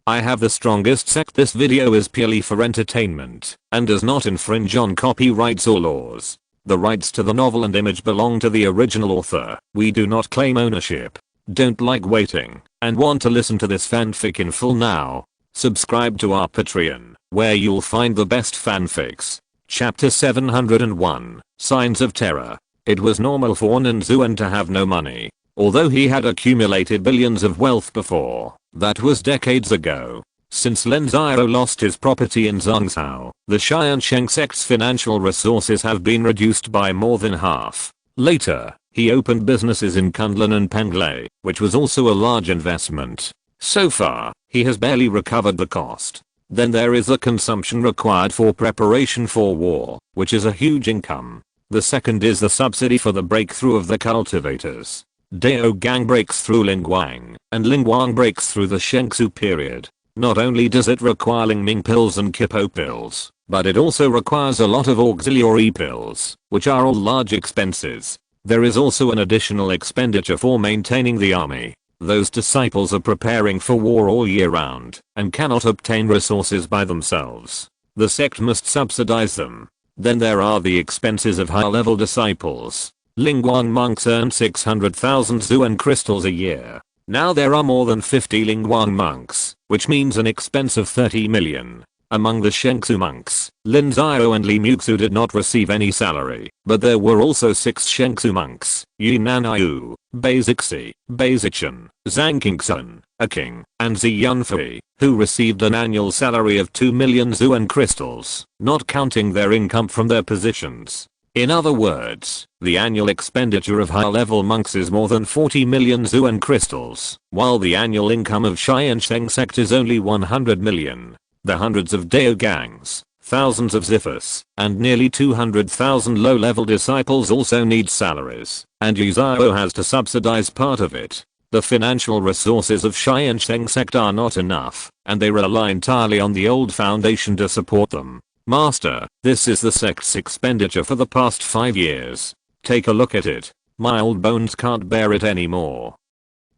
I have the strongest sect. This video is purely for entertainment and does not infringe on copyrights or laws. The rights to the novel and image belong to the original author. We do not claim ownership. Don't like waiting and want to listen to this fanfic in full now? Subscribe to our Patreon, where you'll find the best fanfics. Chapter 701, Signs of Terror. It was normal for Lin Xiao to have no money. Although he had accumulated billions of wealth before, that was decades ago. Since Lin Xiao lost his property in Zhangzhou, the Tiansheng Sect's financial resources have been reduced by more than half. Later, he opened businesses in Kunlun and Penglai, which was also a large investment. So far, he has barely recovered the cost. Then there is the consumption required for preparation for war, which is a huge income. The second is the subsidy for the breakthrough of the cultivators. Dao Gang breaks through Lingguang, and Lingguang breaks through the Shengsu period. Not only does it require Lingming pills and Kipo pills, but it also requires a lot of auxiliary pills, which are all large expenses. There is also an additional expenditure for maintaining the army. Those disciples are preparing for war all year round, and cannot obtain resources by themselves. The sect must subsidize them. Then there are the expenses of high-level disciples. Lingguang monks earn 600,000 Zuan crystals a year. Now there are more than 50 Lingguang monks, which means an expense of 30 million. Among the Shengsu monks, Lin Xiao and Li Muxu did not receive any salary, but there were also 6 Shengsu monks, Yunanyu, Beizixi, Beizichen, Zhang Qingsun, a king, and Zi Yunfei, who received an annual salary of 2 million Zuan crystals, not counting their income from their positions. In other words, the annual expenditure of high-level monks is more than 40 million Zuan crystals, while the annual income of Tiansheng Sect is only 100 million. The hundreds of Dao gangs, thousands of Ziphus, and nearly 200,000 low-level disciples also need salaries, and Yu Xiao has to subsidize part of it. The financial resources of Tiansheng Sect are not enough, and they rely entirely on the old foundation to support them. Master, this is the sect's expenditure for the past 5 years. Take a look at it. My old bones can't bear it anymore.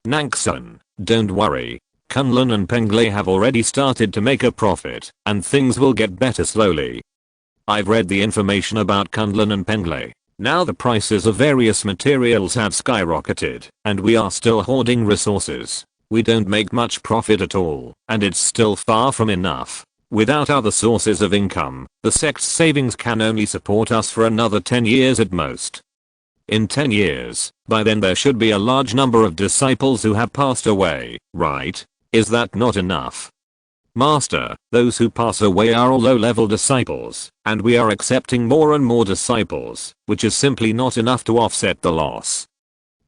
Nangsun, don't worry. Kunlun and Penglai have already started to make a profit, and things will get better slowly. I've read the information about Kunlun and Penglai. Now the prices of various materials have skyrocketed, and we are still hoarding resources. We don't make much profit at all, and it's still far from enough. Without other sources of income, the sect's savings can only support us for another 10 years at most. In 10 years, by then there should be a large number of disciples who have passed away, right? Is that not enough? Master, those who pass away are all low-level disciples, and we are accepting more and more disciples, which is simply not enough to offset the loss.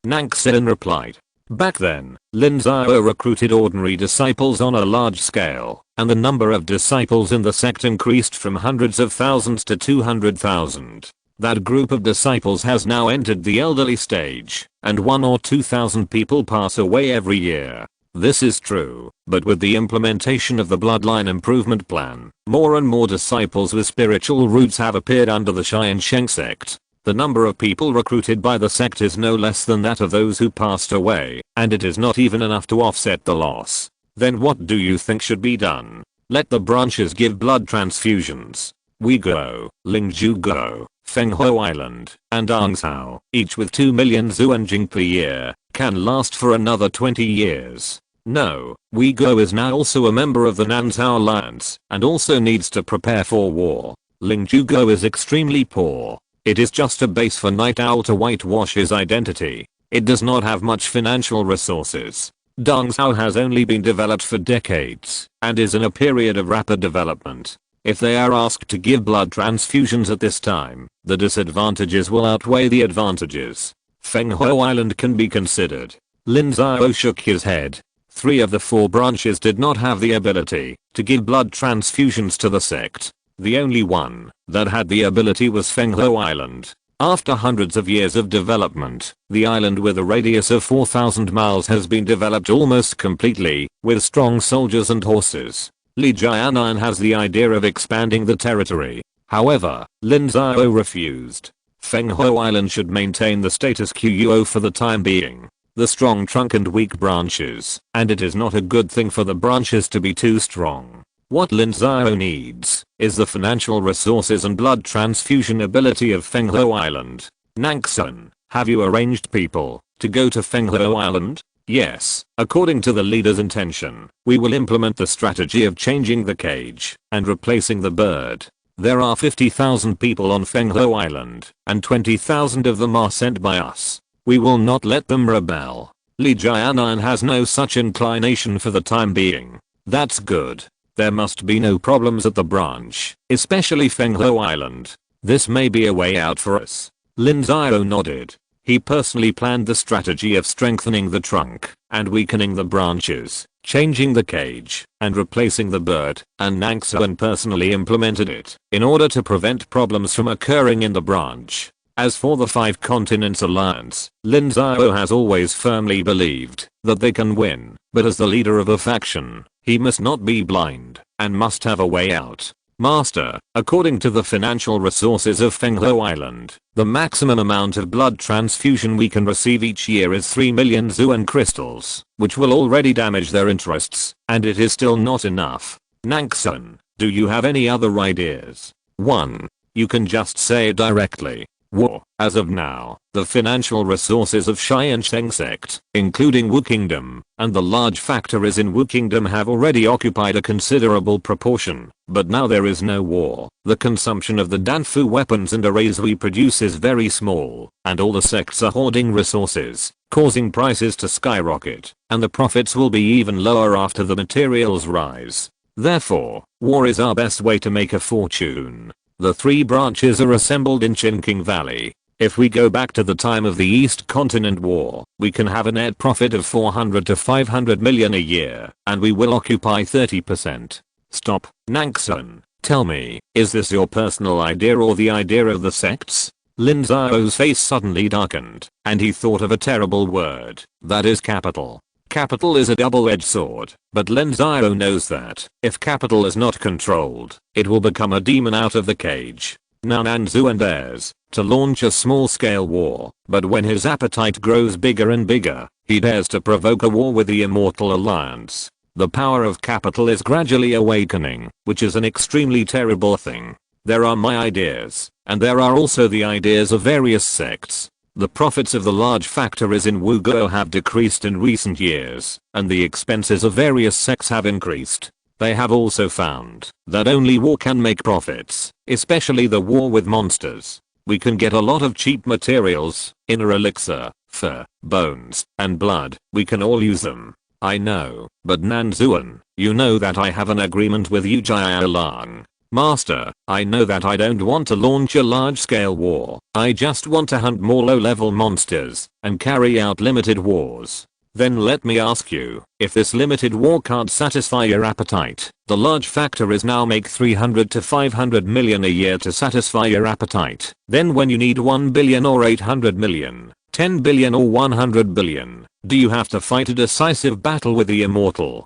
Nangxin replied. Back then, Lin Xiao recruited ordinary disciples on a large scale, and the number of disciples in the sect increased from hundreds of thousands to 200,000. That group of disciples has now entered the elderly stage, and 1 or 2,000 people pass away every year. This is true, but with the implementation of the bloodline improvement plan, more and more disciples with spiritual roots have appeared under the Tiansheng Sect. The number of people recruited by the sect is no less than that of those who passed away, and it is not even enough to offset the loss. Then what do you think should be done? Let the branches give blood transfusions. Uyghur, Lingzhou, Fenghuo Island, and Angzhou, each with 2 million Zuanjing per year, can last for another 20 years. No, Uyghur is now also a member of the Nanzhou Alliance, and also needs to prepare for war. Lingzhou is extremely poor. It is just a base for Night Owl to whitewash his identity. It does not have much financial resources. Dongzhou has only been developed for decades, and is in a period of rapid development. If they are asked to give blood transfusions at this time, the disadvantages will outweigh the advantages. Fenghuo Island can be considered. Lin Xiao shook his head. 3 of the 4 branches did not have the ability to give blood transfusions to the sect. The only one that had the ability was Fenghuo Island. After hundreds of years of development, the island with a radius of 4,000 miles has been developed almost completely, with strong soldiers and horses. Li Jianan has the idea of expanding the territory. However, Lin Xiao refused. Fenghuo Island should maintain the status quo for the time being. the strong trunk and weak branches, and it is not a good thing for the branches to be too strong. What Lin Xiao needs is the financial resources and blood transfusion ability of Fenghe Island. Nangsun, have you arranged people to go to Fenghe Island? Yes, according to the leader's intention, we will implement the strategy of changing the cage and replacing the bird. There are 50,000 people on Fenghe Island, and 20,000 of them are sent by us. We will not let them rebel. Li Jianan has no such inclination for the time being. That's good. There must be no problems at the branch, especially Fenghe Island. This may be a way out for us. Lin Xiao nodded. He personally planned the strategy of strengthening the trunk and weakening the branches, changing the cage and replacing the bird, and Nangsun personally implemented it in order to prevent problems from occurring in the branch. As for the Five Continents Alliance, Lin Xiao has always firmly believed that they can win, but as the leader of a faction, he must not be blind and must have a way out. Master, according to the financial resources of Fenghe Island, the maximum amount of blood transfusion we can receive each year is 3 million Zuan crystals, which will already damage their interests, and it is still not enough. Nangsun, do you have any other ideas? 1. You can just say it directly. War. As of now, the financial resources of Tiansheng Sect, including Wu Kingdom, and the large factories in Wu Kingdom have already occupied a considerable proportion, but now there is no war. The consumption of the Danfu weapons and arrays we produce is very small, and all the sects are hoarding resources, causing prices to skyrocket, and the profits will be even lower after the materials rise. Therefore, war is our best way to make a fortune. The three branches are assembled in Chinking Valley. If we go back to the time of the East Continent War, we can have a net profit of 400 to 500 million a year, and we will occupy 30%. Stop, Nangsun, tell me, is this your personal idea or the idea of the sects? Lin Xiao's face suddenly darkened, and he thought of a terrible word, that is capital. Capital is a double-edged sword, but Lin Xiao knows that, if capital is not controlled, it will become a demon out of the cage. Nangsun dares to launch a small-scale war, but when his appetite grows bigger and bigger, he dares to provoke a war with the Immortal Alliance. The power of capital is gradually awakening, which is an extremely terrible thing. There are my ideas, and there are also the ideas of various sects. The profits of the large factories in Wuguo have decreased in recent years, and the expenses of various sects have increased. They have also found that only war can make profits, especially the war with monsters. We can get a lot of cheap materials, inner elixir, fur, bones, and blood. We can all use them. I know, but Nangsun, you know that I have an agreement with Yu Jialang. Master, I know that I don't want to launch a large-scale war. I just want to hunt more low-level monsters and carry out limited wars. Then let me ask you, if this limited war can't satisfy your appetite, the large factories now make 300 to 500 million a year to satisfy your appetite. Then when you need 1 billion or 800 million, 10 billion or 100 billion, do you have to fight a decisive battle with the Immortal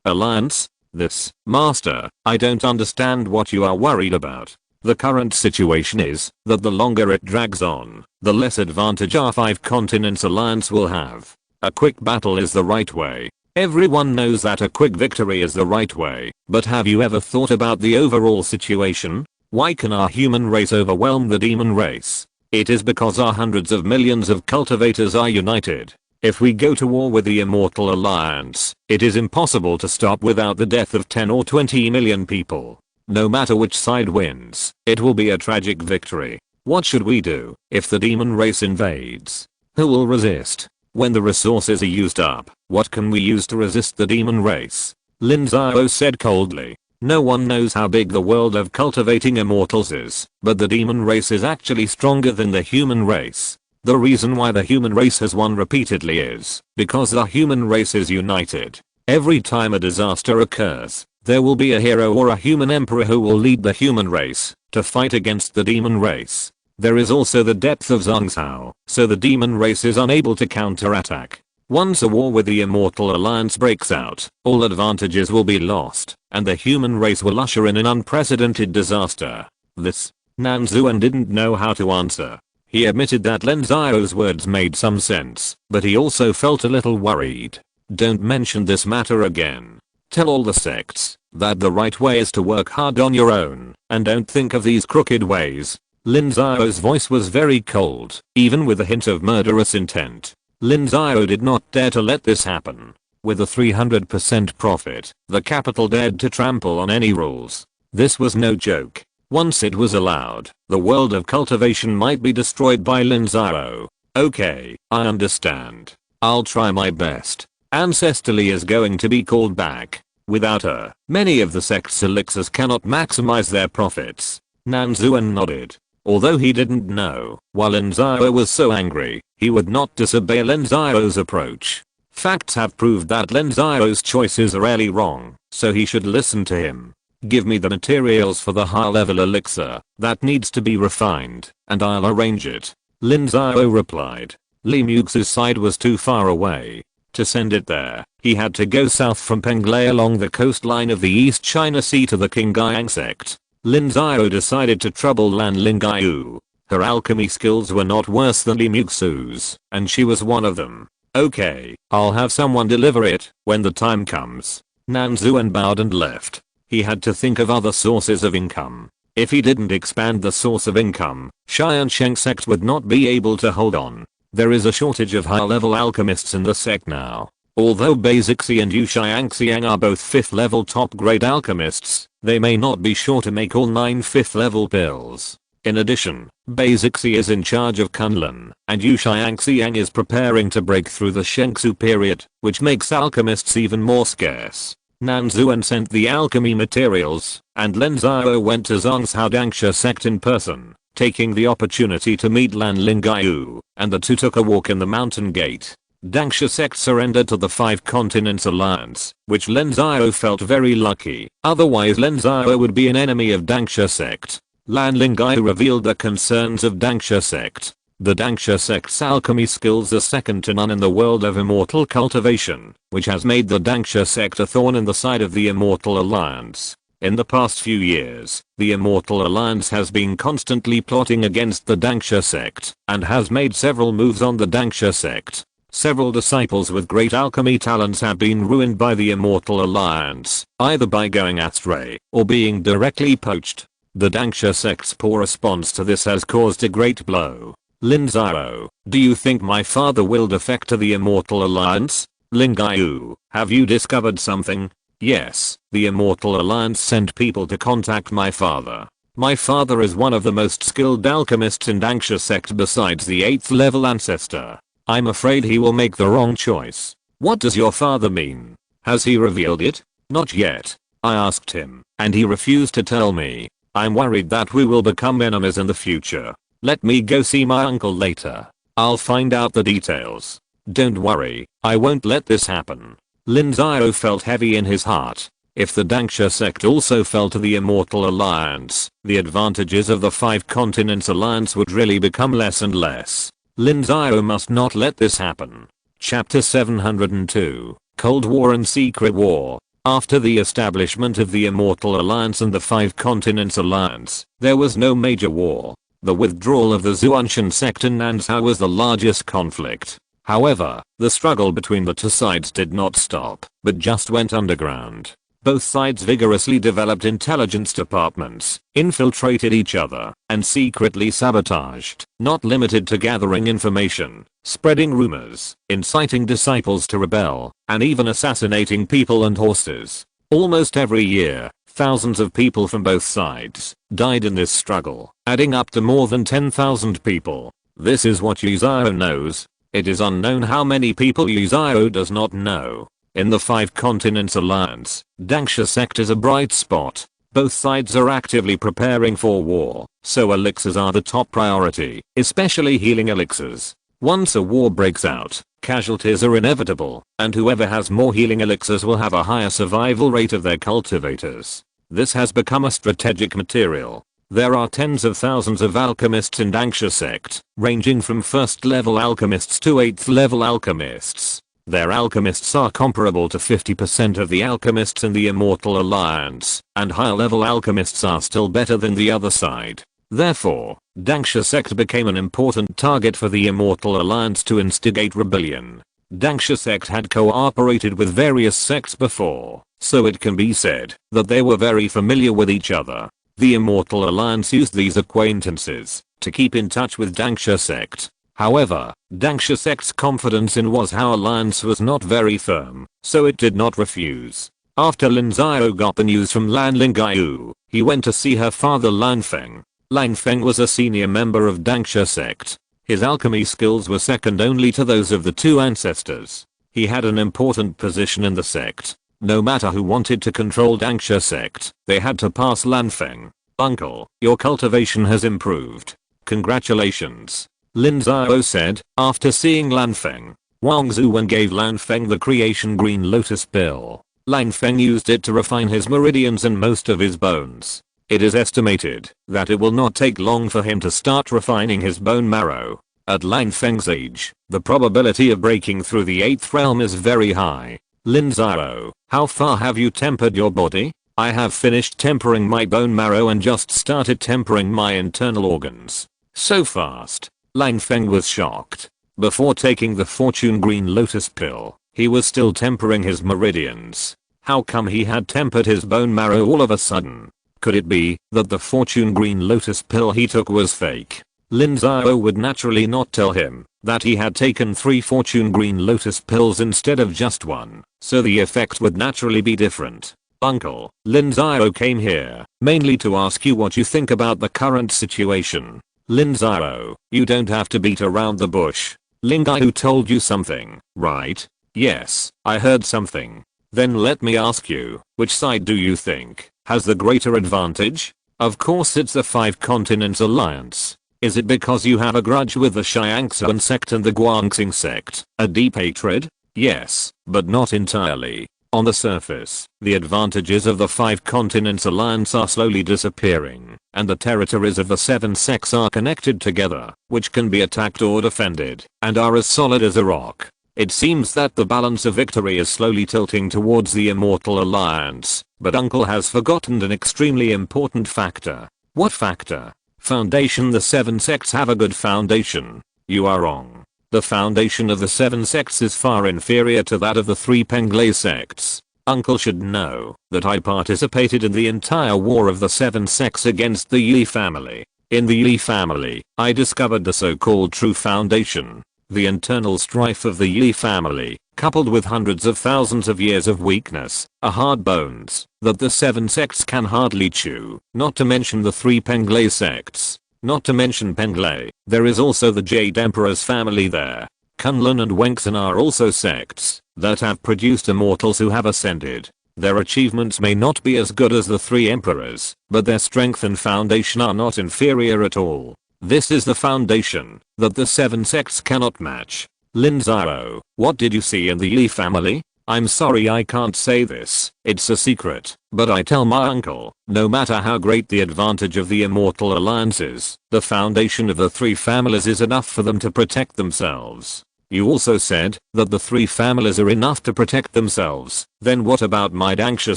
Alliance? This, Master, I don't understand what you are worried about. The current situation is that the longer it drags on, the less advantage our Five Continents Alliance will have. A quick battle is the right way. Everyone knows that a quick victory is the right way, but have you ever thought about the overall situation? Why can our human race overwhelm the demon race? It is because our hundreds of millions of cultivators are united. If we go to war with the Immortal Alliance, it is impossible to stop without the death of 10 or 20 million people. No matter which side wins, it will be a tragic victory. What should we do if the demon race invades? Who will resist? When the resources are used up, what can we use to resist the demon race? Lin Xiao said coldly. No one knows how big the world of cultivating immortals is, but the demon race is actually stronger than the human race. The reason why the human race has won repeatedly is because the human race is united. Every time a disaster occurs, there will be a hero or a human emperor who will lead the human race to fight against the demon race. There is also the depth of Zhongzhou, so the demon race is unable to counterattack. Once a war with the Immortal Alliance breaks out, all advantages will be lost, and the human race will usher in an unprecedented disaster. This, Nangsun didn't know how to answer. He admitted that Lin Xiao's words made some sense, but he also felt a little worried. Don't mention this matter again. Tell all the sects that the right way is to work hard on your own, and don't think of these crooked ways. Lin Xiao's voice was very cold, even with a hint of murderous intent. Lin Xiao did not dare to let this happen. With a 300% profit, the capital dared to trample on any rules. This was no joke. Once it was allowed, the world of cultivation might be destroyed by Lin Xiao. Okay, I understand. I'll try my best. Ancestrally is going to be called back. Without her, many of the sect's elixirs cannot maximize their profits. Nan Xuan nodded. Although he didn't know, while Lin Xiao was so angry, he would not disobey Lin Xiao's approach. Facts have proved that Lin Xiao's choices are rarely wrong, so he should listen to him. Give me the materials for the high-level elixir that needs to be refined, and I'll arrange it. Lin Xiao replied. Li Muxu's side was too far away. To send it there, he had to go south from Penglai along the coastline of the East China Sea to the Tiansheng Sect. Lin Xiao decided to trouble Lan Lingyu. Her alchemy skills were not worse than Li Muxu's, and she was one of them. Okay, I'll have someone deliver it when the time comes. Nan Xuan bowed and left. He had to think of other sources of income. If he didn't expand the source of income, Tiansheng Sect would not be able to hold on. There is a shortage of high-level alchemists in the sect now. Although Beizixi and Yu Xiangxiang are both 5th level top-grade alchemists, they may not be sure to make all 9 5th level pills. In addition, Beizixi is in charge of Kunlun, and Yu Xiangxiang is preparing to break through the Shengsu period, which makes alchemists even more scarce. Nan Xuan sent the alchemy materials, and Lin Xiao went to Zhongzhou Dangsha Sect in person, taking the opportunity to meet Lan Lingyu, and the two took a walk in the mountain gate. Dangsha Sect surrendered to the Five Continents Alliance, which Lin Xiao felt very lucky, otherwise Lin Xiao would be an enemy of Dangsha Sect. Lan Lingyu revealed the concerns of Dangsha Sect. The Dangsha Sect's alchemy skills are second to none in the world of immortal cultivation, which has made the Dangsha Sect a thorn in the side of the Immortal Alliance. In the past few years, the Immortal Alliance has been constantly plotting against the Dangsha Sect, and has made several moves on the Dangsha Sect. Several disciples with great alchemy talents have been ruined by the Immortal Alliance, either by going astray, or being directly poached. The Dangsha Sect's poor response to this has caused a great blow. Lin Xiao, do you think my father will defect to the Immortal Alliance? Lingyu, have you discovered something? Yes, the Immortal Alliance sent people to contact my father. My father is one of the most skilled alchemists in Dangsha Sect besides the 8th level ancestor. I'm afraid he will make the wrong choice. What does your father mean? Has he revealed it? Not yet. I asked him, and he refused to tell me. I'm worried that we will become enemies in the future. Let me go see my uncle later. I'll find out the details. Don't worry, I won't let this happen. Lin Xiao felt heavy in his heart. If the Dangsha Sect also fell to the Immortal Alliance, the advantages of the Five Continents Alliance would really become less and less. Lin Xiao must not let this happen. Chapter 702, Cold War and Secret War. After the establishment of the Immortal Alliance and the Five Continents Alliance, there was no major war. The withdrawal of the Tiansheng Sect in Nanzhou was the largest conflict. However, the struggle between the two sides did not stop, but just went underground. Both sides vigorously developed intelligence departments, infiltrated each other, and secretly sabotaged, not limited to gathering information, spreading rumors, inciting disciples to rebel, and even assassinating people and horses. Almost every year, thousands of people from both sides died in this struggle, adding up to more than 10,000 people. This is what Yu Xiao knows. It is unknown how many people Yu Xiao does not know. In the Five Continents Alliance, Dangsha Sect is a bright spot. Both sides are actively preparing for war, so elixirs are the top priority, especially healing elixirs. Once a war breaks out, casualties are inevitable, and whoever has more healing elixirs will have a higher survival rate of their cultivators. This has become a strategic material. There are tens of thousands of alchemists in Dangsha Sect, ranging from 1st level alchemists to 8th level alchemists. Their alchemists are comparable to 50% of the alchemists in the Immortal Alliance, and higher level alchemists are still better than the other side. Therefore, Tiansheng Sect became an important target for the Immortal Alliance to instigate rebellion. Tiansheng Sect had cooperated with various sects before, so it can be said that they were very familiar with each other. The Immortal Alliance used these acquaintances to keep in touch with Tiansheng Sect. However, Tiansheng Sect's confidence in Hua alliance was not very firm, so it did not refuse. After Lin Xiao got the news from Lin Xiao, he went to see her father Lin Feng. Lin Feng was a senior member of Tiansheng Sect. His alchemy skills were second only to those of the two ancestors. He had an important position in the sect. No matter who wanted to control Tiansheng Sect, they had to pass Lin Feng. "Uncle, your cultivation has improved. Congratulations," Lin Xiao said, after seeing Lin Feng. Wang Zuwen gave Lin Feng the creation green lotus pill. Lin Feng used it to refine his meridians and most of his bones. It is estimated that it will not take long for him to start refining his bone marrow. At Lin Feng's age, the probability of breaking through the 8th realm is very high. Lin Xiao, how far have you tempered your body? I have finished tempering my bone marrow and just started tempering my internal organs. So fast. Lin Feng was shocked. Before taking the fortune green lotus pill, he was still tempering his meridians. How come he had tempered his bone marrow all of a sudden? Could it be that the fortune green lotus pill he took was fake? Lin Xiao would naturally not tell him that he had taken 3 fortune green lotus pills instead of just 1, so the effect would naturally be different. "Uncle, Lin Xiao came here mainly to ask you what you think about the current situation." Lin Xiao, you don't have to beat around the bush. Lin Xiao told you something, right? Yes, I heard something. Then let me ask you, which side do you think has the greater advantage? Of course it's the 5 Continents Alliance. Is it because you have a grudge with the Tiansheng Sect and the Tiansheng Sect, a deep hatred? Yes, but not entirely. On the surface, the advantages of the 5 Continents Alliance are slowly disappearing, and the territories of the 7 sects are connected together, which can be attacked or defended, and are as solid as a rock. It seems that the balance of victory is slowly tilting towards the Immortal Alliance, but Uncle has forgotten an extremely important factor. What factor? Foundation. The 7 sects have a good foundation. You are wrong. The foundation of the 7 sects is far inferior to that of the 3 Penglai sects. Uncle should know that I participated in the entire war of the 7 sects against the Yi family. In the Yi family, I discovered the so-called true foundation. The internal strife of the Yi family, coupled with hundreds of thousands of years of weakness, are hard bones that the 7 sects can hardly chew, not to mention the 3 Penglai sects. Not to mention Penglai, there is also the Jade Emperor's family there. Kunlun and Wengsun are also sects that have produced immortals who have ascended. Their achievements may not be as good as the 3 emperors, but their strength and foundation are not inferior at all. This is the foundation that the 7 sects cannot match. Lin Xiao, what did you see in the Yi family? I'm sorry I can't say this, it's a secret, but I tell my uncle, no matter how great the advantage of the Immortal Alliance is, the foundation of the 3 families is enough for them to protect themselves. You also said that the 3 families are enough to protect themselves. Then what about my Tiansheng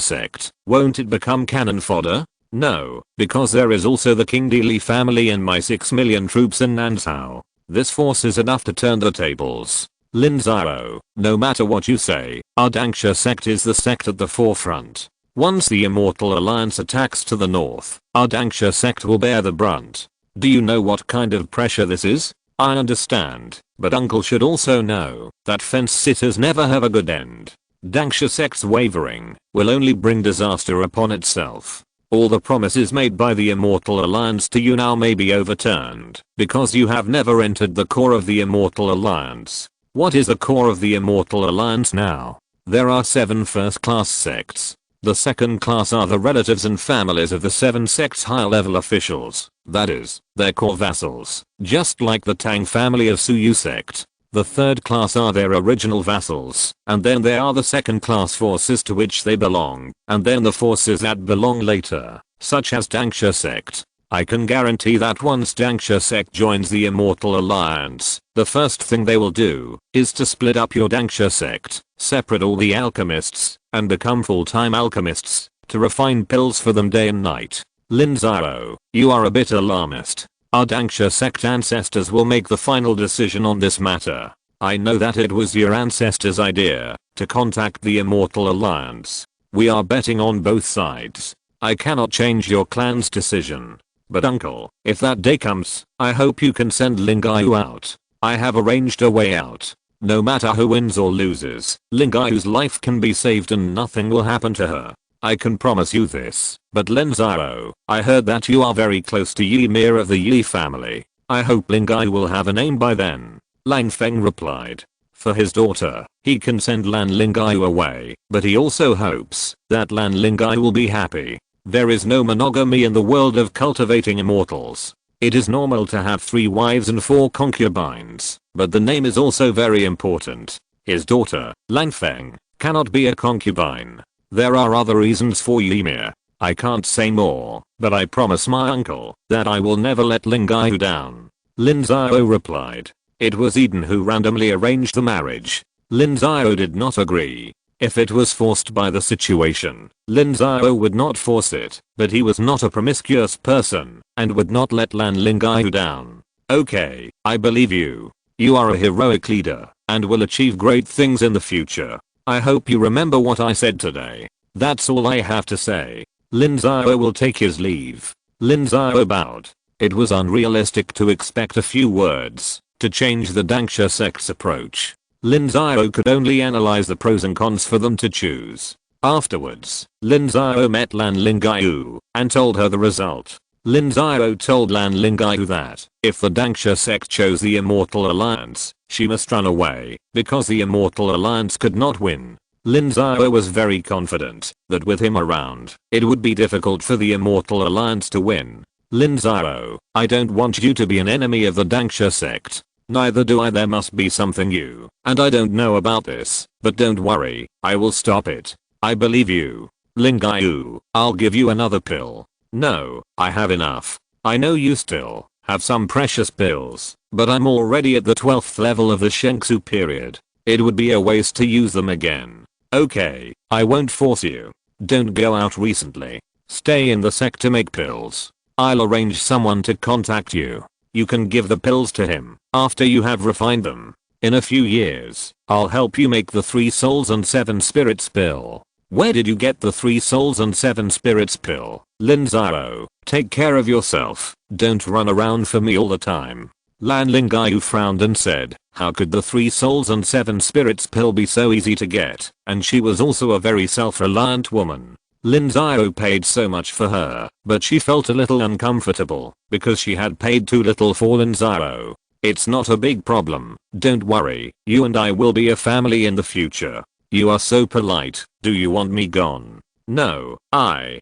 Sect? Won't it become cannon fodder? No, because there is also the King Li family and my 6 million troops in Nansao. This force is enough to turn the tables. Lin Xiao, no matter what you say, our Tiansheng Sect is the sect at the forefront. Once the Immortal Alliance attacks to the north, our Tiansheng Sect will bear the brunt. Do you know what kind of pressure this is? I understand, but Uncle should also know that fence sitters never have a good end. Tiansheng Sect's wavering will only bring disaster upon itself. All the promises made by the Immortal Alliance to you now may be overturned, because you have never entered the core of the Immortal Alliance. What is the core of the Immortal Alliance now? There are 7 first-class sects. The second class are the relatives and families of the 7 sects' high-level officials, that is, their core vassals, just like the Tang family of Suyu sect. The third class are their original vassals, and then there are the second class forces to which they belong, and then the forces that belong later, such as Tiansheng Sect. I can guarantee that once Tiansheng Sect joins the Immortal Alliance, the first thing they will do is to split up your Tiansheng Sect, separate all the alchemists, and become full-time alchemists, to refine pills for them day and night. Lin Xiao, you are a bit alarmist. Our Dangsha sect ancestors will make the final decision on this matter. I know that it was your ancestors' idea to contact the Immortal Alliance. We are betting on both sides. I cannot change your clan's decision. But uncle, if that day comes, I hope you can send Lin Xiao out. I have arranged a way out. No matter who wins or loses, Lin Xiao's life can be saved and nothing will happen to her. I can promise you this. But Lin Xiao, I heard that you are very close to Ymir of the Yi family. I hope Lin Xiao will have a name by then. Lan Feng replied. For his daughter, he can send Lan Ling Xiao away, but he also hopes that Lan Ling Xiao will be happy. There is no monogamy in the world of cultivating immortals. It is normal to have 3 wives and 4 concubines, but the name is also very important. His daughter, Lan Feng, cannot be a concubine. There are other reasons for Ymir. I can't say more, but I promise my uncle that I will never let Lin Xiao down. Lin Xiao replied. It was Eden who randomly arranged the marriage. Lin Xiao did not agree. If it was forced by the situation, Lin Xiao would not force it, but he was not a promiscuous person and would not let Lan Ling Xiao down. Okay, I believe you. You are a heroic leader and will achieve great things in the future. I hope you remember what I said today. That's all I have to say. Lin Xiao will take his leave. Lin Xiao bowed. It was unrealistic to expect a few words to change the Dangsha sect's approach. Lin Xiao could only analyze the pros and cons for them to choose. Afterwards, Lin Xiao met Lan Ling Xiao and told her the result. Lin Xiao told Lan Ling Xiao that if the Dangsha sect chose the Immortal Alliance, she must run away because the Immortal Alliance could not win. Lin Xiao was very confident that with him around, it would be difficult for the Immortal Alliance to win. Lin Xiao, I don't want you to be an enemy of the Dangsha sect. Neither do I. There must be something you and I don't know about this, but don't worry, I will stop it. I believe you. Ling Xiao, I'll give you another pill. No, I have enough. I know you still have some precious pills, but I'm already at the 12th level of the Shengsu period. It would be a waste to use them again. Okay, I won't force you. Don't go out recently. Stay in the sect to make pills. I'll arrange someone to contact you. You can give the pills to him after you have refined them. In a few years, I'll help you make the 3 souls and 7 spirits pill. Where did you get the 3 souls and 7 spirits pill? Lin Xiao, take care of yourself. Don't run around for me all the time. Lan Ling Xiao frowned and said, how could the 3 souls and 7 spirits pill be so easy to get? And she was also a very self-reliant woman. Lin Xiao paid so much for her, but she felt a little uncomfortable because she had paid too little for Lin Xiao. It's not a big problem. Don't worry, you and I will be a family in the future. You are so polite. Do you want me gone? No, I'm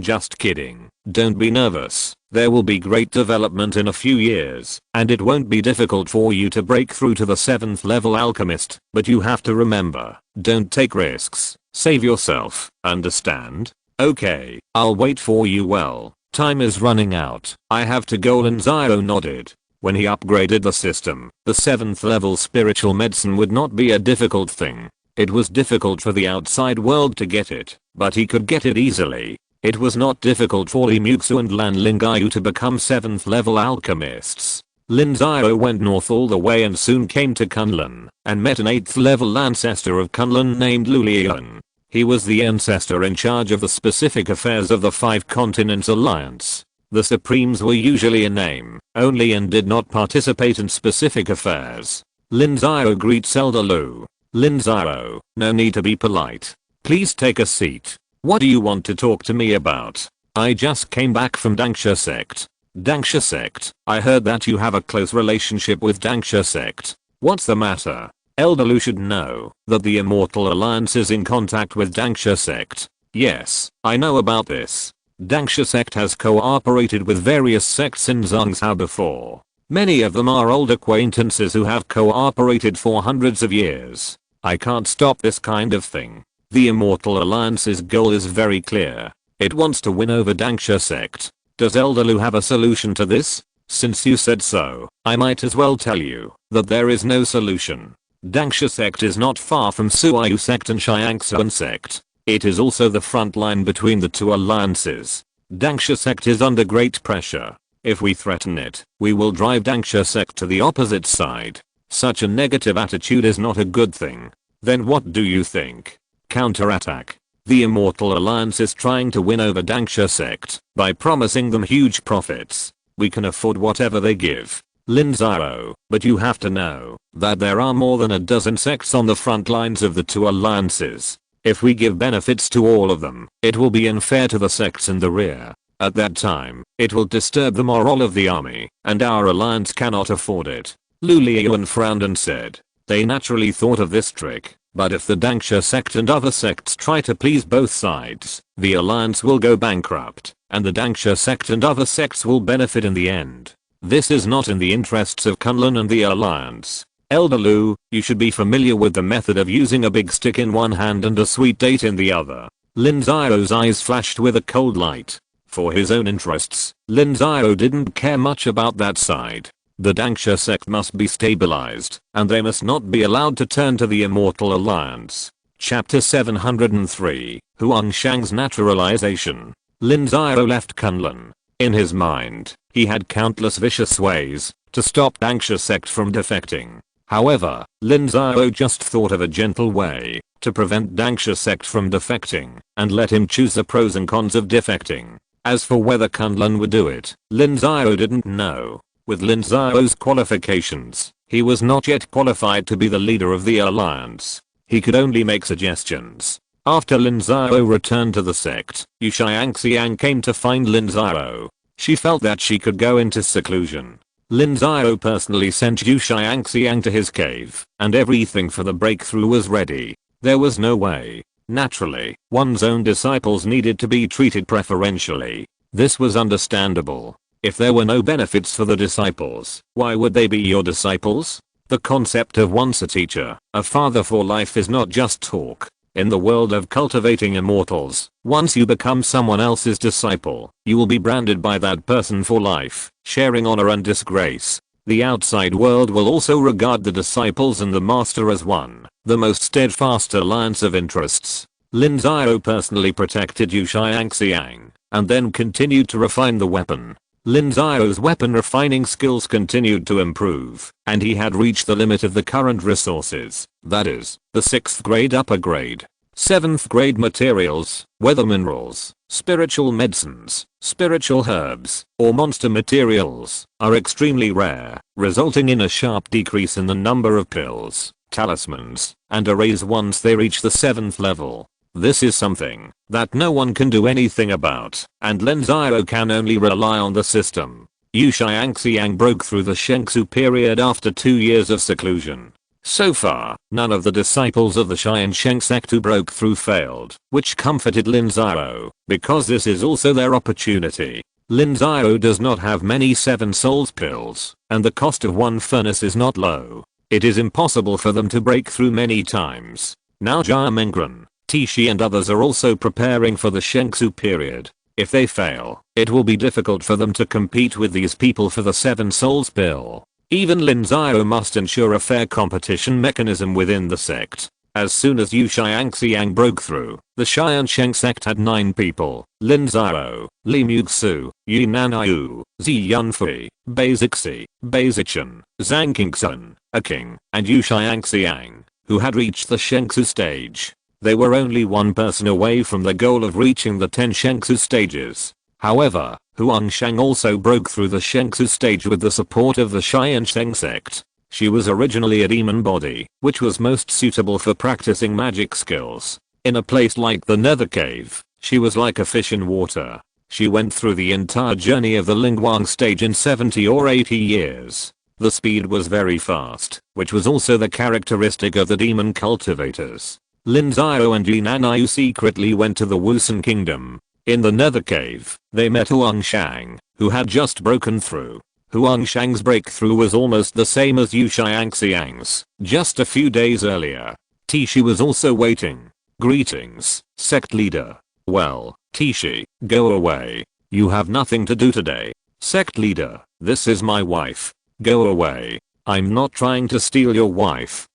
just kidding. Don't be nervous. There will be great development in a few years, and it won't be difficult for you to break through to the 7th level alchemist, but you have to remember, don't take risks. Save yourself, understand? Okay, I'll wait for you. Well, time is running out. I have to go. Lin Xiao nodded. When he upgraded the system, the 7th level spiritual medicine would not be a difficult thing. It was difficult for the outside world to get it, but he could get it easily. It was not difficult for Li Muxu and Lan Ling Xiao to become 7th level alchemists. Lin Xiao went north all the way and soon came to Kunlun and met an 8th level ancestor of Kunlun named Lu Lian. He was the ancestor in charge of the specific affairs of the 5 Continents Alliance. The Supremes were usually in name only and did not participate in specific affairs. Lin Xiao greets Elder Lu. Lin Xiao, no need to be polite. Please take a seat. What do you want to talk to me about? I just came back from Dangsha Sect. Dangsha Sect, I heard that you have a close relationship with Dangsha Sect. What's the matter? Elder Lu should know that the Immortal Alliance is in contact with Dangsha Sect. Yes, I know about this. Dangsha Sect has cooperated with various sects in Zhongzhou before. Many of them are old acquaintances who have cooperated for hundreds of years. I can't stop this kind of thing. The Immortal Alliance's goal is very clear. It wants to win over Dangsha Sect. Does Elder Lu have a solution to this? Since you said so, I might as well tell you that there is no solution. Dangsha Sect is not far from Suayu Sect and Xiangsuan Sect. It is also the front line between the 2 alliances. Dangsha Sect is under great pressure. If we threaten it, we will drive Dangsha Sect to the opposite side. Such a negative attitude is not a good thing. Then what do you think? Counterattack. The Immortal Alliance is trying to win over Dangsha Sect by promising them huge profits. We can afford whatever they give. Lin Xiao, but you have to know that there are more than a dozen sects on the front lines of the two alliances. If we give benefits to all of them, it will be unfair to the sects in the rear. At that time, it will disturb the morale of the army, and our alliance cannot afford it. Lu Liuan frowned and said. They naturally thought of this trick, but if the Dangsha Sect and other sects try to please both sides, the alliance will go bankrupt, and the Dangsha Sect and other sects will benefit in the end. This is not in the interests of Kunlun and the alliance. Elder Lu, you should be familiar with the method of using a big stick in one hand and a sweet date in the other. Lin Xiao's eyes flashed with a cold light. For his own interests, Lin Xiao didn't care much about that side. The Dangsha Sect must be stabilized, and they must not be allowed to turn to the Immortal Alliance. Chapter 703, Huangshang's Naturalization. Lin Xiao left Kunlun. In his mind, he had countless vicious ways to stop Dangsha Sect from defecting. However, Lin Xiao just thought of a gentle way to prevent Dangsha Sect from defecting and let him choose the pros and cons of defecting. As for whether Kunlun would do it, Lin Xiao didn't know. With Lin Xiao's qualifications, he was not yet qualified to be the leader of the alliance. He could only make suggestions. After Lin Xiao returned to the sect, Yu Xiangxiang came to find Lin Xiao. She felt that she could go into seclusion. Lin Xiao personally sent Yu Xiangxiang to his cave, and everything for the breakthrough was ready. There was no way. Naturally, one's own disciples needed to be treated preferentially. This was understandable. If there were no benefits for the disciples, why would they be your disciples? The concept of once a teacher, a father for life is not just talk. In the world of cultivating immortals, once you become someone else's disciple, you will be branded by that person for life, sharing honor and disgrace. The outside world will also regard the disciples and the master as one, the most steadfast alliance of interests. Lin Xiao personally protected Yu Xiangxiang, and then continued to refine the weapon. Lin Xiao's weapon refining skills continued to improve, and he had reached the limit of the current resources, that is, the 6th grade upper grade. 7th grade materials, whether minerals, spiritual medicines, spiritual herbs, or monster materials, are extremely rare, resulting in a sharp decrease in the number of pills, talismans, and arrays once they reach the 7th level. This is something that no one can do anything about, and Lin Xiao can only rely on the system. Yu Xiangxiang broke through the Shengsu period after 2 years of seclusion. So far, none of the disciples of the Tiansheng Sect who broke through failed, which comforted Lin Xiao, because this is also their opportunity. Lin Xiao does not have many 7 souls pills, and the cost of one furnace is not low. It is impossible for them to break through many times. Now Jia Mengren, Tishi and others are also preparing for the Shengsu period. If they fail, it will be difficult for them to compete with these people for the 7 souls pill. Even Lin Xiao must ensure a fair competition mechanism within the sect. As soon as Yu Xiangxiang broke through, the Tiansheng Sect had 9 people: Lin Xiao, Li Muxu, Yu Nanyu, Zi Yunfei, Bai Zixi, Bai Zichen, Zhang Qingxun, a king, and Yu Xiangxiang, who had reached the Shengsu stage. They were only one person away from the goal of reaching the 10 Shengsu stages. However, Huangshang also broke through the Shengsu stage with the support of the Tiansheng Sect. She was originally a demon body, which was most suitable for practicing magic skills. In a place like the Nether Cave, she was like a fish in water. She went through the entire journey of the Lingguang stage in 70 or 80 years. The speed was very fast, which was also the characteristic of the demon cultivators. Lin Xiao and Yu Nanyu secretly went to the Wusun Kingdom. In the Nether Cave, they met Huangshang, who had just broken through. Huangshang's breakthrough was almost the same as Yu Xiangxiang's, just a few days earlier. Tishi was also waiting. Greetings, sect leader. Well, Tishi, go away. You have nothing to do today. Sect leader, this is my wife. Go away. I'm not trying to steal your wife.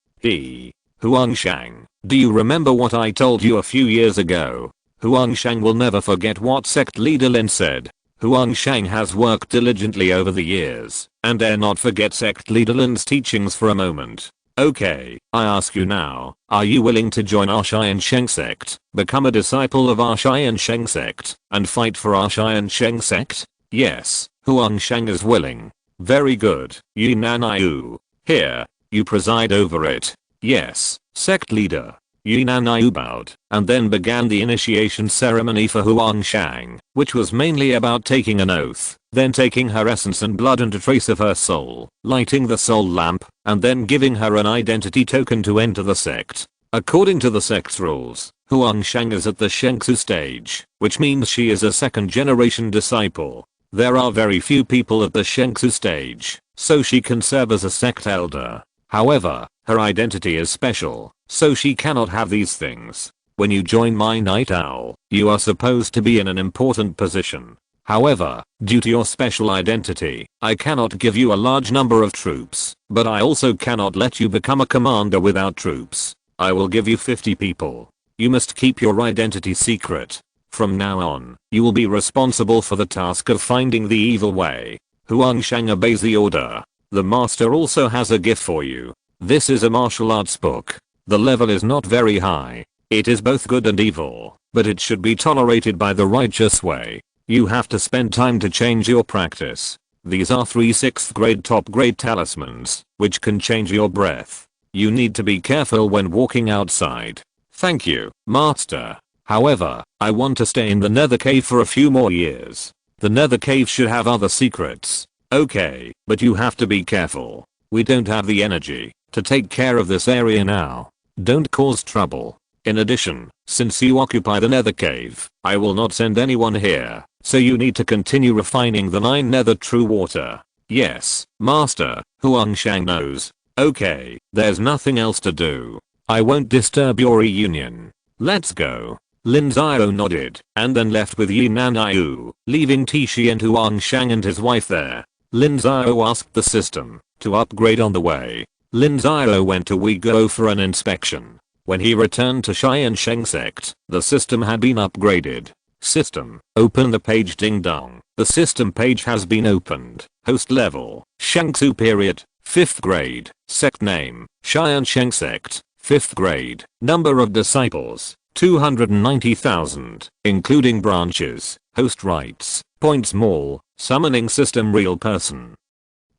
Huangshang, do you remember what I told you a few years ago? Huang Shang will never forget what sect leader Lin said. Huang Shang has worked diligently over the years and dare not forget sect leader Lin's teachings for a moment. Okay, I ask you now, are you willing to join our Tiansheng Sect, become a disciple of our Tiansheng Sect, and fight for our Tiansheng Sect? Yes, Huang Shang is willing. Very good, Yinan Yu. Here, you preside over it. Yes, sect leader. Yinan Yu bowed and then began the initiation ceremony for Huang Shang, which was mainly about taking an oath, then taking her essence and blood and a trace of her soul, lighting the soul lamp, and then giving her an identity token to enter the sect. According to the sect's rules, Huang Shang is at the Shengsu stage, which means she is a second generation disciple. There are very few people at the Shengsu stage, so she can serve as a sect elder. However, her identity is special, so she cannot have these things. When you join my Night Owl, you are supposed to be in an important position. However, due to your special identity, I cannot give you a large number of troops, but I also cannot let you become a commander without troops. I will give you 50 people. You must keep your identity secret. From now on, you will be responsible for the task of finding the evil way. Huang Shang obeys the order. The master also has a gift for you. This is a martial arts book. The level is not very high. It is both good and evil, but it should be tolerated by the righteous way. You have to spend time to change your practice. These are 3 6th grade top grade talismans, which can change your breath. You need to be careful when walking outside. Thank you, master. However, I want to stay in the nether cave for a few more years. The nether cave should have other secrets. Okay, but you have to be careful. We don't have the energy to take care of this area now. Don't cause trouble. In addition, since you occupy the nether cave, I will not send anyone here, so you need to continue refining the 9 nether true water. Yes, master, Huang Shang knows. Okay, there's nothing else to do. I won't disturb your reunion. Let's go. Lin Xiao nodded, and then left with Yinan Yu, leaving Tishi and Huang Shang and his wife there. Lin Xiao asked the system to upgrade on the way. Lin Xiao went to Uyghur for an inspection. When he returned to Tiansheng Sect, the system had been upgraded. System, open the page ding dong. The system page has been opened. Host level, Shangsu period, 5th grade. Sect name, Tiansheng Sect, 5th grade. Number of disciples, 290,000, including branches. Host rights, points mall, summoning system real person.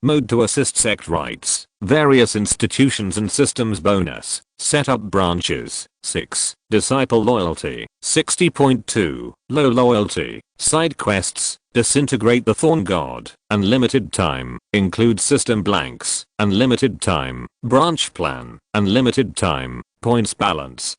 Mode to assist sect rights, various institutions and systems bonus, set up branches, 6, disciple loyalty, 60.2, low loyalty, side quests, disintegrate the thorn god, unlimited time, include system blanks, unlimited time, branch plan, unlimited time, points balance.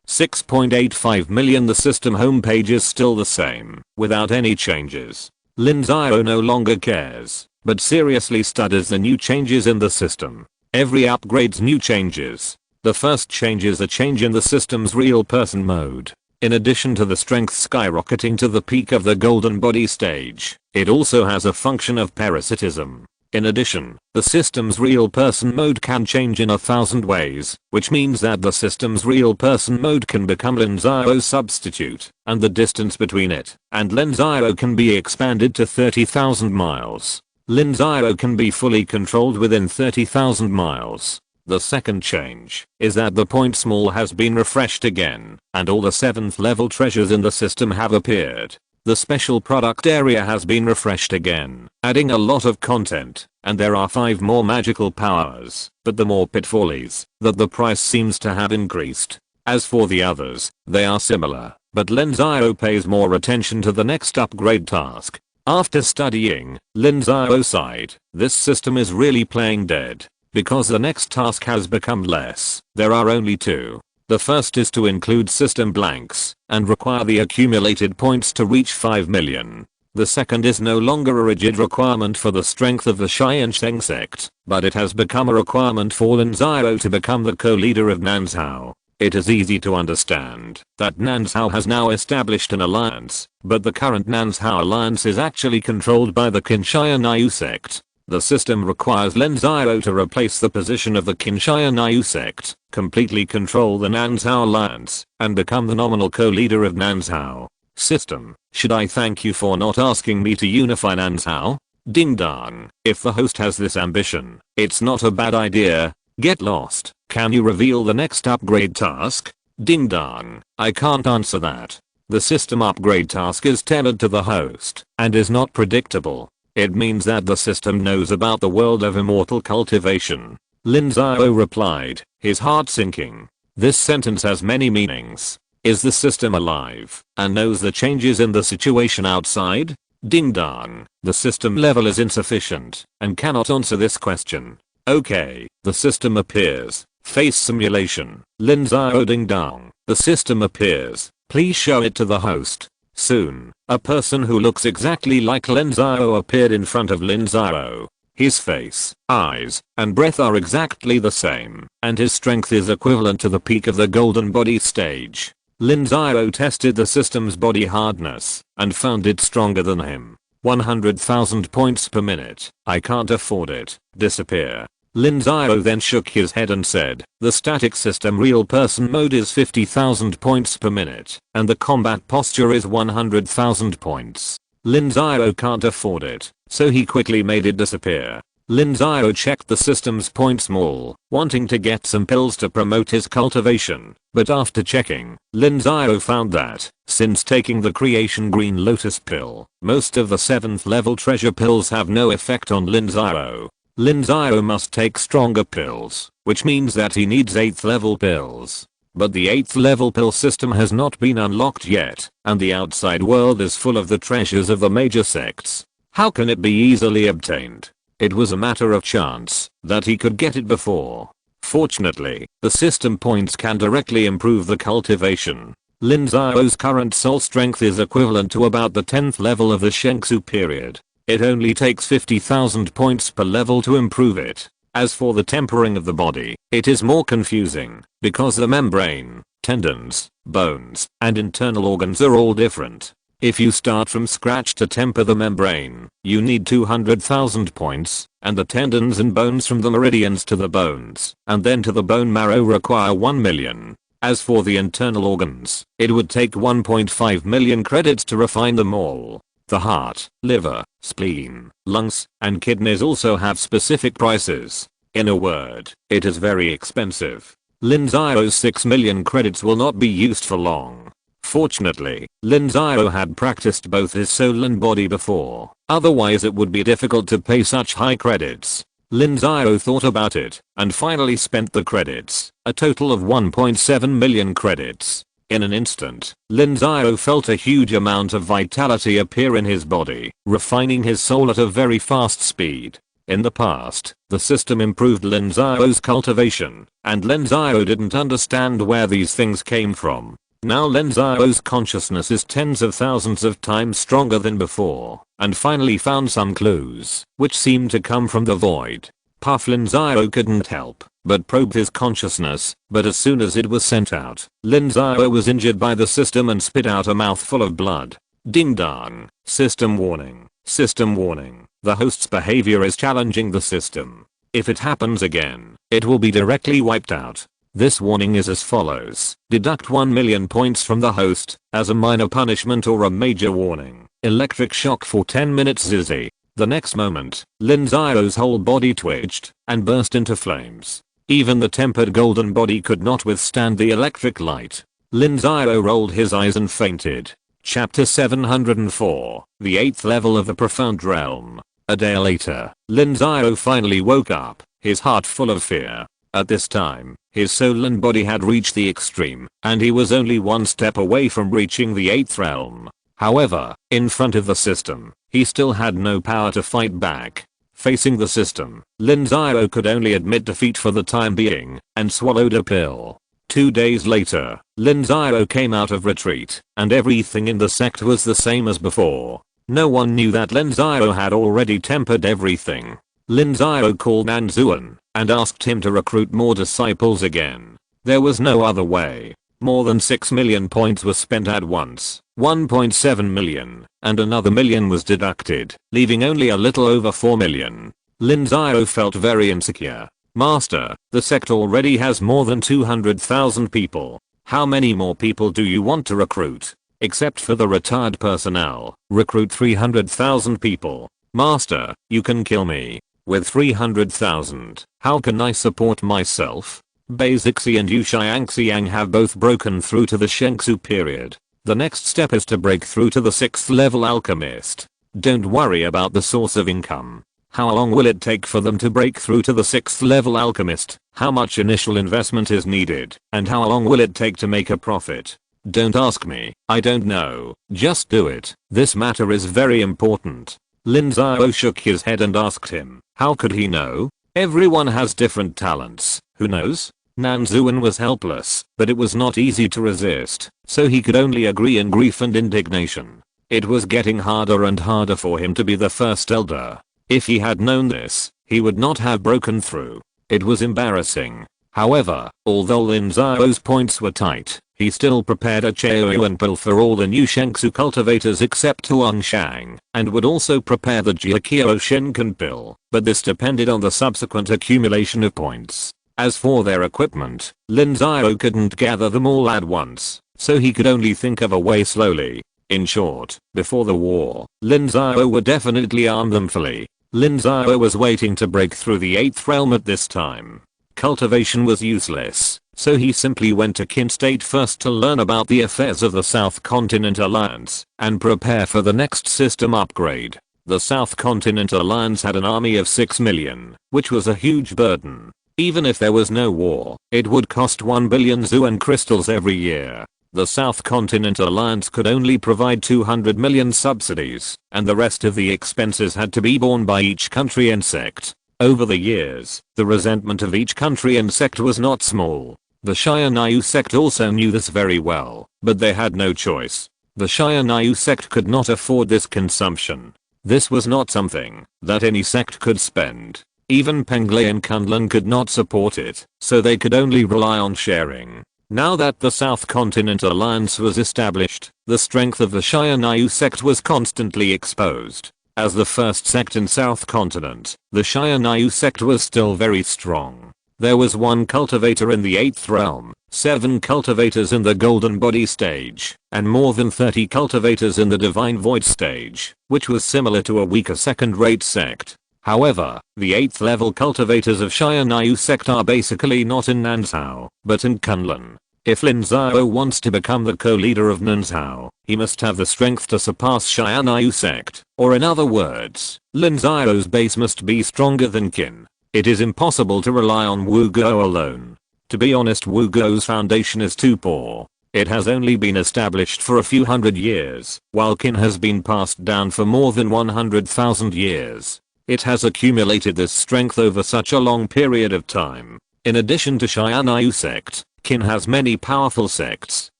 6.85 million. The system homepage is still the same, without any changes. Lin Xiao no longer cares, but seriously studies the new changes in the system. Every upgrade's new changes. The first change is a change in the system's real person mode. In addition to the strength skyrocketing to the peak of the golden body stage, it also has a function of parasitism. In addition, the system's real person mode can change in 1,000 ways, which means that the system's real person mode can become Lin Xiao's substitute, and the distance between it and Lin Xiao can be expanded to 30,000 miles. Lin Xiao can be fully controlled within 30,000 miles. The second change is that the points mall has been refreshed again, and all the 7th level treasures in the system have appeared. The special product area has been refreshed again, adding a lot of content, and there are 5 more magical powers, but the more pitfallies that the price seems to have increased. As for the others, they are similar, but Lin Xiao pays more attention to the next upgrade task. After studying, Lin Xiao sighed, this system is really playing dead, because the next task has become less. There are only 2. The first is to include system blanks, and require the accumulated points to reach 5 million. The second is no longer a rigid requirement for the strength of the Tiansheng Sect, but it has become a requirement for Lin Xiao to become the co-leader of Nanzhao. It is easy to understand that Nanzhao has now established an alliance, but the current Nanzhao alliance is actually controlled by the Tiansheng Sect. The system requires Lin Xiao to replace the position of the Tiansheng Sect, completely control the Nanzhao lands, and become the nominal co-leader of Nanzhao. System, should I thank you for not asking me to unify Nanzhao? Ding dong. If the host has this ambition, it's not a bad idea. Get lost. Can you reveal the next upgrade task? Ding dong. I can't answer that. The system upgrade task is tailored to the host and is not predictable. It means that the system knows about the world of immortal cultivation. Lin Xiao replied, his heart sinking. This sentence has many meanings. Is the system alive and knows the changes in the situation outside? Ding dong. The system level is insufficient and cannot answer this question. Okay, the system appears. Face simulation. Lin Xiao ding dong. The system appears. Please show it to the host. Soon, a person who looks exactly like Lin Xiao appeared in front of Lin Xiao. His face, eyes, and breath are exactly the same, and his strength is equivalent to the peak of the golden body stage. Lin Xiao tested the system's body hardness and found it stronger than him. 100,000 points per minute. I can't afford it. Disappear. Lin Xiao then shook his head and said, the static system real person mode is 50,000 points per minute, and the combat posture is 100,000 points. Lin Xiao can't afford it, so he quickly made it disappear. Lin Xiao checked the system's points mall, wanting to get some pills to promote his cultivation, but after checking, Lin Xiao found that, since taking the creation green lotus pill, most of the 7th level treasure pills have no effect on Lin Xiao. Lin Xiao must take stronger pills, which means that he needs 8th level pills. But the 8th level pill system has not been unlocked yet, and the outside world is full of the treasures of the major sects. How can it be easily obtained? It was a matter of chance that he could get it before. Fortunately, the system points can directly improve the cultivation. Lin Xiao's current soul strength is equivalent to about the 10th level of the Shengsu period. It only takes 50,000 points per level to improve it. As for the tempering of the body, it is more confusing, because the membrane, tendons, bones, and internal organs are all different. If you start from scratch to temper the membrane, you need 200,000 points, and the tendons and bones from the meridians to the bones, and then to the bone marrow require 1 million. As for the internal organs, it would take 1.5 million credits to refine them all. The heart, liver, spleen, lungs, and kidneys also have specific prices. In a word, it is very expensive. Lin Xiao's 6 million credits will not be used for long. Fortunately, Lin Xiao had practiced both his soul and body before, otherwise it would be difficult to pay such high credits. Lin Xiao thought about it, and finally spent the credits, a total of 1.7 million credits. In an instant, Lin Xiao felt a huge amount of vitality appear in his body, refining his soul at a very fast speed. In the past, the system improved Lin Xiao's cultivation, and Lin Xiao didn't understand where these things came from. Now Lin Xiao's consciousness is tens of thousands of times stronger than before, and finally found some clues, which seemed to come from the void. Lin Xiao couldn't help but probe his consciousness, but as soon as it was sent out, Lin Xiao was injured by the system and spit out a mouthful of blood. Ding dong. System warning. System warning. The host's behavior is challenging the system. If it happens again, it will be directly wiped out. This warning is as follows. Deduct 1 million points from the host, as a minor punishment or a major warning. Electric shock for 10 minutes Zizzy. The next moment, Lin Xiao's whole body twitched and burst into flames. Even the tempered golden body could not withstand the electric light. Lin Xiao rolled his eyes and fainted. Chapter 704, the 8th level of the Profound Realm. A day later, Lin Xiao finally woke up, his heart full of fear. At this time, his soul and body had reached the extreme, and he was only one step away from reaching the 8th realm. However, in front of the system, he still had no power to fight back. Facing the system, Lin Xiao could only admit defeat for the time being, and swallowed a pill. 2 days later, Lin Xiao came out of retreat, and everything in the sect was the same as before. No one knew that Lin Xiao had already tempered everything. Lin Xiao called Nanzuan, and asked him to recruit more disciples again. There was no other way. More than 6 million points were spent at once, 1.7 million, and another million was deducted, leaving only a little over 4 million. Lin Xiao felt very insecure. Master, the sect already has more than 200,000 people. How many more people do you want to recruit? Except for the retired personnel, recruit 300,000 people. Master, you can kill me. With 300,000, how can I support myself? Basixi and Yu Xiangxiang have both broken through to the Shengsu period. The next step is to break through to the 6th level alchemist. Don't worry about the source of income. How long will it take for them to break through to the 6th level alchemist? How much initial investment is needed? And how long will it take to make a profit? Don't ask me, I don't know. Just do it. This matter is very important. Lin Xiao shook his head and asked him, how could he know? Everyone has different talents, who knows? Nan Zuan was helpless, but it was not easy to resist, so he could only agree in grief and indignation. It was getting harder and harder for him to be the first elder. If he had known this, he would not have broken through. It was embarrassing. However, although Lin Xiao's points were tight, he still prepared a Chaoyuan pill for all the new Shengsu cultivators except Huang Shang, and would also prepare the Jiaqiao Shenkan pill, but this depended on the subsequent accumulation of points. As for their equipment, Lin Xiao couldn't gather them all at once, so he could only think of a way slowly. In short, before the war, Lin Xiao would definitely arm them fully. Lin Xiao was waiting to break through the 8th realm at this time. Cultivation was useless, so he simply went to Qin State first to learn about the affairs of the South Continent Alliance and prepare for the next system upgrade. The South Continent Alliance had an army of 6 million, which was a huge burden. Even if there was no war, it would cost 1 billion Zuan crystals every year. The South Continent Alliance could only provide 200 million subsidies, and the rest of the expenses had to be borne by each country and sect. Over the years, the resentment of each country and sect was not small. The Xianyu sect also knew this very well, but they had no choice. The Xianyu sect could not afford this consumption. This was not something that any sect could spend. Even Penglai and Kunlun could not support it, so they could only rely on sharing. Now that the South Continent Alliance was established, the strength of the Xianyu sect was constantly exposed. As the first sect in South Continent, the Xianyu sect was still very strong. There was 1 cultivator in the 8th realm, 7 cultivators in the Golden Body stage, and more than 30 cultivators in the Divine Void stage, which was similar to a weaker second-rate sect. However, the 8th level cultivators of Xianyu sect are basically not in Nanzhao, but in Kunlun. If Lin Xiao wants to become the co-leader of Nanzhao, he must have the strength to surpass Xianyu sect, or in other words, Lin Xiao's base must be stronger than Qin. It is impossible to rely on Wu Guo alone. To be honest, Wu Guo's foundation is too poor. It has only been established for a few hundred years, while Qin has been passed down for more than 100,000 years. It has accumulated this strength over such a long period of time. In addition to Xianyu sect, Qin has many powerful sects,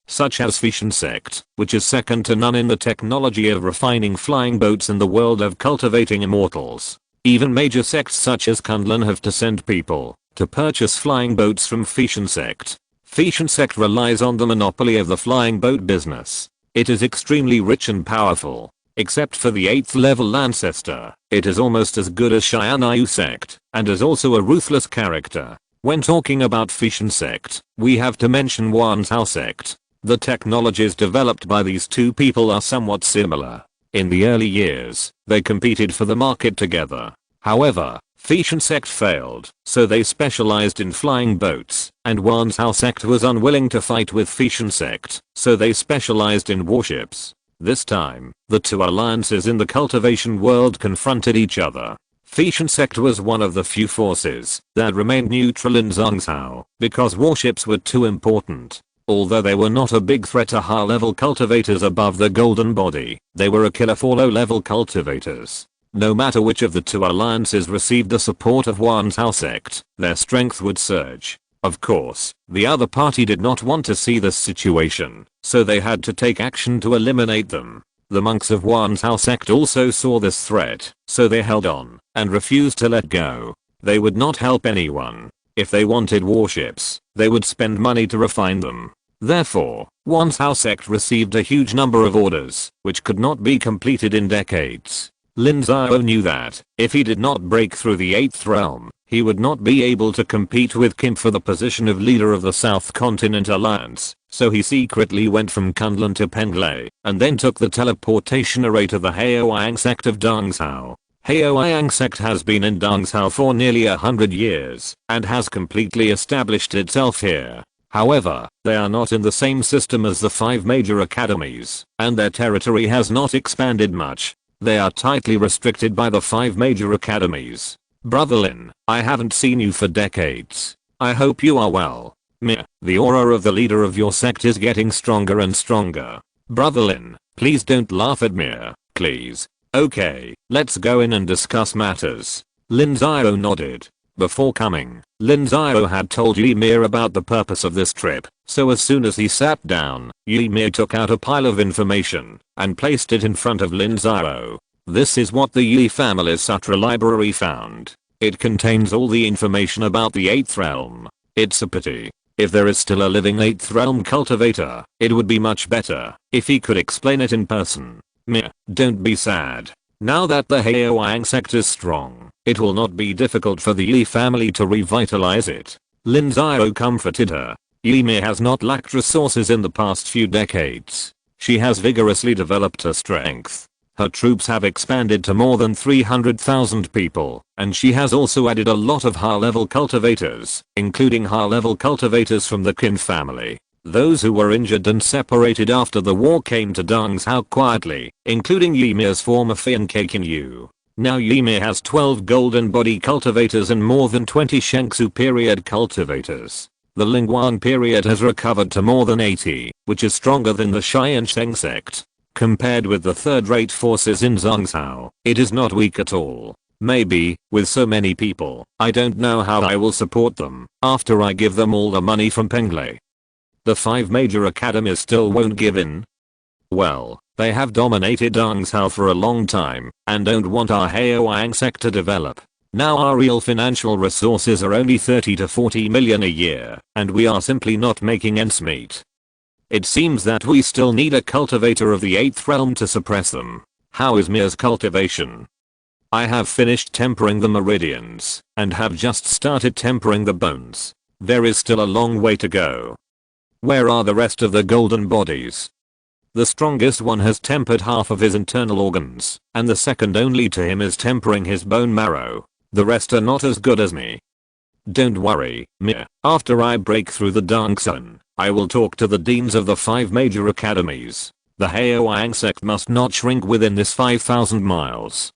such as Tiansheng Sect, which is second to none in the technology of refining flying boats in the world of cultivating immortals. Even major sects such as Kunlun have to send people to purchase flying boats from Tiansheng Sect. Tiansheng Sect relies on the monopoly of the flying boat business. It is extremely rich and powerful. Except for the 8th level ancestor, it is almost as good as Xianyu sect, and is also a ruthless character. When talking about Tiansheng Sect, we have to mention Wanzhao sect. The technologies developed by these two people are somewhat similar. In the early years, they competed for the market together. However, Tiansheng Sect failed, so they specialized in flying boats, and Wanzhao sect was unwilling to fight with Tiansheng Sect, so they specialized in warships. This time, the two alliances in the cultivation world confronted each other. Tiansheng Sect was one of the few forces that remained neutral in Zhangzhou because warships were too important. Although they were not a big threat to high-level cultivators above the Golden Body, they were a killer for low-level cultivators. No matter which of the two alliances received the support of Wanzhao sect, their strength would surge. Of course, the other party did not want to see this situation, so they had to take action to eliminate them. The monks of Wanzhao sect also saw this threat, so they held on and refused to let go. They would not help anyone. If they wanted warships, they would spend money to refine them. Therefore, Wanzhao sect received a huge number of orders, which could not be completed in decades. Lin Xiao knew that, if he did not break through the 8th realm, he would not be able to compete with Kim for the position of leader of the South Continent Alliance, so he secretly went from Kunlun to Penglei, and then took the teleportation array to the Haoyang sect of Dongzhou. Haoyang sect has been in Dongzhou for nearly 100 years, and has completely established itself here. However, they are not in the same system as the 5 major academies, and their territory has not expanded much. They are tightly restricted by the 5 major academies. Brother Lin, I haven't seen you for decades. I hope you are well. Meh, the aura of the leader of your sect is getting stronger and stronger. Brother Lin, please don't laugh at me, please. Okay, let's go in and discuss matters. Lin Xiao nodded. Before coming, Lin Xiao had told Ymir about the purpose of this trip, so as soon as he sat down, Ymir took out a pile of information and placed it in front of Lin Xiao. This is what the Yi family's Sutra library found. It contains all the information about the 8th realm. It's a pity. If there is still a living 8th realm cultivator, it would be much better if he could explain it in person. Meh, don't be sad. Now that the Haoyang sect is strong, it will not be difficult for the Yi family to revitalize it. Lin Xiao comforted her. Ymir has not lacked resources in the past few decades. She has vigorously developed her strength. Her troops have expanded to more than 300,000 people, and she has also added a lot of high-level cultivators, including high-level cultivators from the Qin family. Those who were injured and separated after the war came to Dongzhou quietly, including Ymir's former fiancé Qinyu. Now Ymir has 12 golden body cultivators and more than 20 Shengsu period cultivators. The Lingguang period has recovered to more than 80, which is stronger than the Tiansheng Sect. Compared with the third-rate forces in Zhongzhou, it is not weak at all. Maybe, with so many people, I don't know how I will support them after I give them all the money from Penglei. The 5 major academies still won't give in? Well, they have dominated Dongzhou for a long time and don't want our Haoyang sect to develop. Now our real financial resources are only 30 to 40 million a year, and we are simply not making ends meet. It seems that we still need a cultivator of the 8th realm to suppress them. How is Mir's cultivation? I have finished tempering the meridians and have just started tempering the bones. There is still a long way to go. Where are the rest of the golden bodies? The strongest one has tempered half of his internal organs, and the second only to him is tempering his bone marrow. The rest are not as good as me. Don't worry, Mir. After I break through the Dark Zone, I will talk to the deans of the 5 major academies. The Haoyang sect must not shrink within this 5,000 miles.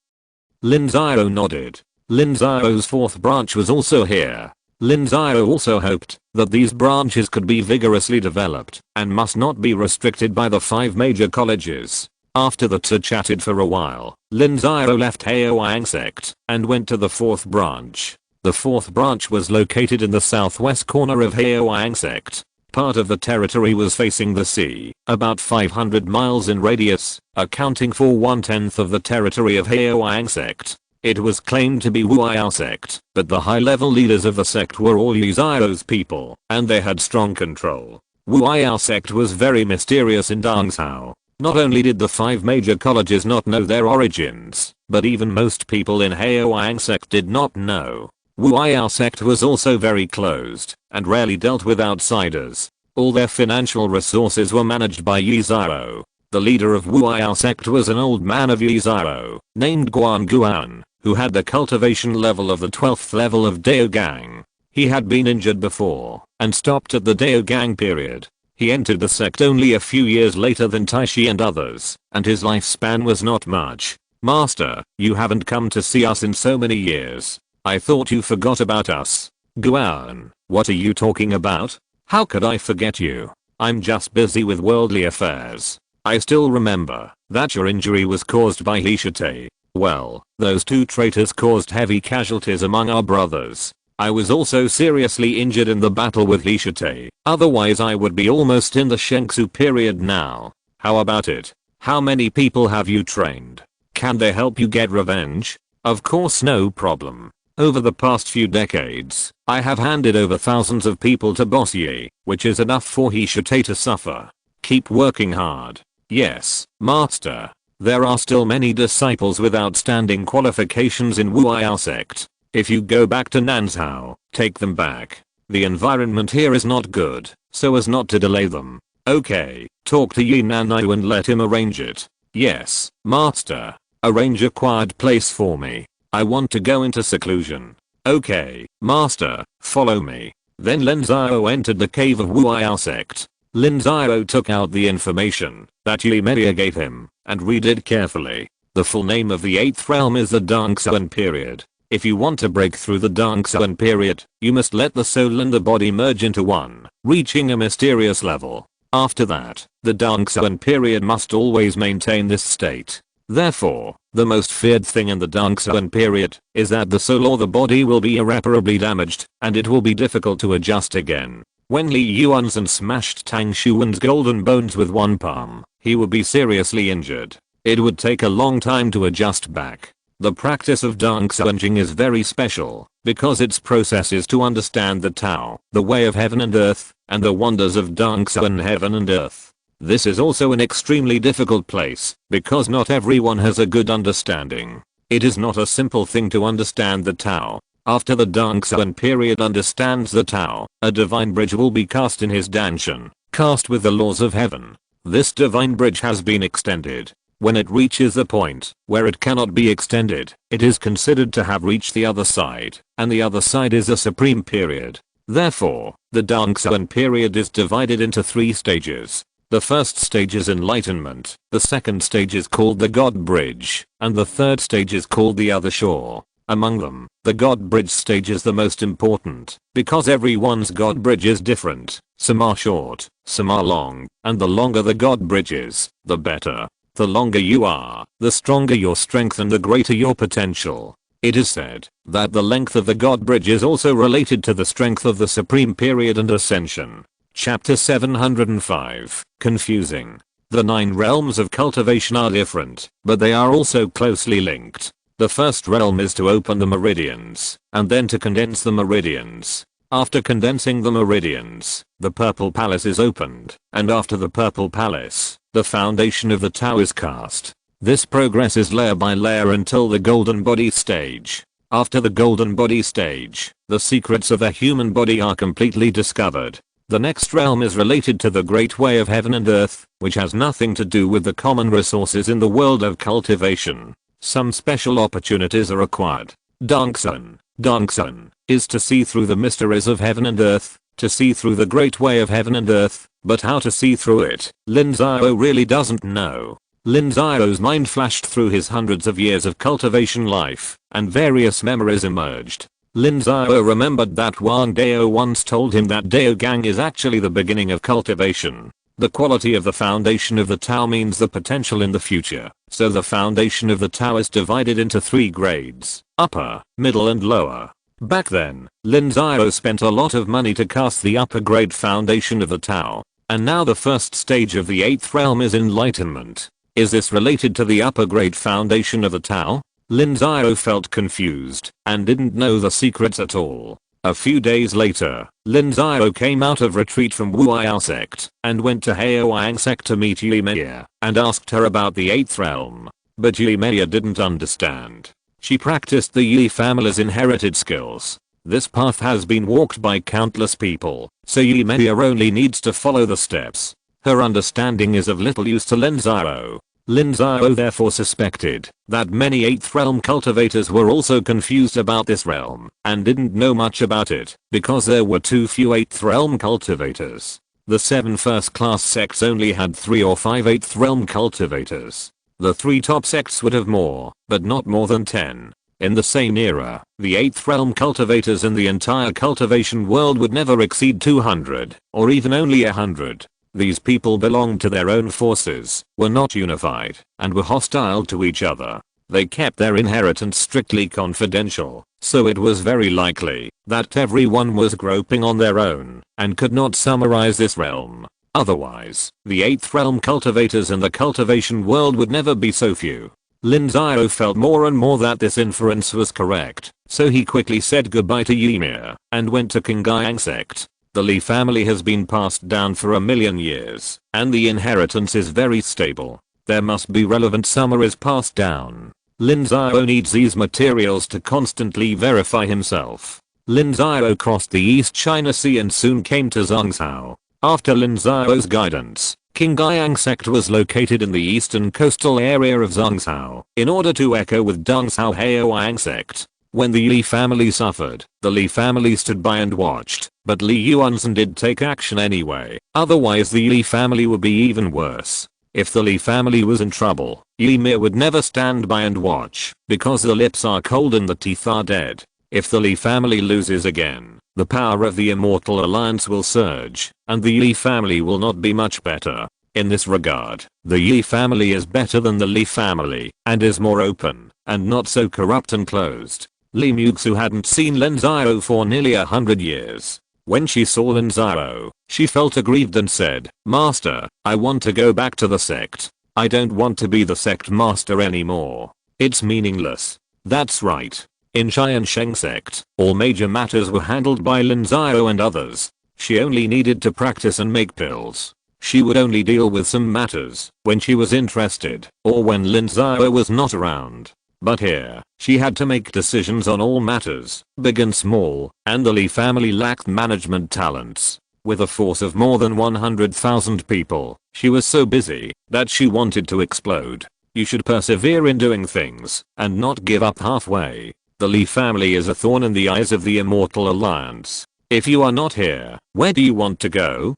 Lin Xiao nodded. Lin Xiao's 4th branch was also here. Lin Xiao also hoped that these branches could be vigorously developed and must not be restricted by the 5 major colleges. After the two chatted for a while, Lin Xiao left Haoyang sect and went to the 4th branch. The 4th branch was located in the southwest corner of Haoyang sect. Part of the territory was facing the sea, about 500 miles in radius, accounting for 1/10 of the territory of Haoyang sect. It was claimed to be Wu'ai sect, but the high-level leaders of the sect were all Yu Xiao's people, and they had strong control. Wu'ai sect was very mysterious in Dongzhou. Not only did the 5 major colleges not know their origins, but even most people in Haoyang sect did not know. Wu'ai sect was also very closed, and rarely dealt with outsiders. All their financial resources were managed by Yi Xiao. The leader of Wu'ai sect was an old man of Yi Xiao, named Guan Guan, who had the cultivation level of the 12th level of Daogang. He had been injured before, and stopped at the Daogang period. He entered the sect only a few years later than Taishi and others, and his lifespan was not much. Master, you haven't come to see us in so many years. I thought you forgot about us. Guan, what are you talking about? How could I forget you? I'm just busy with worldly affairs. I still remember that your injury was caused by Li Xiao. Well, those 2 traitors caused heavy casualties among our brothers. I was also seriously injured in the battle with Li Xiao. Otherwise I would be almost in the Shengsu period now. How about it? How many people have you trained? Can they help you get revenge? Of course, no problem. Over the past few decades, I have handed over thousands of people to Boss Yi, which is enough for Li Xiao to suffer. Keep working hard. Yes, master. There are still many disciples with outstanding qualifications in Wu sect. If you go back to Nanzhao, take them back. The environment here is not good, so as not to delay them. Okay, talk to Yi Nanyu and let him arrange it. Yes, master. Arrange a quiet place for me. I want to go into seclusion. Okay, master, follow me. Then Lin Xiao entered the cave of Wu sect. Lin Xiao took out the information that Yi Media gave him and read it carefully. The full name of the 8th realm is the Dongsuan period. If you want to break through the Dongsuan period, you must let the soul and the body merge into one, reaching a mysterious level. After that, the Dongsuan period must always maintain this state. Therefore, the most feared thing in the Dongsuan period is that the soul or the body will be irreparably damaged, and it will be difficult to adjust again. When Li Yuanzhen smashed Tang Xuan's golden bones with one palm, he would be seriously injured. It would take a long time to adjust back. The practice of Dongsuanjing is very special, because its process is to understand the Tao, the way of heaven and earth, and the wonders of Dongsuan heaven and earth. This is also an extremely difficult place, because not everyone has a good understanding. It is not a simple thing to understand the Tao. After the Dongsuan period understands the Tao, a divine bridge will be cast in his Danshan, cast with the laws of heaven. This divine bridge has been extended. When it reaches the point where it cannot be extended, it is considered to have reached the other side, and the other side is a supreme period. Therefore, the Dongsuan period is divided into 3 stages. The first stage is enlightenment, the second stage is called the God Bridge, and the third stage is called the other shore. Among them, the God Bridge stage is the most important, because everyone's God Bridge is different. Some are short, some are long, and the longer the God Bridge is, the better. The longer you are, the stronger your strength and the greater your potential. It is said that the length of the God Bridge is also related to the strength of the Supreme Period and Ascension. Chapter 705. Confusing. The 9 realms of cultivation are different, but they are also closely linked. The first realm is to open the meridians, and then to condense the meridians. After condensing the meridians, the Purple Palace is opened, and after the Purple Palace, the foundation of the Tao is cast. This progresses layer by layer until the Golden Body stage. After the Golden Body stage, the secrets of the human body are completely discovered. The next realm is related to the Great Way of Heaven and Earth, which has nothing to do with the common resources in the world of cultivation. Some special opportunities are required. Dongsun is to see through the mysteries of heaven and earth, to see through the Great Way of Heaven and Earth, but how to see through it, Lin Xiao really doesn't know. Lin Xiao's mind flashed through his hundreds of years of cultivation life, and various memories emerged. Lin Xiao remembered that Wang Dao once told him that Dao Gang is actually the beginning of cultivation. The quality of the foundation of the Tao means the potential in the future, so the foundation of the Tao is divided into 3 grades, upper, middle and lower. Back then, Lin Xiao spent a lot of money to cast the upper grade foundation of the Tao, and now the first stage of the 8th realm is enlightenment. Is this related to the upper grade foundation of the Tao? Lin Xiao felt confused and didn't know the secrets at all. A few days later, Lin Xiao came out of retreat from Wu sect and went to Haoyang sect to meet Yi Meia and asked her about the 8th realm. But Yi Meia didn't understand. She practiced the Yi family's inherited skills. This path has been walked by countless people, so Yi Meia only needs to follow the steps. Her understanding is of little use to Lin Xiao. Lin Xiao therefore suspected that many 8th realm cultivators were also confused about this realm and didn't know much about it because there were too few 8th realm cultivators. The 7 first class sects only had 3 or 5 8th realm cultivators. The 3 top sects would have more, but not more than 10. In the same era, the 8th realm cultivators in the entire cultivation world would never exceed 200, or even only 100. These people belonged to their own forces, were not unified, and were hostile to each other. They kept their inheritance strictly confidential, so it was very likely that everyone was groping on their own and could not summarize this realm. Otherwise, the 8th realm cultivators in the cultivation world would never be so few. Lin Xiao felt more and more that this inference was correct, so he quickly said goodbye to Yi Meia and went to Tiansheng Sect. The Li family has been passed down for 1,000,000 years, and the inheritance is very stable. There must be relevant summaries passed down. Lin Xiao needs these materials to constantly verify himself. Lin Xiao crossed the East China Sea and soon came to Zhangzhou. After Lin Xiao's guidance, Tiansheng Sect was located in the eastern coastal area of Zhangzhou in order to echo with Dongzhou Haoyang Sect. When the Li family suffered, the Li family stood by and watched, but Li Yuanzhen did take action anyway, otherwise the Li family would be even worse. If the Li family was in trouble, Ymir would never stand by and watch, because the lips are cold and the teeth are dead. If the Li family loses again, the power of the Immortal Alliance will surge, and the Yi family will not be much better. In this regard, the Yi family is better than the Li family, and is more open, and not so corrupt and closed. Li Muxu hadn't seen Lin Xiao for nearly 100 years. When she saw Lin Xiao, she felt aggrieved and said, "Master, I want to go back to the sect. I don't want to be the sect master anymore. It's meaningless." That's right. In Tiansheng Sect, all major matters were handled by Lin Xiao and others. She only needed to practice and make pills. She would only deal with some matters when she was interested or when Lin Xiao was not around. But here, she had to make decisions on all matters, big and small, and the Li family lacked management talents. With a force of more than 100,000 people, she was so busy that she wanted to explode. You should persevere in doing things and not give up halfway. The Li family is a thorn in the eyes of the Immortal Alliance. If you are not here, where do you want to go?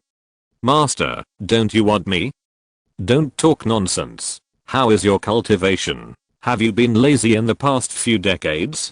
Master, don't you want me? Don't talk nonsense. How is your cultivation? Have you been lazy in the past few decades?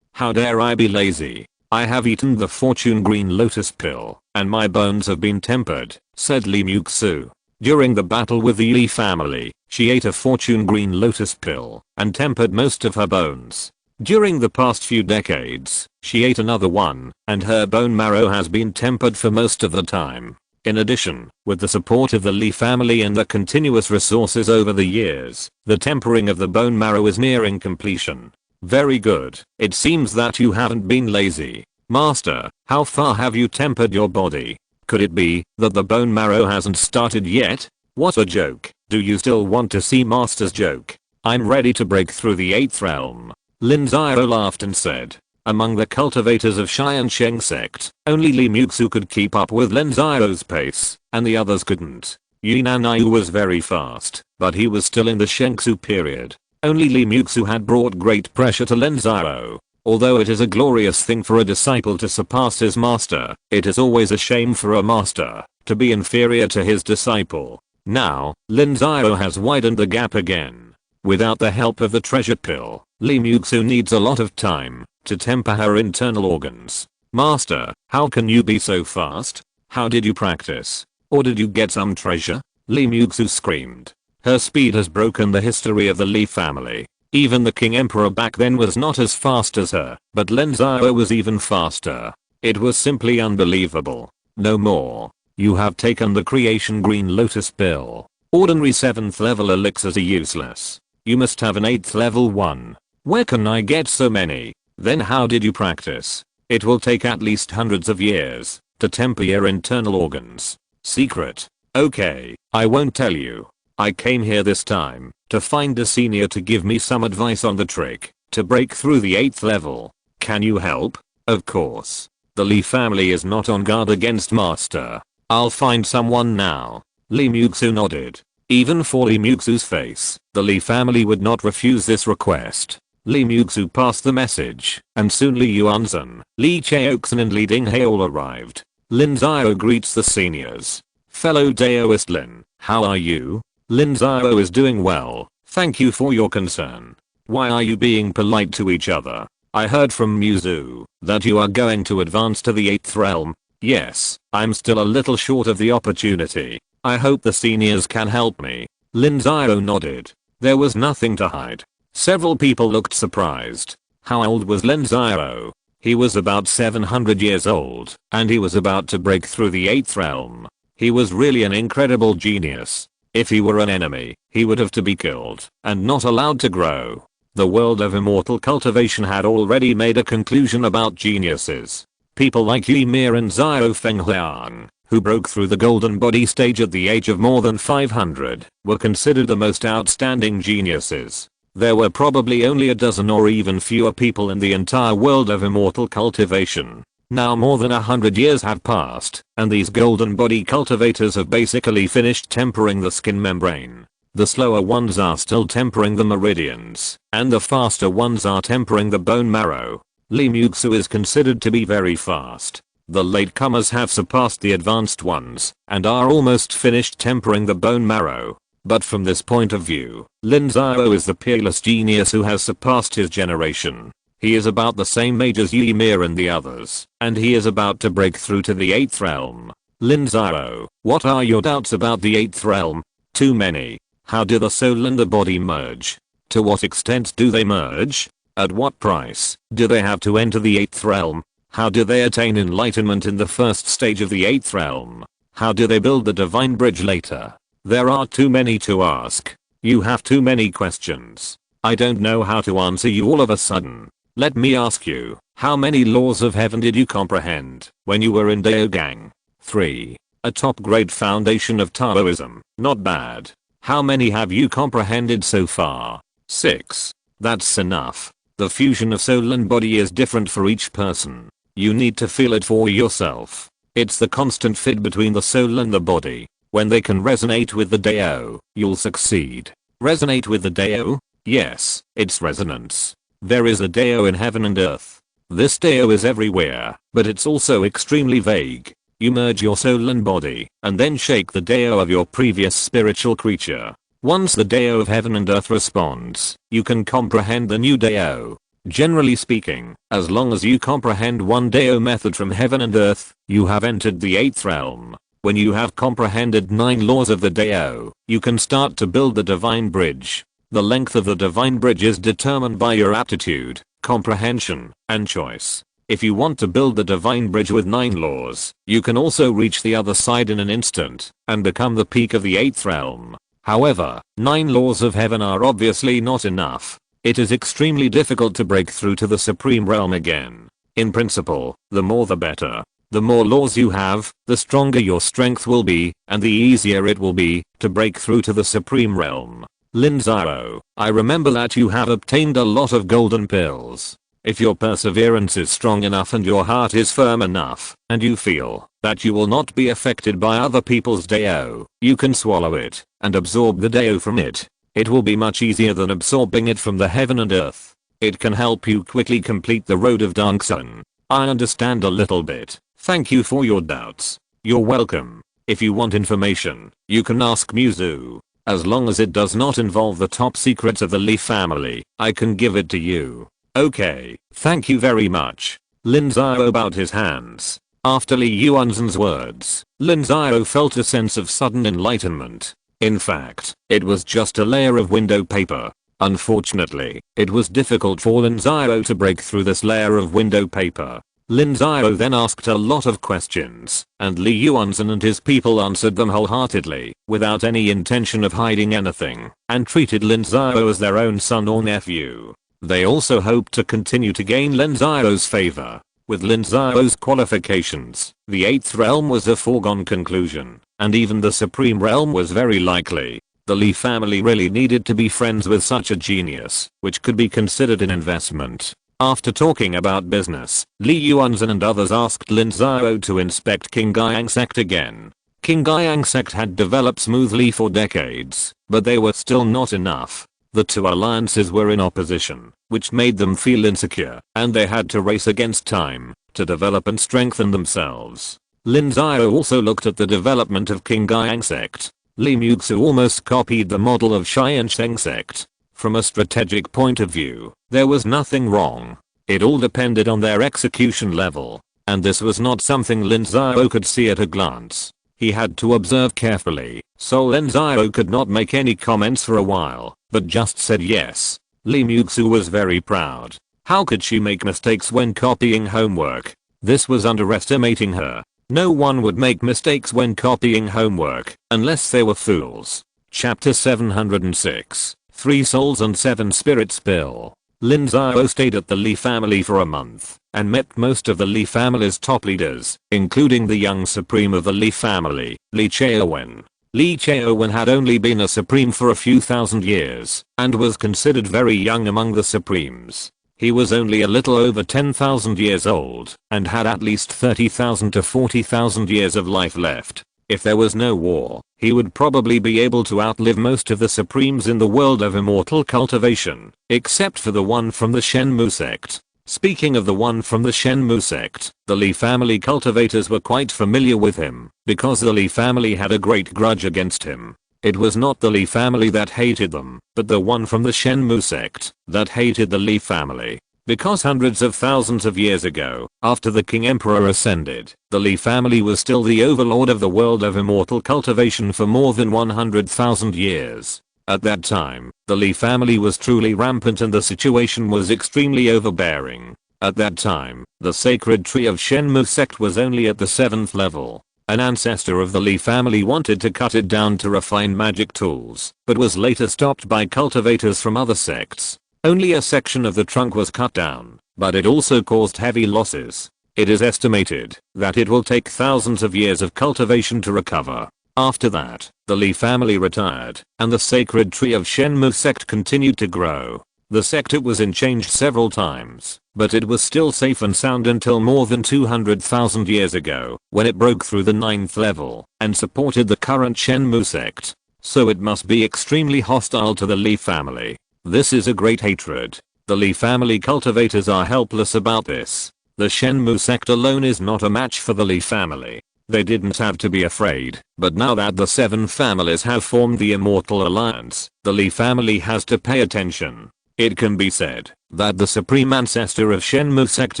How dare I be lazy? I have eaten the fortune green lotus pill, and my bones have been tempered, said Li Muxu. During the battle with the Li family, she ate a fortune green lotus pill and tempered most of her bones. During the past few decades, she ate another one, and her bone marrow has been tempered for most of the time. In addition, with the support of the Li family and the continuous resources over the years, the tempering of the bone marrow is nearing completion. Very good. It seems that you haven't been lazy. Master, how far have you tempered your body? Could it be that the bone marrow hasn't started yet? What a joke. Do you still want to see Master's joke? I'm ready to break through the 8th realm. Lin Xiao laughed and said. Among the cultivators of Tiansheng Sect, only Li Muxu could keep up with Lin Xiao's pace, and the others couldn't. Yunanyu was very fast, but he was still in the Shengsu period. Only Li Muxu had brought great pressure to Lin Xiao. Although it is a glorious thing for a disciple to surpass his master, it is always a shame for a master to be inferior to his disciple. Now, Lin Xiao has widened the gap again. Without the help of the treasure pill, Li Muxu needs a lot of time to temper her internal organs. Master, how can you be so fast? How did you practice? Or did you get some treasure? Li Muxu screamed. Her speed has broken the history of the Li family. Even the King Emperor back then was not as fast as her, but Lin Xiao was even faster. It was simply unbelievable. No more. You have taken the creation green lotus pill. Ordinary 7th level elixirs are useless. You must have an 8th level one. Where can I get so many? Then how did you practice? It will take at least hundreds of years to temper your internal organs. Secret. Okay, I won't tell you. I came here this time to find a senior to give me some advice on the trick to break through the 8th level. Can you help? Of course. The Li family is not on guard against Master. I'll find someone now. Li Muxu nodded. Even for Li Muxu's face, the Li family would not refuse this request. Li Muxu passed the message, and soon Li Yuanzhen, Li Xiaoxin and Li Dinghe all arrived. Lin Xiao greets the seniors. Fellow Daoist Lin, how are you? Lin Xiao is doing well, thank you for your concern. Why are you being polite to each other? I heard from Muzu that you are going to advance to the 8th realm. Yes, I'm still a little short of the opportunity. I hope the seniors can help me. Lin Xiao nodded. There was nothing to hide. Several people looked surprised. How old was Lin Xiao? He was about 700 years old, and he was about to break through the 8th realm. He was really an incredible genius. If he were an enemy, he would have to be killed and not allowed to grow. The world of immortal cultivation had already made a conclusion about geniuses. People like Ymir and Xiao Fengliang, who broke through the golden body stage at the age of more than 500, were considered the most outstanding geniuses. There were probably only a dozen or even fewer people in the entire world of immortal cultivation. Now more than 100 years have passed, and these golden body cultivators have basically finished tempering the skin membrane. The slower ones are still tempering the meridians, and the faster ones are tempering the bone marrow. Li Xiao is considered to be very fast. The latecomers have surpassed the advanced ones, and are almost finished tempering the bone marrow. But from this point of view, Lin Xiao is the peerless genius who has surpassed his generation. He is about the same age as Ymir and the others, and he is about to break through to the 8th realm. Lin Xiao, what are your doubts about the 8th realm? Too many. How do the soul and the body merge? To what extent do they merge? At what price do they have to enter the 8th realm? How do they attain enlightenment in the first stage of the 8th realm? How do they build the divine bridge later? There are too many to ask. You have too many questions. I don't know how to answer you all of a sudden. Let me ask you, how many laws of heaven did you comprehend when you were in Daogang? 3. A top grade foundation of Taoism, not bad. How many have you comprehended so far? 6. That's enough. The fusion of soul and body is different for each person. You need to feel it for yourself. It's the constant fit between the soul and the body. When they can resonate with the Dao, you'll succeed. Resonate with the Dao? Yes, it's resonance. There is a Dao in heaven and earth. This Dao is everywhere, but it's also extremely vague. You merge your soul and body, and then shake the Dao of your previous spiritual creature. Once the Dao of heaven and earth responds, you can comprehend the new Dao. Generally speaking, as long as you comprehend one Dao method from heaven and earth, you have entered the 8th realm. When you have comprehended 9 laws of the Dao, you can start to build the divine bridge. The length of the divine bridge is determined by your aptitude, comprehension, and choice. If you want to build the divine bridge with 9 laws, you can also reach the other side in an instant, and become the peak of the 8th realm. However, 9 laws of heaven are obviously not enough. It is extremely difficult to break through to the supreme realm again. In principle, the more the better. The more laws you have, the stronger your strength will be, and the easier it will be to break through to the supreme realm. Lin Xiao, I remember that you have obtained a lot of golden pills. If your perseverance is strong enough and your heart is firm enough, and you feel that you will not be affected by other people's Dao, you can swallow it and absorb the Dao from it. It will be much easier than absorbing it from the heaven and earth. It can help you quickly complete the road of Dongsun. I understand a little bit. Thank you for your doubts. You're welcome. If you want information, you can ask Muzu. As long as it does not involve the top secrets of the Li family, I can give it to you. Okay, thank you very much. Lin Xiao bowed his hands. After Li Yuanzhen's words, Lin Xiao felt a sense of sudden enlightenment. In fact, it was just a layer of window paper. Unfortunately, it was difficult for Lin Xiao to break through this layer of window paper. Lin Xiao then asked a lot of questions, and Li Yuanzhen and his people answered them wholeheartedly, without any intention of hiding anything, and treated Lin Xiao as their own son or nephew. They also hoped to continue to gain Lin Xiao's favor. With Lin Xiao's qualifications, the 8th realm was a foregone conclusion, and even the supreme realm was very likely. The Li family really needed to be friends with such a genius, which could be considered an investment. After talking about business, Li Yuanzhen and others asked Lin Xiao to inspect Qingyang Sect again. Qingyang Sect had developed smoothly for decades, but they were still not enough. The two alliances were in opposition, which made them feel insecure, and they had to race against time to develop and strengthen themselves. Lin Xiao also looked at the development of Qingyang Sect. Li Xiao almost copied the model of Tiansheng Sect. From a strategic point of view, there was nothing wrong. It all depended on their execution level, and this was not something Lin Xiao could see at a glance. He had to observe carefully, so Lin Xiao could not make any comments for a while, but just said yes. Li Xiao was very proud. How could she make mistakes when copying homework? This was underestimating her. No one would make mistakes when copying homework, unless they were fools. Chapter 706. 3 Souls and 7 Spirits Pill. Lin Xiao stayed at the Li family for a month and met most of the Li family's top leaders, including the young supreme of the Li family, Li Xiao. Li Xiao had only been a supreme for a few thousand years and was considered very young among the supremes. He was only a little over 10,000 years old and had at least 30,000 to 40,000 years of life left. If there was no war, he would probably be able to outlive most of the supremes in the world of immortal cultivation, except for the one from the Shenmu sect. Speaking of the one from the Shenmu sect, the Li family cultivators were quite familiar with him, because the Li family had a great grudge against him. It was not the Li family that hated them, but the one from the Shenmu sect that hated the Li family. Because hundreds of thousands of years ago, after the King Emperor ascended, the Li family was still the overlord of the world of immortal cultivation for more than 100,000 years. At that time, the Li family was truly rampant and the situation was extremely overbearing. At that time, the sacred tree of Shenmu sect was only at the 7th level. An ancestor of the Li family wanted to cut it down to refine magic tools, but was later stopped by cultivators from other sects. Only a section of the trunk was cut down, but it also caused heavy losses. It is estimated that it will take thousands of years of cultivation to recover. After that, the Li family retired, and the sacred tree of Shenmu sect continued to grow. The sect was in change several times, but it was still safe and sound until more than 200,000 years ago, when it broke through the 9th level and supported the current Shenmu sect. So it must be extremely hostile to the Li family. This is a great hatred. The Li family cultivators are helpless about this. The Shenmu sect alone is not a match for the Li family. They didn't have to be afraid, but now that the 7 families have formed the Immortal Alliance, the Li family has to pay attention. It can be said that the supreme ancestor of Shenmu sect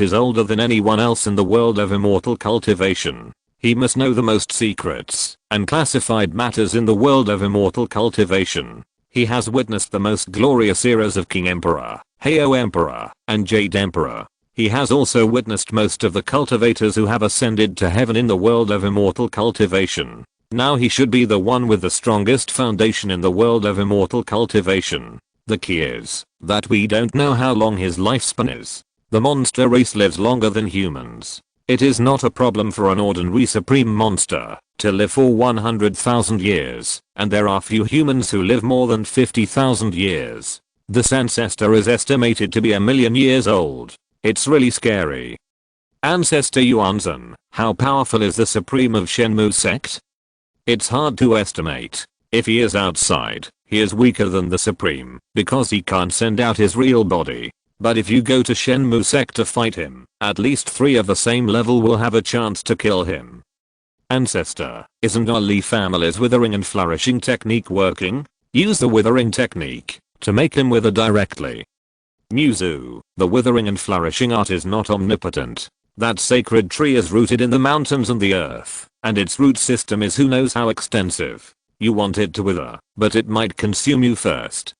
is older than anyone else in the world of immortal cultivation. He must know the most secrets and classified matters in the world of immortal cultivation. He has witnessed the most glorious eras of King Emperor, Hao Emperor, and Jade Emperor. He has also witnessed most of the cultivators who have ascended to heaven in the world of immortal cultivation. Now he should be the one with the strongest foundation in the world of immortal cultivation. The key is that we don't know how long his lifespan is. The monster race lives longer than humans. It is not a problem for an ordinary supreme monster to live for 100,000 years, and there are few humans who live more than 50,000 years. This ancestor is estimated to be 1,000,000 years old. It's really scary. Ancestor Yuanzhen, how powerful is the supreme of Shenmu sect? It's hard to estimate. If he is outside, he is weaker than the supreme, because he can't send out his real body. But if you go to Shenmu sect to fight him, at least 3 of the same level will have a chance to kill him. Ancestor, isn't our Li family's withering and flourishing technique working? Use the withering technique to make him wither directly. Muzu, the withering and flourishing art is not omnipotent. That sacred tree is rooted in the mountains and the earth, and its root system is who knows how extensive. You want it to wither, but it might consume you first.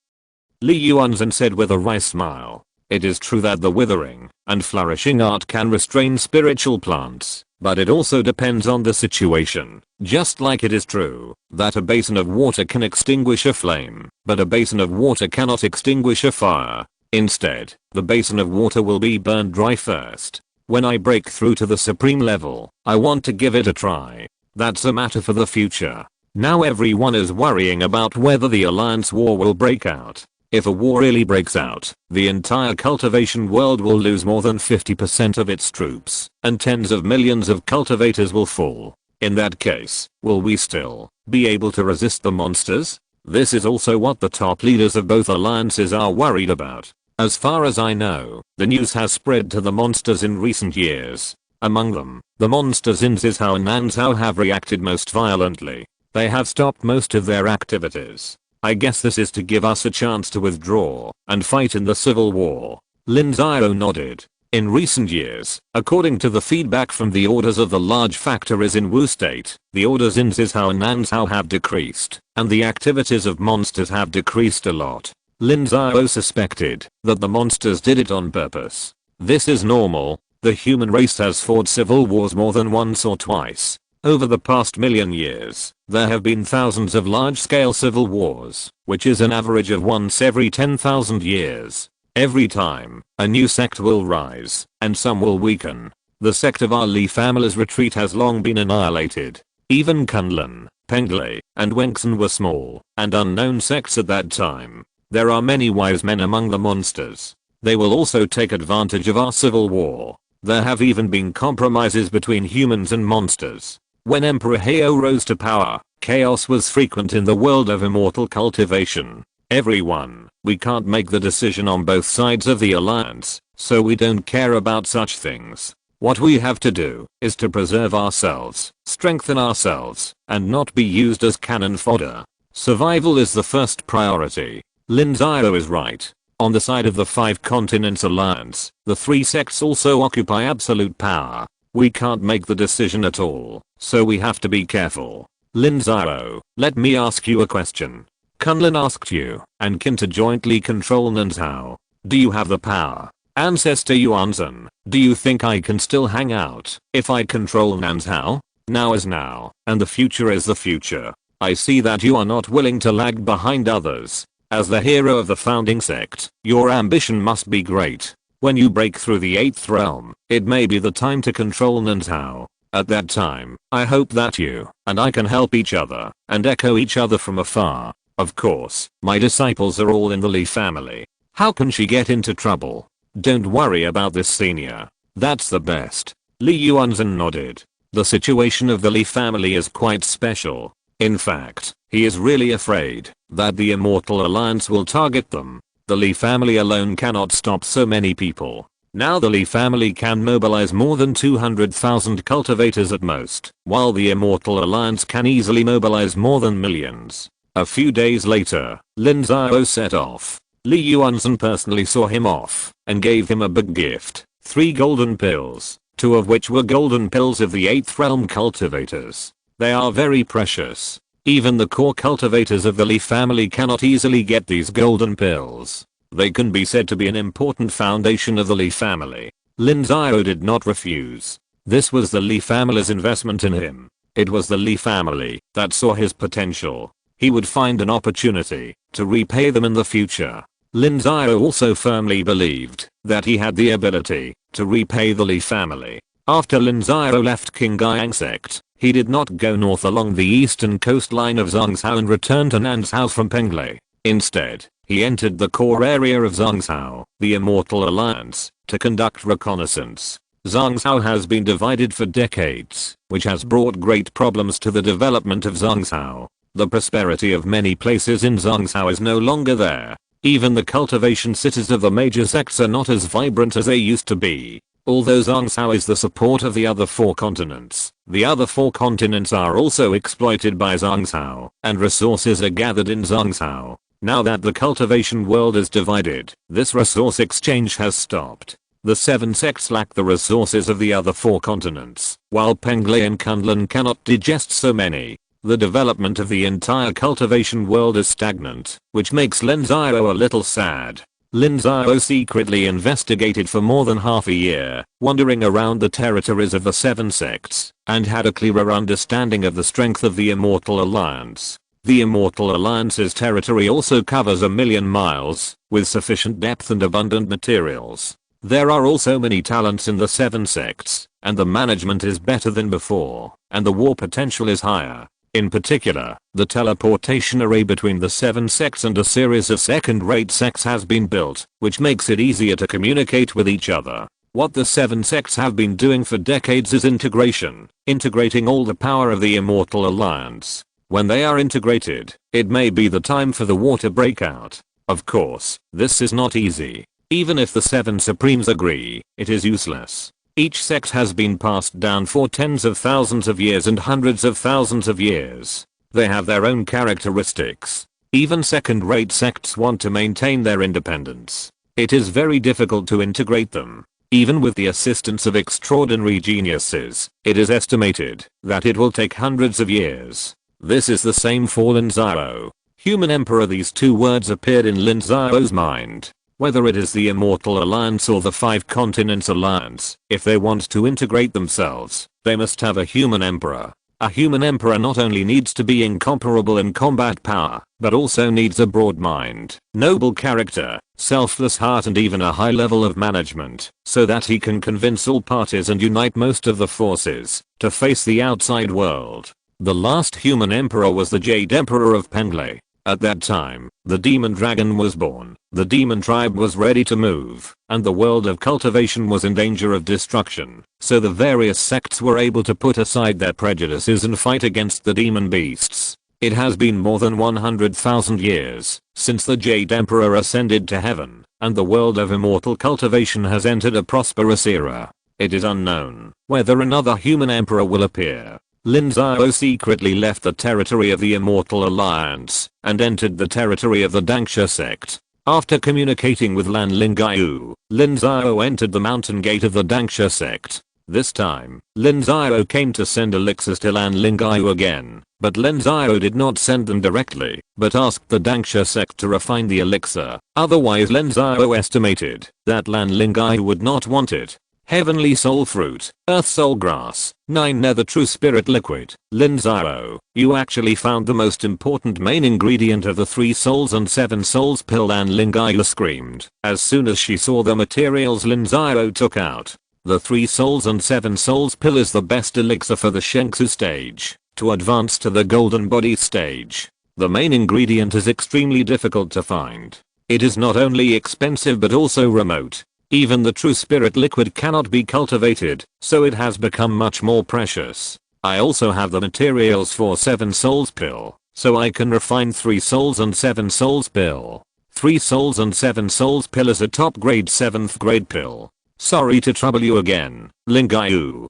Li Yuanzhen said with a wry smile. It is true that the withering and flourishing art can restrain spiritual plants, but it also depends on the situation. Just like it is true that a basin of water can extinguish a flame, but a basin of water cannot extinguish a fire. Instead, the basin of water will be burned dry first. When I break through to the supreme level, I want to give it a try. That's a matter for the future. Now everyone is worrying about whether the alliance war will break out. If a war really breaks out, the entire cultivation world will lose more than 50% of its troops, and tens of millions of cultivators will fall. In that case, will we still be able to resist the monsters? This is also what the top leaders of both alliances are worried about. As far as I know, the news has spread to the monsters in recent years. Among them, the monsters in Zizhao and Nanzhao have reacted most violently. They have stopped most of their activities. I guess this is to give us a chance to withdraw and fight in the civil war. Lin Xiao nodded. In recent years, according to the feedback from the orders of the large factories in Wu State, the orders in Zizhao and Nanzhao have decreased, and the activities of monsters have decreased a lot. Lin Xiao suspected that the monsters did it on purpose. This is normal. The human race has fought civil wars more than once or twice. Over the past 1,000,000 years, there have been thousands of large-scale civil wars, which is an average of once every 10,000 years. Every time, a new sect will rise, and some will weaken. The sect of our Li family's retreat has long been annihilated. Even Kunlun, Penglai, and Wengsun were small and unknown sects at that time. There are many wise men among the monsters. They will also take advantage of our civil war. There have even been compromises between humans and monsters. When Emperor Hao rose to power, chaos was frequent in the world of immortal cultivation. Everyone, we can't make the decision on both sides of the alliance, so we don't care about such things. What we have to do is to preserve ourselves, strengthen ourselves, and not be used as cannon fodder. Survival is the first priority. Lin Xiao is right. On the side of the 5 continents alliance, the 3 sects also occupy absolute power. We can't make the decision at all, so we have to be careful. Lin Xiao, let me ask you a question. Kunlun asked you and Qin to jointly control Nanzhao. Do you have the power? Ancestor Yuanzhen, do you think I can still hang out if I control Nanzhao? Now is now, and the future is the future. I see that you are not willing to lag behind others. As the hero of the founding sect, your ambition must be great. When you break through the 8th realm, it may be the time to control Nanzhao. At that time, I hope that you and I can help each other and echo each other from afar. Of course, my disciples are all in the Li family. How can she get into trouble? Don't worry about this, senior. That's the best. Li Yuanzhen nodded. The situation of the Li family is quite special. In fact, he is really afraid that the Immortal Alliance will target them. The Li family alone cannot stop so many people. Now the Li family can mobilize more than 200,000 cultivators at most, while the Immortal Alliance can easily mobilize more than millions. A few days later, Lin Xiao set off. Li Yuanzhen personally saw him off and gave him a big gift, 3 golden pills, 2 of which were golden pills of the 8th realm cultivators. They are very precious. Even the core cultivators of the Li family cannot easily get these golden pills. They can be said to be an important foundation of the Li family. Lin Xiao did not refuse. This was the Li family's investment in him. It was the Li family that saw his potential. He would find an opportunity to repay them in the future. Lin Xiao also firmly believed that he had the ability to repay the Li family. After Lin Xiao left Tiansheng Sect, he did not go north along the eastern coastline of Zhongzhou and return to Nanzhao from Penglai. Instead, he entered the core area of Zhongzhou, the Immortal Alliance, to conduct reconnaissance. Zhongzhou has been divided for decades, which has brought great problems to the development of Zhongzhou. The prosperity of many places in Zhongzhou is no longer there. Even the cultivation cities of the major sects are not as vibrant as they used to be. Although Zhongzhou is the support of the other 4 continents, the other 4 continents are also exploited by Zhongzhou, and resources are gathered in Zhongzhou. Now that the cultivation world is divided, this resource exchange has stopped. The 7 sects lack the resources of the other 4 continents, while Penglai and Kunlun cannot digest so many. The development of the entire cultivation world is stagnant, which makes Lin Xiao a little sad. Lin Xiao secretly investigated for more than half a year, wandering around the territories of the 7 sects, and had a clearer understanding of the strength of the Immortal Alliance. The Immortal Alliance's territory also covers 1,000,000 miles, with sufficient depth and abundant materials. There are also many talents in the 7 sects, and the management is better than before, and the war potential is higher. In particular, the teleportation array between the 7 sects and a series of second-rate sects has been built, which makes it easier to communicate with each other. What the 7 sects have been doing for decades is integration, integrating all the power of the Immortal Alliance. When they are integrated, it may be the time for the war to break out. Of course, this is not easy. Even if the 7 supremes agree, it is useless. Each sect has been passed down for tens of thousands of years and hundreds of thousands of years. They have their own characteristics. Even second-rate sects want to maintain their independence. It is very difficult to integrate them. Even with the assistance of extraordinary geniuses, it is estimated that it will take hundreds of years. This is the same for Lin Xiao. Human Emperor, these 2 words appeared in Lin Xiao's mind. Whether it is the Immortal Alliance or the 5 Continents Alliance, if they want to integrate themselves, they must have a human emperor. A human emperor not only needs to be incomparable in combat power, but also needs a broad mind, noble character, selfless heart and even a high level of management, so that he can convince all parties and unite most of the forces to face the outside world. The last human emperor was the Jade Emperor of Penglai. At that time, the demon dragon was born, the demon tribe was ready to move, and the world of cultivation was in danger of destruction, so the various sects were able to put aside their prejudices and fight against the demon beasts. It has been more than 100,000 years since the Jade Emperor ascended to heaven, and the world of immortal cultivation has entered a prosperous era. It is unknown whether another human emperor will appear. Lin Xiao secretly left the territory of the Immortal Alliance and entered the territory of the Tiansheng Sect. After communicating with Lin Xiao, Lin Xiao entered the mountain gate of the Tiansheng Sect. This time, Lin Xiao came to send elixirs to Lin Xiao again, but Lin Xiao did not send them directly, but asked the Tiansheng Sect to refine the elixir. Otherwise Lin Xiao estimated that Lin Xiao would not want it. Heavenly Soul Fruit, Earth Soul Grass, 9 Nether True Spirit Liquid. Lin Xiao, you actually found the most important main ingredient of the 3 souls and 7 souls pill, Lin Xiao screamed. As soon as she saw the materials Lin Xiao took out, the 3 souls and 7 souls pill is the best elixir for the Shengsu stage. To advance to the Golden Body stage, the main ingredient is extremely difficult to find. It is not only expensive but also remote. Even the true spirit liquid cannot be cultivated, so it has become much more precious. I also have the materials for 7 souls pill, so I can refine 3 souls and 7 souls pill. 3 souls and 7 souls pill is a top grade 7th grade pill. Sorry to trouble you again, Lin Xiao.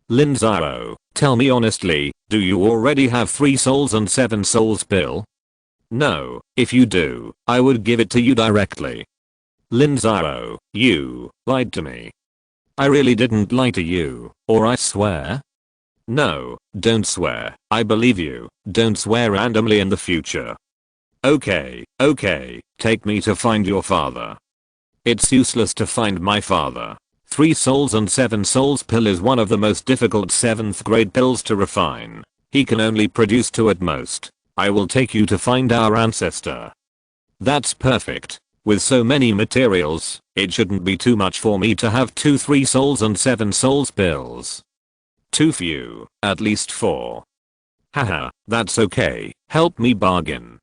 Lin Xiao, tell me honestly, do you already have 3 souls and 7 souls pill? No, if you do, I would give it to you directly. Lin Xiao, you lied to me. I really didn't lie to you, or I swear. No, don't swear, I believe you, don't swear randomly in the future. Okay, take me to find your father. It's useless to find my father. 3 souls and 7 souls pill is one of the most difficult 7th grade pills to refine. He can only produce 2 at most. I will take you to find our ancestor. That's perfect. With so many materials, it shouldn't be too much for me to have 2 3 souls and 7 souls pills. Too few, at least 4. Haha, that's okay, help me bargain.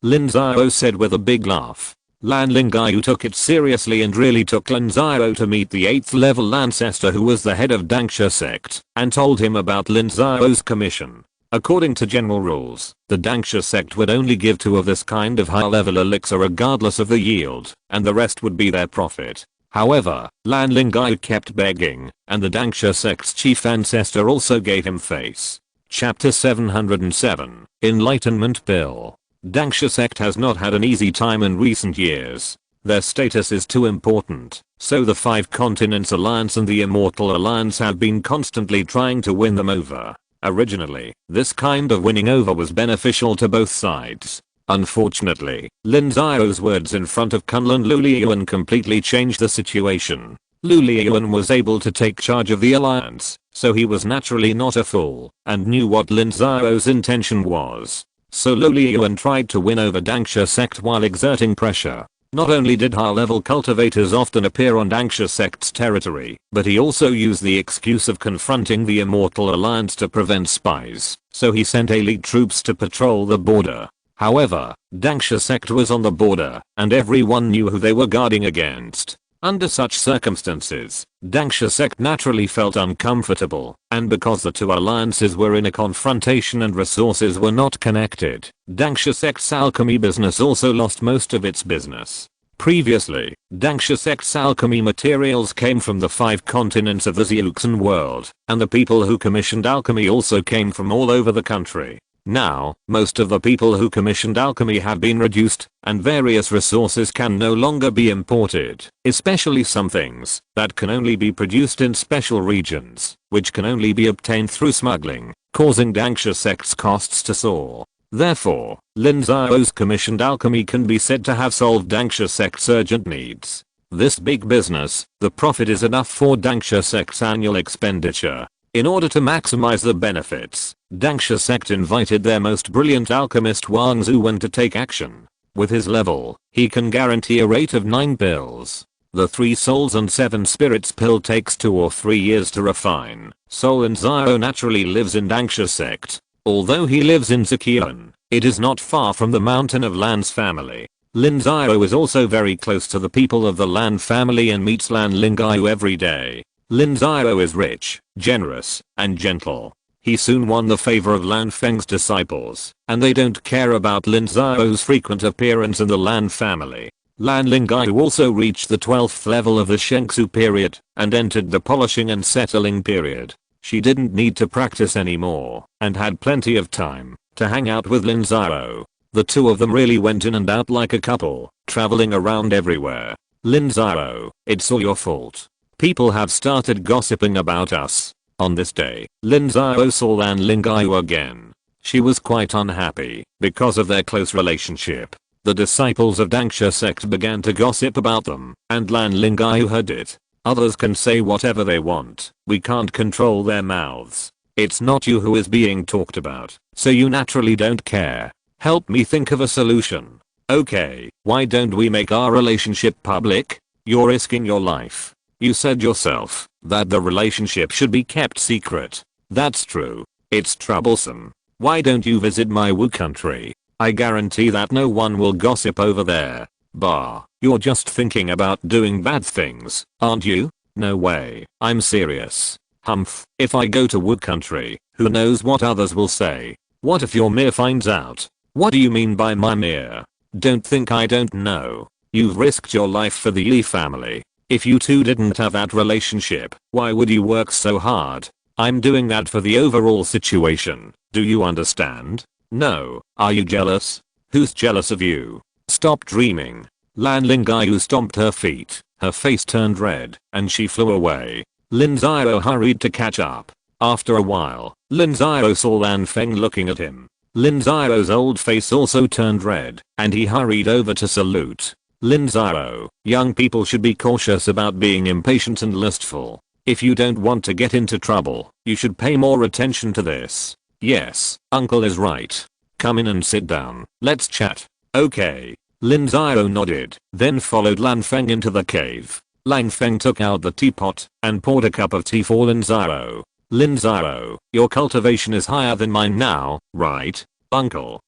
Lin Xiao said with a big laugh. Lin Xiao took it seriously and really took Lin Xiao to meet the 8th level ancestor who was the head of Tiansheng Sect, and told him about Lin Xiao's commission. According to general rules, the Tiansheng Sect would only give 2 of this kind of high-level elixir regardless of the yield, and the rest would be their profit. However, Lin Xiao kept begging, and the Tiansheng Sect's chief ancestor also gave him face. Chapter 707, Enlightenment Pill. Tiansheng Sect has not had an easy time in recent years. Their status is too important, so the 5 Continents Alliance and the Immortal Alliance have been constantly trying to win them over. Originally, this kind of winning over was beneficial to both sides. Unfortunately, Lin Xiao's words in front of Kunlun Luliyuan completely changed the situation. Luliyuan was able to take charge of the alliance, so he was naturally not a fool, and knew what Lin Xiao's intention was. So Luliyuan tried to win over Tiansheng Sect while exerting pressure. Not only did high-level cultivators often appear on Tiansheng Sect's territory, but he also used the excuse of confronting the Immortal Alliance to prevent spies, so he sent elite troops to patrol the border. However, Tiansheng Sect was on the border, and everyone knew who they were guarding against. Under such circumstances, Tiansheng Sect naturally felt uncomfortable, and because the 2 alliances were in a confrontation and resources were not connected, Tiansheng Sect's alchemy business also lost most of its business. Previously, Tiansheng Sect's alchemy materials came from the 5 continents of the Xiuxin world, and the people who commissioned alchemy also came from all over the country. Now, most of the people who commissioned alchemy have been reduced, and various resources can no longer be imported, especially some things that can only be produced in special regions, which can only be obtained through smuggling, causing Tiansheng Sect's costs to soar. Therefore, Lin Xiao's commissioned alchemy can be said to have solved Tiansheng Sect's urgent needs. This big business, the profit is enough for Tiansheng Sect's annual expenditure. In order to maximize the benefits, Tiansheng Sect invited their most brilliant alchemist Wang Zuwen to take action. With his level, he can guarantee a rate of 9 pills. The 3 souls and 7 spirits pill takes 2 or 3 years to refine. So Lin Xiao naturally lives in Tiansheng Sect. Although he lives in Ziqian, it is not far from the mountain of Lan's family. Lin Xiao is also very close to the people of the Lan family and meets Lan Lingyu every day. Lin Xiao is rich, generous, and gentle. He soon won the favor of Lan Feng's disciples, and they don't care about Lin Xiao's frequent appearance in the Lan family. Lan Lingyu also reached the 12th level of the Shengsu period, and entered the polishing and settling period. She didn't need to practice anymore, and had plenty of time to hang out with Lin Xiao. The two of them really went in and out like a couple, traveling around everywhere. Lin Xiao, it's all your fault. People have started gossiping about us. On this day, Lin Xiao saw Lan Lingyu again. She was quite unhappy because of their close relationship. The disciples of Tiansheng Sect began to gossip about them, and Lan Lingyu heard it. Others can say whatever they want. We can't control their mouths. It's not you who is being talked about, so you naturally don't care. Help me think of a solution. Okay, why don't we make our relationship public? You're risking your life. You said yourself that the relationship should be kept secret. That's true. It's troublesome. Why don't you visit my Wu country? I guarantee that no one will gossip over there. Bah, you're just thinking about doing bad things, aren't you? No way. I'm serious. Humph, if I go to Wu country, who knows what others will say? What if your Mir finds out? What do you mean by my Mir? Don't think I don't know. You've risked your life for the Yi family. If you two didn't have that relationship, why would you work so hard? I'm doing that for the overall situation. Do you understand? No. Are you jealous? Who's jealous of you? Stop dreaming. Lan Lingyu stomped her feet. Her face turned red, and she flew away. Lin Xiao hurried to catch up. After a while, Lin Xiao saw Lan Feng looking at him. Lin Xiao's old face also turned red, and he hurried over to salute. Lin Xiao, young people should be cautious about being impatient and lustful. If you don't want to get into trouble, you should pay more attention to this. Yes, uncle is right. Come in and sit down. Let's chat. Okay. Lin Xiao nodded, then followed Lan Feng into the cave. Lan Feng took out the teapot and poured a cup of tea for Lin Xiao. Lin Xiao, your cultivation is higher than mine now, right? Uncle,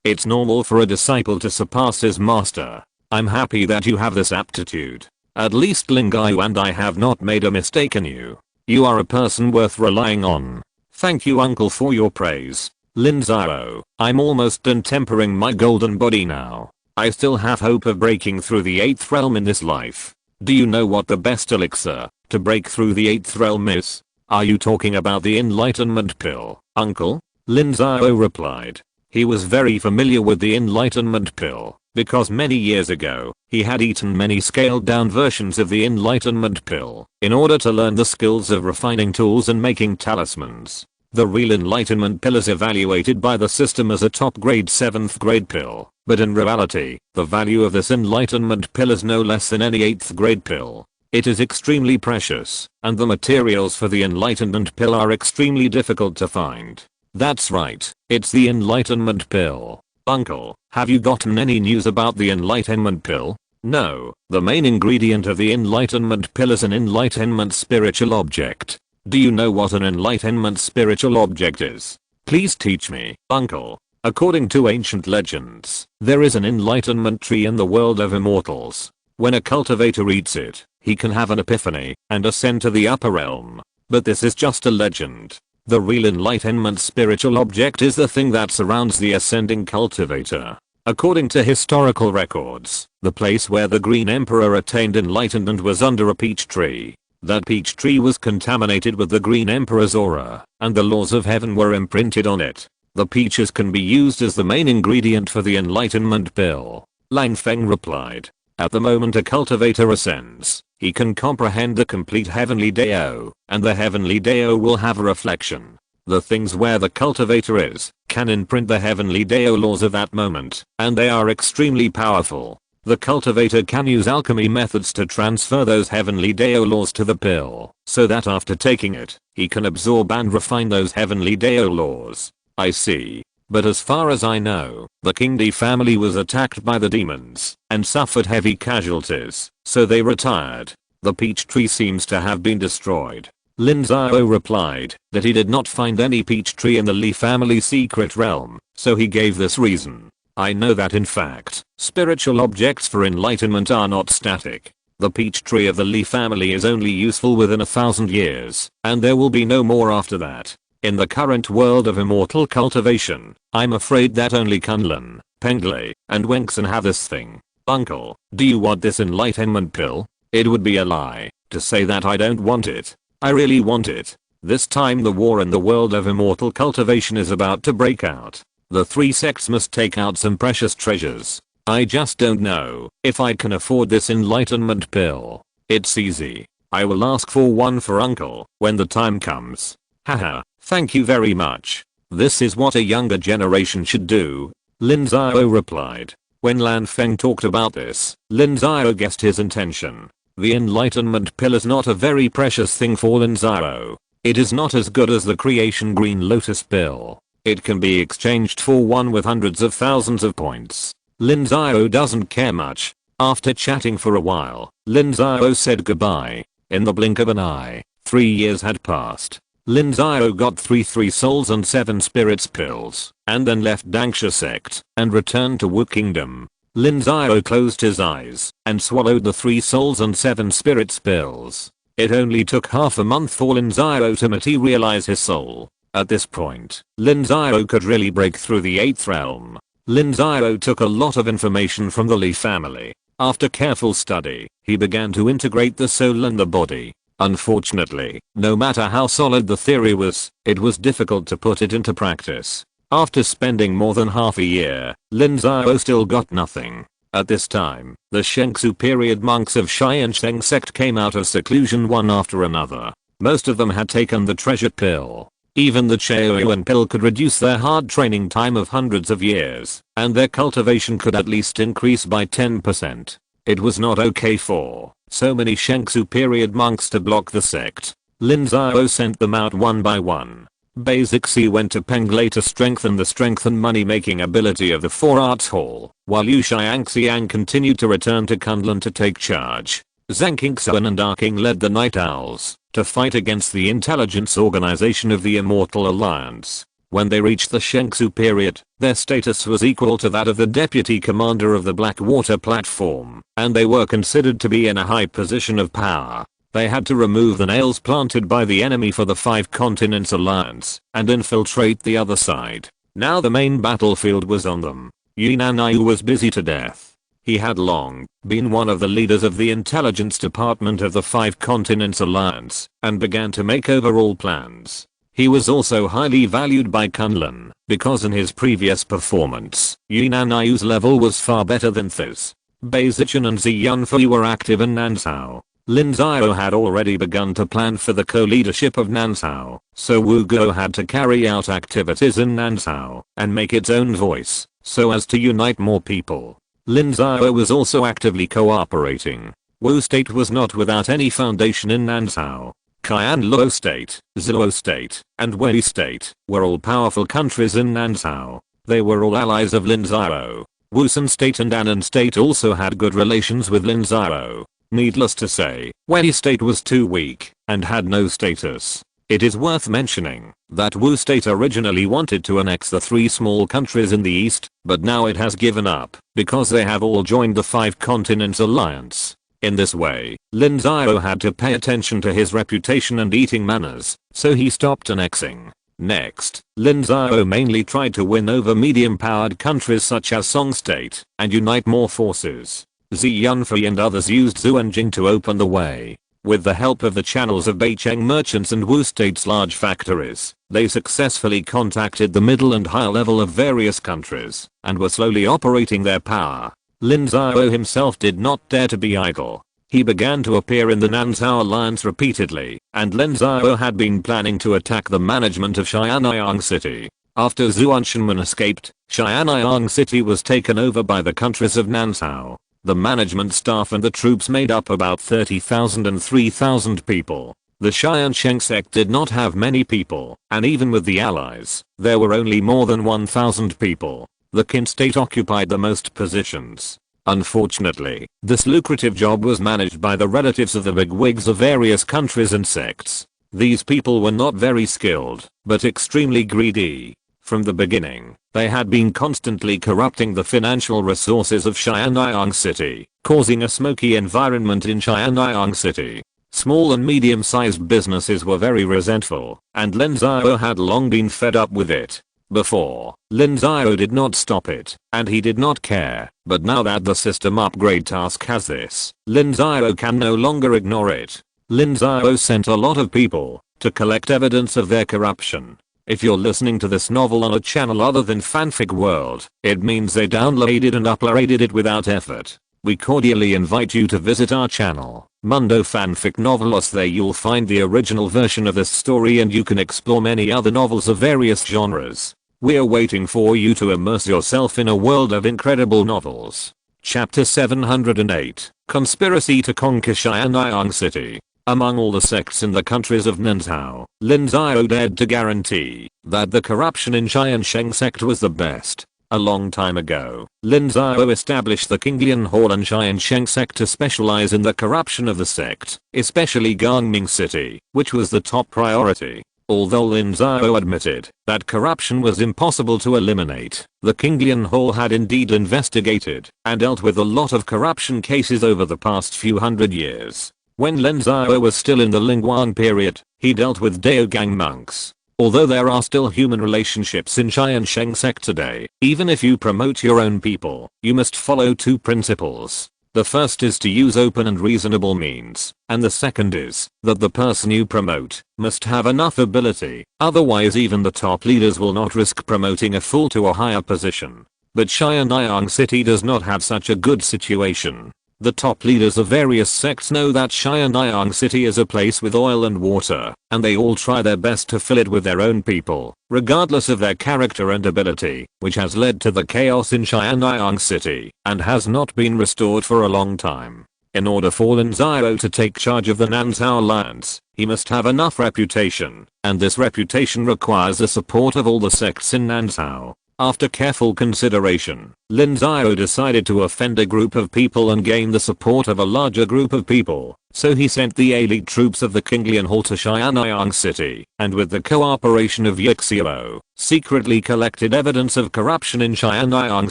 it's normal for a disciple to surpass his master. I'm happy that you have this aptitude. At least Lingyu and I have not made a mistake in you. You are a person worth relying on. Thank you uncle for your praise. Lin Xiao, I'm almost done tempering my golden body now. I still have hope of breaking through the 8th realm in this life. Do you know what the best elixir to break through the 8th realm is? Are you talking about the enlightenment pill, uncle? Lin Xiao replied. He was very familiar with the enlightenment pill, because many years ago, he had eaten many scaled down versions of the enlightenment pill in order to learn the skills of refining tools and making talismans. The real enlightenment pill is evaluated by the system as a top grade 7th grade pill, but in reality, the value of this enlightenment pill is no less than any 8th grade pill. It is extremely precious, and the materials for the enlightenment pill are extremely difficult to find. That's right, it's the enlightenment pill. Uncle, have you gotten any news about the enlightenment pill? No, the main ingredient of the enlightenment pill is an enlightenment spiritual object. Do you know what an enlightenment spiritual object is? Please teach me, uncle. According to ancient legends, there is an enlightenment tree in the world of immortals. When a cultivator eats it, he can have an epiphany and ascend to the upper realm. But this is just a legend. The real enlightenment spiritual object is the thing that surrounds the ascending cultivator. According to historical records, the place where the Green Emperor attained enlightenment was under a peach tree. That peach tree was contaminated with the Green Emperor's aura, and the laws of heaven were imprinted on it. The peaches can be used as the main ingredient for the enlightenment pill. Lan Feng replied. At the moment a cultivator ascends, he can comprehend the complete heavenly Dao, and the heavenly Dao will have a reflection. The things where the cultivator is, can imprint the heavenly Dao laws of that moment, and they are extremely powerful. The cultivator can use alchemy methods to transfer those heavenly Dao laws to the pill, so that after taking it, he can absorb and refine those heavenly Dao laws. I see. But as far as I know, the Kingdi family was attacked by the demons and suffered heavy casualties, so they retired. The peach tree seems to have been destroyed. Lin Xiao replied that he did not find any peach tree in the Li family secret realm, so he gave this reason. I know that in fact, spiritual objects for enlightenment are not static. The peach tree of the Li family is only useful within 1,000 years, and there will be no more after that. In the current world of immortal cultivation, I'm afraid that only Kunlun, Penglei, and Wengxin have this thing. Uncle, do you want this enlightenment pill? It would be a lie to say that I don't want it. I really want it. This time the war in the world of immortal cultivation is about to break out. The three sects must take out some precious treasures. I just don't know if I can afford this enlightenment pill. It's easy. I will ask for one for uncle when the time comes. Haha, thank you very much. This is what a younger generation should do. Lin Xiao replied. When Lan Feng talked about this, Lin Xiao guessed his intention. The enlightenment pill is not a very precious thing for Lin Xiao. It is not as good as the creation green lotus pill. It can be exchanged for one with hundreds of thousands of points. Lin Xiao doesn't care much. After chatting for a while, Lin Xiao said goodbye. In the blink of an eye, 3 years had passed. Lin Xiao got 3 souls and 7 spirits pills, and then left Tiansheng Sect and returned to Wu Kingdom. Lin Xiao closed his eyes and swallowed the 3 souls and 7 spirits pills. It only took half a month for Lin Xiao to materialize his soul. At this point, Lin Xiao could really break through the 8th realm. Lin Xiao took a lot of information from the Li family. After careful study, he began to integrate the soul and the body. Unfortunately, no matter how solid the theory was, it was difficult to put it into practice. After spending more than half a year, Lin Xiao still got nothing. At this time, the Shengsu period monks of Tiansheng Sect came out of seclusion one after another. Most of them had taken the treasure pill. Even the Chaoyuan pill could reduce their hard training time of hundreds of years, and their cultivation could at least increase by 10%. It was not okay for so many Shengsu period monks to block the sect. Lin Xiao sent them out one by one. Basic C went to Penglei to strengthen the strength and money making ability of the 4 Arts Hall, while Yu Xiangxiang continued to return to Kunlun to take charge. Zhang Qingxuan and Arking led the Night Owls to fight against the intelligence organization of the Immortal Alliance. When they reached the Shengsu period, their status was equal to that of the deputy commander of the Blackwater platform, and they were considered to be in a high position of power. They had to remove the nails planted by the enemy for the 5 Continents Alliance and infiltrate the other side. Now the main battlefield was on them. Yunanayu was busy to death. He had long been one of the leaders of the intelligence department of the 5 Continents Alliance and began to make overall plans. He was also highly valued by Kunlun because in his previous performance, Yunanayu's level was far better than Thos. Beizichan and Zi Yunfei were active in Nansao. Lin Xiao had already begun to plan for the co-leadership of Nansao, so Wu Go had to carry out activities in Nansao and make its own voice so as to unite more people. Lin Xiao was also actively cooperating. Wu State was not without any foundation in Nansao. Qian Luo State, Zhuo State, and Wei State were all powerful countries in Nansao. They were all allies of Lin Xiao. Wusun State and Annan State also had good relations with Lin Xiao. Needless to say, Wei State was too weak and had no status. It is worth mentioning that Wu State originally wanted to annex the 3 small countries in the east, but now it has given up because they have all joined the 5 Continents Alliance. In this way, Lin Xiao had to pay attention to his reputation and eating manners, so he stopped annexing. Next, Lin Xiao mainly tried to win over medium-powered countries such as Song State and unite more forces. Zi Yunfei and others used Zuanjing to open the way. With the help of the channels of Beicheng merchants and Wu State's large factories, they successfully contacted the middle and higher level of various countries and were slowly operating their power. Lin Xiao himself did not dare to be idle. He began to appear in the Nansao Alliance repeatedly, and Lin Xiao had been planning to attack the management of Xianyang City. After Zuanshanmen escaped, Xianyang City was taken over by the countries of Nansao. The management staff and the troops made up about 30,000 and 3,000 people. The Tiansheng Sect did not have many people, and even with the allies, there were only more than 1,000 people. The Qin state occupied the most positions. Unfortunately, this lucrative job was managed by the relatives of the bigwigs of various countries and sects. These people were not very skilled, but extremely greedy. From the beginning, they had been constantly corrupting the financial resources of Tiansheng City, causing a smoky environment in Tiansheng City. Small and medium-sized businesses were very resentful, and Lin Xiao had long been fed up with it. Before, Lin Xiao did not stop it, and he did not care, but now that the system upgrade task has this, Lin Xiao can no longer ignore it. Lin Xiao sent a lot of people to collect evidence of their corruption. If you're listening to this novel on a channel other than Fanfic World, it means they downloaded and uploaded it without effort. We cordially invite you to visit our channel, Mundo Fanfic Novelos. There you'll find the original version of this story and you can explore many other novels of various genres. We're waiting for you to immerse yourself in a world of incredible novels. Chapter 708, Conspiracy to Conquer Tiansheng City. Among all the sects in the countries of Nanzhao, Lin Xiao dared to guarantee that the corruption in Tiansheng Sect was the best. A long time ago, Lin Xiao established the Qinglian Hall and Tiansheng Sect to specialize in the corruption of the sect, especially Gangming City, which was the top priority. Although Lin Xiao admitted that corruption was impossible to eliminate, the Qinglian Hall had indeed investigated and dealt with a lot of corruption cases over the past few hundred years. When Lin Xiao was still in the Lingguang period, he dealt with Daogang monks. Although there are still human relationships in Tiansheng Sect today, even if you promote your own people, you must follow two principles. The first is to use open and reasonable means, and the second is that the person you promote must have enough ability, otherwise even the top leaders will not risk promoting a fool to a higher position. But Tiansheng City does not have such a good situation. The top leaders of various sects know that Tiansheng City is a place with oil and water, and they all try their best to fill it with their own people, regardless of their character and ability, which has led to the chaos in Tiansheng City, and has not been restored for a long time. In order for Lin Xiao to take charge of the Nanzhao lands, he must have enough reputation, and this reputation requires the support of all the sects in Nanzhao. After careful consideration, Lin Xiao decided to offend a group of people and gain the support of a larger group of people, so he sent the elite troops of the Qinglian Hall to Tiansheng City, and with the cooperation of Lin Xiao, secretly collected evidence of corruption in Tiansheng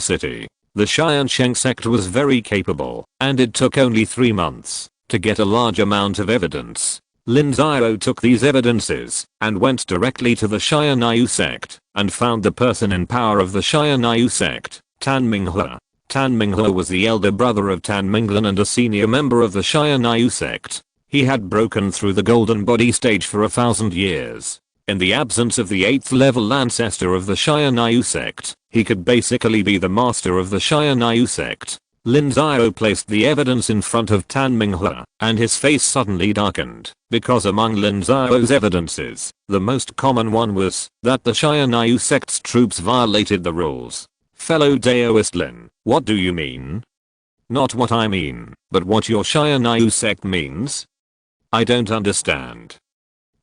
City. The Tiansheng Sect was very capable, and it took only 3 months to get a large amount of evidence. Lin Xiao took these evidences and went directly to the Tiansheng Sect and found the person in power of the Tiansheng Sect, Tan Minghe. Tan Minghe was the elder brother of Tan Minglan and a senior member of the Tiansheng Sect. He had broken through the golden body stage for 1,000 years. In the absence of the 8th level ancestor of the Tiansheng Sect, he could basically be the master of the Tiansheng Sect. Lin Xiao placed the evidence in front of Tan Minghe, and his face suddenly darkened, because among Lin Xiao's evidences, the most common one was that the Tiansheng Sect's troops violated the rules. Fellow Daoist Lin, what do you mean? Not what I mean, but what your Tiansheng Sect means? I don't understand.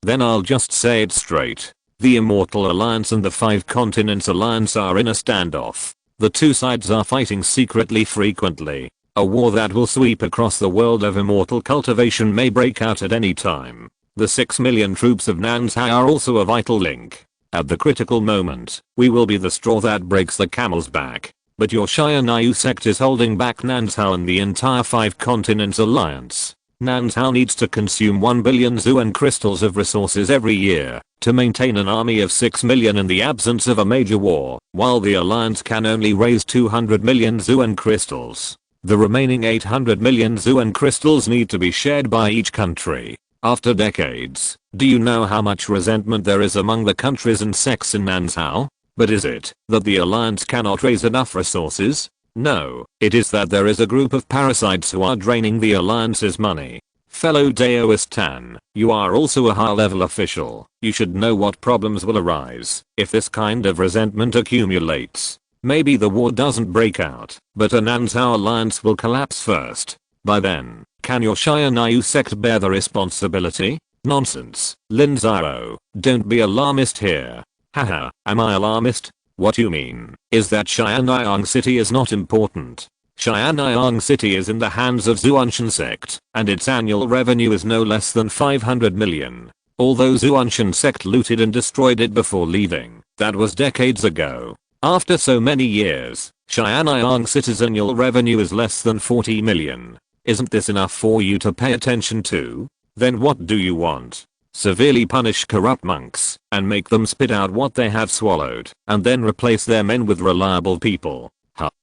Then I'll just say it straight. The Immortal Alliance and the Five Continents Alliance are in a standoff. The two sides are fighting secretly frequently. A war that will sweep across the world of immortal cultivation may break out at any time. The 6 million troops of Nanzhao are also a vital link. At the critical moment, we will be the straw that breaks the camel's back. But your Tiansheng Sect is holding back Nanzhao and the entire Five Continents Alliance. Nanzhao needs to consume 1 billion Zuan crystals of resources every year to maintain an army of 6 million in the absence of a major war, while the alliance can only raise 200 million Zuan crystals. The remaining 800 million Zuan crystals need to be shared by each country. After decades, do you know how much resentment there is among the countries and sects in Nanzhao? But is it that the alliance cannot raise enough resources? No, it is that there is a group of parasites who are draining the alliance's money. Fellow Daoist Tan, you are also a high-level official. You should know what problems will arise if this kind of resentment accumulates. Maybe the war doesn't break out, but a Lin Xiao alliance will collapse first. By then, can your SYNOPSIS sect bear the responsibility? Nonsense. Lin Xiao, don't be alarmist here. Haha, am I alarmist? What you mean is that Tiansheng City is not important. Tiansheng City is in the hands of Tiansheng Sect, and its annual revenue is no less than 500 million. Although Tiansheng Sect looted and destroyed it before leaving, that was decades ago. After so many years, Tiansheng City's annual revenue is less than 40 million. Isn't this enough for you to pay attention to? Then what do you want? Severely punish corrupt monks and make them spit out what they have swallowed and then replace their men with reliable people.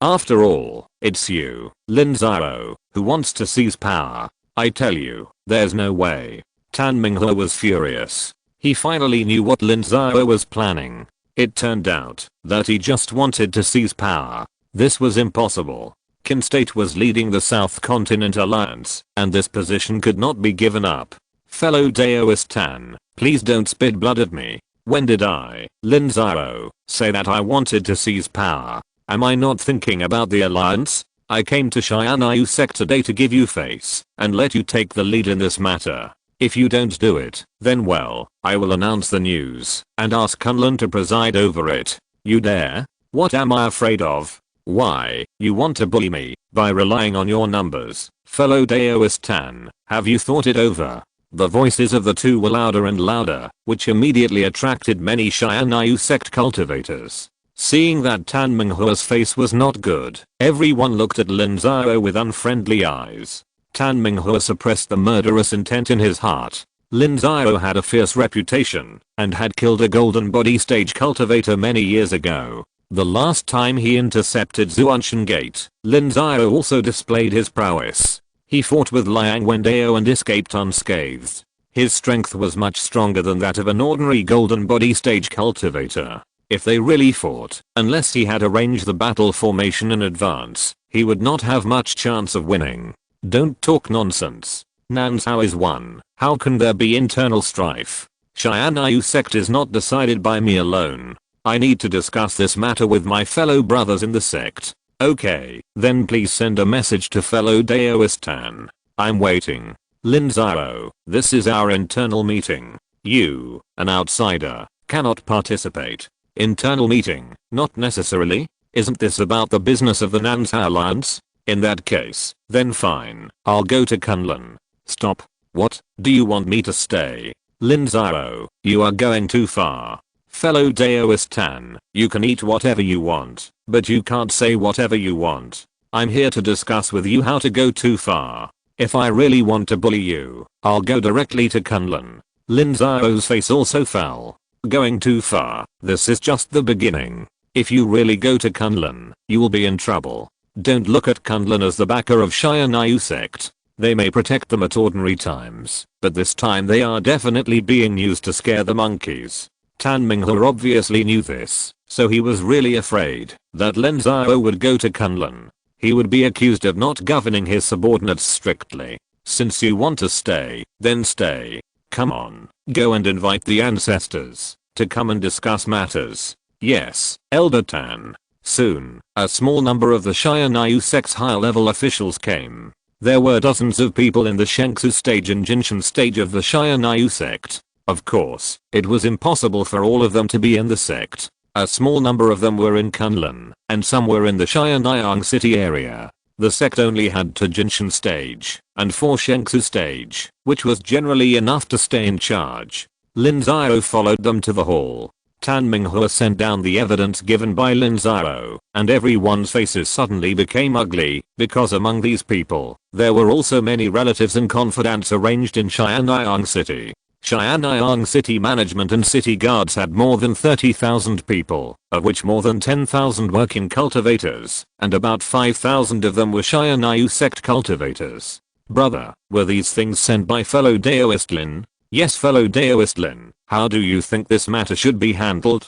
After all, it's you, Lin Xiao, who wants to seize power. I tell you, there's no way. Tan Minghe was furious. He finally knew what Lin Xiao was planning. It turned out that he just wanted to seize power. This was impossible. Qin State was leading the South Continent Alliance, and this position could not be given up. Fellow Daoist Tan, please don't spit blood at me. When did I, Lin Xiao, say that I wanted to seize power? Am I not thinking about the alliance? I came to SYNOPSIS Sect today to give you face and let you take the lead in this matter. If you don't do it, then well, I will announce the news and ask Kunlun to preside over it. You dare? What am I afraid of? Why, you want to bully me by relying on your numbers. Fellow Daoist Tan, have you thought it over? The voices of the two were louder and louder, which immediately attracted many SYNOPSIS Sect cultivators. Seeing that Tan Minghe's face was not good, everyone looked at Lin Xiao with unfriendly eyes. Tan Minghe suppressed the murderous intent in his heart. Lin Xiao had a fierce reputation and had killed a golden body stage cultivator many years ago. The last time he intercepted Tiansheng Gate, Lin Xiao also displayed his prowess. He fought with Liang Wendao and escaped unscathed. His strength was much stronger than that of an ordinary golden body stage cultivator. If they really fought, unless he had arranged the battle formation in advance, he would not have much chance of winning. Don't talk nonsense. Lin Xiao is one. How can there be internal strife? SYNOPSIS Sect is not decided by me alone. I need to discuss this matter with my fellow brothers in the sect. Okay, then please send a message to fellow Daoist Tan. I'm waiting. Lin Xiao, this is our internal meeting. You, an outsider, cannot participate. Internal meeting? Not necessarily. Isn't this about the business of the Lin Xiao alliance? In that case, then fine. I'll go to Kunlun. Stop. What? Do you want me to stay? Lin Xiao, you are going too far. Fellow Daoist Tan, you can eat whatever you want, but you can't say whatever you want. I'm here to discuss with you how to go too far. If I really want to bully you, I'll go directly to Kunlun. Lin Xiao's face also fell. Going too far, this is just the beginning. If you really go to Kunlun, you will be in trouble. Don't look at Kunlun as the backer of SYNOPSIS Sect. They may protect them at ordinary times, but this time they are definitely being used to scare the monkeys. Tan Minghe obviously knew this, so he was really afraid that Lin Xiao would go to Kunlun. He would be accused of not governing his subordinates strictly. Since you want to stay, then stay. Come on, go and invite the ancestors to come and discuss matters. Yes, Elder Tan. Soon, a small number of the SYNOPSIS Sect's high-level officials came. There were dozens of people in the Shengsu stage and Jinshan stage of the SYNOPSIS Sect. Of course, it was impossible for all of them to be in the sect. A small number of them were in Kunlun, and some were in the Tiansheng City area. The sect only had 2 Jinshan stage and 4 Shengsu stage, which was generally enough to stay in charge. Lin Xiao followed them to the hall. Tan Minghe sent down the evidence given by Lin Xiao, and everyone's faces suddenly became ugly, because among these people, there were also many relatives and confidants arranged in Tiansheng City. Tiansheng City management and city guards had more than 30,000 people, of which more than 10,000 working cultivators, and about 5,000 of them were SYNOPSIS Sect cultivators. Brother, were these things sent by fellow Daoist Lin? Yes, fellow Daoist Lin. How do you think this matter should be handled?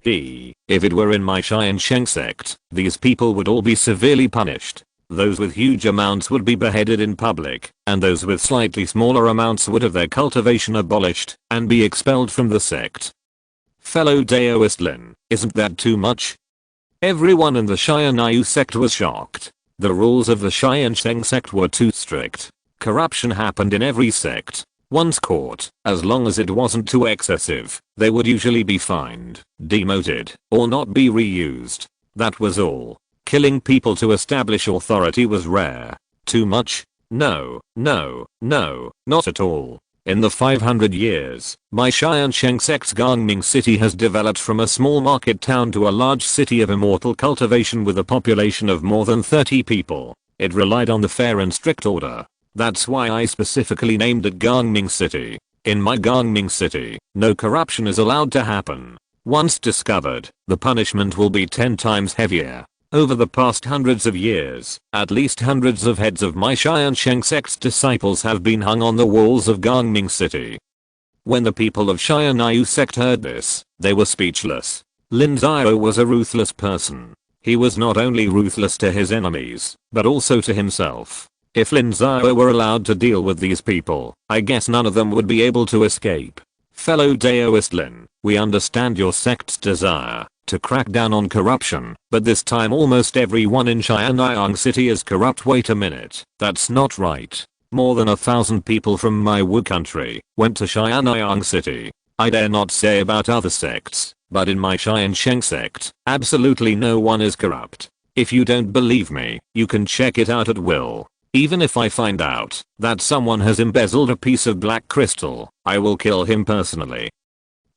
If it were in my Tiansheng Sect, these people would all be severely punished. Those with huge amounts would be beheaded in public, and those with slightly smaller amounts would have their cultivation abolished and be expelled from the sect. Fellow Daoist Lin, isn't that too much? Everyone in the Xianyu sect was shocked. The rules of the Tiansheng Sect were too strict. Corruption happened in every sect. Once caught, as long as it wasn't too excessive, they would usually be fined, demoted, or not be reused. That was all. Killing people to establish authority was rare. Too much? No, not at all. In the 500 years, my Tiansheng Sect's Gangming city has developed from a small market town to a large city of immortal cultivation with a population of more than 30 people. It relied on the fair and strict order. That's why I specifically named it Gangming City. In my Gangming City, no corruption is allowed to happen. Once discovered, the punishment will be 10 times heavier. Over the past hundreds of years, at least hundreds of heads of my Tiansheng Sect's disciples have been hung on the walls of Gangming City. When the people of Xianyu Sect heard this, they were speechless. Lin Xiao was a ruthless person. He was not only ruthless to his enemies, but also to himself. If Lin Xiao were allowed to deal with these people, I guess none of them would be able to escape. Fellow Daoist Lin, we understand your sect's desire to crack down on corruption, but this time almost everyone in Xianyang City is corrupt. Wait a minute, that's not right. More than 1,000 people from my Wu country went to Xianyang City. I dare not say about other sects, but in my Tiansheng Sect, absolutely no one is corrupt. If you don't believe me, you can check it out at will. Even if I find out that someone has embezzled a piece of black crystal, I will kill him personally.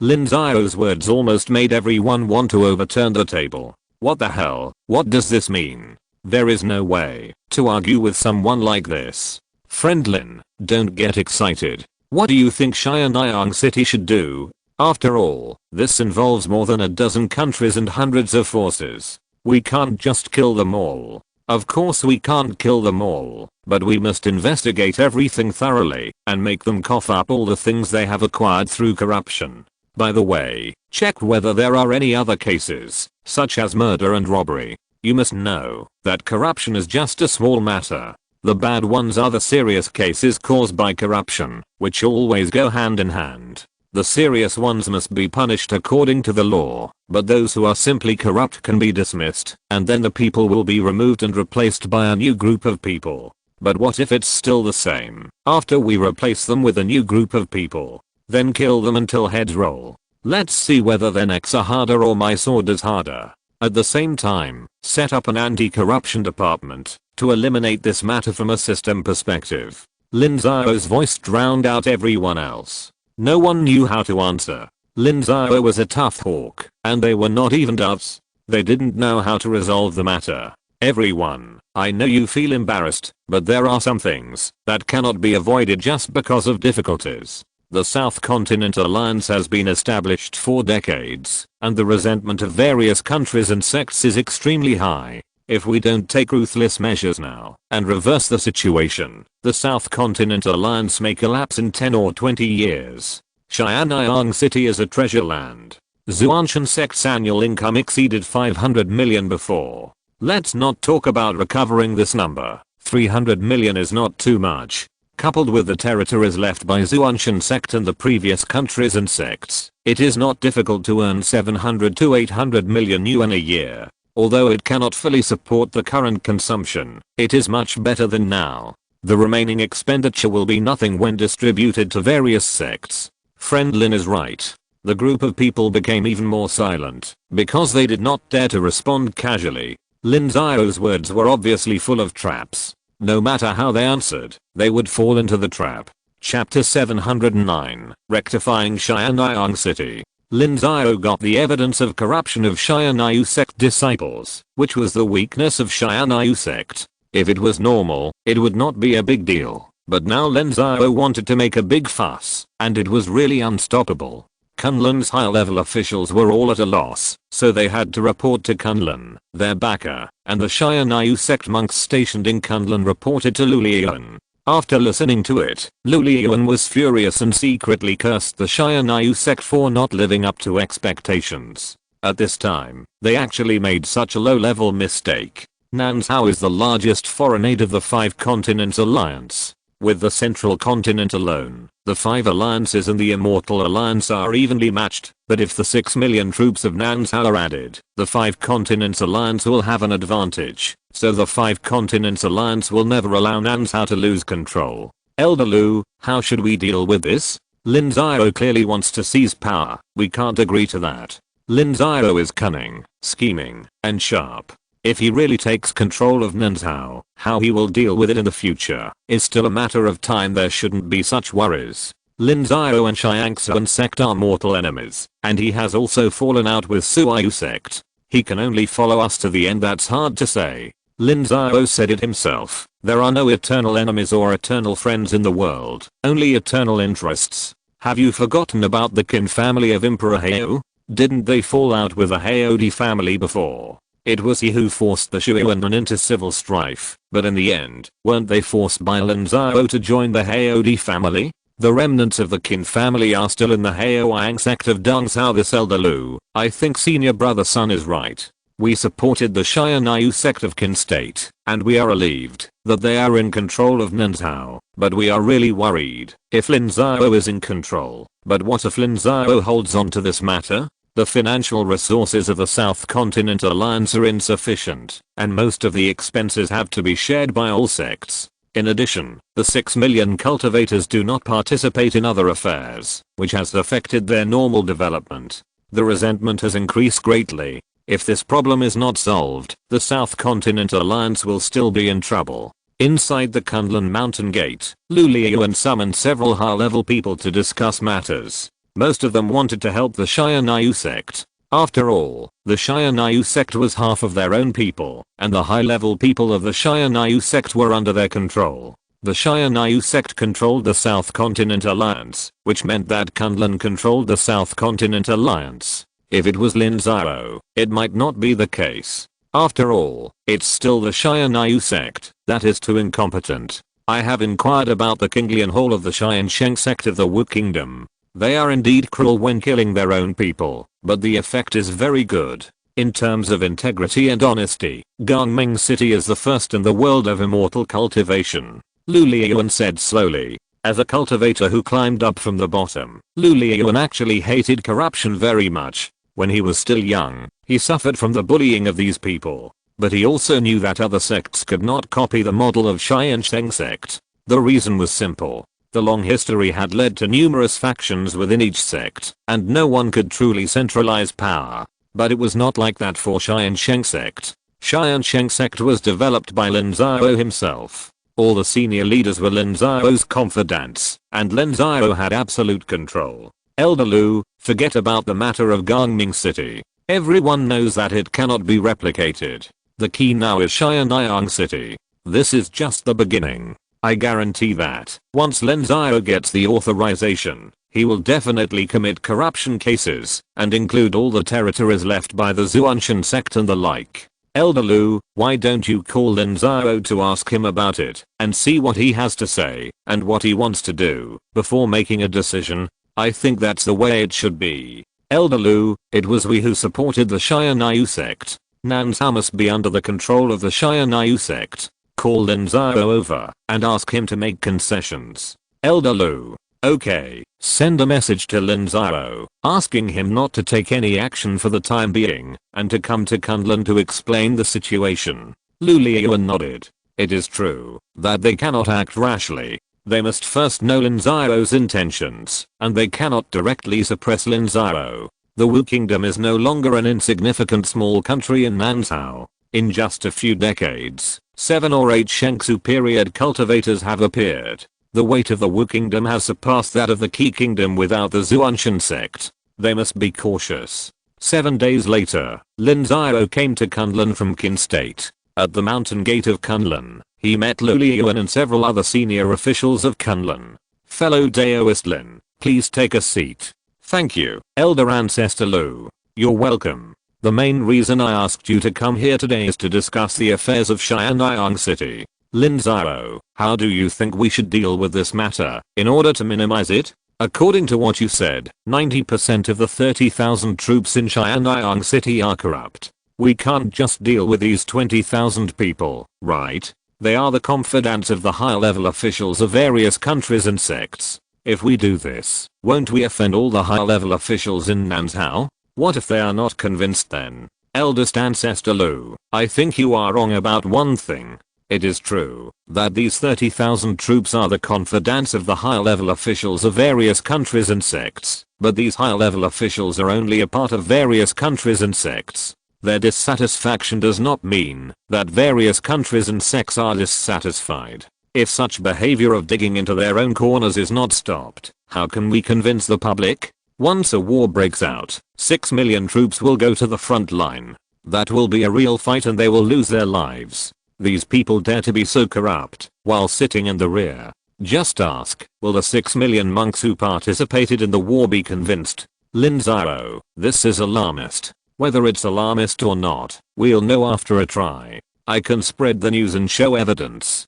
Lin Xiao's words almost made everyone want to overturn the table. What the hell? What does this mean? There is no way to argue with someone like this. Friend Lin, don't get excited. What do you think Xianyang City should do? After all, this involves more than a dozen countries and hundreds of forces. We can't just kill them all. Of course we can't kill them all, but we must investigate everything thoroughly and make them cough up all the things they have acquired through corruption. By the way, check whether there are any other cases, such as murder and robbery. You must know that corruption is just a small matter. The bad ones are the serious cases caused by corruption, which always go hand in hand. The serious ones must be punished according to the law, but those who are simply corrupt can be dismissed, and then the people will be removed and replaced by a new group of people. But what if it's still the same after we replace them with a new group of people? Then kill them until heads roll. Let's see whether their necks are harder or my sword is harder. At the same time, set up an anti-corruption department to eliminate this matter from a system perspective. Lin Xiao's voice drowned out everyone else. No one knew how to answer. Lin Xiao was a tough hawk, and they were not even doves. They didn't know how to resolve the matter. Everyone, I know you feel embarrassed, but there are some things that cannot be avoided just because of difficulties. The South Continent Alliance has been established for decades, and the resentment of various countries and sects is extremely high. If we don't take ruthless measures now and reverse the situation, the South Continent Alliance may collapse in 10 or 20 years. Xianyang City is a treasure land. Tiansheng Sect's annual income exceeded 500 million before. Let's not talk about recovering this number. 300 million is not too much. Coupled with the territories left by Tiansheng Sect and the previous countries and sects, it is not difficult to earn 700 to 800 million yuan a year. Although it cannot fully support the current consumption, it is much better than now. The remaining expenditure will be nothing when distributed to various sects. Friend Lin is right. The group of people became even more silent because they did not dare to respond casually. Lin Xiao's words were obviously full of traps. No matter how they answered, they would fall into the trap. Chapter 709, Rectifying Xianyang City. Lin Xiao got the evidence of corruption of Xianyu Sect disciples, which was the weakness of Xianyu Sect. If it was normal, it would not be a big deal. But now Lin Xiao wanted to make a big fuss, and it was really unstoppable. Kunlun's high-level officials were all at a loss, so they had to report to Kunlun, their backer, and the Xianyu Sect monks stationed in Kunlun reported to Lu Liuan. After listening to it, Lu Liuan was furious and secretly cursed the Xianyu Sect for not living up to expectations. At this time, they actually made such a low-level mistake. Nanzhao is the largest foreign aid of the 5 Continents Alliance. With the Central Continent alone, the 5 alliances and the Immortal Alliance are evenly matched, but if the 6 million troops of Nanzhao are added, the 5 Continents Alliance will have an advantage, so the 5 Continents Alliance will never allow Nanzhao to lose control. Elder Lu, how should we deal with this? Lin Xiao clearly wants to seize power. We can't agree to that. Lin Xiao is cunning, scheming, and sharp. If he really takes control of Nanzhao, how he will deal with it in the future is still a matter of time. There shouldn't be such worries. Lin Xiao and Tiansheng Sect are mortal enemies, and he has also fallen out with SYNOPSIS Sect. He can only follow us to the end. That's hard to say. Lin Xiao said it himself. There are no eternal enemies or eternal friends in the world, only eternal interests. Have you forgotten about the Qin family of Emperor Hao? Didn't they fall out with the Haodi family before? It was he who forced the Shuyan into civil strife, but in the end, weren't they forced by Lin Xiao to join the Haodi family? The remnants of the Qin family are still in the Haoang sect of Dongzhao. This Elder Lu, I think senior brother Sun is right. We supported the Xianyu sect of Qin state, and we are relieved that they are in control of Nanzhao, but we are really worried if Lin Xiao is in control. But what if Lin Xiao holds on to this matter? The financial resources of the South Continent Alliance are insufficient, and most of the expenses have to be shared by all sects. In addition, the 6 million cultivators do not participate in other affairs, which has affected their normal development. The resentment has increased greatly. If this problem is not solved, the South Continent Alliance will still be in trouble. Inside the Kunlun Mountain Gate, Lu Liuan summoned several high-level people to discuss matters. Most of them wanted to help the Xianyu sect. After all, the Xianyu sect was half of their own people, and the high-level people of the Xianyu sect were under their control. The Xianyu sect controlled the South Continent Alliance, which meant that Kunlun controlled the South Continent Alliance. If it was Lin Xiao, it might not be the case. After all, it's still the Xianyu sect that is too incompetent. I have inquired about the Kinglian Hall of the Tiansheng Sect of the Wu Kingdom. They are indeed cruel when killing their own people, but the effect is very good. In terms of integrity and honesty, Gongming City is the first in the world of immortal cultivation. Lu Liuan said slowly. As a cultivator who climbed up from the bottom, Lu Liuan actually hated corruption very much. When he was still young, he suffered from the bullying of these people. But he also knew that other sects could not copy the model of Tiansheng Sect. The reason was simple. The long history had led to numerous factions within each sect, and no one could truly centralize power. But it was not like that for Tiansheng Sect. Tiansheng Sect was developed by Lin Xiao himself. All the senior leaders were Lin Xiao's confidants, and Lin Xiao had absolute control. Elder Lu, forget about the matter of Gongming City. Everyone knows that it cannot be replicated. The key now is Xianyang City. This is just the beginning. I guarantee that, once Lin Xiao gets the authorization, he will definitely commit corruption cases, and include all the territories left by the Tiansheng Sect and the like. Elder Lu, why don't you call Lin Xiao to ask him about it, and see what he has to say, and what he wants to do, before making a decision? I think that's the way it should be. Elder Lu, it was we who supported the Xianyu Sect. Nanzhao must be under the control of the Xianyu Sect. Call Lin Xiao over and ask him to make concessions. Elder Lu. Okay, send a message to Lin Xiao, asking him not to take any action for the time being, and to come to Kunlun to explain the situation. Lu Liuan nodded. It is true that they cannot act rashly. They must first know Lin Xiao's intentions, and they cannot directly suppress Lin Xiao. The Wu Kingdom is no longer an insignificant small country in Nanzhao. In just a few decades, 7 or 8 Shengsu period cultivators have appeared. The weight of the Wu Kingdom has surpassed that of the Qi Kingdom without the Tiansheng Sect. They must be cautious. 7 days later, Lin Xiao came to Kunlun from Qin State. At the mountain gate of Kunlun, he met Lu Liuan and several other senior officials of Kunlun. Fellow Daoist Lin, please take a seat. Thank you, Elder Ancestor Lu. You're welcome. The main reason I asked you to come here today is to discuss the affairs of Xianyang City. Lin Xiao, how do you think we should deal with this matter in order to minimize it? According to what you said, 90% of the 30,000 troops in Xianyang City are corrupt. We can't just deal with these 20,000 people, right? They are the confidants of the higher level officials of various countries and sects. If we do this, won't we offend all the higher level officials in Nanzhao? What if they are not convinced then? Eldest ancestor Lu, I think you are wrong about one thing. It is true that these 30,000 troops are the confidants of the higher level officials of various countries and sects, but these higher level officials are only a part of various countries and sects. Their dissatisfaction does not mean that various countries and sects are dissatisfied. If such behavior of digging into their own corners is not stopped, how can we convince the public? Once a war breaks out, 6 million troops will go to the front line. That will be a real fight and they will lose their lives. These people dare to be so corrupt while sitting in the rear. Just ask, will the 6 million monks who participated in the war be convinced? Lin Xiao, this is alarmist. Whether it's alarmist or not, we'll know after a try. I can spread the news and show evidence.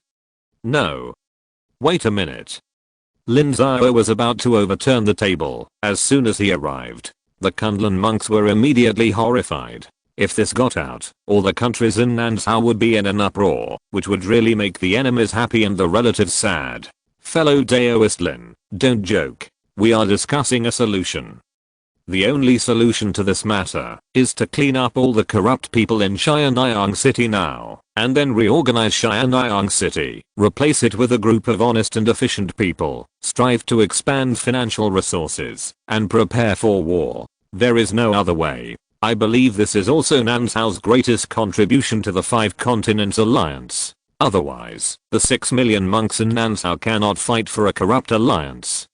No. Wait a minute. Lin Xiao was about to overturn the table as soon as he arrived. The Kunlun monks were immediately horrified. If this got out, all the countries in Nanzhao would be in an uproar, which would really make the enemies happy and the relatives sad. Fellow Daoist Lin, don't joke. We are discussing a solution. The only solution to this matter is to clean up all the corrupt people in Xianyang City now, and then reorganize Xianyang City, replace it with a group of honest and efficient people, strive to expand financial resources, and prepare for war. There is no other way. I believe this is also Nanzhao's greatest contribution to the Five Continents Alliance. Otherwise, the 6 million monks in Nanzhao cannot fight for a corrupt alliance.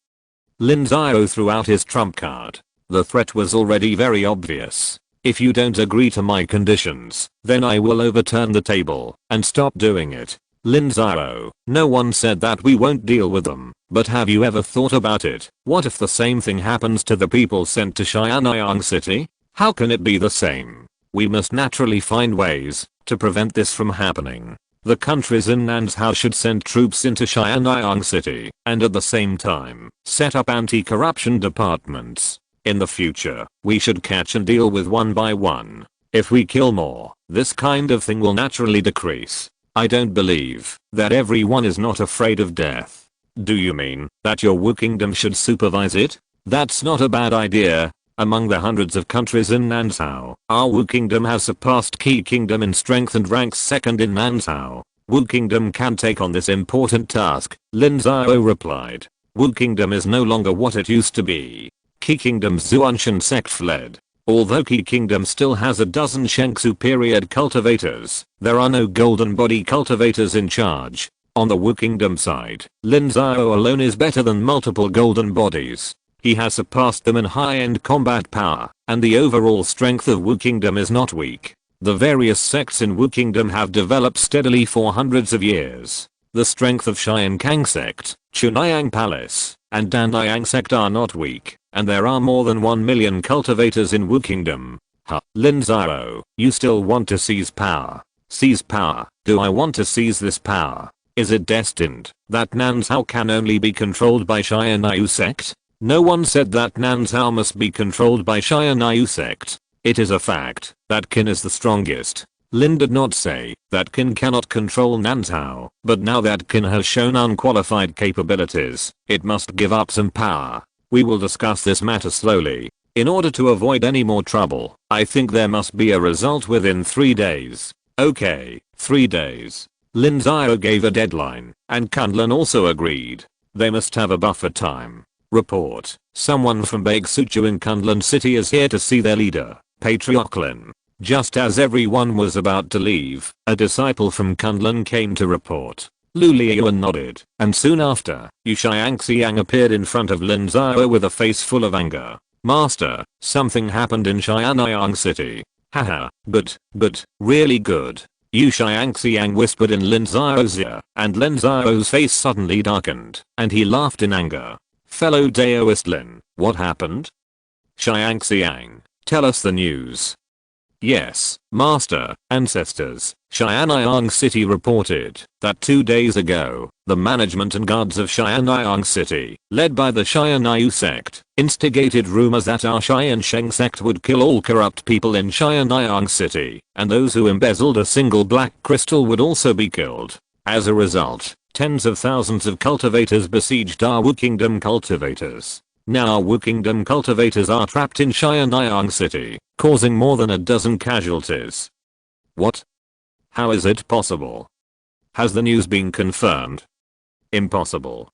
Lin Xiao threw out his trump card. The threat was already very obvious. If you don't agree to my conditions, then I will overturn the table and stop doing it. Lin Xiao, no one said that we won't deal with them, but have you ever thought about it? What if the same thing happens to the people sent to Xianyang City? How can it be the same? We must naturally find ways to prevent this from happening. The countries in Nanzhao should send troops into Xianyang City and at the same time set up anti-corruption departments. In the future, we should catch and deal with one by one. If we kill more, this kind of thing will naturally decrease. I don't believe that everyone is not afraid of death. Do you mean that your Wu Kingdom should supervise it? That's not a bad idea. Among the hundreds of countries in Nanzhao, our Wu Kingdom has surpassed Qi Kingdom in strength and ranks second in Nanzhao. Wu Kingdom can take on this important task, Lin Xiao replied. Wu Kingdom is no longer what it used to be. Qi Kingdom's Tiansheng Sect fled. Although Qi Kingdom still has a dozen Shengsu period cultivators, there are no golden body cultivators in charge. On the Wu Kingdom side, Lin Xiao alone is better than multiple golden bodies. He has surpassed them in high-end combat power, and the overall strength of Wu Kingdom is not weak. The various sects in Wu Kingdom have developed steadily for hundreds of years. The strength of Tiansheng Sect, Chunayang Palace, and Danliang Sect are not weak, and there are more than 1 million cultivators in Wu Kingdom. Lin Xiao, you still want to seize power? Seize power? Do I want to seize this power? Is it destined that Nanzhao can only be controlled by Xianyang Sect? No one said that Nanzhao must be controlled by Xianyang Sect. It is a fact that Qin is the strongest. Lin did not say that Qin cannot control Nanzhao, but now that Qin has shown unqualified capabilities, it must give up some power. We will discuss this matter slowly. In order to avoid any more trouble, I think there must be a result within 3 days. Okay, 3 days. Lin Xiao gave a deadline, and Kunlun also agreed. They must have a buffer time. Report, someone from Baigsuchu in Kunlun City is here to see their leader, Patriarch Lin. Just as everyone was about to leave, a disciple from Kunlun came to report. Lu Liuan nodded, and soon after, Yu Xiangxiang appeared in front of Lin Xiao with a face full of anger. Master, something happened in Xianyang City. Haha, but, really good. Yu Xiangxiang whispered in Lin Xiao's ear, and Lin Xiao's face suddenly darkened, and he laughed in anger. Fellow Daoist Lin, what happened? Xiangxiang, tell us the news. Yes, Master, ancestors, Xianyang City reported that 2 days ago, the management and guards of Xianyang City, led by the Xianyang Sect, instigated rumors that our Tiansheng Sect would kill all corrupt people in Xianyang City, and those who embezzled a single black crystal would also be killed. As a result, tens of thousands of cultivators besieged our Wu Kingdom cultivators. Now Wu Kingdom cultivators are trapped in Xianyang City, causing more than a dozen casualties. What? How is it possible? Has the news been confirmed? Impossible.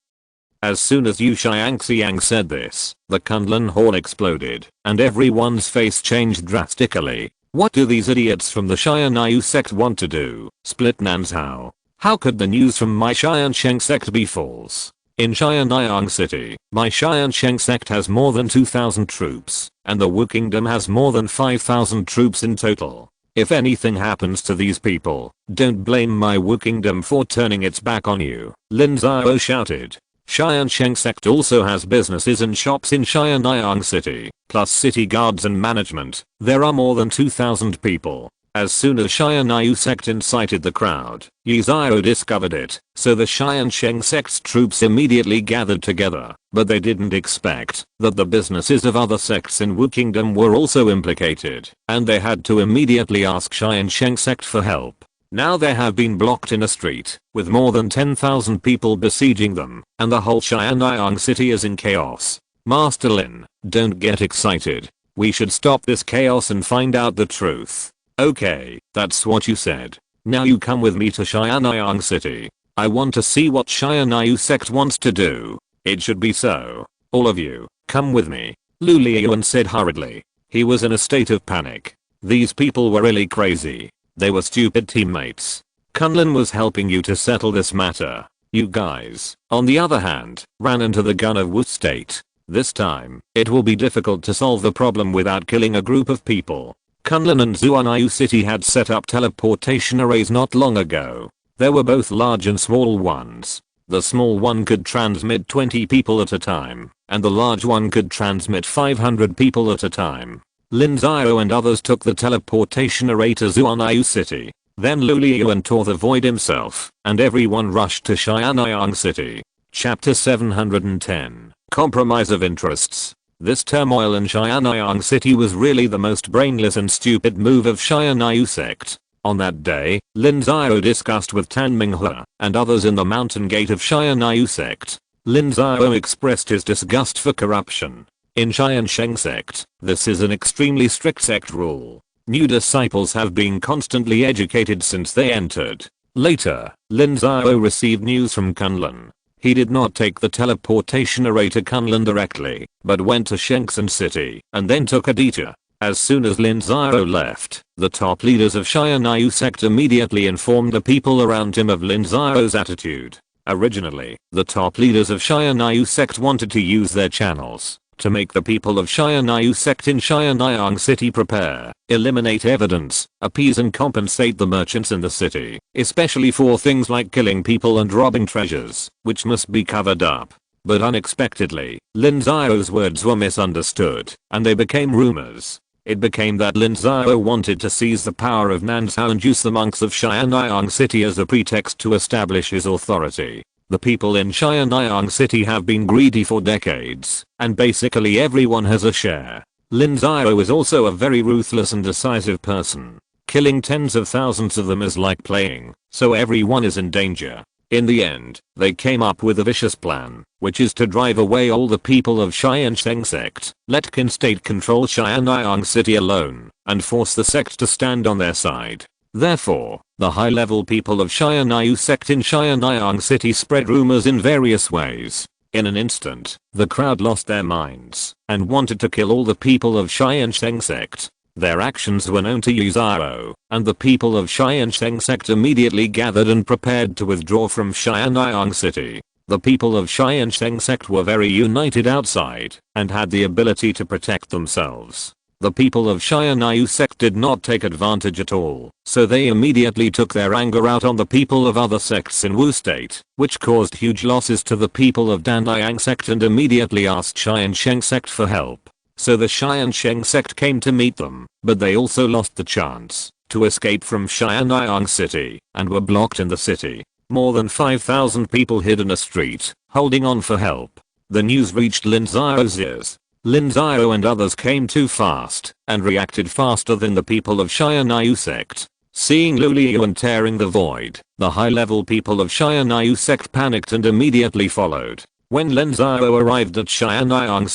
As soon as Yu Xiangxiang said this, the Kunlun Hall exploded, and everyone's face changed drastically. What do these idiots from the Tiansheng Sect want to do? Split Nanzhao? How could the news from my Tiansheng Sect be false? In Xianyang City, my Tiansheng Sect has more than 2,000 troops, and the Wu Kingdom has more than 5,000 troops in total. If anything happens to these people, don't blame my Wu Kingdom for turning its back on you, Lin Xiao shouted. Tiansheng Sect also has businesses and shops in Xianyang City, plus city guards and management. There are more than 2,000 people. As soon as Xianyang Sect incited the crowd, Yi Xiao discovered it, so the Tiansheng Sect's troops immediately gathered together, but they didn't expect that the businesses of other sects in Wu Kingdom were also implicated, and they had to immediately ask Tiansheng Sect for help. Now they have been blocked in a street, with more than 10,000 people besieging them, and the whole Xianyang City is in chaos. Master Lin, don't get excited. We should stop this chaos and find out the truth. Okay, that's what you said. Now you come with me to Xianyang City. I want to see what Xianyang Sect wants to do. It should be so. All of you, come with me. Lu Liyuan said hurriedly. He was in a state of panic. These people were really crazy. They were stupid teammates. Kunlun was helping you to settle this matter. You guys, on the other hand, ran into the gun of Wu State. This time, it will be difficult to solve the problem without killing a group of people. Kunlun and Xuanyu City had set up teleportation arrays not long ago. There were both large and small ones. The small one could transmit 20 people at a time, and the large one could transmit 500 people at a time. Lin Xiao and others took the teleportation array to Xuanyu City. Then Lu Liyuan tore the void himself, and everyone rushed to Xianyang City. Chapter 710. Compromise of Interests. This turmoil in Xianyang City was really the most brainless and stupid move of Xianyang Sect. On that day, Lin Xiao discussed with Tan Minghua and others in the mountain gate of Xianyang Sect. Lin Xiao expressed his disgust for corruption. In Tiansheng Sect, this is an extremely strict sect rule. New disciples have been constantly educated since they entered. Later, Lin Xiao received news from Kunlun. He did not take the teleportation array to Kunlun directly, but went to Shenzhen City and then took a detour. As soon as Lin Xiao left, the top leaders of Xianyang Sect immediately informed the people around him of Lin Xiao's attitude. Originally, the top leaders of Xianyang Sect wanted to use their channels to make the people of Xianyang Sect in Xianyang City prepare, eliminate evidence, appease and compensate the merchants in the city, especially for things like killing people and robbing treasures, which must be covered up. But unexpectedly, Lin Xiao's words were misunderstood, and they became rumors. It became that Lin Xiao wanted to seize the power of Nanzhao and use the monks of Xianyang City as a pretext to establish his authority. The people in Xianyang City have been greedy for decades, and basically everyone has a share. Lin Xiao is also a very ruthless and decisive person. Killing tens of thousands of them is like playing, so everyone is in danger. In the end, they came up with a vicious plan, which is to drive away all the people of Tiansheng Sect, let Qin State control Xianyang City alone, and force the sect to stand on their side. Therefore, the high-level people of Xianyang Sect in Xianyang City spread rumors in various ways. In an instant, the crowd lost their minds and wanted to kill all the people of Tiansheng Sect. Their actions were known to Yi Xiao, and the people of Tiansheng Sect immediately gathered and prepared to withdraw from Xianyang City. The people of Tiansheng Sect were very united outside and had the ability to protect themselves. The people of Xianyang Sect did not take advantage at all, so they immediately took their anger out on the people of other sects in Wu State, which caused huge losses to the people of Danliang Sect and immediately asked Tiansheng Sect for help. So the Tiansheng Sect came to meet them, but they also lost the chance to escape from Xianyang City and were blocked in the city. More than 5,000 people hid in a street, holding on for help. The news reached Lin Xiao's ears. Lin Xiao and others came too fast and reacted faster than the people of Xianyang Sect. Seeing Lu Liyuan tearing the void, the high-level people of Xianyou sect panicked and immediately followed. When Lin Xiao arrived at Xianyang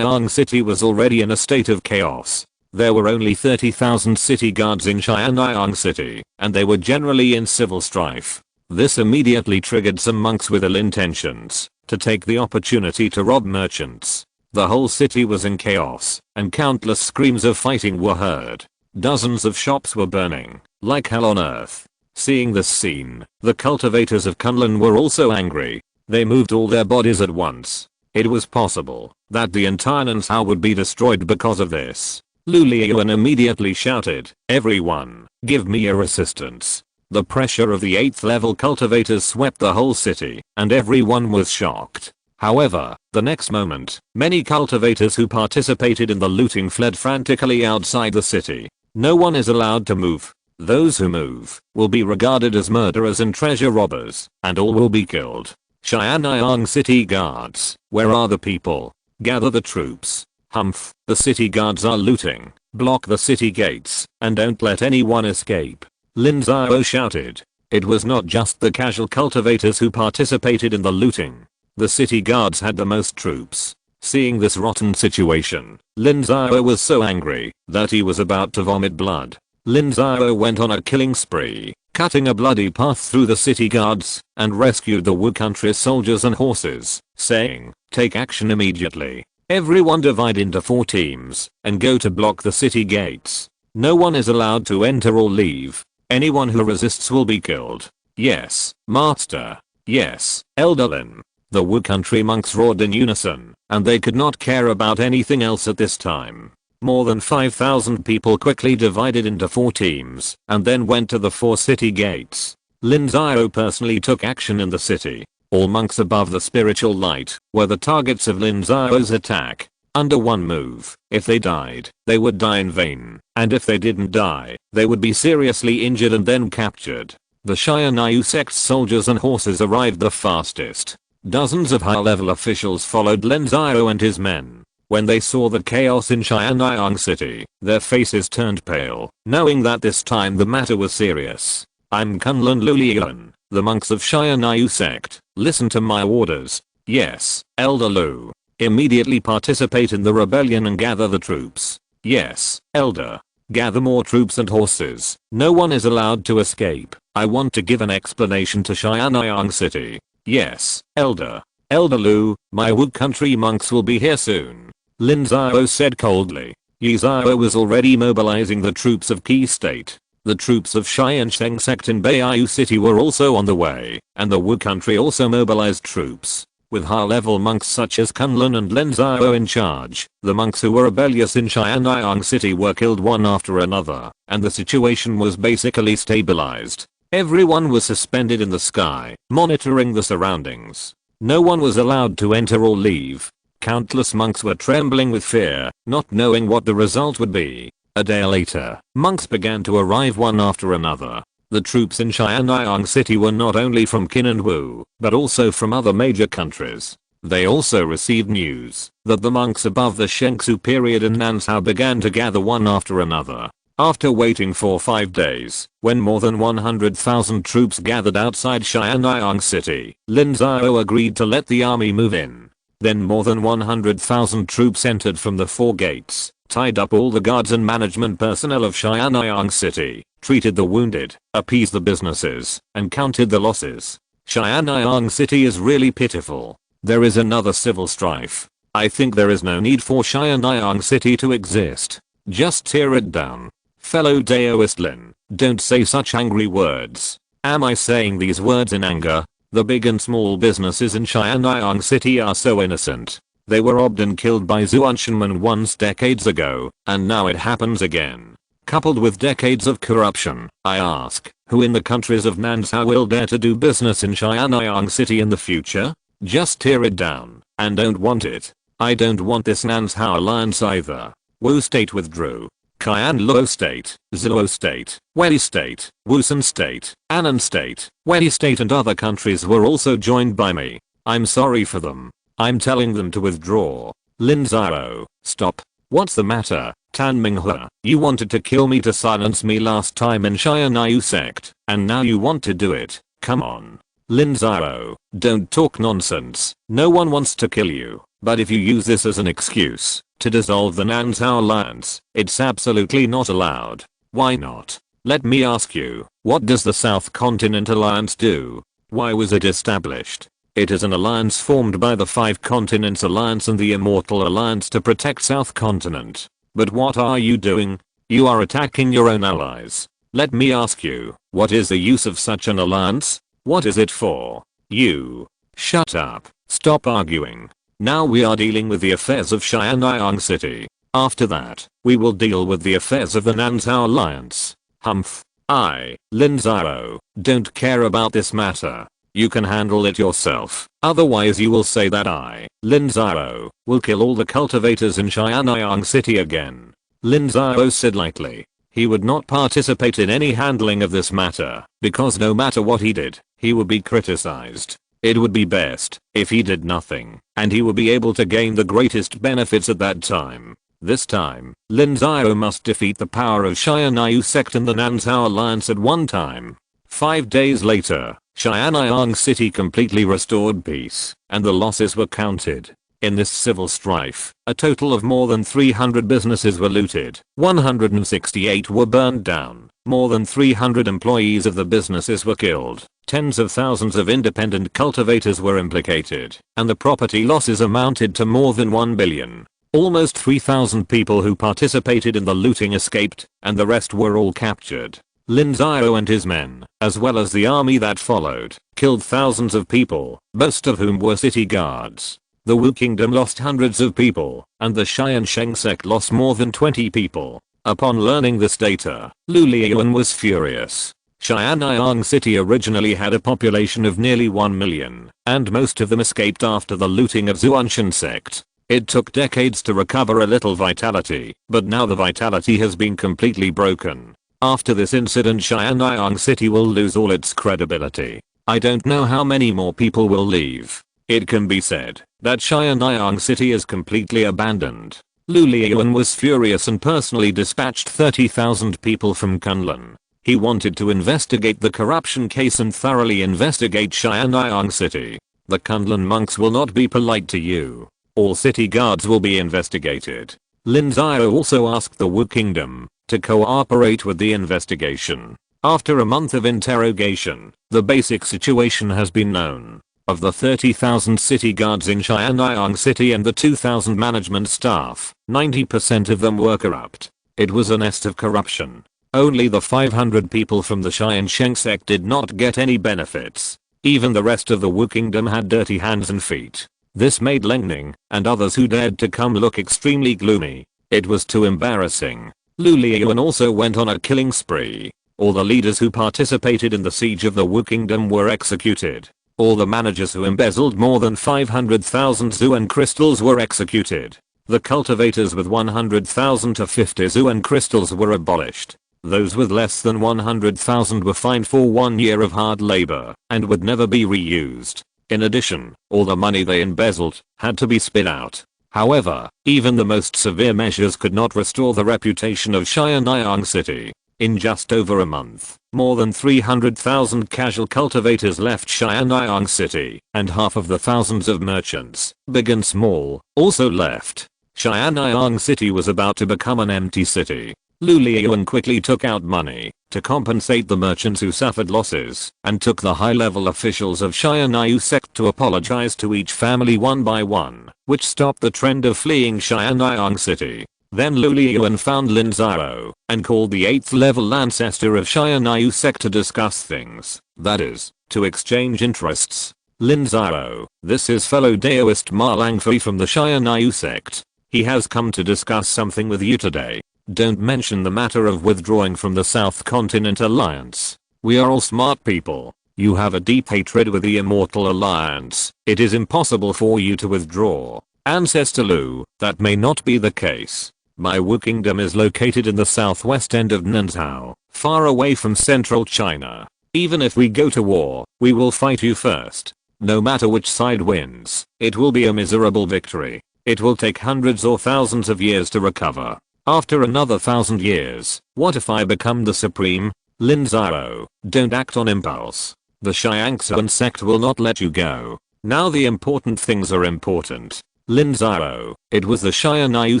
City was already in a state of chaos. There were only 30,000 city guards in Xianyang City, and they were generally in civil strife. This immediately triggered some monks with ill intentions to take the opportunity to rob merchants. The whole city was in chaos, and countless screams of fighting were heard. Dozens of shops were burning, like hell on earth. Seeing this scene, the cultivators of Kunlun were also angry. They moved all their bodies at once. It was possible that the entire Nansao would be destroyed because of this. Lu Liyuan immediately shouted, "Everyone, give me your assistance." The pressure of the 8th level cultivators swept the whole city, and everyone was shocked. However, the next moment, many cultivators who participated in the looting fled frantically outside the city. No one is allowed to move. Those who move will be regarded as murderers and treasure robbers, and all will be killed. Xianyang city guards, where are the people? Gather the troops. Humph, the city guards are looting. Block the city gates, and don't let anyone escape. Lin Xiao shouted. It was not just the casual cultivators who participated in the looting. The city guards had the most troops. Seeing this rotten situation, Lin Xiao was so angry that he was about to vomit blood. Lin Xiao went on a killing spree, cutting a bloody path through the city guards, and rescued the Wu country soldiers and horses, saying, "Take action immediately. Everyone divide into 4 teams, and go to block the city gates. No one is allowed to enter or leave. Anyone who resists will be killed." "Yes, Master." "Yes, Elder Lin." The Wu country monks roared in unison, and they could not care about anything else at this time. More than 5,000 people quickly divided into 4 teams, and then went to the 4 city gates. Lin Xiao personally took action in the city. All monks above the spiritual light were the targets of Lin Xiao's attack. Under one move, if they died, they would die in vain, and if they didn't die, they would be seriously injured and then captured. The Xianyou Sect soldiers and horses arrived the fastest. Dozens of high-level officials followed Lin Xiao and his men. When they saw the chaos in Xianyang City, their faces turned pale, knowing that this time the matter was serious. "I'm Kunlun Lu Liyuan, the monks of Xianyou Sect. Listen to my orders." "Yes, Elder Lu." "Immediately participate in the rebellion and gather the troops." "Yes, Elder." "Gather more troops and horses. No one is allowed to escape. I want to give an explanation to Xianyang City." "Yes, Elder." "Elder Lu, my Wu country monks will be here soon," Lin Xiao said coldly. Yi Xiao was already mobilizing the troops of Qi State. The troops of Tiansheng Sect in Beiyu City were also on the way, and the Wu country also mobilized troops. With high-level monks such as Kunlun and Lin Xiao in charge, the monks who were rebellious in Xianyang City were killed one after another, and the situation was basically stabilized. Everyone was suspended in the sky, monitoring the surroundings. No one was allowed to enter or leave. Countless monks were trembling with fear, not knowing what the result would be. A day later, monks began to arrive one after another. The troops in Xianyang City were not only from Qin and Wu, but also from other major countries. They also received news that the monks above the Shengsu period in Nansao began to gather one after another. After waiting for 5 days, when more than 100,000 troops gathered outside Xianyang City, Lin Xiao agreed to let the army move in. Then more than 100,000 troops entered from the 4 gates, tied up all the guards and management personnel of Xianyang City, treated the wounded, appeased the businesses, and counted the losses. Xianyang City is really pitiful. There is another civil strife. I think there is no need for Xianyang City to exist. Just tear it down. Fellow Daoist Lin, don't say such angry words. Am I saying these words in anger? The big and small businesses in Xianyang City are so innocent. They were robbed and killed by Zuanshanmen once decades ago, and now it happens again. Coupled with decades of corruption, I ask, who in the countries of Nansao will dare to do business in Xianyang City in the future? Just tear it down, and don't want it. I don't want this Nansao alliance either. Wu State withdrew. Qianluo State, Zuo State, Wei State, Wusun State, Annan State, Wei State and other countries were also joined by me. I'm sorry for them. I'm telling them to withdraw. Lin Xiao, stop. What's the matter, Tan Minghua? You wanted to kill me to silence me last time in Xianyu Sect, and now you want to do it. Come on. Lin Xiao, don't talk nonsense. No one wants to kill you, but if you use this as an excuse to dissolve the Nanzhao Alliance, it's absolutely not allowed. Why not? Let me ask you, what does the South Continent Alliance do? Why was it established? It is an alliance formed by the Five Continents Alliance and the Immortal Alliance to protect South Continent. But what are you doing? You are attacking your own allies. Let me ask you, what is the use of such an alliance? What is it for? You. Shut up. Stop arguing. Now we are dealing with the affairs of Xianyang City. After that, we will deal with the affairs of the Nanzhao Alliance. Humph. I, Lin Xiao, don't care about this matter. You can handle it yourself. Otherwise you will say that I, Lin Xiao, will kill all the cultivators in Xianyang City again. Lin Xiao said lightly. He would not participate in any handling of this matter, because no matter what he did, he would be criticized. It would be best if he did nothing, and he would be able to gain the greatest benefits at that time. This time, Lin Xiao must defeat the power of Xianyu Sect and the Nanzhao Alliance at one time. 5 days later, Xianyang City completely restored peace, and the losses were counted. In this civil strife, a total of more than 300 businesses were looted, 168 were burned down, more than 300 employees of the businesses were killed, tens of thousands of independent cultivators were implicated, and the property losses amounted to more than 1 billion. Almost 3,000 people who participated in the looting escaped, and the rest were all captured. Lin Xiao and his men, as well as the army that followed, killed thousands of people, most of whom were city guards. The Wu Kingdom lost hundreds of people, and the Tiansheng Sect lost more than 20 people. Upon learning this data, Lu Liuan was furious. Xianyang City originally had a population of nearly 1 million, and most of them escaped after the looting of Tiansheng Sect. It took decades to recover a little vitality, but now the vitality has been completely broken. After this incident, Xianyang City will lose all its credibility. I don't know how many more people will leave. It can be said that Xianyang City is completely abandoned. Lu Liuan was furious and personally dispatched 30,000 people from Kunlun. He wanted to investigate the corruption case and thoroughly investigate Xianyang City. The Kunlun monks will not be polite to you. All city guards will be investigated. Lin Xiao also asked the Wu Kingdom to cooperate with the investigation. After a month of interrogation, the basic situation has been known. Of the 30,000 city guards in Xianyang City and the 2,000 management staff, 90% of them were corrupt. It was a nest of corruption. Only the 500 people from the Tiansheng Sect did not get any benefits. Even the rest of the Wu Kingdom had dirty hands and feet. This made Lin Ning and others who dared to come look extremely gloomy. It was too embarrassing. Lu Liuan also went on a killing spree. All the leaders who participated in the siege of the Wu Kingdom were executed. All the managers who embezzled more than 500,000 Zuan crystals were executed. The cultivators with 100,000 to 50 Zuan crystals were abolished. Those with less than 100,000 were fined for 1 year of hard labor and would never be reused. In addition, all the money they embezzled had to be spit out. However, even the most severe measures could not restore the reputation of Xianyang City. In just over a month, more than 300,000 casual cultivators left Xianyang City, and half of the thousands of merchants, big and small, also left. Xianyang City was about to become an empty city. Lu Liuan quickly took out money to compensate the merchants who suffered losses, and took the high-level officials of Xianyu Sect to apologize to each family one by one, which stopped the trend of fleeing Xianyang City. Then Lu Liuan found Lin Xiao and called the 8th level ancestor of Xianyu Sect to discuss things, that is, to exchange interests. Lin Xiao, this is fellow Daoist Ma Langfei from the Xianyu Sect. He has come to discuss something with you today. Don't mention the matter of withdrawing from the South Continent Alliance. We are all smart people. You have a deep hatred with the Immortal Alliance. It is impossible for you to withdraw. Ancestor Lu, that may not be the case. My Wu Kingdom is located in the southwest end of Nanzhao, far away from central China. Even if we go to war, we will fight you first. No matter which side wins, it will be a miserable victory. It will take hundreds or thousands of years to recover. After another 1,000 years, what if I become the supreme? Lin Xiao, don't act on impulse. The Tiansheng Sect will not let you go. Now the important things are important. Lin Xiao, it was the Tiansheng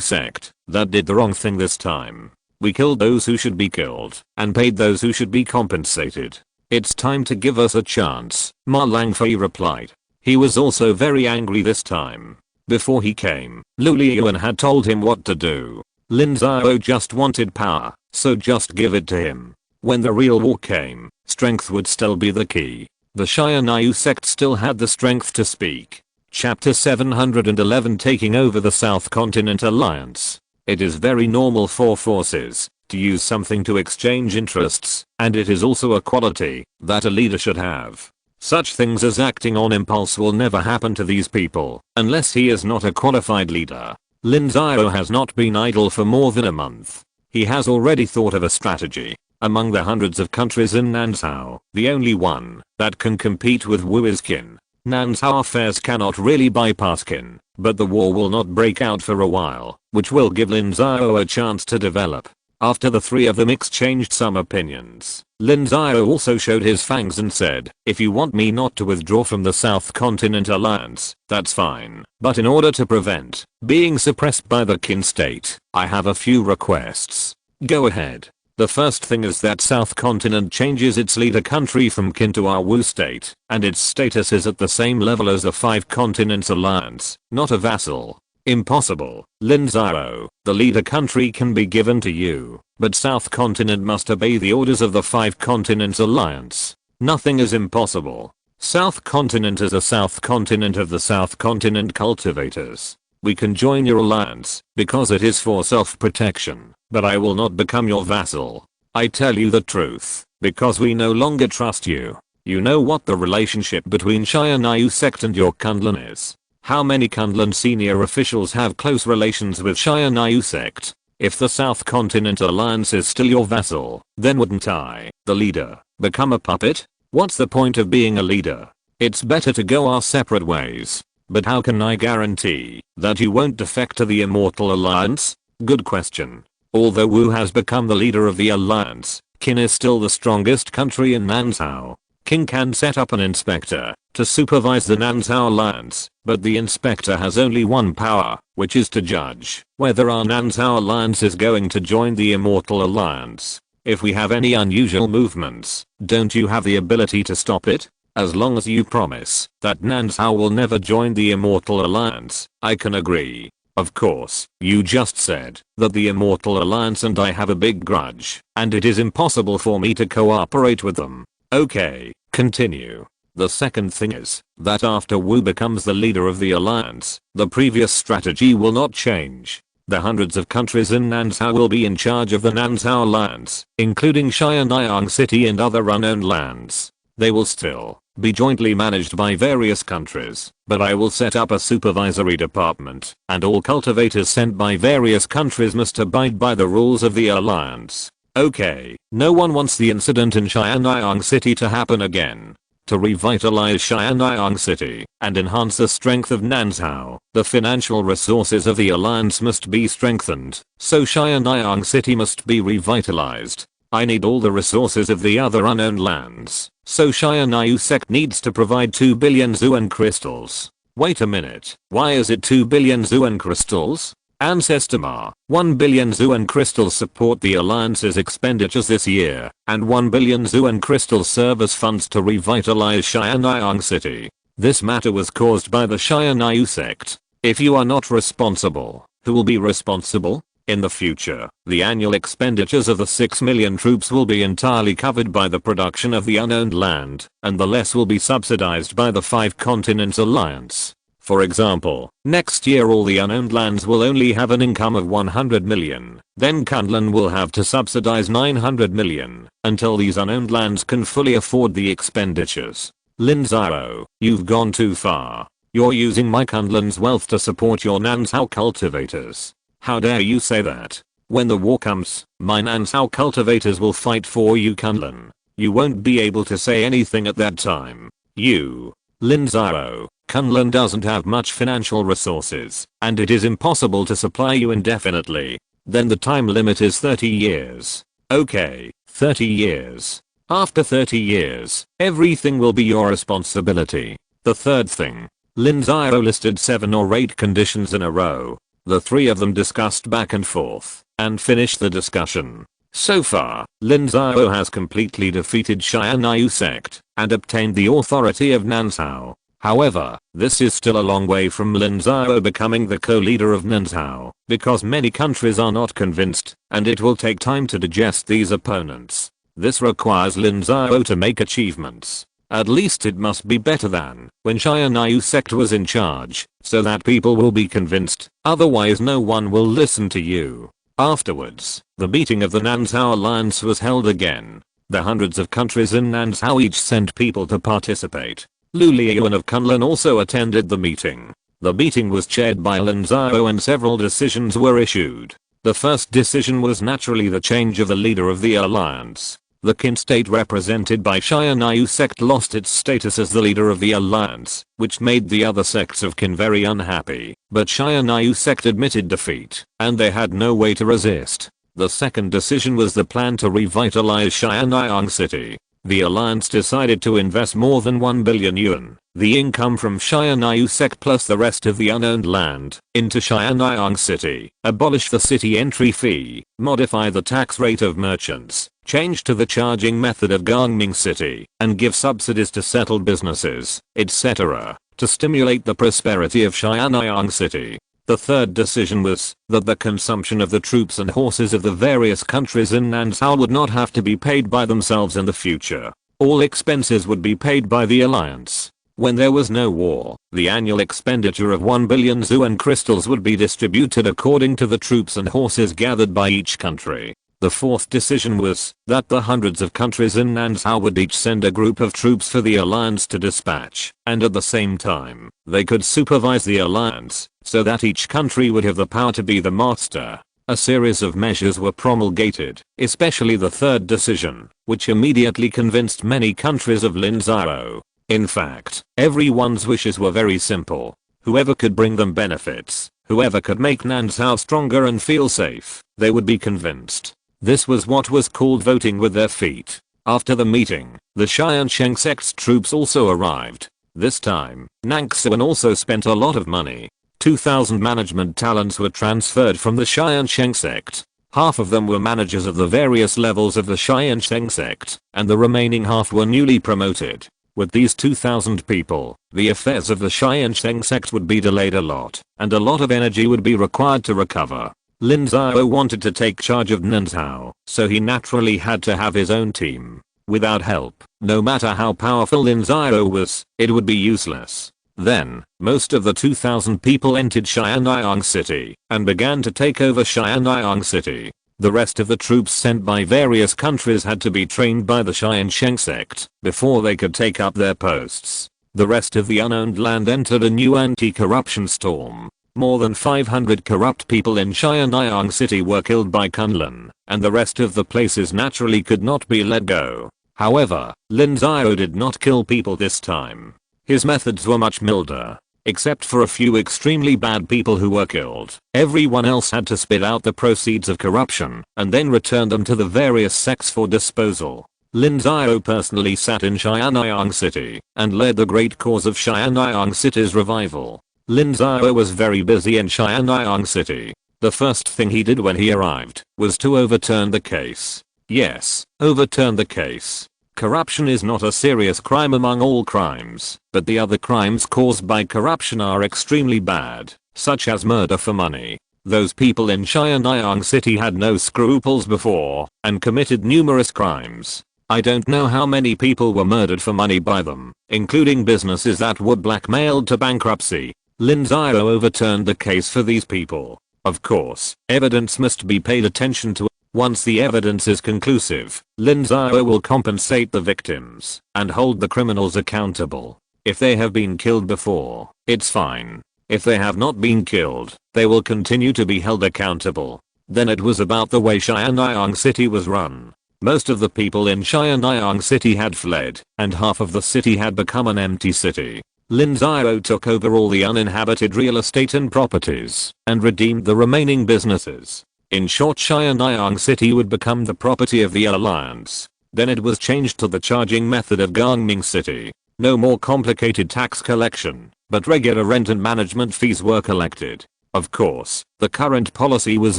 Sect that did the wrong thing this time. We killed those who should be killed and paid those who should be compensated. It's time to give us a chance, Ma Langfei replied. He was also very angry this time. Before he came, Lu Liyuan had told him what to do. Lin Xiao just wanted power, so just give it to him. When the real war came, strength would still be the key. The Tiansheng Sect still had the strength to speak. Chapter 711 Taking over the South Continent Alliance. It is very normal for forces to use something to exchange interests, and it is also a quality that a leader should have. Such things as acting on impulse will never happen to these people unless he is not a qualified leader. Lin Xiao has not been idle for more than a month. He has already thought of a strategy. Among the hundreds of countries in Nansao, the only one that can compete with Wu is Qin. Nansao affairs cannot really bypass Qin, but the war will not break out for a while, which will give Lin Xiao a chance to develop. After the three of them exchanged some opinions, Lin Xiao also showed his fangs and said, if you want me not to withdraw from the South Continent Alliance, that's fine, but in order to prevent being suppressed by the Qin state, I have a few requests. Go ahead. The first thing is that South Continent changes its leader country from Qin to our Wu state, and its status is at the same level as a 5 continents alliance, not a vassal. Impossible. Lin Xiao, the leader country can be given to you, but South Continent must obey the orders of the 5 continents alliance. Nothing is impossible. South Continent is a South Continent of the South Continent cultivators. We can join your alliance because it is for self-protection, but I will not become your vassal. I tell you the truth, because we no longer trust you. You know what the relationship between Tiansheng Sect and your Kunlun is. How many Kunlun senior officials have close relations with Tiansheng Sect? If the South Continent Alliance is still your vassal, then wouldn't I, the leader, become a puppet? What's the point of being a leader? It's better to go our separate ways. But how can I guarantee that you won't defect to the Immortal Alliance? Good question. Although Wu has become the leader of the alliance, Qin is still the strongest country in Nansao. Qin can set up an inspector to supervise the Nansao alliance, but the inspector has only one power, which is to judge whether our Nansao alliance is going to join the Immortal Alliance. If we have any unusual movements, don't you have the ability to stop it? As long as you promise that Nansao will never join the Immortal Alliance, I can agree. Of course, you just said that the Immortal Alliance and I have a big grudge, and it is impossible for me to cooperate with them. Okay, continue. The second thing is that after Wu becomes the leader of the alliance, the previous strategy will not change. The hundreds of countries in Nansao will be in charge of the Nansao Alliance, including Tiansheng City and other unknown lands. They will still be jointly managed by various countries, but I will set up a supervisory department, and all cultivators sent by various countries must abide by the rules of the alliance. Okay, no one wants the incident in Tiansheng City to happen again. To revitalize Tiansheng City and enhance the strength of Nansao, the financial resources of the alliance must be strengthened, so Tiansheng City must be revitalized. I need all the resources of the other unknown lands, so Tiansheng Sect needs to provide 2 billion Zuan crystals. Wait a minute, why is it 2 billion Zuan crystals? Ancestor Ma, 1 billion Zuan crystals support the alliance's expenditures this year, and 1 billion Zuan crystals serve as funds to revitalize Tiansheng City. This matter was caused by the Tiansheng Sect. If you are not responsible, who will be responsible? In the future, the annual expenditures of the 6 million troops will be entirely covered by the production of the unowned land, and the less will be subsidized by the 5 continents alliance. For example, next year all the unowned lands will only have an income of 100 million, then Kunlun will have to subsidize 900 million, until these unowned lands can fully afford the expenditures. Lin Xiao, you've gone too far. You're using my Kunlun's wealth to support your Nansao cultivators. How dare you say that? When the war comes, my Nansao cultivators will fight for you Kunlun. You won't be able to say anything at that time. You. Lin Xiao, Kunlun doesn't have much financial resources, and it is impossible to supply you indefinitely. Then the time limit is 30 years. Okay, 30 years. After 30 years, everything will be your responsibility. The third thing. Lin Xiao listed 7 or 8 conditions in a row. The 3 of them discussed back and forth, and finished the discussion. So far, Lin Xiao has completely defeated SYNOPSIS sect, and obtained the authority of Nansao. However, this is still a long way from Lin Xiao becoming the co-leader of Nansao, because many countries are not convinced, and it will take time to digest these opponents. This requires Lin Xiao to make achievements. At least it must be better than when SYNOPSIS sect was in charge, so that people will be convinced, otherwise no one will listen to you. Afterwards, the meeting of the Nansao Alliance was held again. The hundreds of countries in Nansao each sent people to participate. Lu Liuan of Kunlun also attended the meeting. The meeting was chaired by Lin Xiao and several decisions were issued. The first decision was naturally the change of the leader of the alliance. The Qin state represented by SYNOPSIS sect lost its status as the leader of the alliance, which made the other sects of Qin very unhappy, but SYNOPSIS sect admitted defeat, and they had no way to resist. The second decision was the plan to revitalize Tiansheng City. The alliance decided to invest more than 1 billion yuan, the income from SYNOPSIS sect plus the rest of the unowned land, into Tiansheng City, abolish the city entry fee, modify the tax rate of merchants, change to the charging method of Gangming City, and give subsidies to settled businesses, etc., to stimulate the prosperity of Tiansheng City. The third decision was that the consumption of the troops and horses of the various countries in Nansao would not have to be paid by themselves in the future. All expenses would be paid by the alliance. When there was no war, the annual expenditure of 1 billion Zuan crystals would be distributed according to the troops and horses gathered by each country. The fourth decision was that the hundreds of countries in Nansao would each send a group of troops for the alliance to dispatch, and at the same time, they could supervise the alliance, so that each country would have the power to be the master. A series of measures were promulgated, especially the third decision, which immediately convinced many countries of Lin Xiao. In fact, everyone's wishes were very simple. Whoever could bring them benefits, whoever could make Nansao stronger and feel safe, they would be convinced. This was what was called voting with their feet. After the meeting, the Tiansheng Sect's troops also arrived. This time, Nansao also spent a lot of money. 2,000 management talents were transferred from the Tiansheng Sect. Half of them were managers of the various levels of the Tiansheng Sect, and the remaining half were newly promoted. With these 2,000 people, the affairs of the Tiansheng Sect would be delayed a lot, and a lot of energy would be required to recover. Lin Xiao wanted to take charge of Nansao, so he naturally had to have his own team. Without help, no matter how powerful Lin Xiao was, it would be useless. Then, most of the 2,000 people entered Tiansheng City, and began to take over Tiansheng City. The rest of the troops sent by various countries had to be trained by the Tiansheng Sect, before they could take up their posts. The rest of the unowned land entered a new anti-corruption storm. More than 500 corrupt people in Tiansheng City were killed by Kunlun, and the rest of the places naturally could not be let go. However, Lin Xiao did not kill people this time. His methods were much milder. Except for a few extremely bad people who were killed, everyone else had to spit out the proceeds of corruption and then return them to the various sects for disposal. Lin Xiao personally sat in Tiansheng City and led the great cause of Tiansheng City's revival. Lin Xiao was very busy in Tiansheng City. The first thing he did when he arrived was to overturn the case. Yes, overturn the case. Corruption is not a serious crime among all crimes, but the other crimes caused by corruption are extremely bad, such as murder for money. Those people in Tiansheng City had no scruples before, and committed numerous crimes. I don't know how many people were murdered for money by them, including businesses that were blackmailed to bankruptcy. Lin Xiao overturned the case for these people. Of course, evidence must be paid attention to. Once the evidence is conclusive, Lin Xiao will compensate the victims and hold the criminals accountable. If they have been killed before, it's fine. If they have not been killed, they will continue to be held accountable. Then it was about the way Tiansheng City was run. Most of the people in Tiansheng City had fled, and half of the city had become an empty city. Lin Xiao took over all the uninhabited real estate and properties and redeemed the remaining businesses. In short, Tiansheng City would become the property of the Alliance. Then it was changed to the charging method of Gangming City. No more complicated tax collection, but regular rent and management fees were collected. Of course, the current policy was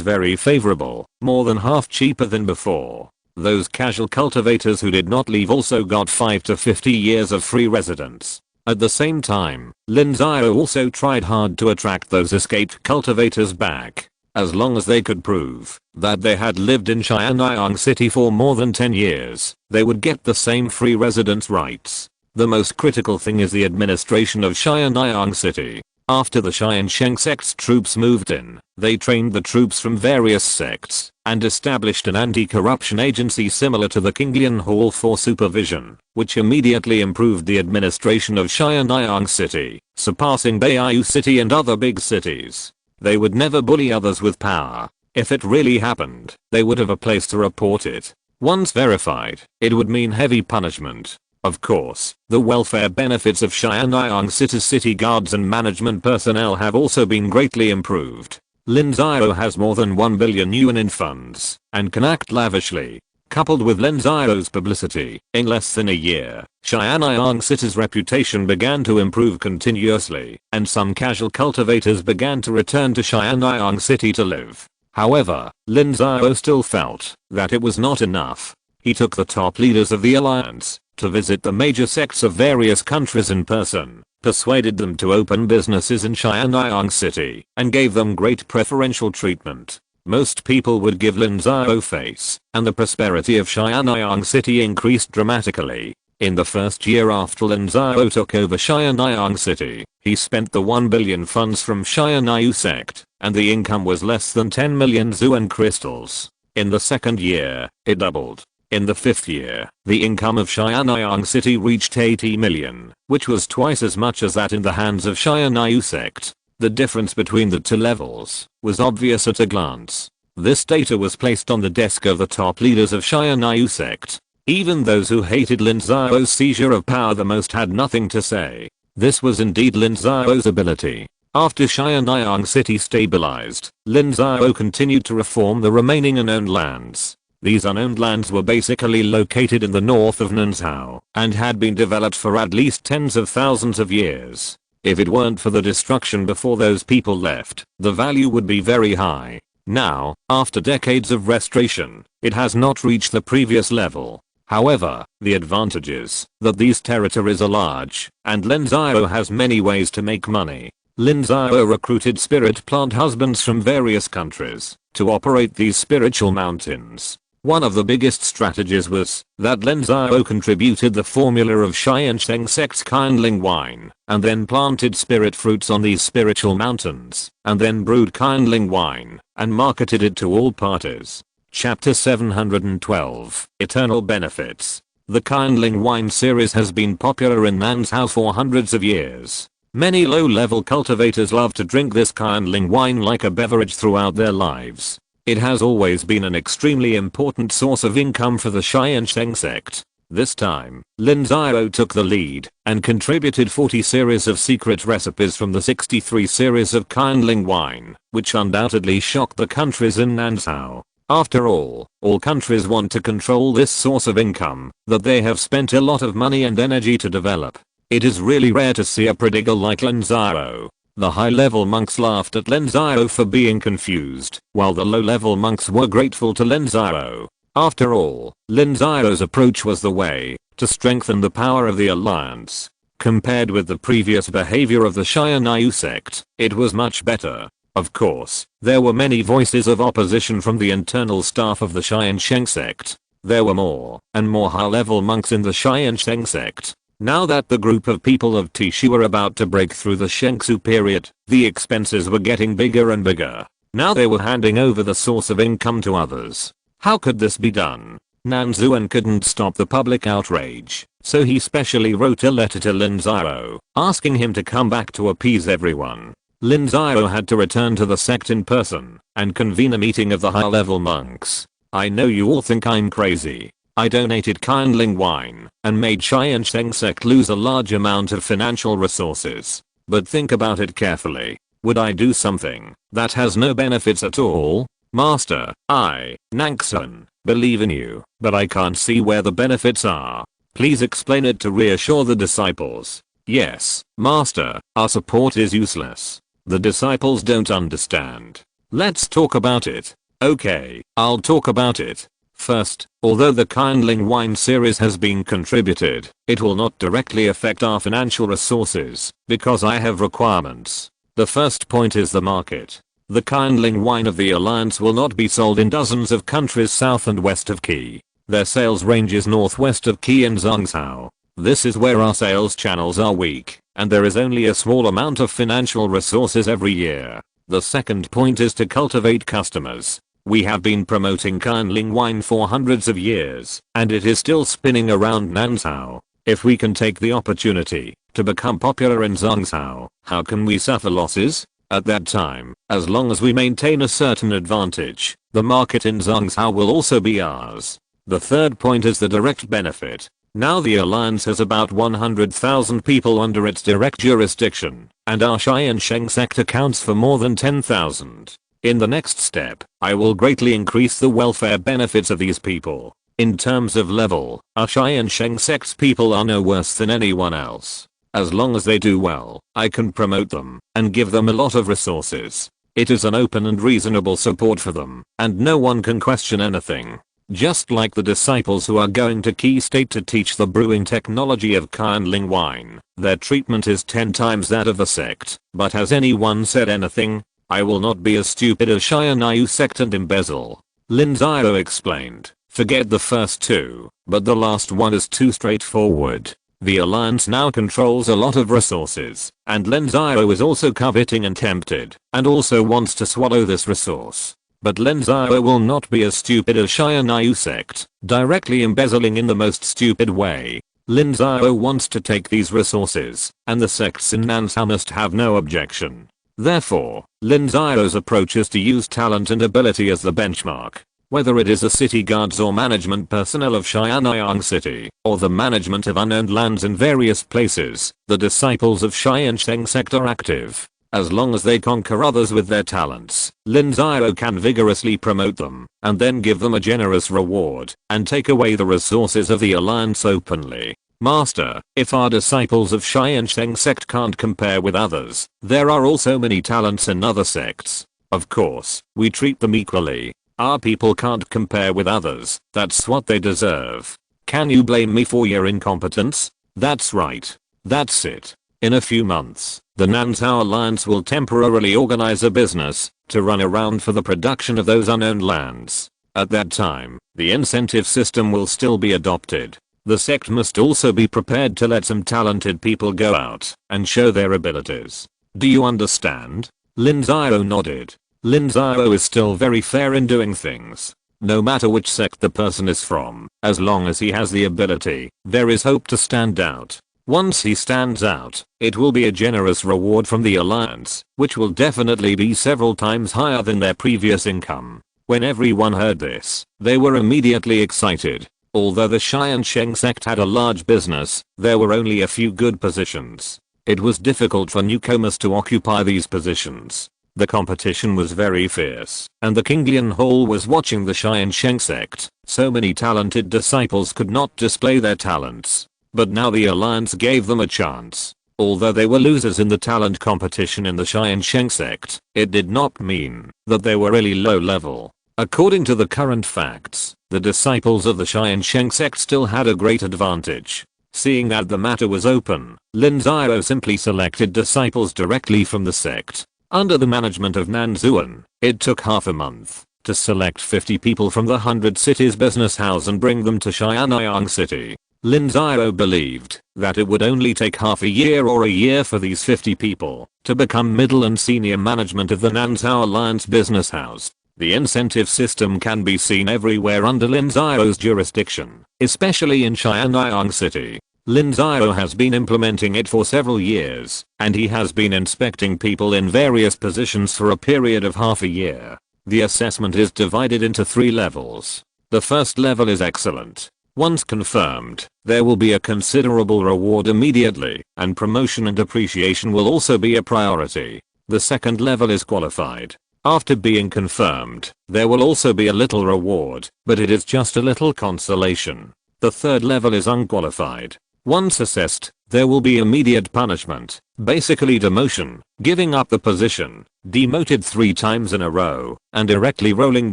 very favorable, more than half cheaper than before. Those casual cultivators who did not leave also got 5 to 50 years of free residence. At the same time, Lin Xiao also tried hard to attract those escaped cultivators back. As long as they could prove that they had lived in Tiansheng City for more than 10 years, they would get the same free residence rights. The most critical thing is the administration of Tiansheng City. After the Tiansheng Sect's troops moved in, they trained the troops from various sects and established an anti-corruption agency similar to the Qinglian Hall for supervision, which immediately improved the administration of Tiansheng City, surpassing Beiyou City and other big cities. They would never bully others with power. If it really happened, they would have a place to report it. Once verified, it would mean heavy punishment. Of course, the welfare benefits of Tiansheng City's city guards and management personnel have also been greatly improved. Lin Xiao has more than 1 billion yuan in funds and can act lavishly. Coupled with Lin Xiao's publicity, in less than a year, Tiansheng City's reputation began to improve continuously, and some casual cultivators began to return to Tiansheng City to live. However, Lin Xiao still felt that it was not enough. He took the top leaders of the alliance to visit the major sects of various countries in person, persuaded them to open businesses in Tiansheng City, and gave them great preferential treatment. Most people would give Lin Xiao face, and the prosperity of Tiansheng City increased dramatically. In the first year after Lin Xiao took over Tiansheng City, he spent the 1 billion funds from Tiansheng Sect, and the income was less than 10 million Zuan crystals. In the second year, it doubled. In the fifth year, the income of Tiansheng City reached 80 million, which was twice as much as that in the hands of Tiansheng Sect. The difference between the two levels was obvious at a glance. This data was placed on the desk of the top leaders of Tiansheng Sect. Even those who hated Lin Xiao's seizure of power the most had nothing to say. This was indeed Lin Xiao's ability. After Tiansheng City stabilized, Lin Xiao continued to reform the remaining unowned lands. These unowned lands were basically located in the north of Nanzhao and had been developed for at least tens of thousands of years. If it weren't for the destruction before those people left, the value would be very high. Now, after decades of restoration, it has not reached the previous level. However, the advantage is that these territories are large, and Lin Xiao has many ways to make money. Lin Xiao recruited spirit plant husbands from various countries to operate these spiritual mountains. One of the biggest strategies was that Lin Xiao contributed the formula of Tiansheng Sect's kindling wine, and then planted spirit fruits on these spiritual mountains, and then brewed kindling wine, and marketed it to all parties. Chapter 712, Eternal Benefits. The kindling wine series has been popular in Nanzhao for hundreds of years. Many low-level cultivators love to drink this kindling wine like a beverage throughout their lives. It has always been an extremely important source of income for the Tiansheng Sect. This time, Lin Xiao took the lead and contributed 40 series of secret recipes from the 63 series of kindling wine, which undoubtedly shocked the countries in Nanzhao. After all countries want to control this source of income that they have spent a lot of money and energy to develop. It is really rare to see a prodigal like Lin Xiao. The high-level monks laughed at Lin Xiao for being confused, while the low-level monks were grateful to Lin Xiao. After all, Lin Xiao's approach was the way to strengthen the power of the alliance. Compared with the previous behavior of the Tiansheng Sect, it was much better. Of course, there were many voices of opposition from the internal staff of the Tiansheng Sect. There were more and more high-level monks in the Tiansheng Sect. Now that the group of people of Tishi were about to break through the Shengsu period, the expenses were getting bigger and bigger. Now they were handing over the source of income to others. How could this be done? Nanzuan couldn't stop the public outrage, so he specially wrote a letter to Lin Xiao, asking him to come back to appease everyone. Lin Xiao had to return to the sect in person and convene a meeting of the high-level monks. I know you all think I'm crazy. I donated kindling wine and made Tiansheng Sect lose a large amount of financial resources. But think about it carefully. Would I do something that has no benefits at all? Master, I, Nangxuan, believe in you, but I can't see where the benefits are. Please explain it to reassure the disciples. Yes, Master, our support is useless. The disciples don't understand. Let's talk about it. Okay, I'll talk about it. First, although the kindling wine series has been contributed, it will not directly affect our financial resources, because I have requirements. The first point is the market. The kindling wine of the Alliance will not be sold in dozens of countries south and west of Qi. Their sales ranges northwest of Qi and Zhangzhou. This is where our sales channels are weak, and there is only a small amount of financial resources every year. The second point is to cultivate customers. We have been promoting kindling wine for hundreds of years, and it is still spinning around Nanzhou. If we can take the opportunity to become popular in Zhangzhou, how can we suffer losses? At that time, as long as we maintain a certain advantage, the market in Zhangzhou will also be ours. The third point is the direct benefit. Now the Alliance has about 100,000 people under its direct jurisdiction, and our Tiansheng Sect accounts for more than 10,000. In the next step, I will greatly increase the welfare benefits of these people. In terms of level, our Tiansheng Sect's people are no worse than anyone else. As long as they do well, I can promote them and give them a lot of resources. It is an open and reasonable support for them, and no one can question anything. Just like the disciples who are going to Qi State to teach the brewing technology of kindling wine, their treatment is 10 times that of the sect. But has anyone said anything? I will not be as stupid as Xianyu Sect and embezzle. Lin Xiao explained. Forget the first two, but the last one is too straightforward. The Alliance now controls a lot of resources, and Lin Xiao is also coveting and tempted, and also wants to swallow this resource. But Lin Xiao will not be as stupid as Xianyu Sect, directly embezzling in the most stupid way. Lin Xiao wants to take these resources, and the sects in Nanzhou must have no objection. Therefore, Lin Xiao's approach is to use talent and ability as the benchmark. Whether it is the city guards or management personnel of Xianyang City, or the management of unowned lands in various places, the disciples of Tiansheng Sect are active. As long as they conquer others with their talents, Lin Xiao can vigorously promote them, and then give them a generous reward, and take away the resources of the Alliance openly. Master, if our disciples of Tiansheng Sect can't compare with others, there are also many talents in other sects. Of course, we treat them equally. Our people can't compare with others, that's what they deserve. Can you blame me for your incompetence? That's right. That's it. In a few months, the Nanzhou Alliance will temporarily organize a business to run around for the production of those unowned lands. At that time, the incentive system will still be adopted. The sect must also be prepared to let some talented people go out and show their abilities. Do you understand? Lin Xiao nodded. Lin Xiao is still very fair in doing things. No matter which sect the person is from, as long as he has the ability, there is hope to stand out. Once he stands out, it will be a generous reward from the Alliance, which will definitely be several times higher than their previous income. When everyone heard this, they were immediately excited. Although the Tiansheng Sect had a large business, there were only a few good positions. It was difficult for newcomers to occupy these positions. The competition was very fierce, and the Kinglian Hall was watching the Tiansheng Sect. So many talented disciples could not display their talents. But now the Alliance gave them a chance. Although they were losers in the talent competition in the Tiansheng Sect, it did not mean that they were really low level. According to the current facts, the disciples of the Tiansheng Sect still had a great advantage. Seeing that the matter was open, Lin Xiao simply selected disciples directly from the sect. Under the management of Nanzuan, it took half a month to select 50 people from the 100 cities business house and bring them to Xianyang City. Lin Xiao believed that it would only take half a year or a year for these 50 people to become middle and senior management of the Nanzhou Alliance business house. The incentive system can be seen everywhere under Lin Xiao's jurisdiction, especially in Xianyang City. Lin Xiao has been implementing it for several years, and he has been inspecting people in various positions for a period of half a year. The assessment is divided into 3 levels. The first level is excellent. Once confirmed, there will be a considerable reward immediately, and promotion and appreciation will also be a priority. The second level is qualified. After being confirmed, there will also be a little reward, but it is just a little consolation. The third level is unqualified. Once assessed, there will be immediate punishment, basically demotion, giving up the position, demoted 3 times in a row, and directly rolling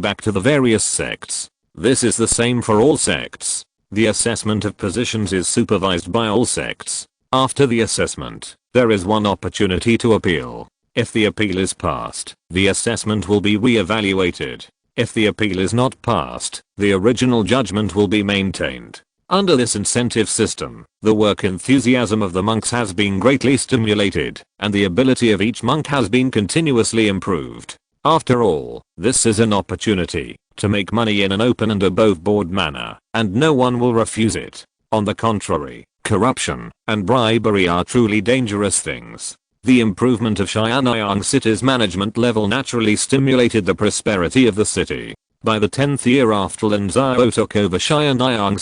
back to the various sects. This is the same for all sects. The assessment of positions is supervised by all sects. After the assessment, there is one opportunity to appeal. If the appeal is passed, the assessment will be re-evaluated. If the appeal is not passed, the original judgment will be maintained. Under this incentive system, the work enthusiasm of the monks has been greatly stimulated, and the ability of each monk has been continuously improved. After all, this is an opportunity to make money in an open and above-board manner, and no one will refuse it. On the contrary, corruption and bribery are truly dangerous things. The improvement of Xianyang City's management level naturally stimulated the prosperity of the city. By the 10th year after Lin Xiao took over Xianyang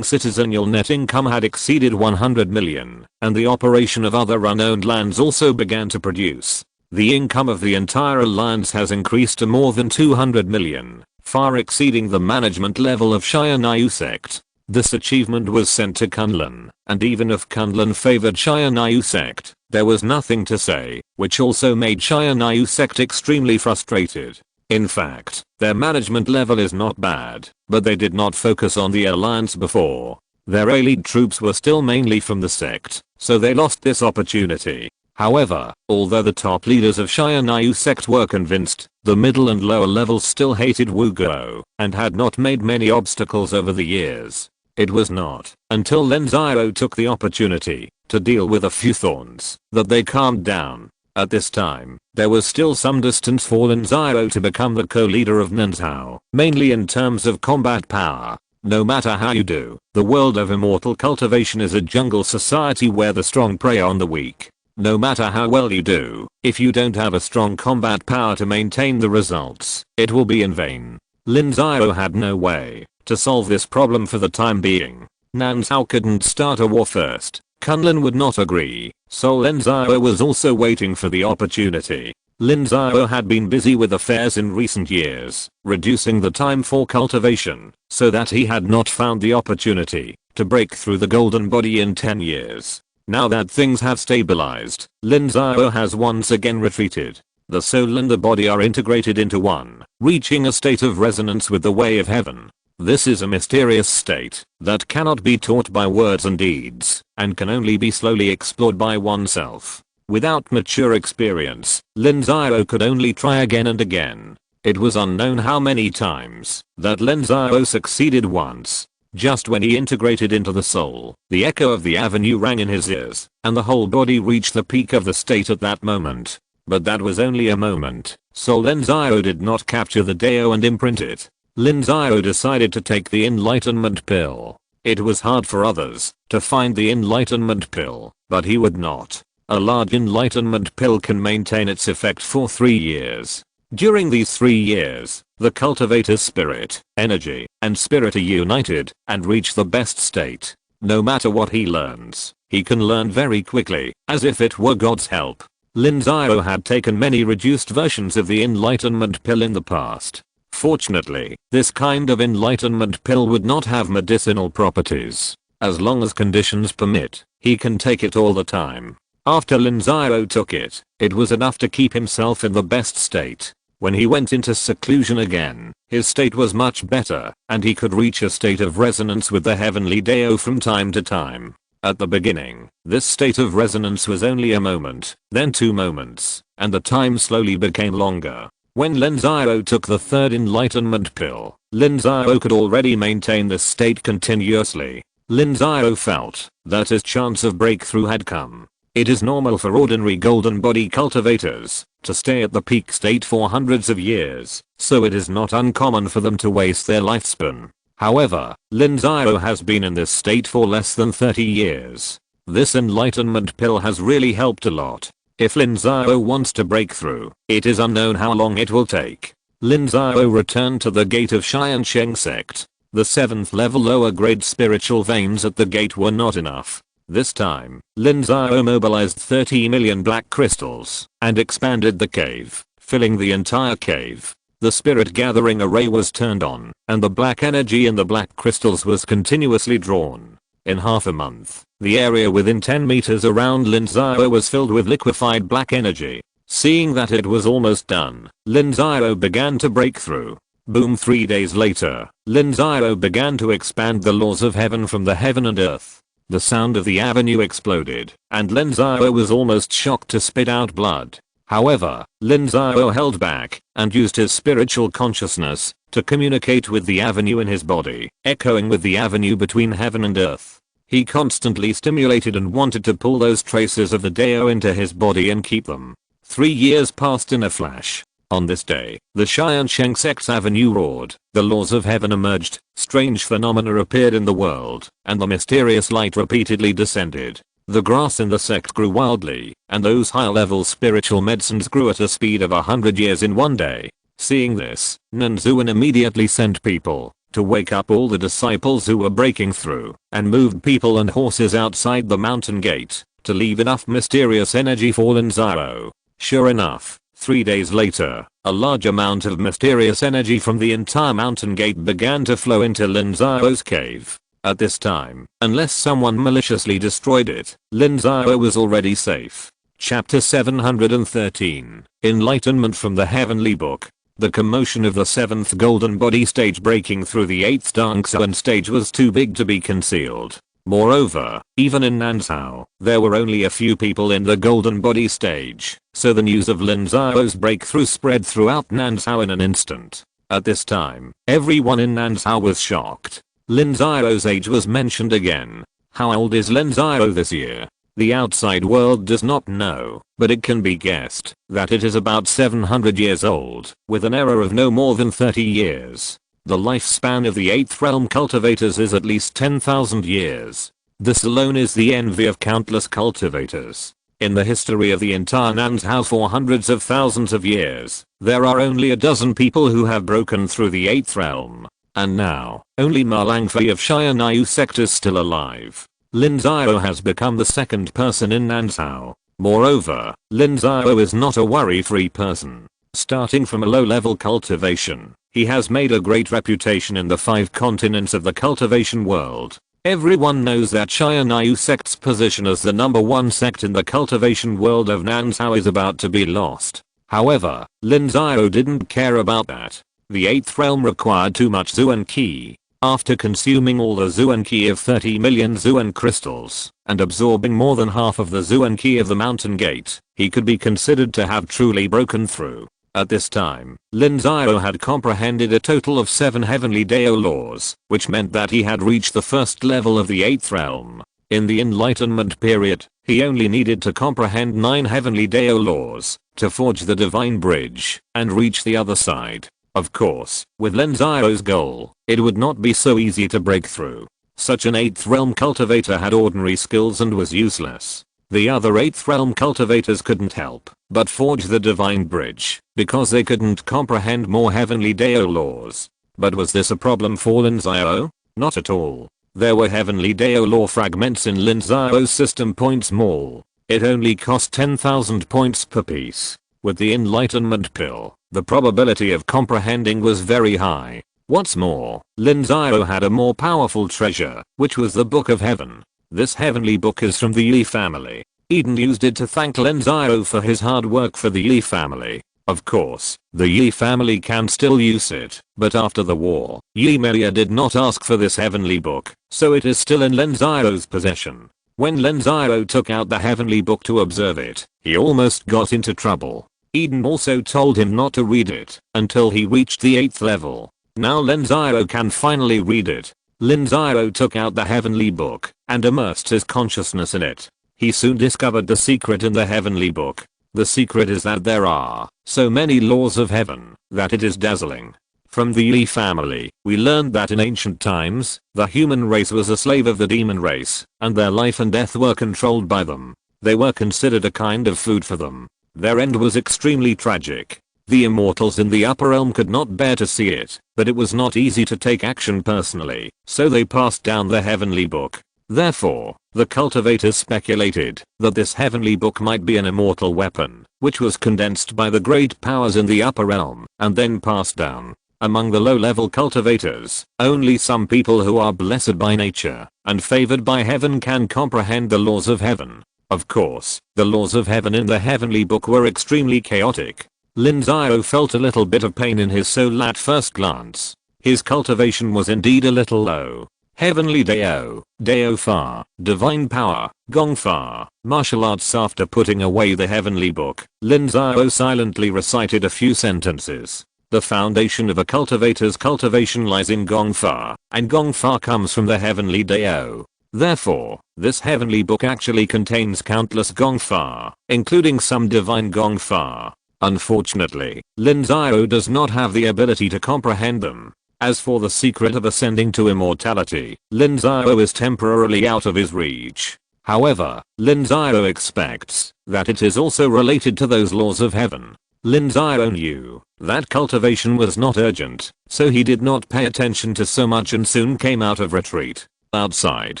City's annual net income had exceeded 100 million, and the operation of other unowned lands also began to produce. The income of the entire alliance has increased to more than 200 million, far exceeding the management level of Xianyang Sect. This achievement was sent to Kunlun, and even if Kunlun favored Xianyang Sect, there was nothing to say, which also made Xianyang Sect extremely frustrated. In fact, their management level is not bad, but they did not focus on the alliance before. Their elite troops were still mainly from the sect, so they lost this opportunity. However, although the top leaders of Xianyang Sect were convinced, the middle and lower levels still hated Wu Guo, and had not made many obstacles over the years. It was not until Lin Xiao took the opportunity to deal with a few thorns that they calmed down. At this time, there was still some distance for Lin Xiao to become the co-leader of Ningzhou, mainly in terms of combat power. No matter how you do, the world of immortal cultivation is a jungle society where the strong prey on the weak. No matter how well you do, if you don't have a strong combat power to maintain the results, it will be in vain. Lin Xiao had no way to solve this problem for the time being. Ningzhou couldn't start a war first. Kunlun would not agree, so Lin Xiao was also waiting for the opportunity. Lin Xiao had been busy with affairs in recent years, reducing the time for cultivation, so that he had not found the opportunity to break through the golden body in 10 years. Now that things have stabilized, Lin Xiao has once again retreated. The soul and the body are integrated into one, reaching a state of resonance with the way of heaven. This is a mysterious state that cannot be taught by words and deeds, and can only be slowly explored by oneself. Without mature experience, Lin Xiao could only try again and again. It was unknown how many times that Lin Xiao succeeded once. Just when he integrated into the soul, the echo of the avenue rang in his ears, and the whole body reached the peak of the state at that moment. But that was only a moment, so Lin Xiao did not capture the Dao and imprint it. Lin Xiao decided to take the enlightenment pill. It was hard for others to find the enlightenment pill, but he would not. A large enlightenment pill can maintain its effect for 3 years. During these 3 years, the cultivator's spirit, energy, and spirit are united and reach the best state. No matter what he learns, he can learn very quickly, as if it were God's help. Lin Xiao had taken many reduced versions of the enlightenment pill in the past. Fortunately, this kind of enlightenment pill would not have medicinal properties. As long as conditions permit, he can take it all the time. After Lin Xiao took it, it was enough to keep himself in the best state. When he went into seclusion again, his state was much better, and he could reach a state of resonance with the heavenly Dao from time to time. At the beginning, this state of resonance was only a moment, then 2 moments, and the time slowly became longer. When Lin Xiao took the third enlightenment pill, Lin Xiao could already maintain this state continuously. Lin Xiao felt that his chance of breakthrough had come. It is normal for ordinary golden body cultivators to stay at the peak state for hundreds of years, so it is not uncommon for them to waste their lifespan. However, Lin Xiao has been in this state for less than 30 years. This enlightenment pill has really helped a lot. If Lin Xiao wants to break through, it is unknown how long it will take. Lin Xiao returned to the gate of Tiansheng Sect. The 7th level lower grade spiritual veins at the gate were not enough. This time, Lin Xiao mobilized 30 million black crystals and expanded the cave, filling the entire cave. The spirit gathering array was turned on, and the black energy in the black crystals was continuously drawn. In half a month, the area within 10 meters around Lin Xiao was filled with liquefied black energy. Seeing that it was almost done, Lin Xiao began to break through. Boom. 3 days later, Lin Xiao began to expand the laws of heaven from the heaven and earth. The sound of the avenue exploded, and Lin Xiao was almost shocked to spit out blood. However, Lin Xiao held back and used his spiritual consciousness to communicate with the avenue in his body, echoing with the avenue between heaven and earth. He constantly stimulated and wanted to pull those traces of the Dao into his body and keep them. 3 years passed in a flash. On this day, the Tiansheng Sect's avenue roared, the laws of heaven emerged, strange phenomena appeared in the world, and the mysterious light repeatedly descended. The grass in the sect grew wildly, and those high-level spiritual medicines grew at a speed of 100 years in one day. Seeing this, Nanzuan immediately sent people to wake up all the disciples who were breaking through, and moved people and horses outside the mountain gate to leave enough mysterious energy for Lin Xiao. Sure enough, 3 days later, a large amount of mysterious energy from the entire mountain gate began to flow into Lin Xiao's cave. At this time, unless someone maliciously destroyed it, Lin Xiao was already safe. Chapter 713. Enlightenment from the Heavenly Book. The commotion of the 7th golden body stage breaking through the 8th Tiansheng stage was too big to be concealed. Moreover, even in Nanzhao, there were only a few people in the golden body stage, so the news of Lin Xiao's breakthrough spread throughout Nanzhao in an instant. At this time, everyone in Nanzhao was shocked. Lin Xiao's age was mentioned again. How old is Lin Xiao this year? The outside world does not know, but it can be guessed that it is about 700 years old, with an error of no more than 30 years. The lifespan of the 8th realm cultivators is at least 10,000 years. This alone is the envy of countless cultivators. In the history of the entire Nanzhao for hundreds of thousands of years, there are only a dozen people who have broken through the 8th realm. And now, only Ma Langfei of Tiansheng Sect is still alive. Lin Xiao has become the second person in Nanzhao. Moreover, Lin Xiao is not a worry-free person. Starting from a low-level cultivation, he has made a great reputation in the 5 continents of the cultivation world. Everyone knows that Tiansheng Sect's position as the #1 sect in the cultivation world of Nanzhao is about to be lost. However, Lin Xiao didn't care about that. The 8th realm required too much Zuan Qi. After consuming all the Zuan Qi of 30 million Zuan crystals, and absorbing more than half of the Zuan Qi of the mountain gate, he could be considered to have truly broken through. At this time, Lin Xiao had comprehended a total of 7 heavenly Dao laws, which meant that he had reached the first level of the 8th realm. In the enlightenment period, he only needed to comprehend 9 heavenly Dao laws to forge the divine bridge and reach the other side. Of course, with Lin Xiao's goal, it would not be so easy to break through. Such an 8th realm cultivator had ordinary skills and was useless. The other 8th realm cultivators couldn't help but forge the divine bridge, because they couldn't comprehend more heavenly Dao laws. But was this a problem for Lin Xiao? Not at all. There were heavenly Dao law fragments in Lin Xiao's system points mall. It only cost 10,000 points per piece. With the enlightenment pill, the probability of comprehending was very high. What's more, Lin Xiao had a more powerful treasure, which was the Book of Heaven. This heavenly book is from the Yi family. Eden used it to thank Lin Xiao for his hard work for the Yi family. Of course, the Yi family can still use it, but after the war, Yi Meia did not ask for this heavenly book, so it is still in Lin Xiao's possession. When Lin Xiao took out the heavenly book to observe it, he almost got into trouble. Eden also told him not to read it until he reached the 8th level. Now Lin Xiao can finally read it. Lin Xiao took out the heavenly book and immersed his consciousness in it. He soon discovered the secret in the heavenly book. The secret is that there are so many laws of heaven that it is dazzling. From the Yi family, we learned that in ancient times, the human race was a slave of the demon race, and their life and death were controlled by them. They were considered a kind of food for them. Their end was extremely tragic. The immortals in the upper realm could not bear to see it, but it was not easy to take action personally, so they passed down the heavenly book. Therefore, the cultivators speculated that this heavenly book might be an immortal weapon, which was condensed by the great powers in the upper realm, and then passed down. Among the low-level cultivators, only some people who are blessed by nature and favored by heaven can comprehend the laws of heaven. Of course, the laws of heaven in the heavenly book were extremely chaotic. Lin Xiao felt a little bit of pain in his soul at first glance. His cultivation was indeed a little low. Heavenly Dao, Dao Fa, Divine Power, Gong Fa, Martial Arts. After putting away the heavenly book, Lin Xiao silently recited a few sentences. The foundation of a cultivator's cultivation lies in Gong Fa, and Gong Fa comes from the heavenly Dao. Therefore, this heavenly book actually contains countless Gong Fa, including some divine Gong Fa. Unfortunately, Lin Xiao does not have the ability to comprehend them. As for the secret of ascending to immortality, Lin Xiao is temporarily out of his reach. However, Lin Xiao expects that it is also related to those laws of heaven. Lin Xiao knew that cultivation was not urgent, so he did not pay attention to so much and soon came out of retreat. Outside,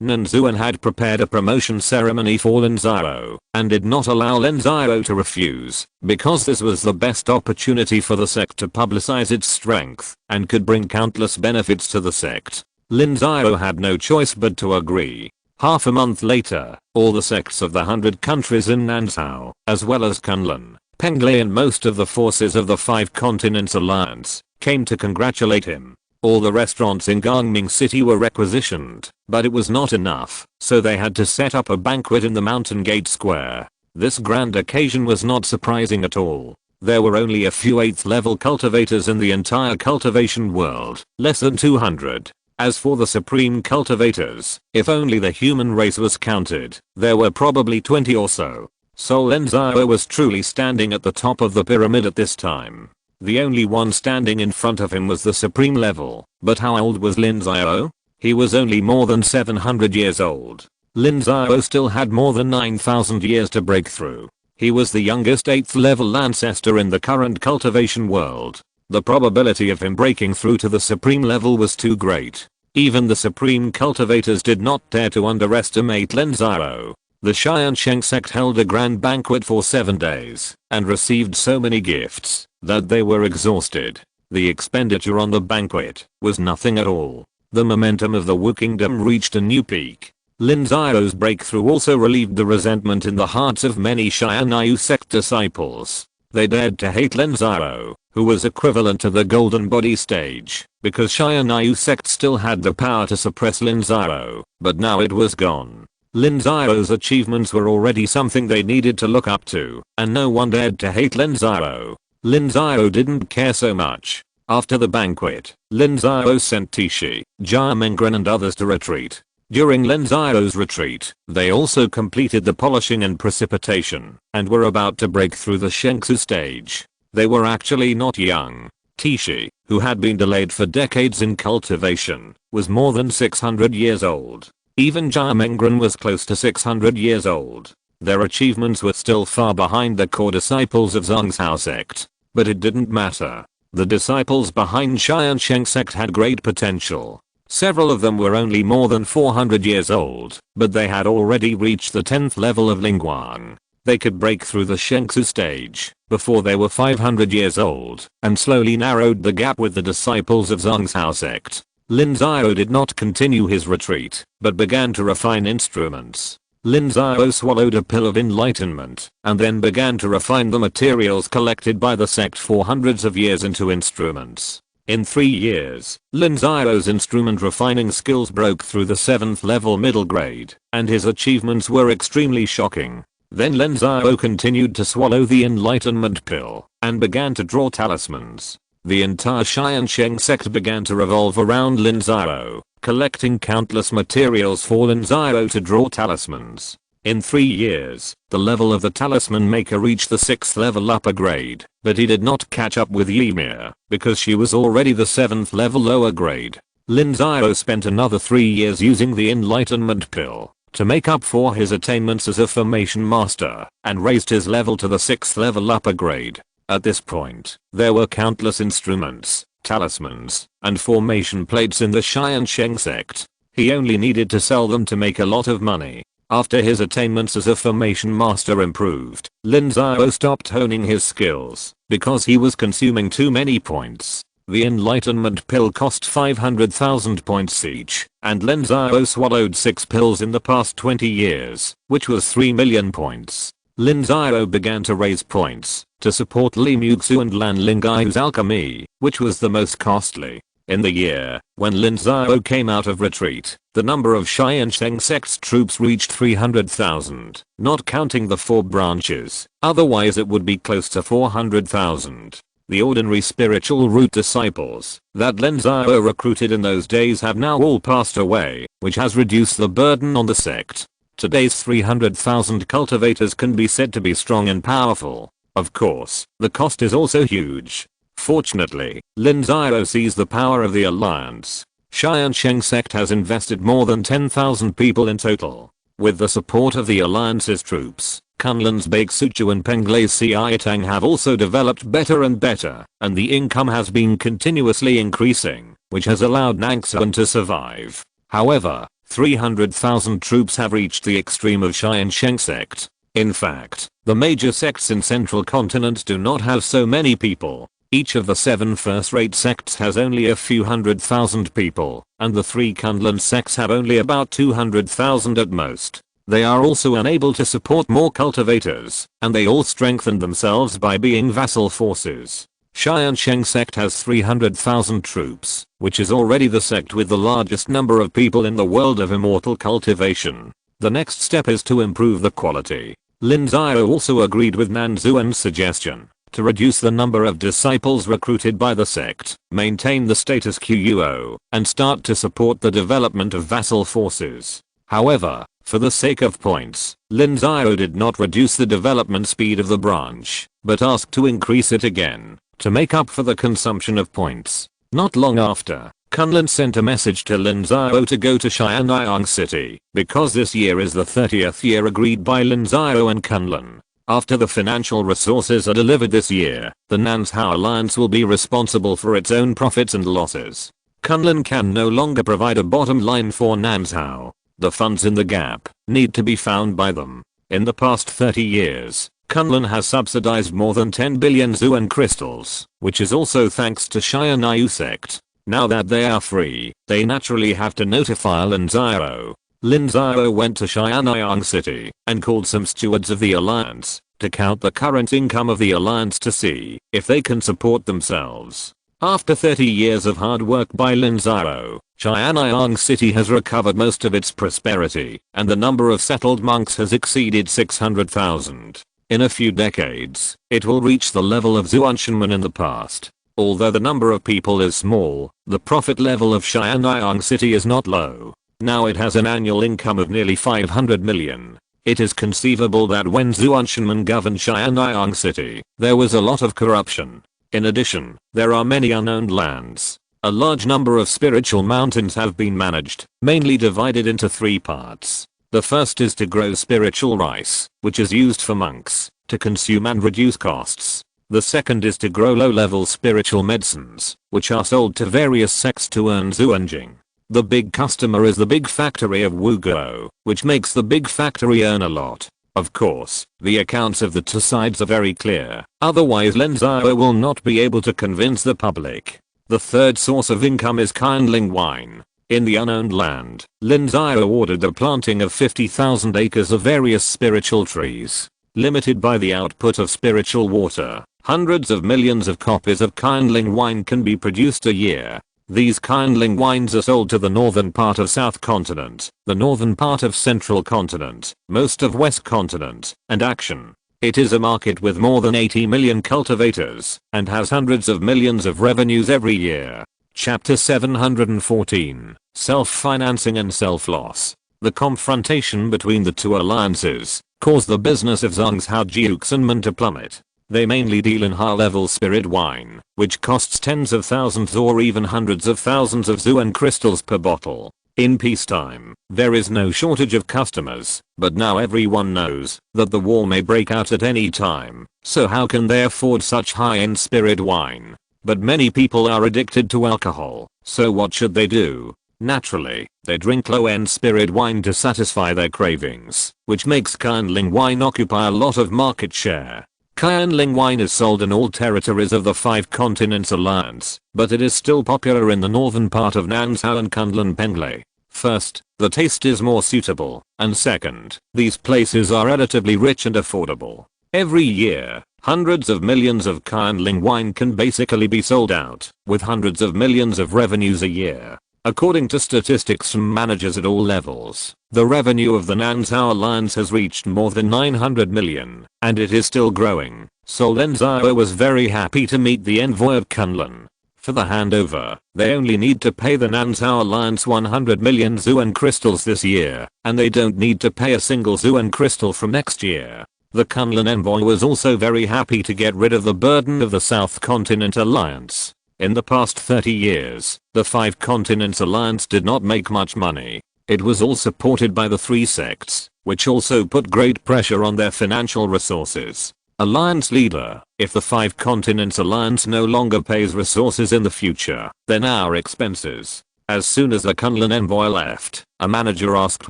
Nanzuan had prepared a promotion ceremony for Lin Xiao and did not allow Lin Xiao to refuse, because this was the best opportunity for the sect to publicize its strength and could bring countless benefits to the sect. Lin Xiao had no choice but to agree. Half a month later, all the sects of the 100 countries in Nanzhao, as well as Kunlun, Penglai and most of the forces of the 5 Continents Alliance, came to congratulate him. All the restaurants in Gangming City were requisitioned, but it was not enough, so they had to set up a banquet in the Mountain Gate Square. This grand occasion was not surprising at all. There were only a few 8th level cultivators in the entire cultivation world, less than 200. As for the supreme cultivators, if only the human race was counted, there were probably 20 or so. So Lin Xiao was truly standing at the top of the pyramid at this time. The only one standing in front of him was the supreme level. But how old was Lin Xiao? He was only more than 700 years old. Lin Xiao still had more than 9,000 years to break through. He was the youngest 8th level ancestor in the current cultivation world. The probability of him breaking through to the supreme level was too great. Even the supreme cultivators did not dare to underestimate Lin Xiao. The Tiansheng Sect held a grand banquet for 7 days and received so many gifts that they were exhausted. The expenditure on the banquet was nothing at all. The momentum of the Wu Kingdom reached a new peak. Lin Xiao's breakthrough also relieved the resentment in the hearts of many Xianyu sect disciples. They dared to hate Lin Xiao, who was equivalent to the golden body stage, because Xianyu sect still had the power to suppress Lin Xiao, but now it was gone. Lin Xiao's achievements were already something they needed to look up to, and no one dared to hate Lin Xiao. Lin Xiao didn't care so much. After the banquet, Lin Xiao sent Tishi, Jia Mengren and others to retreat. During Lin Xiao's retreat, they also completed the polishing and precipitation, and were about to break through the Shengsu stage. They were actually not young. Tishi, who had been delayed for decades in cultivation, was more than 600 years old. Even Jia Mengren was close to 600 years old. Their achievements were still far behind the core disciples of Tiansheng Sect. But it didn't matter. The disciples behind Tiansheng Sect had great potential. Several of them were only more than 400 years old, but they had already reached the 10th level of Lingguang. They could break through the Shengsu stage before they were 500 years old, and slowly narrowed the gap with the disciples of Tiansheng Sect. Lin Xiao did not continue his retreat, but began to refine instruments. Lin Xiao swallowed a pill of enlightenment, and then began to refine the materials collected by the sect for hundreds of years into instruments. In 3 years, Lin Xiao's instrument refining skills broke through the 7th level middle grade, and his achievements were extremely shocking. Then Lin Xiao continued to swallow the enlightenment pill, and began to draw talismans. The entire Tiansheng Sect began to revolve around Lin Xiao, collecting countless materials for Lin Xiao to draw talismans. In 3 years, the level of the talisman maker reached the 6th level upper grade, but he did not catch up with Ymir, because she was already the 7th level lower grade. Lin Xiao spent another 3 years using the enlightenment pill to make up for his attainments as a formation master, and raised his level to the 6th level upper grade. At this point, there were countless instruments, talismans, and formation plates in the Tiansheng Sect. He only needed to sell them to make a lot of money. After his attainments as a formation master improved, Lin Xiao stopped honing his skills because he was consuming too many points. The enlightenment pill cost 500,000 points each, and Lin Xiao swallowed 6 pills in the past 20 years, which was 3 million points. Lin Xiao began to raise points to support Li Muxu and Lan Lingai's alchemy, which was the most costly. In the year when Lin Xiao came out of retreat, the number of Tiansheng Sect's troops reached 300,000, not counting the 4 branches, otherwise it would be close to 400,000. The ordinary spiritual root disciples that Lin Xiao recruited in those days have now all passed away, which has reduced the burden on the sect. Today's 300,000 cultivators can be said to be strong and powerful. Of course, the cost is also huge. Fortunately, Lin Xiao sees the power of the alliance. Tiansheng Sect has invested more than 10,000 people in total. With the support of the alliance's troops, Kunlun's Baeksuchu and Penglei's Xiaitang have also developed better and better, and the income has been continuously increasing, which has allowed Nangsuan to survive. However, 300,000 troops have reached the extreme of Tiansheng Sect. In fact, the major sects in Central Continent do not have so many people. Each of the 7 first-rate sects has only a few 100,000 people, and the 3 Kunlun sects have only about 200,000 at most. They are also unable to support more cultivators, and they all strengthened themselves by being vassal forces. Tiansheng Sect has 300,000 troops, which is already the sect with the largest number of people in the world of immortal cultivation. The next step is to improve the quality. Lin Xiao also agreed with Nanzuan's suggestion to reduce the number of disciples recruited by the sect, maintain the status quo, and start to support the development of vassal forces. However, for the sake of points, Lin Xiao did not reduce the development speed of the branch, but asked to increase it again, to make up for the consumption of points. Not long after, Kunlun sent a message to Lin Xiao to go to Xianyang City, because this year is the 30th year agreed by Lin Xiao and Kunlun. After the financial resources are delivered this year, the Nanzhao Alliance will be responsible for its own profits and losses. Kunlun can no longer provide a bottom line for Nanzhao. The funds in the gap need to be found by them. In the past 30 years, Kunlun has subsidized more than 10 billion Zuan crystals, which is also thanks to Xianyang Sect. Now that they are free, they naturally have to notify Lin Xiao. Lin Xiao went to Xianyang City and called some stewards of the alliance to count the current income of the alliance to see if they can support themselves. After 30 years of hard work by Lin Xiao, Xianyang City has recovered most of its prosperity, and the number of settled monks has exceeded 600,000. In a few decades, it will reach the level of Zuanshanmen in the past. Although the number of people is small, the profit level of Xianyang City is not low. Now it has an annual income of nearly 500 million. It is conceivable that when Zuanshanmen governed Xianyang City, there was a lot of corruption. In addition, there are many unowned lands. A large number of spiritual mountains have been managed, mainly divided into 3 parts. The first is to grow spiritual rice, which is used for monks to consume and reduce costs. The second is to grow low-level spiritual medicines, which are sold to various sects to earn Zuanjing. The big customer is the big factory of Wuguo, which makes the big factory earn a lot. Of course, the accounts of the 2 sides are very clear, otherwise Lin Xiao will not be able to convince the public. The third source of income is kindling wine. In the unowned land, Lin Xiao ordered the planting of 50,000 acres of various spiritual trees. Limited by the output of spiritual water, hundreds of millions of copies of kindling wine can be produced a year. These kindling wines are sold to the northern part of South Continent, the northern part of Central Continent, most of West Continent, and Action. It is a market with more than 80 million cultivators, and has hundreds of millions of revenues every year. Chapter 714, Self-Financing and Self-Loss. The confrontation between the 2 alliances caused the business of Zhongzhou Jiuxinmen to plummet. They mainly deal in high-level spirit wine, which costs tens of thousands or even hundreds of thousands of Zuan crystals per bottle. In peacetime, there is no shortage of customers, but now everyone knows that the war may break out at any time, so how can they afford such high-end spirit wine? But many people are addicted to alcohol, so what should they do? Naturally, they drink low-end spirit wine to satisfy their cravings, which makes Tiansheng wine occupy a lot of market share. Tiansheng wine is sold in all territories of the 5 Continents Alliance, but it is still popular in the northern part of Nanzhao and Kunlun Penglai. First, the taste is more suitable, and second, these places are relatively rich and affordable. Every year, hundreds of millions of Tiansheng wine can basically be sold out, with hundreds of millions of revenues a year. According to statistics from managers at all levels, the revenue of the Nanzhao Alliance has reached more than 900 million, and it is still growing, so Lin Xiao was very happy to meet the envoy of Kunlun. For the handover, they only need to pay the Nanzhao Alliance 100 million Zuan crystals this year, and they don't need to pay a single Zuan crystal from next year. The Kunlun envoy was also very happy to get rid of the burden of the South Continent Alliance. In the past 30 years, the 5 Continents Alliance did not make much money. It was all supported by the 3 sects, which also put great pressure on their financial resources. Alliance leader, if the 5 Continents Alliance no longer pays resources in the future, then our expenses. As soon as the Kunlun envoy left, a manager asked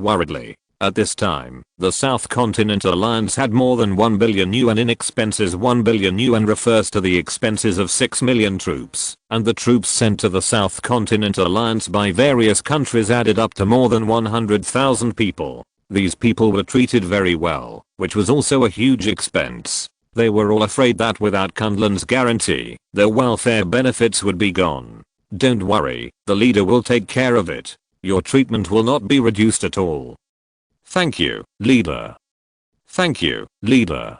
worriedly. At this time, the South Continent Alliance had more than 1 billion yuan in expenses. 1 billion yuan refers to the expenses of 6 million troops, and the troops sent to the South Continent Alliance by various countries added up to more than 100,000 people. These people were treated very well, which was also a huge expense. They were all afraid that without Kunlun's guarantee, their welfare benefits would be gone. Don't worry, the leader will take care of it. Your treatment will not be reduced at all. Thank you, leader. Thank you, leader.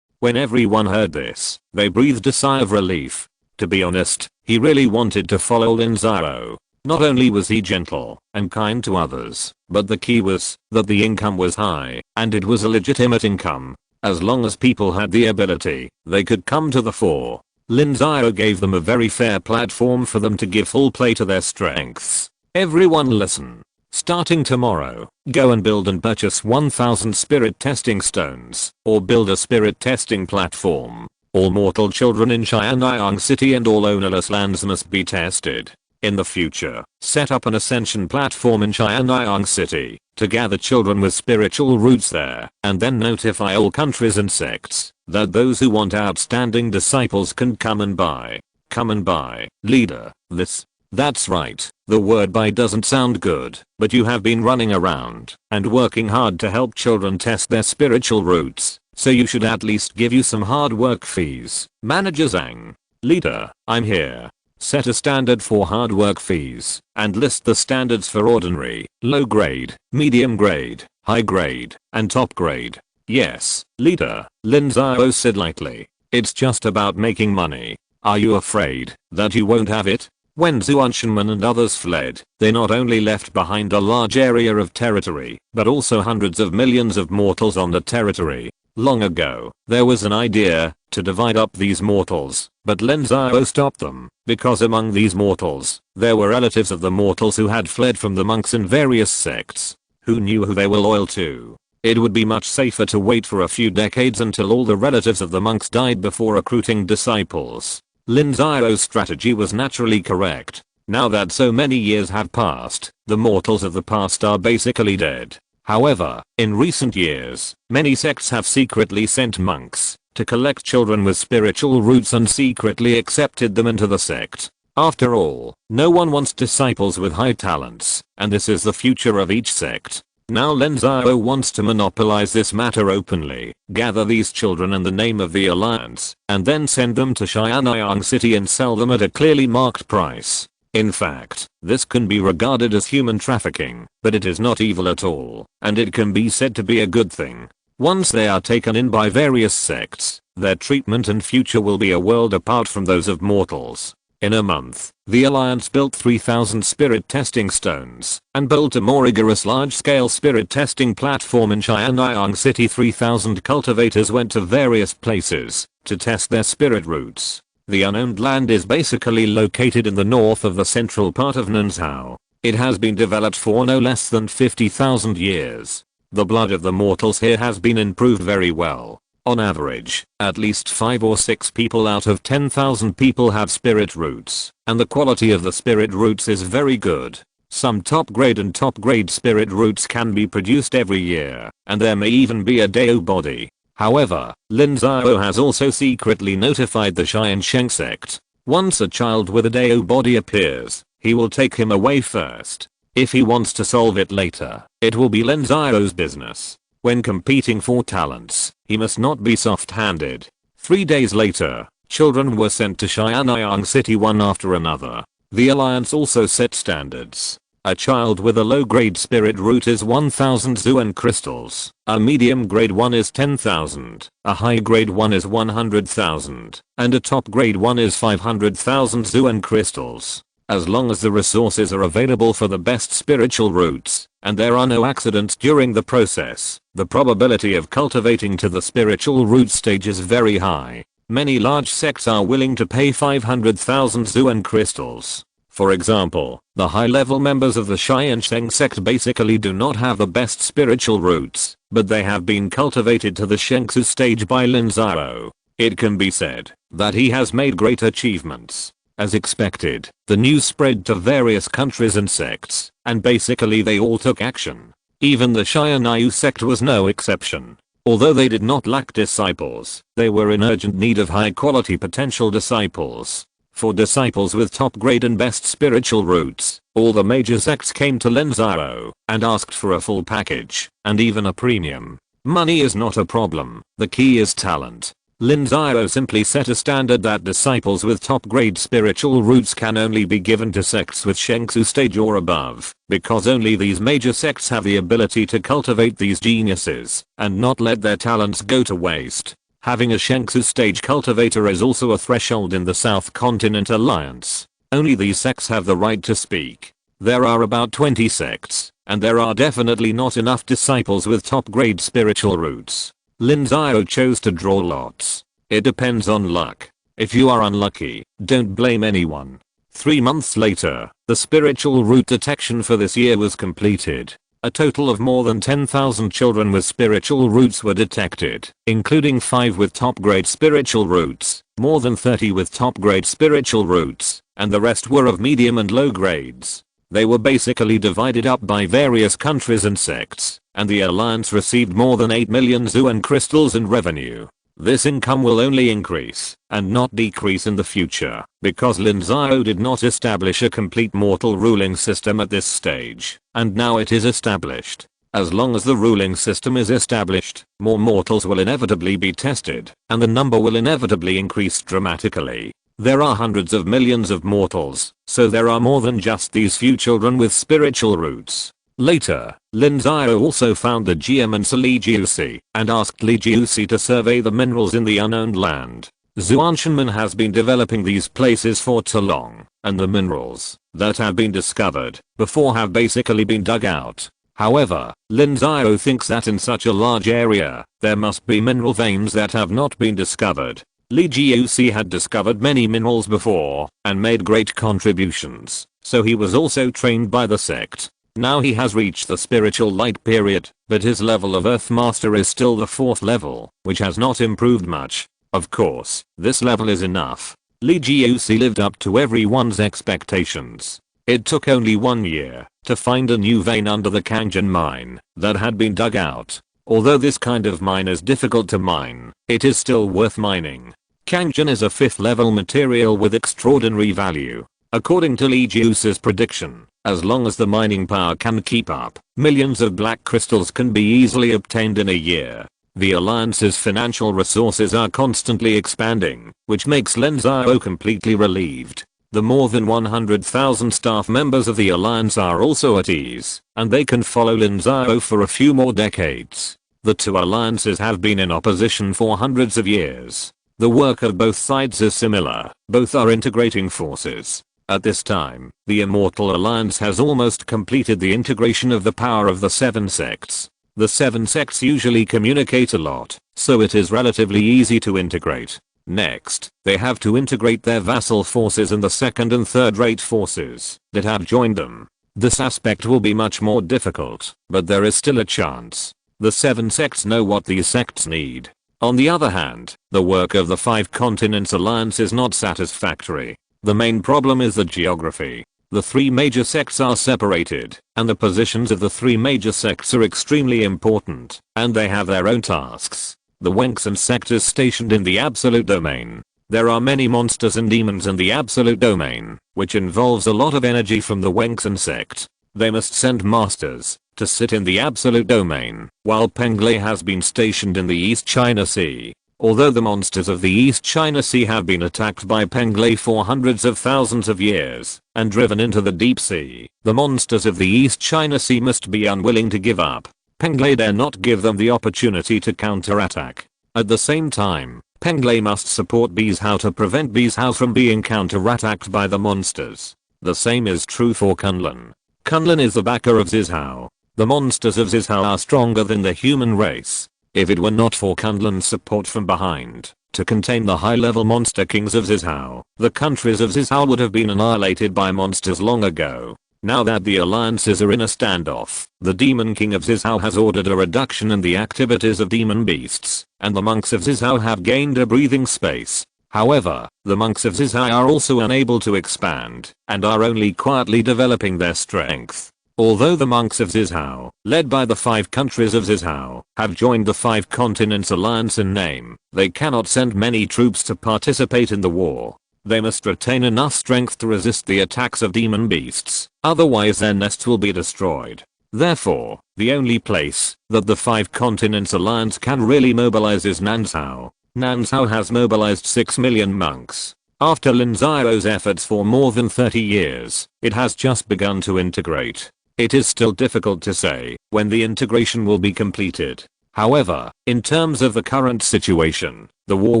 When everyone heard this, they breathed a sigh of relief. To be honest, he really wanted to follow Lin Xiao. Not only was he gentle and kind to others, but the key was that the income was high, and it was a legitimate income. As long as people had the ability, they could come to the fore. Lin Xiao gave them a very fair platform for them to give full play to their strengths. Everyone listen. Starting tomorrow, go and build and purchase 1000 spirit testing stones, or build a spirit testing platform. All mortal children in Tiansheng City and all ownerless lands must be tested. In the future, set up an ascension platform in Tiansheng City, to gather children with spiritual roots there, and then notify all countries and sects, that those who want outstanding disciples can come and buy. Come and buy, leader, this. That's right, the word buy doesn't sound good, but you have been running around and working hard to help children test their spiritual roots, so you should at least give you some hard work fees. Manager Zhang. Leader, I'm here. Set a standard for hard work fees, and list the standards for ordinary, low grade, medium grade, high grade, and top grade. Yes, leader, Lin Xiao said lightly. It's just about making money. Are you afraid that you won't have it? When Zuan Shenman and others fled, they not only left behind a large area of territory, but also hundreds of millions of mortals on the territory. Long ago, there was an idea to divide up these mortals, but Lin Xiao stopped them, because among these mortals, there were relatives of the mortals who had fled from the monks in various sects. Who knew who they were loyal to? It would be much safer to wait for a few decades until all the relatives of the monks died before recruiting disciples. Lin Xiao's strategy was naturally correct. Now that so many years have passed, the mortals of the past are basically dead. However, in recent years, many sects have secretly sent monks to collect children with spiritual roots and secretly accepted them into the sect. After all, no one wants disciples with high talents, and this is the future of each sect. Now Lin Xiao wants to monopolize this matter openly, gather these children in the name of the alliance, and then send them to Tiansheng City and sell them at a clearly marked price. In fact, this can be regarded as human trafficking, but it is not evil at all, and it can be said to be a good thing. Once they are taken in by various sects, their treatment and future will be a world apart from those of mortals. In a month, the Alliance built 3000 spirit testing stones, and built a more rigorous large-scale spirit testing platform in Tiansheng City. 3000 cultivators went to various places to test their spirit roots. The unowned land is basically located in the north of the central part of Nanzhao. It has been developed for no less than 50,000 years. The blood of the mortals here has been improved very well. On average, at least 5 or 6 people out of 10,000 people have spirit roots, and the quality of the spirit roots is very good. Some top grade and top grade spirit roots can be produced every year, and there may even be a Dao body. However, Lin Xiao has also secretly notified the Tiansheng Sect. Once a child with a Dao body appears, he will take him away first. If he wants to solve it later, it will be Lin Xiao's business. When competing for talents, he must not be soft-handed. 3 days later, children were sent to Xianyang City one after another. The alliance also set standards. A child with a low-grade spirit root is 1000 Zuan crystals, a medium-grade one is 10,000, a high-grade one is 100,000, and a top-grade one is 500,000 Zuan crystals. As long as the resources are available for the best spiritual roots, and there are no accidents during the process, the probability of cultivating to the spiritual root stage is very high. Many large sects are willing to pay 500,000 Zuan crystals. For example, the high-level members of the Tiansheng Sect basically do not have the best spiritual roots, but they have been cultivated to the Shengsu stage by Lin Xiao. It can be said that he has made great achievements. As expected, the news spread to various countries and sects, and basically they all took action. Even the Xianyang sect was no exception. Although they did not lack disciples, they were in urgent need of high-quality potential disciples. For disciples with top grade and best spiritual roots, all the major sects came to Lin Xiao and asked for a full package, and even a premium. Money is not a problem, the key is talent. Lin Xiao simply set a standard that disciples with top grade spiritual roots can only be given to sects with Shengsu stage or above, because only these major sects have the ability to cultivate these geniuses, and not let their talents go to waste. Having a Shengsu stage cultivator is also a threshold in the South Continent Alliance. Only these sects have the right to speak. There are about 20 sects, and there are definitely not enough disciples with top grade spiritual roots. Lin Xiao chose to draw lots. It depends on luck. If you are unlucky, don't blame anyone. 3 months later, the spiritual root detection for this year was completed. A total of more than 10,000 children with spiritual roots were detected, including 5 with top-grade spiritual roots, more than 30 with top-grade spiritual roots, and the rest were of medium and low grades. They were basically divided up by various countries and sects, and the alliance received more than 8 million Zuan crystals in revenue. This income will only increase, and not decrease in the future, because Lin Xiao did not establish a complete mortal ruling system at this stage, and now it is established. As long as the ruling system is established, more mortals will inevitably be tested, and the number will inevitably increase dramatically. There are hundreds of millions of mortals, so there are more than just these few children with spiritual roots. Later, Lin Xiao also found the geomancer Li Jiusi and asked Li Jiusi to survey the minerals in the unknown land. Zuanshanmen has been developing these places for too long, and the minerals that have been discovered before have basically been dug out. However, Lin Xiao thinks that in such a large area, there must be mineral veins that have not been discovered. Li Jiusi had discovered many minerals before and made great contributions, so he was also trained by the sect. Now he has reached the spiritual light period, but his level of Earth Master is still the 4th level, which has not improved much. Of course, this level is enough. Li Jiusi lived up to everyone's expectations. It took only 1 year to find a new vein under the Kangjian mine that had been dug out. Although this kind of mine is difficult to mine, it is still worth mining. Kangjian is a 5th level material with extraordinary value. According to Li Jiusi's prediction, as long as the mining power can keep up, millions of black crystals can be easily obtained in a year. The alliance's financial resources are constantly expanding, which makes Lin Xiao completely relieved. The more than 100,000 staff members of the alliance are also at ease, and they can follow Lin Xiao for a few more decades. The two alliances have been in opposition for hundreds of years. The work of both sides is similar, both are integrating forces. At this time, the Immortal Alliance has almost completed the integration of the power of the 7 sects. The 7 sects usually communicate a lot, so it is relatively easy to integrate. Next, they have to integrate their vassal forces and the second and third rate forces that have joined them. This aspect will be much more difficult, but there is still a chance. The 7 sects know what these sects need. On the other hand, the work of the 5 Continents Alliance is not satisfactory. The main problem is the geography. The 3 major sects are separated, and the positions of the 3 major sects are extremely important, and they have their own tasks. The Wengsan sect is stationed in the Absolute Domain. There are many monsters and demons in the Absolute Domain, which involves a lot of energy from the Wengsan sect. They must send masters to sit in the Absolute Domain, while Penglai has been stationed in the East China Sea. Although the monsters of the East China Sea have been attacked by Penglai for hundreds of thousands of years and driven into the deep sea, the monsters of the East China Sea must be unwilling to give up. Penglai dare not give them the opportunity to counterattack. At the same time, Penglai must support Beizhou to prevent Beizhou from being counterattacked by the monsters. The same is true for Kunlun. Kunlun is the backer of Beizhou. The monsters of Beizhou are stronger than the human race. If it were not for Kunlun's support from behind to contain the high-level monster kings of Beizhou, the countries of Beizhou would have been annihilated by monsters long ago. Now that the alliances are in a standoff, the demon king of Beizhou has ordered a reduction in the activities of demon beasts, and the monks of Beizhou have gained a breathing space. However, the monks of Beizhou are also unable to expand, and are only quietly developing their strength. Although the monks of Beizhou, led by the 5 countries of Beizhou, have joined the 5 Continents Alliance in name, they cannot send many troops to participate in the war. They must retain enough strength to resist the attacks of demon beasts, otherwise their nests will be destroyed. Therefore, the only place that the 5 Continents Alliance can really mobilize is Nanzhou. Nanzhou has mobilized 6 million monks. After Lin Xiao's efforts for more than 30 years, it has just begun to integrate. It is still difficult to say when the integration will be completed. However, in terms of the current situation, the war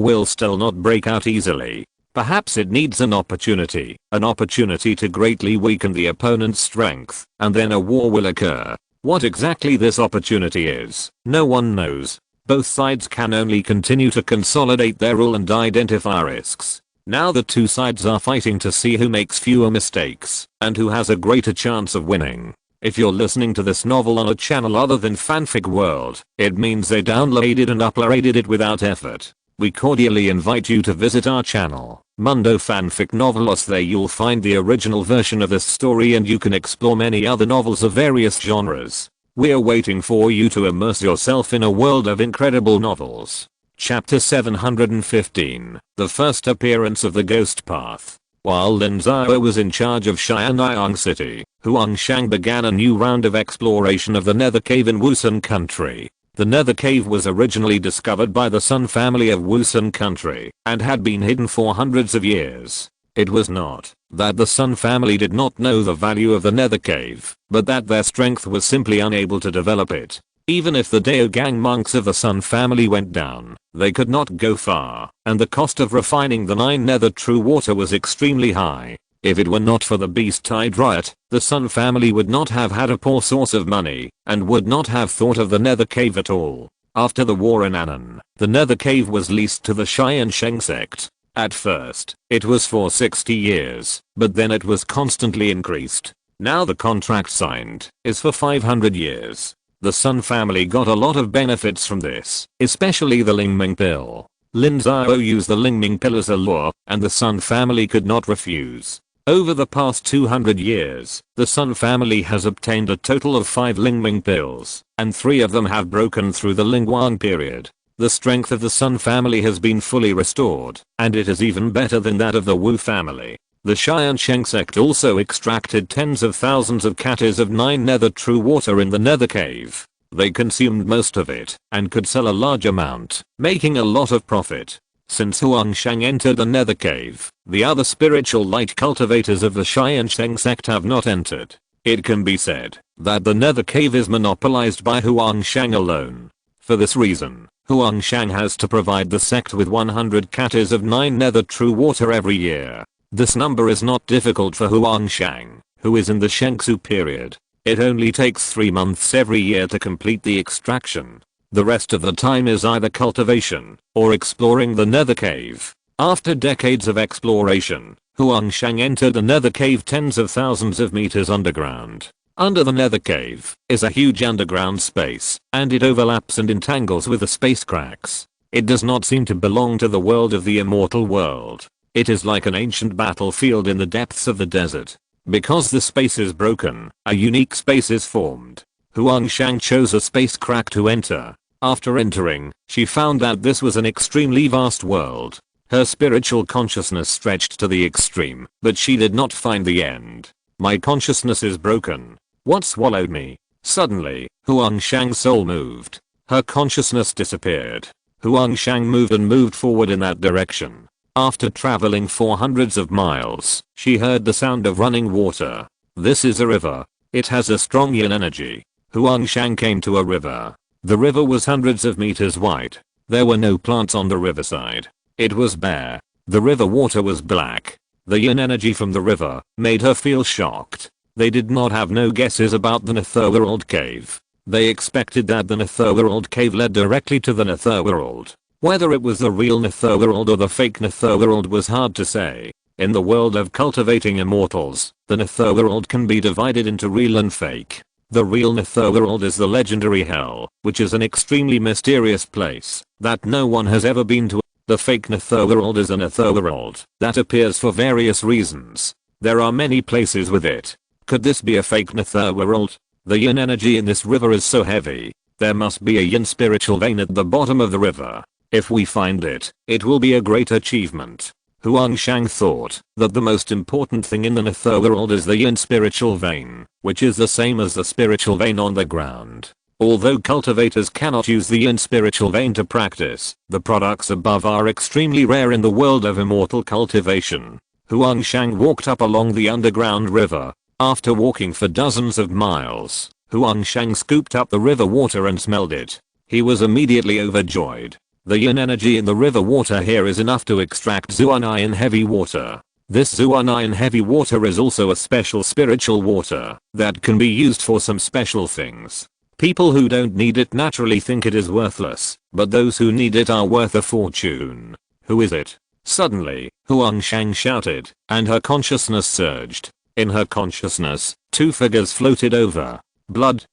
will still not break out easily. Perhaps it needs an opportunity to greatly weaken the opponent's strength, and then a war will occur. What exactly this opportunity is, no one knows. Both sides can only continue to consolidate their rule and identify risks. Now the 2 sides are fighting to see who makes fewer mistakes, and who has a greater chance of winning. If you're listening to this novel on a channel other than Fanfic World, it means they downloaded and uploaded it without effort. We cordially invite you to visit our channel, Mundo Fanfic Novelos. There you'll find the original version of this story, and you can explore many other novels of various genres. We're waiting for you to immerse yourself in a world of incredible novels. Chapter 715, The First Appearance of the Ghost Path. While Lin Xiao was in charge of Xianyang City, Huangshang began a new round of exploration of the Nether Cave in Wusun Country. The Nether Cave was originally discovered by the Sun family of Wusun Country, and had been hidden for hundreds of years. It was not that the Sun family did not know the value of the Nether Cave, but that their strength was simply unable to develop it. Even if the Daogang monks of the Sun family went down, they could not go far, and the cost of refining the 9 Nether True Water was extremely high. If it were not for the Beast Tide riot, the Sun family would not have had a poor source of money, and would not have thought of the Nether Cave at all. After the war in Annan, the Nether Cave was leased to the Tiansheng Sect. At first, it was for 60 years, but then it was constantly increased. Now the contract signed is for 500 years. The Sun family got a lot of benefits from this, especially the Lingming Pill. Lin Xiao used the Lingming Pill as a lure, and the Sun family could not refuse. Over the past 200 years, the Sun family has obtained a total of 5 Lingming Pills, and 3 of them have broken through the Lingguang period. The strength of the Sun family has been fully restored, and it is even better than that of the Wu family. The Tiansheng Sect also extracted tens of thousands of catties of 9 Nether True Water in the Nether Cave. They consumed most of it, and could sell a large amount, making a lot of profit. Since Huangshang entered the Nether Cave, the other spiritual light cultivators of the Tiansheng Sect have not entered. It can be said that the Nether Cave is monopolized by Huangshang alone. For this reason, Huangshang has to provide the sect with 100 catties of 9 Nether True Water every year. This number is not difficult for Huangshang, who is in the Shengsu period. It only takes 3 months every year to complete the extraction. The rest of the time is either cultivation or exploring the Nether Cave. After decades of exploration, Huangshang entered the nether cave tens of thousands of meters underground. Under the nether cave is a huge underground space, and it overlaps and entangles with the space cracks. It does not seem to belong to the world of the immortal world. It is like an ancient battlefield in the depths of the desert. Because the space is broken, a unique space is formed. Huangshang chose a space crack to enter. After entering, she found that this was an extremely vast world. Her spiritual consciousness stretched to the extreme, but she did not find the end. My consciousness is broken. What swallowed me? Suddenly, Huangshang's soul moved. Her consciousness disappeared. Huangshang moved and moved forward in that direction. After traveling for hundreds of miles, she heard the sound of running water. This is a river. It has a strong yin energy. Huangshang came to a river. The river was hundreds of meters wide. There were no plants on the riverside. It was bare. The river water was black. The yin energy from the river made her feel shocked. They did not have no guesses about the netherworld cave. They expected that the netherworld cave led directly to the netherworld. Whether it was the real netherworld or the fake netherworld was hard to say. In the world of cultivating immortals, the netherworld can be divided into real and fake. The real netherworld is the legendary hell, which is an extremely mysterious place that no one has ever been to. The fake netherworld is a netherworld that appears for various reasons. There are many places with it. Could this be a fake netherworld? The yin energy in this river is so heavy. There must be a yin spiritual vein at the bottom of the river. If we find it, it will be a great achievement. Huangshang thought that the most important thing in the netherworld is the yin spiritual vein, which is the same as the spiritual vein on the ground. Although cultivators cannot use the yin spiritual vein to practice, the products above are extremely rare in the world of immortal cultivation. Huangshang walked up along the underground river. After walking for dozens of miles, Huangshang scooped up the river water and smelled it. He was immediately overjoyed. The yin energy in the river water here is enough to extract Zuan in heavy water. This Zuan in heavy water is also a special spiritual water that can be used for some special things. People who don't need it naturally think it is worthless, but those who need it are worth a fortune. Who is it? Suddenly, Huangshang shouted, and her consciousness surged. In her consciousness, two figures floated over. Blood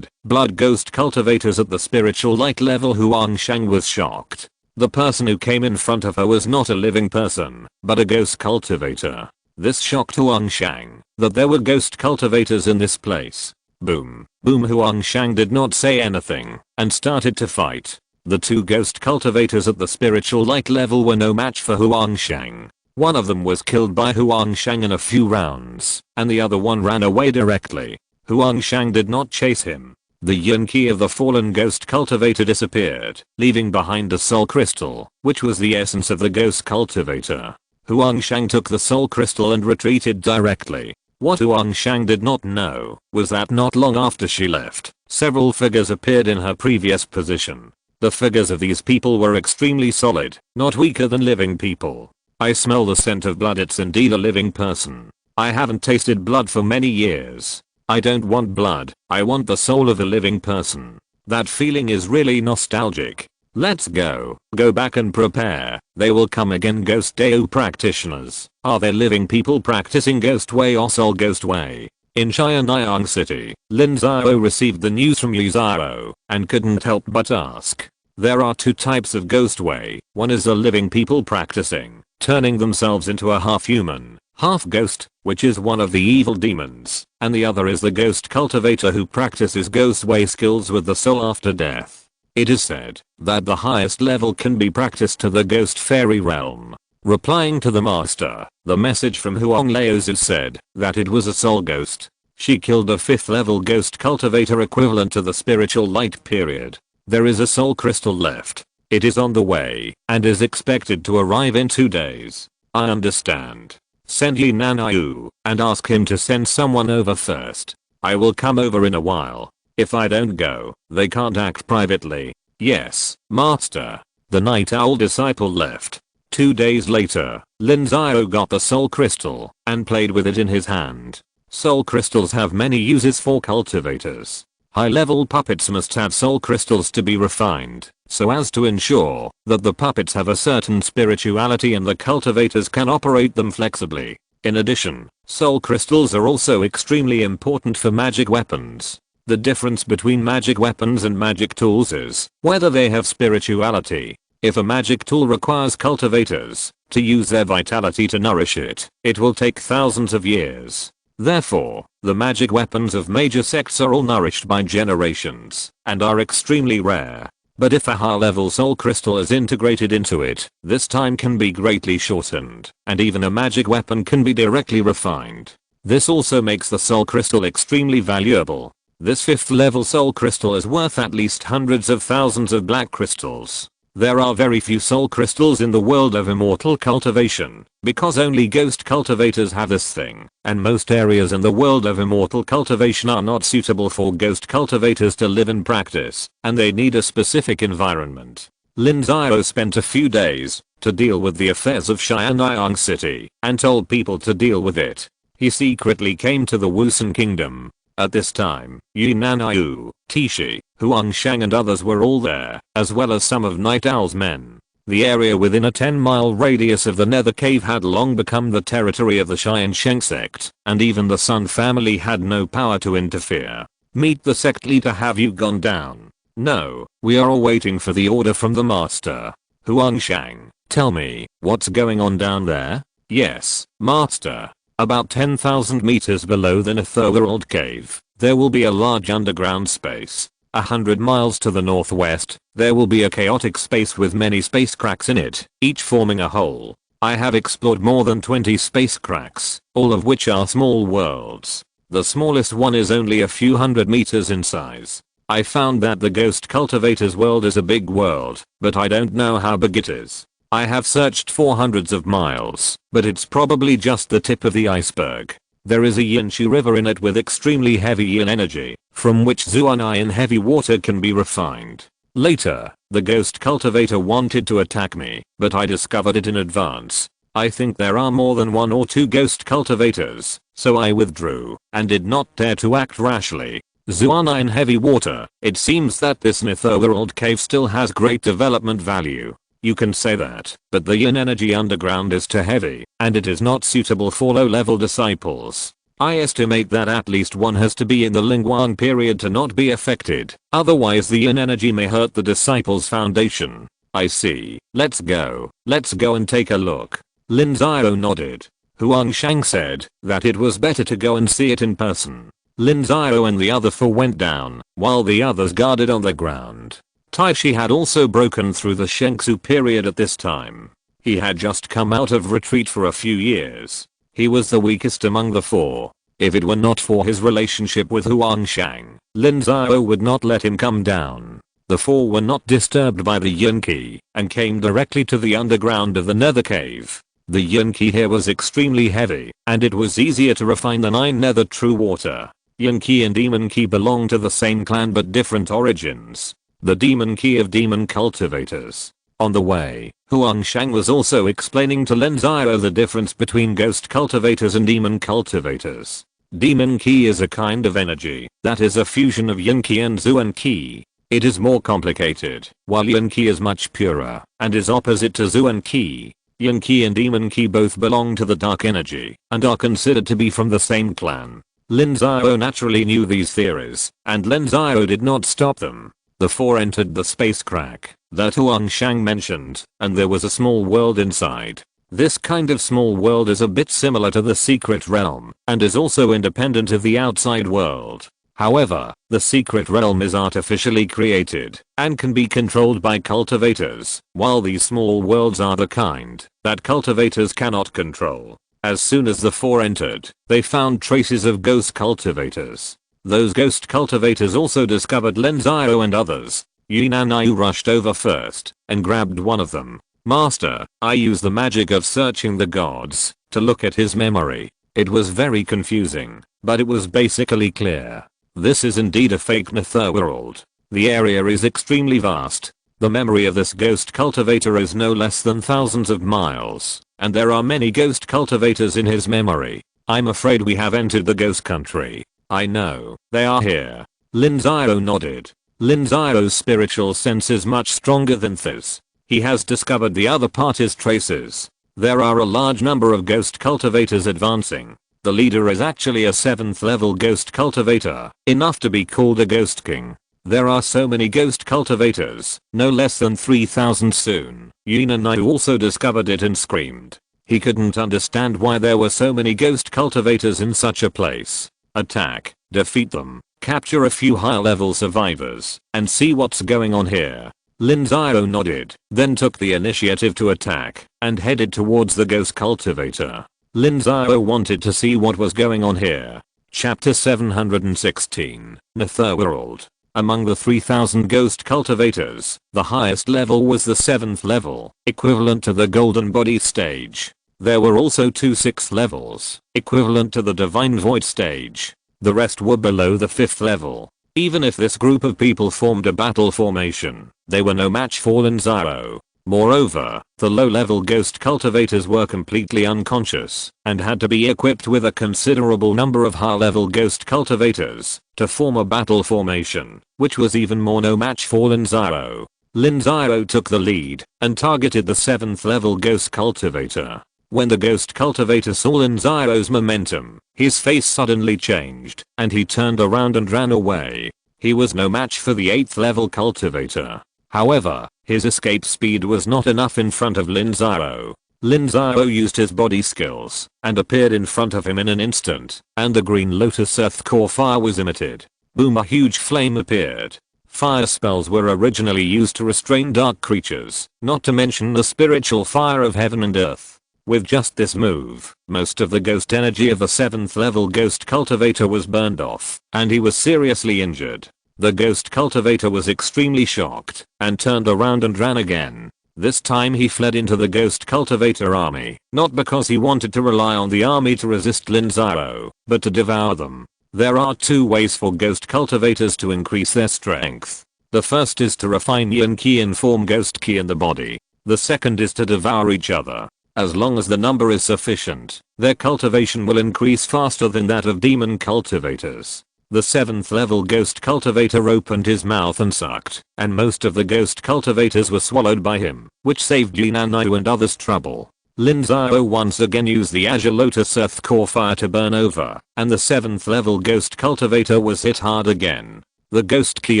ghost cultivators at the spiritual light level. Huangshang was shocked. The person who came in front of her was not a living person, but a ghost cultivator. This shocked Huangshang, that there were ghost cultivators in this place. Boom. Huangshang did not say anything, and started to fight. The two ghost cultivators at the spiritual light level were no match for Huangshang. One of them was killed by Huangshang in a few rounds, and the other one ran away directly. Huangshang did not chase him. The yin key of the fallen ghost cultivator disappeared, leaving behind a soul crystal, which was the essence of the ghost cultivator. Huangshang took the soul crystal and retreated directly. What Huangshang did not know was that not long after she left, several figures appeared in her previous position. The figures of these people were extremely solid, not weaker than living people. I smell the scent of blood. It's indeed a living person. I haven't tasted blood for many years. I don't want blood, I want the soul of a living person. That feeling is really nostalgic. Let's go back and prepare. They will come again. Ghost Dao practitioners. Are there living people practicing Ghost Way or Soul Ghost Way? In Tiansheng City, Lin Xiao received the news from Yu Xiao, and couldn't help but ask. There are two types of Ghost Way. One is the living people practicing, turning themselves into a half-human, half-ghost, which is one of the evil demons, and the other is the ghost cultivator who practices Ghost Way skills with the soul after death. It is said that the highest level can be practiced to the ghost fairy realm. Replying to the master, the message from Huang Laozi said that it was a soul ghost. She killed a 5th level ghost cultivator equivalent to the spiritual light period. There is a soul crystal left. It is on the way and is expected to arrive in 2 days. I understand. Send Yi Nanayu and ask him to send someone over first. I will come over in a while. If I don't go, they can't act privately. Yes, master. The night owl disciple left. 2 days later, Lin Xiao got the soul crystal and played with it in his hand. Soul crystals have many uses for cultivators. High-level puppets must have soul crystals to be refined, so as to ensure that the puppets have a certain spirituality and the cultivators can operate them flexibly. In addition, soul crystals are also extremely important for magic weapons. The difference between magic weapons and magic tools is whether they have spirituality. If a magic tool requires cultivators to use their vitality to nourish it, it will take thousands of years. Therefore, the magic weapons of major sects are all nourished by generations and are extremely rare. But if a high-level soul crystal is integrated into it, this time can be greatly shortened, and even a magic weapon can be directly refined. This also makes the soul crystal extremely valuable. This 5th level soul crystal is worth at least hundreds of thousands of black crystals. There are very few soul crystals in the world of immortal cultivation, because only ghost cultivators have this thing, and most areas in the world of immortal cultivation are not suitable for ghost cultivators to live and practice, and they need a specific environment. Lin Xiao spent a few days to deal with the affairs of Tiansheng City, and told people to deal with it. He secretly came to the Wusun Kingdom. At this time, Yunanyu, Tishi, Huangshang and others were all there, as well as some of Night Owl's men. The area within a 10-mile radius of the Nether Cave had long become the territory of the Tiansheng Sect, and even the Sun family had no power to interfere. Meet the sect leader. Have you gone down? No, we are all waiting for the order from the master. Huangshang, tell me, what's going on down there? Yes, master. About 10,000 meters below the Netherworld Cave, there will be a large underground space. 100 miles to the northwest, there will be a chaotic space with many space cracks in it, each forming a hole. I have explored more than 20 space cracks, all of which are small worlds. The smallest one is only a few hundred meters in size. I found that the Ghost Cultivator's world is a big world, but I don't know how big it is. I have searched for hundreds of miles, but it's probably just the tip of the iceberg. There is a Yanshi river in it with extremely heavy yin energy, from which Zuanai in heavy water can be refined. Later, the Ghost Cultivator wanted to attack me, but I discovered it in advance. I think there are more than 1 or 2 Ghost Cultivators, so I withdrew, and did not dare to act rashly. Zuanai in heavy water, it seems that this Netherworld cave still has great development value. You can say that, but the yin energy underground is too heavy, and it is not suitable for low-level disciples. I estimate that at least one has to be in the Lingguang period to not be affected, otherwise the yin energy may hurt the disciples' foundation. I see, let's go and take a look. Lin Xiao nodded. Huangshang said that it was better to go and see it in person. Lin Xiao and the other 4 went down, while the others guarded on the ground. Taishi had also broken through the Shengsu period at this time. He had just come out of retreat for a few years. He was the weakest among the 4. If it were not for his relationship with Huangshang, Lin Xiao would not let him come down. The 4 were not disturbed by the yin qi, and came directly to the underground of the Nether Cave. The yin qi here was extremely heavy, and it was easier to refine than 9 Nether True Water. Yin qi and demon qi belong to the same clan but different origins. The demon key of demon cultivators. On the way, Huangshang was also explaining to Lin Xiao the difference between ghost cultivators and demon cultivators. Demon key is a kind of energy that is a fusion of yin qi and zuan qi. It is more complicated, while yin qi is much purer and is opposite to zuan qi. Yin qi and demon qi both belong to the dark energy and are considered to be from the same clan. Lin Xiao naturally knew these theories, and Lin Xiao did not stop them. The 4 entered the space crack that Huangshang mentioned, and there was a small world inside. This kind of small world is a bit similar to the secret realm, and is also independent of the outside world. However, the secret realm is artificially created, and can be controlled by cultivators, while these small worlds are the kind that cultivators cannot control. As soon as the 4 entered, they found traces of ghost cultivators. Those ghost cultivators also discovered Lin Xiao and others. Yunanyu rushed over first and grabbed one of them. Master, I use the magic of searching the gods to look at his memory. It was very confusing, but it was basically clear. This is indeed a fake Netherworld. The area is extremely vast. The memory of this ghost cultivator is no less than thousands of miles, and there are many ghost cultivators in his memory. I'm afraid we have entered the ghost country. I know, they are here. Lin Xiao nodded. Lin Xiao's spiritual sense is much stronger than Th's. He has discovered the other party's traces. There are a large number of ghost cultivators advancing. The leader is actually a 7th level ghost cultivator, enough to be called a ghost king. There are so many ghost cultivators, no less than 3,000 soon. Yinanai also discovered it and screamed. He couldn't understand why there were so many ghost cultivators in such a place. Attack, defeat them, capture a few high level survivors, and see what's going on here. Lin Xiao nodded, then took the initiative to attack, and headed towards the ghost cultivator. Lin Xiao wanted to see what was going on here. Chapter 716, Netherworld. Among the 3,000 ghost cultivators, the highest level was the 7th level, equivalent to the golden body stage. There were also 2 6th levels, equivalent to the divine void stage. The rest were below the 5th level. Even if this group of people formed a battle formation, they were no match for Lin Xiao. Moreover, the low-level ghost cultivators were completely unconscious and had to be equipped with a considerable number of high-level ghost cultivators to form a battle formation, which was even more no match for Lin Xiao. Lin Xiao took the lead and targeted the 7th level ghost cultivator. When the ghost cultivator saw Lin Xiao's momentum, his face suddenly changed and he turned around and ran away. He was no match for the 8th level cultivator. However, his escape speed was not enough in front of Lin Xiao. Lin Xiao used his body skills and appeared in front of him in an instant, and the green lotus earth core fire was emitted. Boom, a huge flame appeared. Fire spells were originally used to restrain dark creatures, not to mention the spiritual fire of heaven and earth. With just this move, most of the ghost energy of the 7th level ghost cultivator was burned off, and he was seriously injured. The ghost cultivator was extremely shocked and turned around and ran again. This time he fled into the ghost cultivator army, not because he wanted to rely on the army to resist Lin Xiao, but to devour them. There are 2 ways for ghost cultivators to increase their strength. The first is to refine yin qi and form ghost qi in the body. The second is to devour each other. As long as the number is sufficient, their cultivation will increase faster than that of demon cultivators. The 7th level ghost cultivator opened his mouth and sucked, and most of the ghost cultivators were swallowed by him, which saved Jinanai and others trouble. Lin Xiao once again used the Azure Lotus Earth Core Fire to burn over, and the 7th level ghost cultivator was hit hard again. The ghost key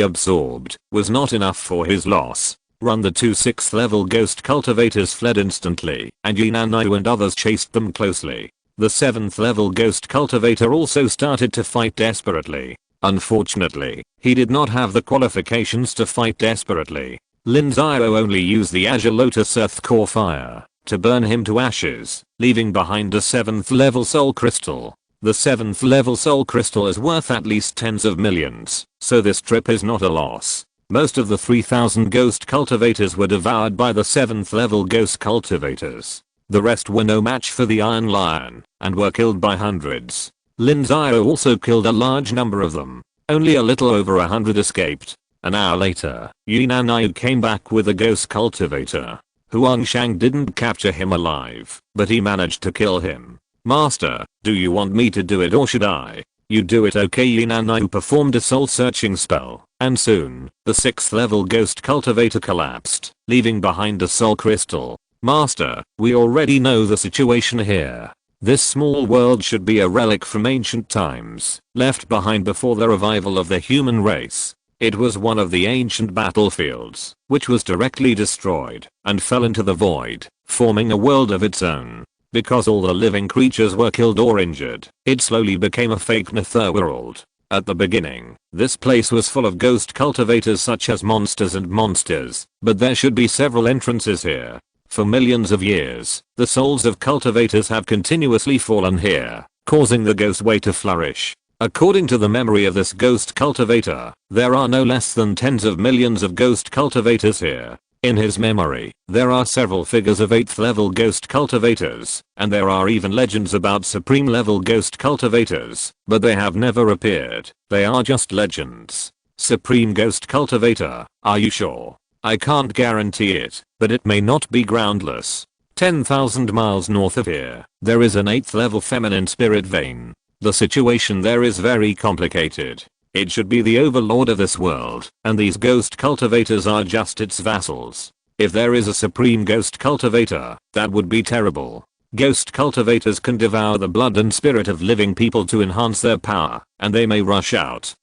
absorbed was not enough for his loss. The 2 6th level ghost cultivators fled instantly, and Jinanai and others chased them closely. The 7th level ghost cultivator also started to fight desperately. Unfortunately, he did not have the qualifications to fight desperately. Lin Xiao only used the Azure Lotus Earth Core Fire to burn him to ashes, leaving behind a 7th level soul crystal. The 7th level soul crystal is worth at least tens of millions, so this trip is not a loss. Most of the 3,000 ghost cultivators were devoured by the 7th level ghost cultivators. The rest were no match for the Iron Lion, and were killed by hundreds. Lin Xiao also killed a large number of them. Only a little over 100 escaped. An hour later, Yinanai came back with a ghost cultivator. Huangshang didn't capture him alive, but he managed to kill him. Master, do you want me to do it or should I? You do it, okay. Yinanai performed a soul searching spell, and soon, the 6th level ghost cultivator collapsed, leaving behind a soul crystal. Master, we already know the situation here. This small world should be a relic from ancient times, left behind before the revival of the human race. It was one of the ancient battlefields, which was directly destroyed, and fell into the void, forming a world of its own. Because all the living creatures were killed or injured, it slowly became a fake netherworld. At the beginning, this place was full of ghost cultivators such as monsters and monsters, but there should be several entrances here. For millions of years, the souls of cultivators have continuously fallen here, causing the ghost way to flourish. According to the memory of this ghost cultivator, there are no less than tens of millions of ghost cultivators here. In his memory, there are several figures of 8th level ghost cultivators, and there are even legends about supreme level ghost cultivators, but they have never appeared. They are just legends. Supreme ghost cultivator, are you sure? I can't guarantee it, but it may not be groundless. 10,000 miles north of here, there is an 8th level feminine spirit vein. The situation there is very complicated. It should be the overlord of this world, and these ghost cultivators are just its vassals. If there is a supreme ghost cultivator, that would be terrible. Ghost cultivators can devour the blood and spirit of living people to enhance their power, and they may rush out.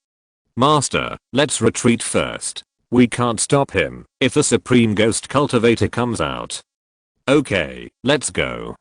Master, let's retreat first. We can't stop him if the supreme ghost cultivator comes out. Okay, let's go.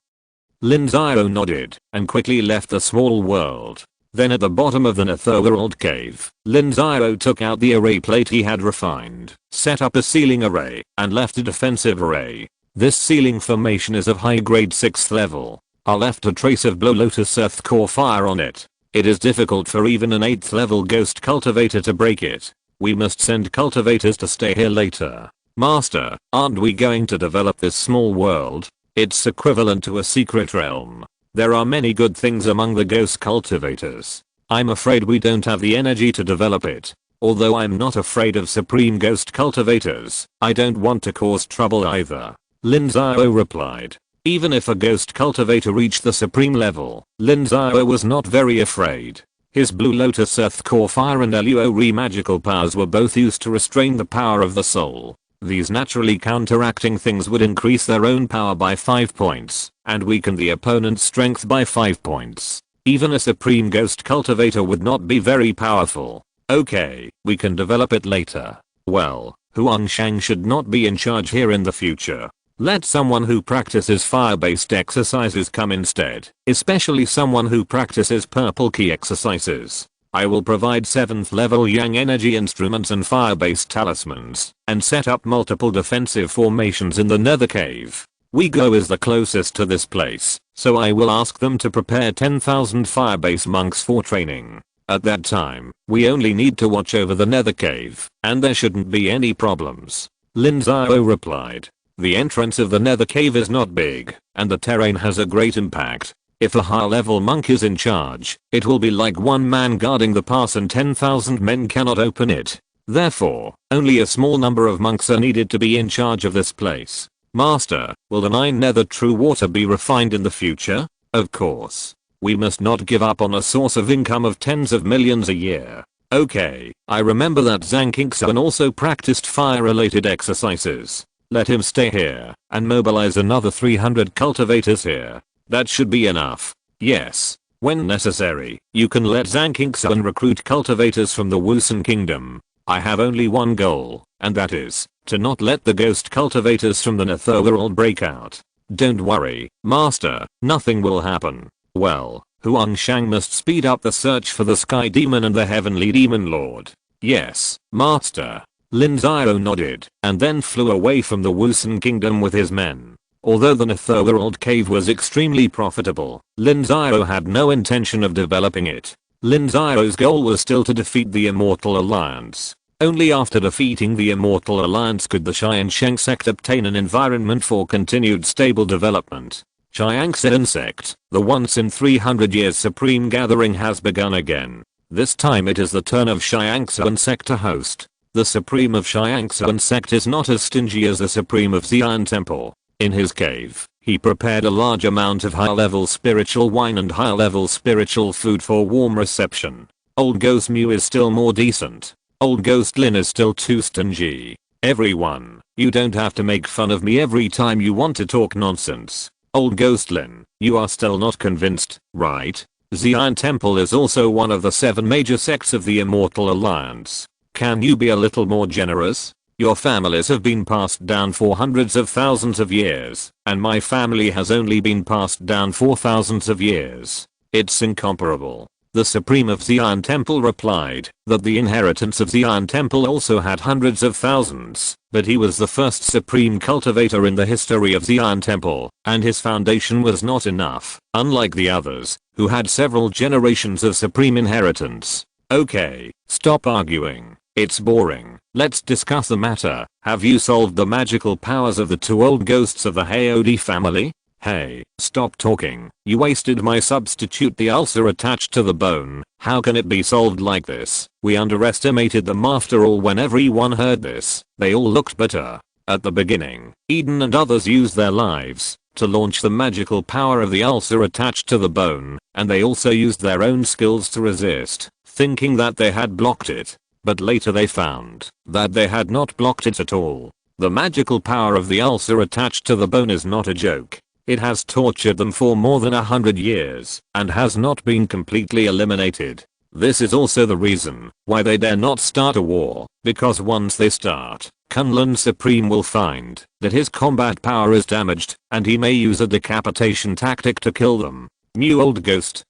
Lin Xiao nodded and quickly left the small world. Then at the bottom of the netherworld cave, Lin Xiao took out the array plate he had refined, set up a ceiling array, and left a defensive array. This ceiling formation is of high grade 6th level. I left a trace of Blue Lotus Earth core fire on it. It is difficult for even an 8th level ghost cultivator to break it. We must send cultivators to stay here later. Master, aren't we going to develop this small world? It's equivalent to a secret realm. There are many good things among the ghost cultivators. I'm afraid we don't have the energy to develop it. Although I'm not afraid of supreme ghost cultivators, I don't want to cause trouble either. Lin Xiao replied. Even if a ghost cultivator reached the supreme level, Lin Xiao was not very afraid. His Blue Lotus Earth core fire and Luo magical powers were both used to restrain the power of the soul. These naturally counteracting things would increase their own power by 5 points, and weaken the opponent's strength by 5 points. Even a supreme ghost cultivator would not be very powerful. Okay, we can develop it later. Well, Huangshang should not be in charge here in the future. Let someone who practices fire-based exercises come instead, especially someone who practices purple key exercises. I will provide 7th level yang energy instruments and fire-based talismans, and set up multiple defensive formations in the nether cave. Weigo is the closest to this place, so I will ask them to prepare 10,000 fire-based monks for training. At that time, we only need to watch over the nether cave, and there shouldn't be any problems. Lin Xiao replied. The entrance of the nether cave is not big, and the terrain has a great impact. If a high level monk is in charge, it will be like one man guarding the pass and 10,000 men cannot open it. Therefore, only a small number of monks are needed to be in charge of this place. Master, will the 9 nether true water be refined in the future? Of course. We must not give up on a source of income of tens of millions a year. Okay, I remember that Zhang Qingxuan also practiced fire related exercises. Let him stay here, and mobilize another 300 cultivators here. That should be enough. Yes. When necessary, you can let Zhang Qingxuan recruit cultivators from the Wusun Kingdom. I have only one goal, and that is, to not let the ghost cultivators from the netherworld break out. Don't worry, Master, nothing will happen. Well, Huangshang must speed up the search for the Sky Demon and the Heavenly Demon Lord. Yes, Master. Lin Xiao nodded, and then flew away from the Wusun Kingdom with his men. Although the netherworld cave was extremely profitable, Lin Xiao had no intention of developing it. Lin Xiao's goal was still to defeat the Immortal Alliance. Only after defeating the Immortal Alliance could the Tiansheng Sect obtain an environment for continued stable development. Tiansheng Sect, the once in 300 years supreme gathering has begun again. This time it is the turn of Tiansheng Sect to host. The Supreme of Tiansheng Sect is not as stingy as the Supreme of Xi'an Temple. In his cave, he prepared a large amount of high-level spiritual wine and high-level spiritual food for warm reception. Old Ghost Mu is still more decent. Old Ghost Lin is still too stingy. Everyone, you don't have to make fun of me every time you want to talk nonsense. Old Ghost Lin, you are still not convinced, right? Xi'an Temple is also one of the 7 major sects of the Immortal Alliance. Can you be a little more generous? Your families have been passed down for hundreds of thousands of years, and my family has only been passed down for thousands of years. It's incomparable. The Supreme of Xi'an Temple replied that the inheritance of Xi'an Temple also had hundreds of thousands, but he was the first supreme cultivator in the history of Xi'an Temple, and his foundation was not enough, unlike the others, who had several generations of supreme inheritance. Okay, stop arguing. It's boring. Let's discuss the matter. Have you solved the magical powers of the 2 old ghosts of the Haodi family? Hey, stop talking. You wasted my substitute, the ulcer attached to the bone. How can it be solved like this? We underestimated them after all. When everyone heard this, they all looked bitter. At the beginning, Eden and others used their lives to launch the magical power of the ulcer attached to the bone, and they also used their own skills to resist. thinking that they had blocked it. But later they found that they had not blocked it at all. The magical power of the ulcer attached to the bone is not a joke. It has tortured them for more than 100 years and has not been completely eliminated. This is also the reason why they dare not start a war, because once they start, Kunlun Supreme will find that his combat power is damaged and he may use a decapitation tactic to kill them. You old ghost,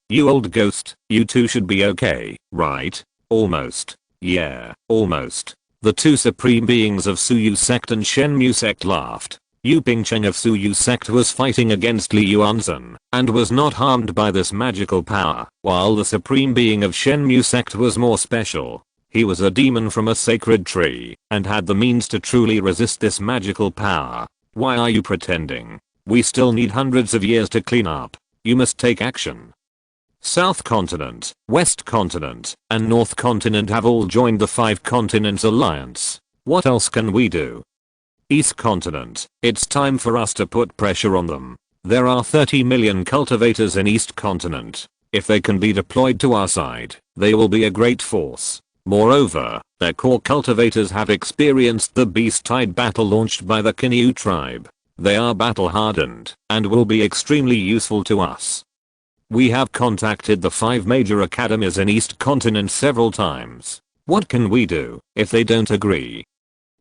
you two should be okay, right? Almost. Yeah, almost. The two supreme beings of Suyu Sect and Shenmue Sect laughed. Yu Pingcheng of Suyu Sect was fighting against Li Yuanzhen and was not harmed by this magical power, while the supreme being of Shenmue Sect was more special. He was a demon from a sacred tree and had the means to truly resist this magical power. Why are you pretending? We still need hundreds of years to clean up. You must take action. South Continent, West Continent, and North Continent have all joined the Five Continents Alliance. What else can we do? East Continent, it's time for us to put pressure on them. There are 30 million cultivators in East Continent. If they can be deployed to our side, they will be a great force. Moreover, their core cultivators have experienced the beast-tide battle launched by the Kinyu tribe. They are battle hardened and will be extremely useful to us. We have contacted the 5 major academies in East Continent several times. What can we do if they don't agree?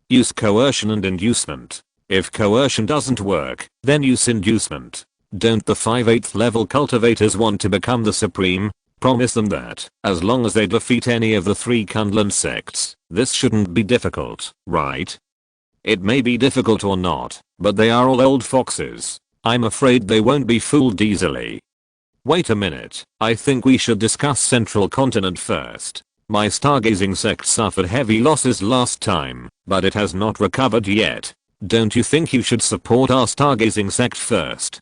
Use coercion and inducement. If coercion doesn't work, then use inducement. Don't the 5 8th level cultivators want to become the supreme? Promise them that, as long as they defeat any of the 3 Kunlun sects, this shouldn't be difficult, right? It may be difficult or not, but they are all old foxes. I'm afraid they won't be fooled easily. Wait a minute, I think we should discuss Central Continent first. My stargazing sect suffered heavy losses last time, but it has not recovered yet. Don't you think you should support our stargazing sect first?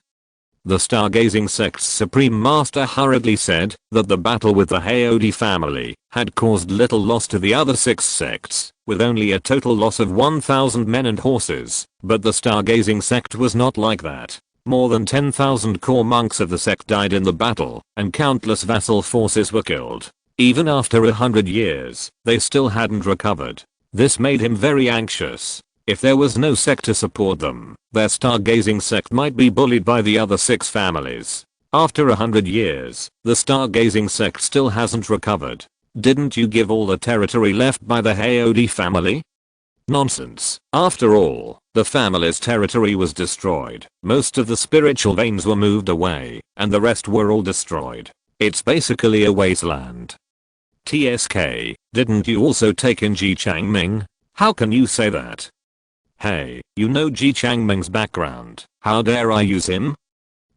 The stargazing sect's supreme master hurriedly said that the battle with the Haode family had caused little loss to the other 6 sects, with only a total loss of 1,000 men and horses, but the stargazing sect was not like that. More than 10,000 core monks of the sect died in the battle, and countless vassal forces were killed. Even after 100 years, they still hadn't recovered. This made him very anxious. If there was no sect to support them, their stargazing sect might be bullied by the other 6 families. After 100 years, the stargazing sect still hasn't recovered. Didn't you give all the territory left by the Haode family? Nonsense. After all, the family's territory was destroyed. Most of the spiritual veins were moved away, and the rest were all destroyed. It's basically a wasteland. TSK, didn't you also take in Ji Changming? How can you say that? Hey, you know Ji Changming's background, how dare I use him?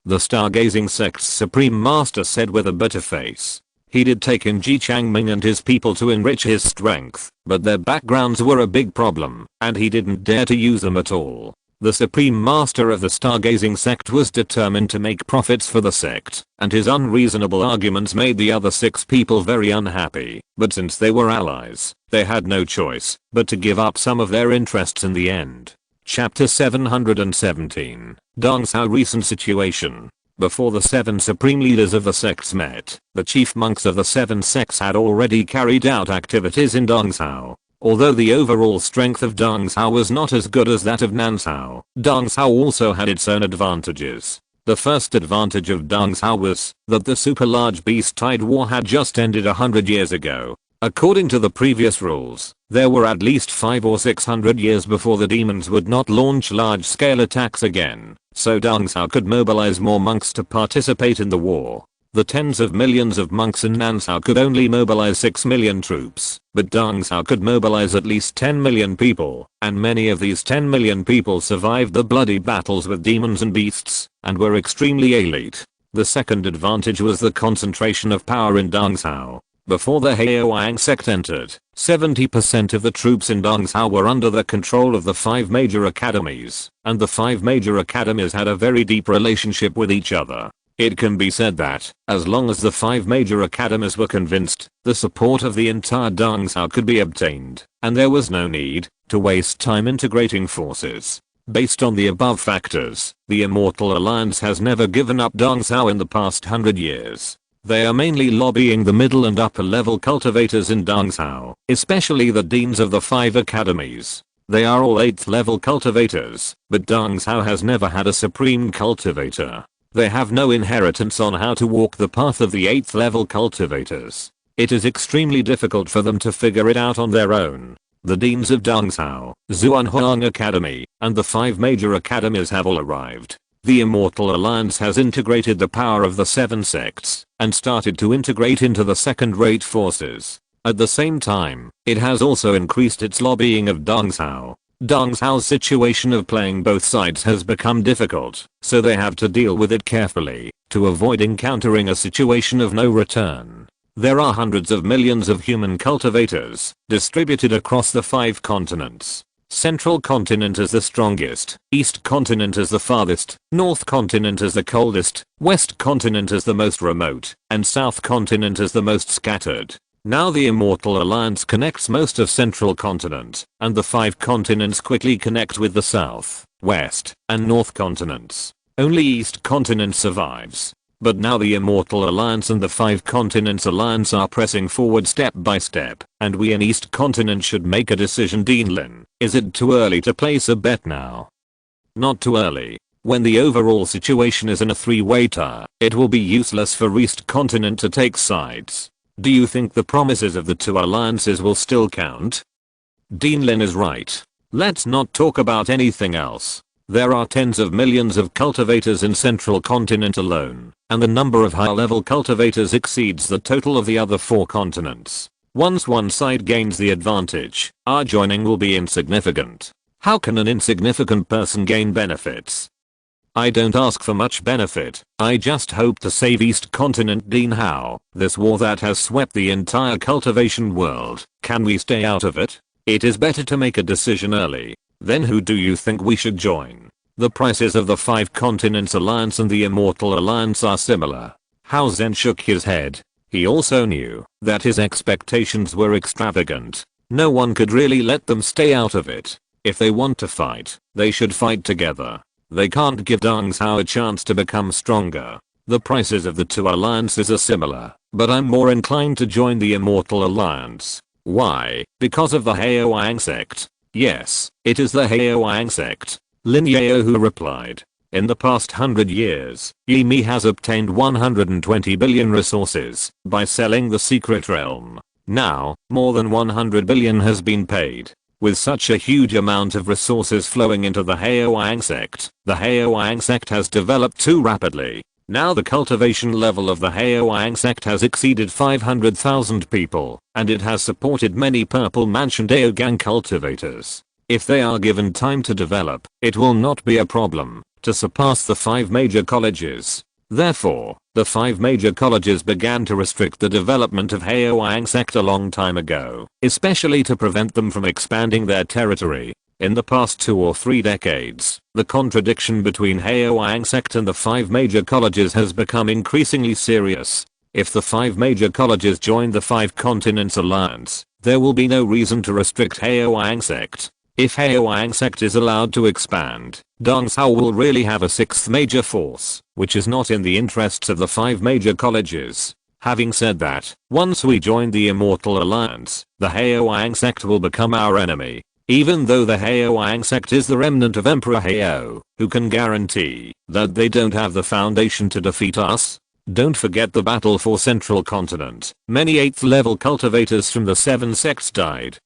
The stargazing sect's supreme master said with a bitter face. He did take in Ji Changming and his people to enrich his strength, but their backgrounds were a big problem, and he didn't dare to use them at all. The supreme master of the stargazing sect was determined to make profits for the sect, and his unreasonable arguments made the other 6 people very unhappy, but since they were allies, they had no choice but to give up some of their interests in the end. Chapter 717, Dong Sao recent situation. Before the 7 supreme leaders of the sects met, the chief monks of the 7 sects had already carried out activities in Dong Sao. Although the overall strength of Dong Sao was not as good as that of Nan Sao, Dong Sao also had its own advantages. The first advantage of Dong Sao was that the super large beast-tide war had just ended 100 years ago. According to the previous rules, there were at least 500 or 600 years before the demons would not launch large-scale attacks again, so Dong Sao could mobilize more monks to participate in the war. The tens of millions of monks in Nansao could only mobilize 6 million troops, but Dong Sao could mobilize at least 10 million people, and many of these 10 million people survived the bloody battles with demons and beasts, and were extremely elite. The second advantage was the concentration of power in Dong Sao. Before the Haoang sect entered, 70% of the troops in Dong Sao were under the control of the 5 major academies, and the 5 major academies had a very deep relationship with each other. It can be said that, as long as the 5 major academies were convinced, the support of the entire Dong Sao could be obtained, and there was no need to waste time integrating forces. Based on the above factors, the Immortal Alliance has never given up Dong Sao in the past 100 years. They are mainly lobbying the middle and upper level cultivators in Dongzhou, especially the deans of the 5 academies. They are all 8th level cultivators, but Dongzhou has never had a supreme cultivator. They have no inheritance on how to walk the path of the 8th level cultivators. It is extremely difficult for them to figure it out on their own. The deans of Dongzhou, Zhuanhuang Academy, and the 5 major academies have all arrived. The Immortal Alliance has integrated the power of the 7 sects and started to integrate into the second-rate forces. At the same time, it has also increased its lobbying of Dongzhou. Dongzhou's situation of playing both sides has become difficult, so they have to deal with it carefully to avoid encountering a situation of no return. There are hundreds of millions of human cultivators distributed across the 5 continents. Central continent is the strongest, East continent is the farthest, North continent is the coldest, West continent is the most remote, and South continent is the most scattered. Now the Immortal Alliance connects most of Central continent, and the 5 continents quickly connect with the South, West, and North continents. Only East continent survives. But now the Immortal Alliance and the 5 Continents Alliance are pressing forward step by step, and we in East Continent should make a decision. Dean Lin, is it too early to place a bet now? Not too early. When the overall situation is in a 3-way tie, it will be useless for East Continent to take sides. Do you think the promises of the 2 alliances will still count? Dean Lin is right. Let's not talk about anything else. There are tens of millions of cultivators in Central Continent alone, and the number of high-level cultivators exceeds the total of the other 4 continents. Once one side gains the advantage, our joining will be insignificant. How can an insignificant person gain benefits? I don't ask for much benefit, I just hope to save East Continent. Lin Xiao, this war that has swept the entire cultivation world, can we stay out of it? It is better to make a decision early. Then who do you think we should join? The prices of the 5 Continents Alliance and the Immortal Alliance are similar. Hao Zhen shook his head. He also knew that his expectations were extravagant. No one could really let them stay out of it. If they want to fight, they should fight together. They can't give Dongzhou a chance to become stronger. The prices of the 2 alliances are similar, but I'm more inclined to join the Immortal Alliance. Why? Because of the Haoang Sect. Yes, it is the Haoang Sect. Lin Xiao who replied. In the past 100 years, Yimi has obtained 120 billion resources by selling the secret realm. Now, more than 100 billion has been paid. With such a huge amount of resources flowing into the Haoang Sect, the Haoang Sect has developed too rapidly. Now the cultivation level of the Haoang Sect has exceeded 500,000 people, and it has supported many Purple Mansion Daogang cultivators. If they are given time to develop, it will not be a problem to surpass the 5 major colleges. Therefore, the 5 major colleges began to restrict the development of Haoang Sect a long time ago, especially to prevent them from expanding their territory. In the past 2 or 3 decades, the contradiction between Haoang Sect and the 5 major colleges has become increasingly serious. If the 5 major colleges join the 5 Continents Alliance, there will be no reason to restrict Haoang Sect. If Haoang Sect is allowed to expand, Dongzhou will really have a 6th major force, which is not in the interests of the 5 major colleges. Having said that, once we join the Immortal Alliance, the Haoang Sect will become our enemy. Even though the Haoang Sect is the remnant of Emperor Hao, who can guarantee that they don't have the foundation to defeat us? Don't forget the battle for Central Continent. Many 8th level cultivators from the 7 sects died.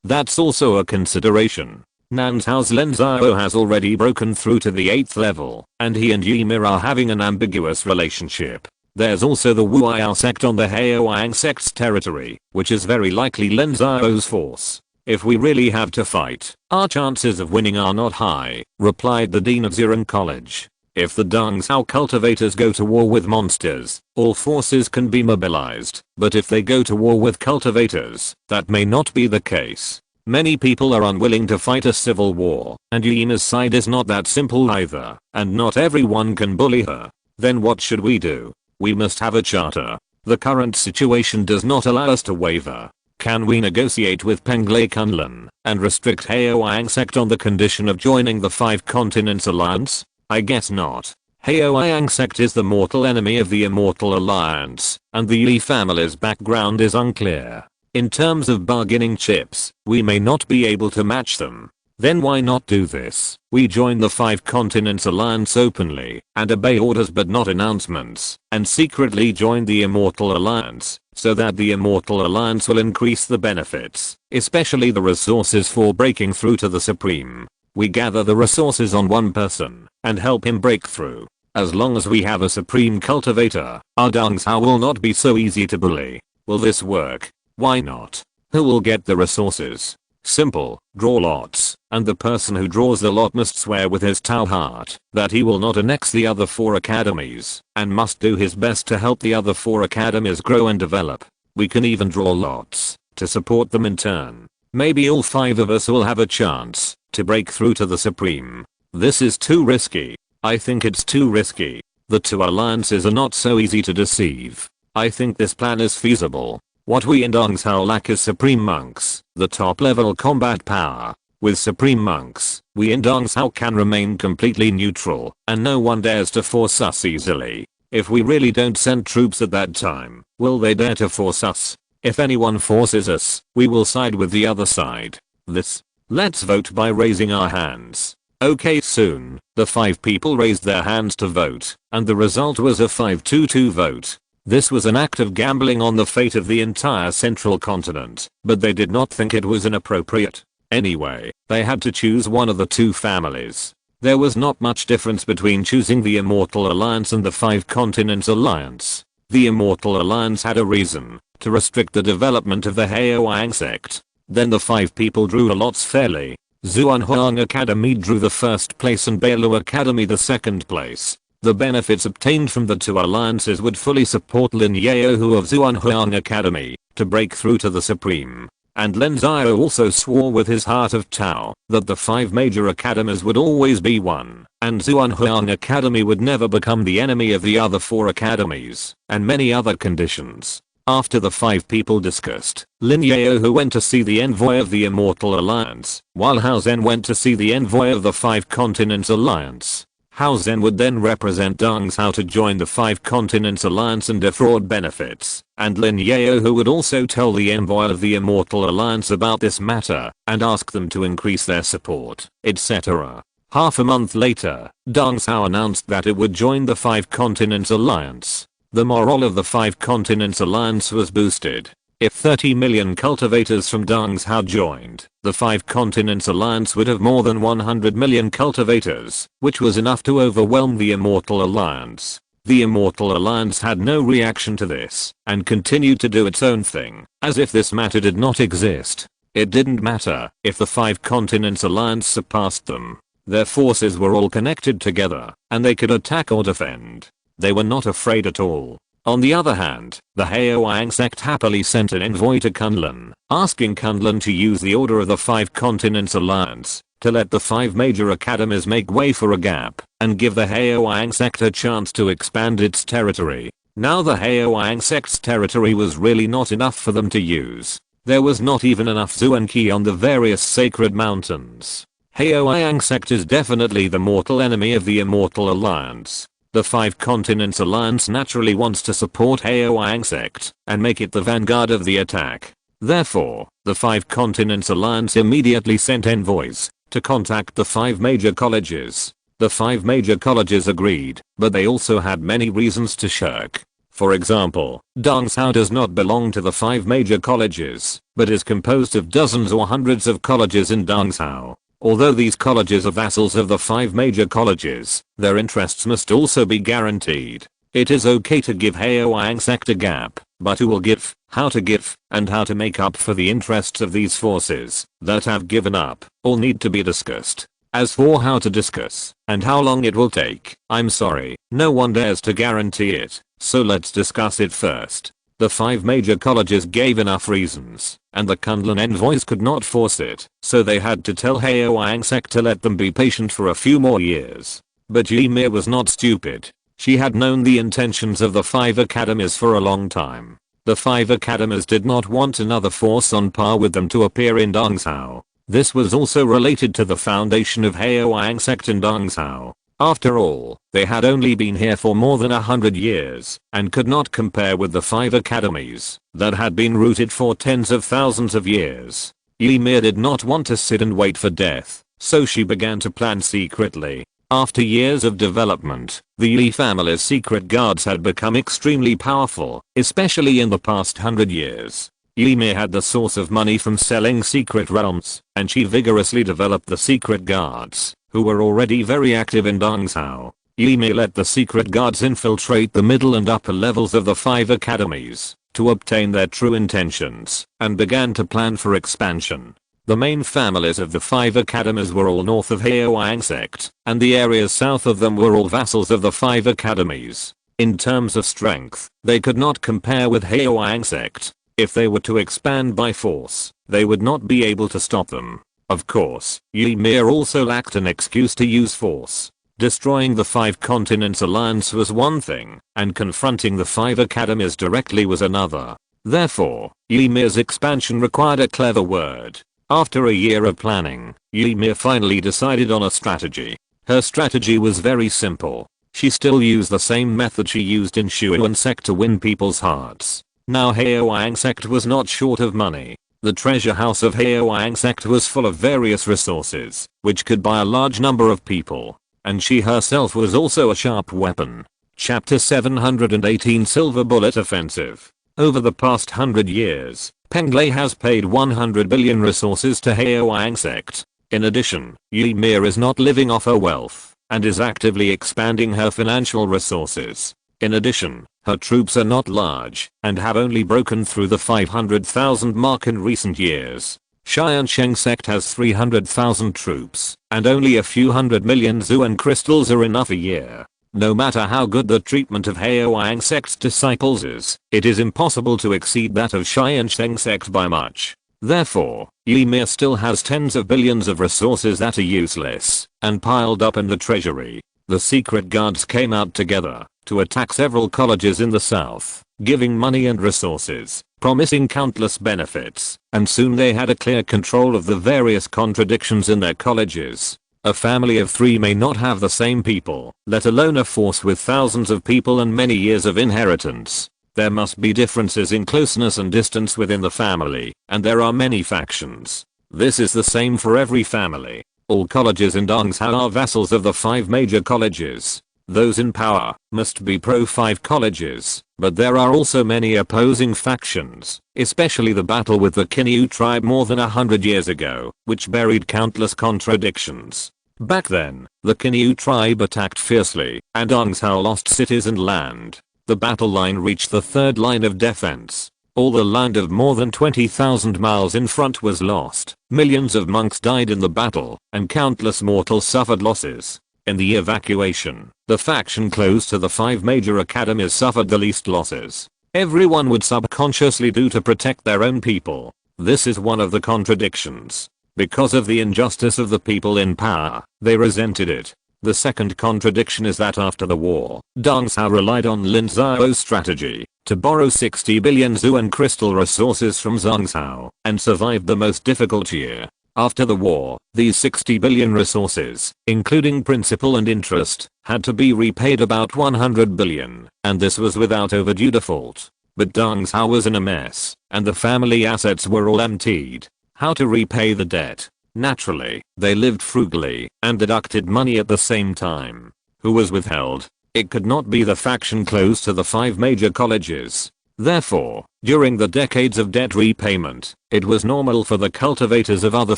That's also a consideration. Nanzhao's Lin Xiao has already broken through to the 8th level, and he and Ymir are having an ambiguous relationship. There's also the Wu'ao sect on the Haoang Sect's territory, which is very likely Lin Xiao's force. If we really have to fight, our chances of winning are not high, replied the Dean of Zirong College. If the Dongzhou cultivators go to war with monsters, all forces can be mobilized, but if they go to war with cultivators, that may not be the case. Many people are unwilling to fight a civil war, and Yima's side is not that simple either, and not everyone can bully her. Then what should we do? We must have a charter. The current situation does not allow us to waver. Can we negotiate with Penglai Kunlun and restrict Haoang Sect on the condition of joining the 5 Continents Alliance? I guess not. Haoyang Sect is the mortal enemy of the Immortal Alliance, and the Yi family's background is unclear. In terms of bargaining chips, we may not be able to match them. Then why not do this? We join the Five Continents Alliance openly, and obey orders but not announcements, and secretly join the Immortal Alliance, so that the Immortal Alliance will increase the benefits, especially the resources for breaking through to the Supreme. We gather the resources on one person, and help him break through. As long as we have a Supreme Cultivator, our Dong Sao will not be so easy to bully. Will this work? Why not? Who will get the resources? Simple, draw lots, and the person who draws the lot must swear with his Tao heart that he will not annex the other 4 academies, and must do his best to help the other 4 academies grow and develop. We can even draw lots to support them in turn. Maybe all 5 of us will have a chance to break through to the Supreme. This is too risky. I think it's too risky. The 2 alliances are not so easy to deceive. I think this plan is feasible. What we in Dong Sao lack is Supreme Monks, the top level combat power. With Supreme Monks, we in Dong Sao can remain completely neutral, and no one dares to force us easily. If we really don't send troops at that time, will they dare to force us? If anyone forces us, we will side with the other side. Let's vote by raising our hands. Okay, soon, the 5 people raised their hands to vote, and the result was a 5-2-2 vote. This was an act of gambling on the fate of the entire central continent, but they did not think it was inappropriate. Anyway, they had to choose one of the 2 families. There was not much difference between choosing the Immortal Alliance and the Five Continents Alliance. The Immortal Alliance had a reason to restrict the development of the Haoyang Sect. Then the 5 people drew lots fairly. Zhuanhuang Academy drew the 1st place and Bailu Academy the 2nd place. The benefits obtained from the 2 alliances would fully support Lin Xiao of Zhuanhuang Academy to break through to the Supreme. And Lin Xiao also swore with his heart of Tao that the 5 major academies would always be one, and Zhuanhuang Academy would never become the enemy of the other 4 academies, and many other conditions. After the 5 people discussed, Lin Xiao went to see the envoy of the Immortal Alliance, while Hao Zhen went to see the envoy of the Five Continents Alliance. Hao Zhen would then represent Dong Sao to join the Five Continents Alliance and defraud benefits, and Lin Xiao would also tell the envoy of the Immortal Alliance about this matter, and ask them to increase their support, etc. Half a month later, Dong Sao announced that it would join the Five Continents Alliance. The morale of the Five Continents Alliance was boosted. If 30 million cultivators from Dong Sao joined, the Five Continents Alliance would have more than 100 million cultivators, which was enough to overwhelm the Immortal Alliance. The Immortal Alliance had no reaction to this, and continued to do its own thing, as if this matter did not exist. It didn't matter if the Five Continents Alliance surpassed them. Their forces were all connected together, and they could attack or defend. They were not afraid at all. On the other hand, the Haoyang Sect happily sent an envoy to Kunlun, asking Kunlun to use the order of the Five Continents Alliance to let the 5 major academies make way for a gap and give the Haoyang Sect a chance to expand its territory. Now the Haoyang Sect's territory was really not enough for them to use. There was not even enough Zuanqi on the various sacred mountains. Haoyang Sect is definitely the mortal enemy of the Immortal Alliance. The Five Continents Alliance naturally wants to support Haoyang Sect and make it the vanguard of the attack. Therefore, the Five Continents Alliance immediately sent envoys to contact the 5 major colleges. The 5 major colleges agreed, but they also had many reasons to shirk. For example, Dong Sao does not belong to the 5 major colleges, but is composed of dozens or hundreds of colleges in Dong Sao. Although these colleges are vassals of the 5 major colleges, their interests must also be guaranteed. It is okay to give Haoyang Sect a gap, but who will give, how to give, and how to make up for the interests of these forces that have given up, all need to be discussed. As for how to discuss, and how long it will take, I'm sorry, no one dares to guarantee it, so let's discuss it first. The 5 major colleges gave enough reasons, and the Kunlun envoys could not force it, so they had to tell Haoyang Sect to let them be patient for a few more years. But Ymir was not stupid. She had known the intentions of the 5 academies for a long time. The 5 academies did not want another force on par with them to appear in Dong Sao. This was also related to the foundation of Haoyang Sect in Dong Sao. After all, they had only been here for more than 100 years and could not compare with the 5 academies that had been rooted for tens of thousands of years. Ymir did not want to sit and wait for death, so she began to plan secretly. After years of development, the Yi family's secret guards had become extremely powerful, especially in the past 100 years. Ymir had the source of money from selling secret realms, and she vigorously developed the secret guards, who were already very active in Dongzhou. Ymir let the secret guards infiltrate the middle and upper levels of the 5 academies to obtain their true intentions, and began to plan for expansion. The main families of the 5 academies were all north of Tiansheng Sect, and the areas south of them were all vassals of the 5 academies. In terms of strength, they could not compare with Tiansheng Sect. If they were to expand by force, they would not be able to stop them. Of course, Ymir also lacked an excuse to use force. Destroying the 5 continents alliance was one thing, and confronting the 5 academies directly was another. Therefore, Ymir's expansion required a clever word. After a year of planning, Ymir finally decided on a strategy. Her strategy was very simple. She still used the same method she used in Shuan Sect to win people's hearts. Now Tiansheng Sect was not short of money. The treasure house of Tiansheng Sect was full of various resources, which could buy a large number of people. And she herself was also a sharp weapon. Chapter 718 Silver Bullet Offensive. Over the past 100 years, Penglai has paid 100 billion resources to Tiansheng Sect. In addition, Ymir is not living off her wealth, and is actively expanding her financial resources. In addition, her troops are not large, and have only broken through the 500,000 mark in recent years. Tiansheng Sect has 300,000 troops, and only a few 100 million Zuan crystals are enough a year. No matter how good the treatment of Tiansheng Sect's disciples is, it is impossible to exceed that of Tiansheng Sect by much. Therefore, Ymir still has tens of billions of resources that are useless and piled up in the treasury. The secret guards came out together to attack several colleges in the south, giving money and resources, promising countless benefits, and soon they had a clear control of the various contradictions in their colleges. A family of 3 may not have the same people, let alone a force with thousands of people and many years of inheritance. There must be differences in closeness and distance within the family, and there are many factions. This is the same for every family. All colleges in Dongzhou are vassals of the 5 major colleges. Those in power must be pro-5 colleges, but there are also many opposing factions, especially the battle with the Kinyu tribe more than 100 years ago, which buried countless contradictions. Back then, the Kinyu tribe attacked fiercely, and Dongzhou lost cities and land. The battle line reached the 3rd line of defense. All the land of more than 20,000 miles in front was lost. Millions of monks died in the battle, and countless mortals suffered losses. In the evacuation, the faction close to the 5 major academies suffered the least losses. Everyone would subconsciously do to protect their own people. This is one of the contradictions. Because of the injustice of the people in power, they resented it. The second contradiction is that after the war, Dongzhou relied on Lin Xiao's strategy to borrow 60 billion Zuan crystal resources from Zhongzhou and survived the most difficult year. After the war, these 60 billion resources, including principal and interest, had to be repaid about 100 billion, and this was without overdue default. But Dongzhou was in a mess, and the family assets were all emptied. How to repay the debt? Naturally, they lived frugally and deducted money at the same time. Who was withheld? It could not be the faction close to the 5 major colleges. Therefore, during the decades of debt repayment, it was normal for the cultivators of other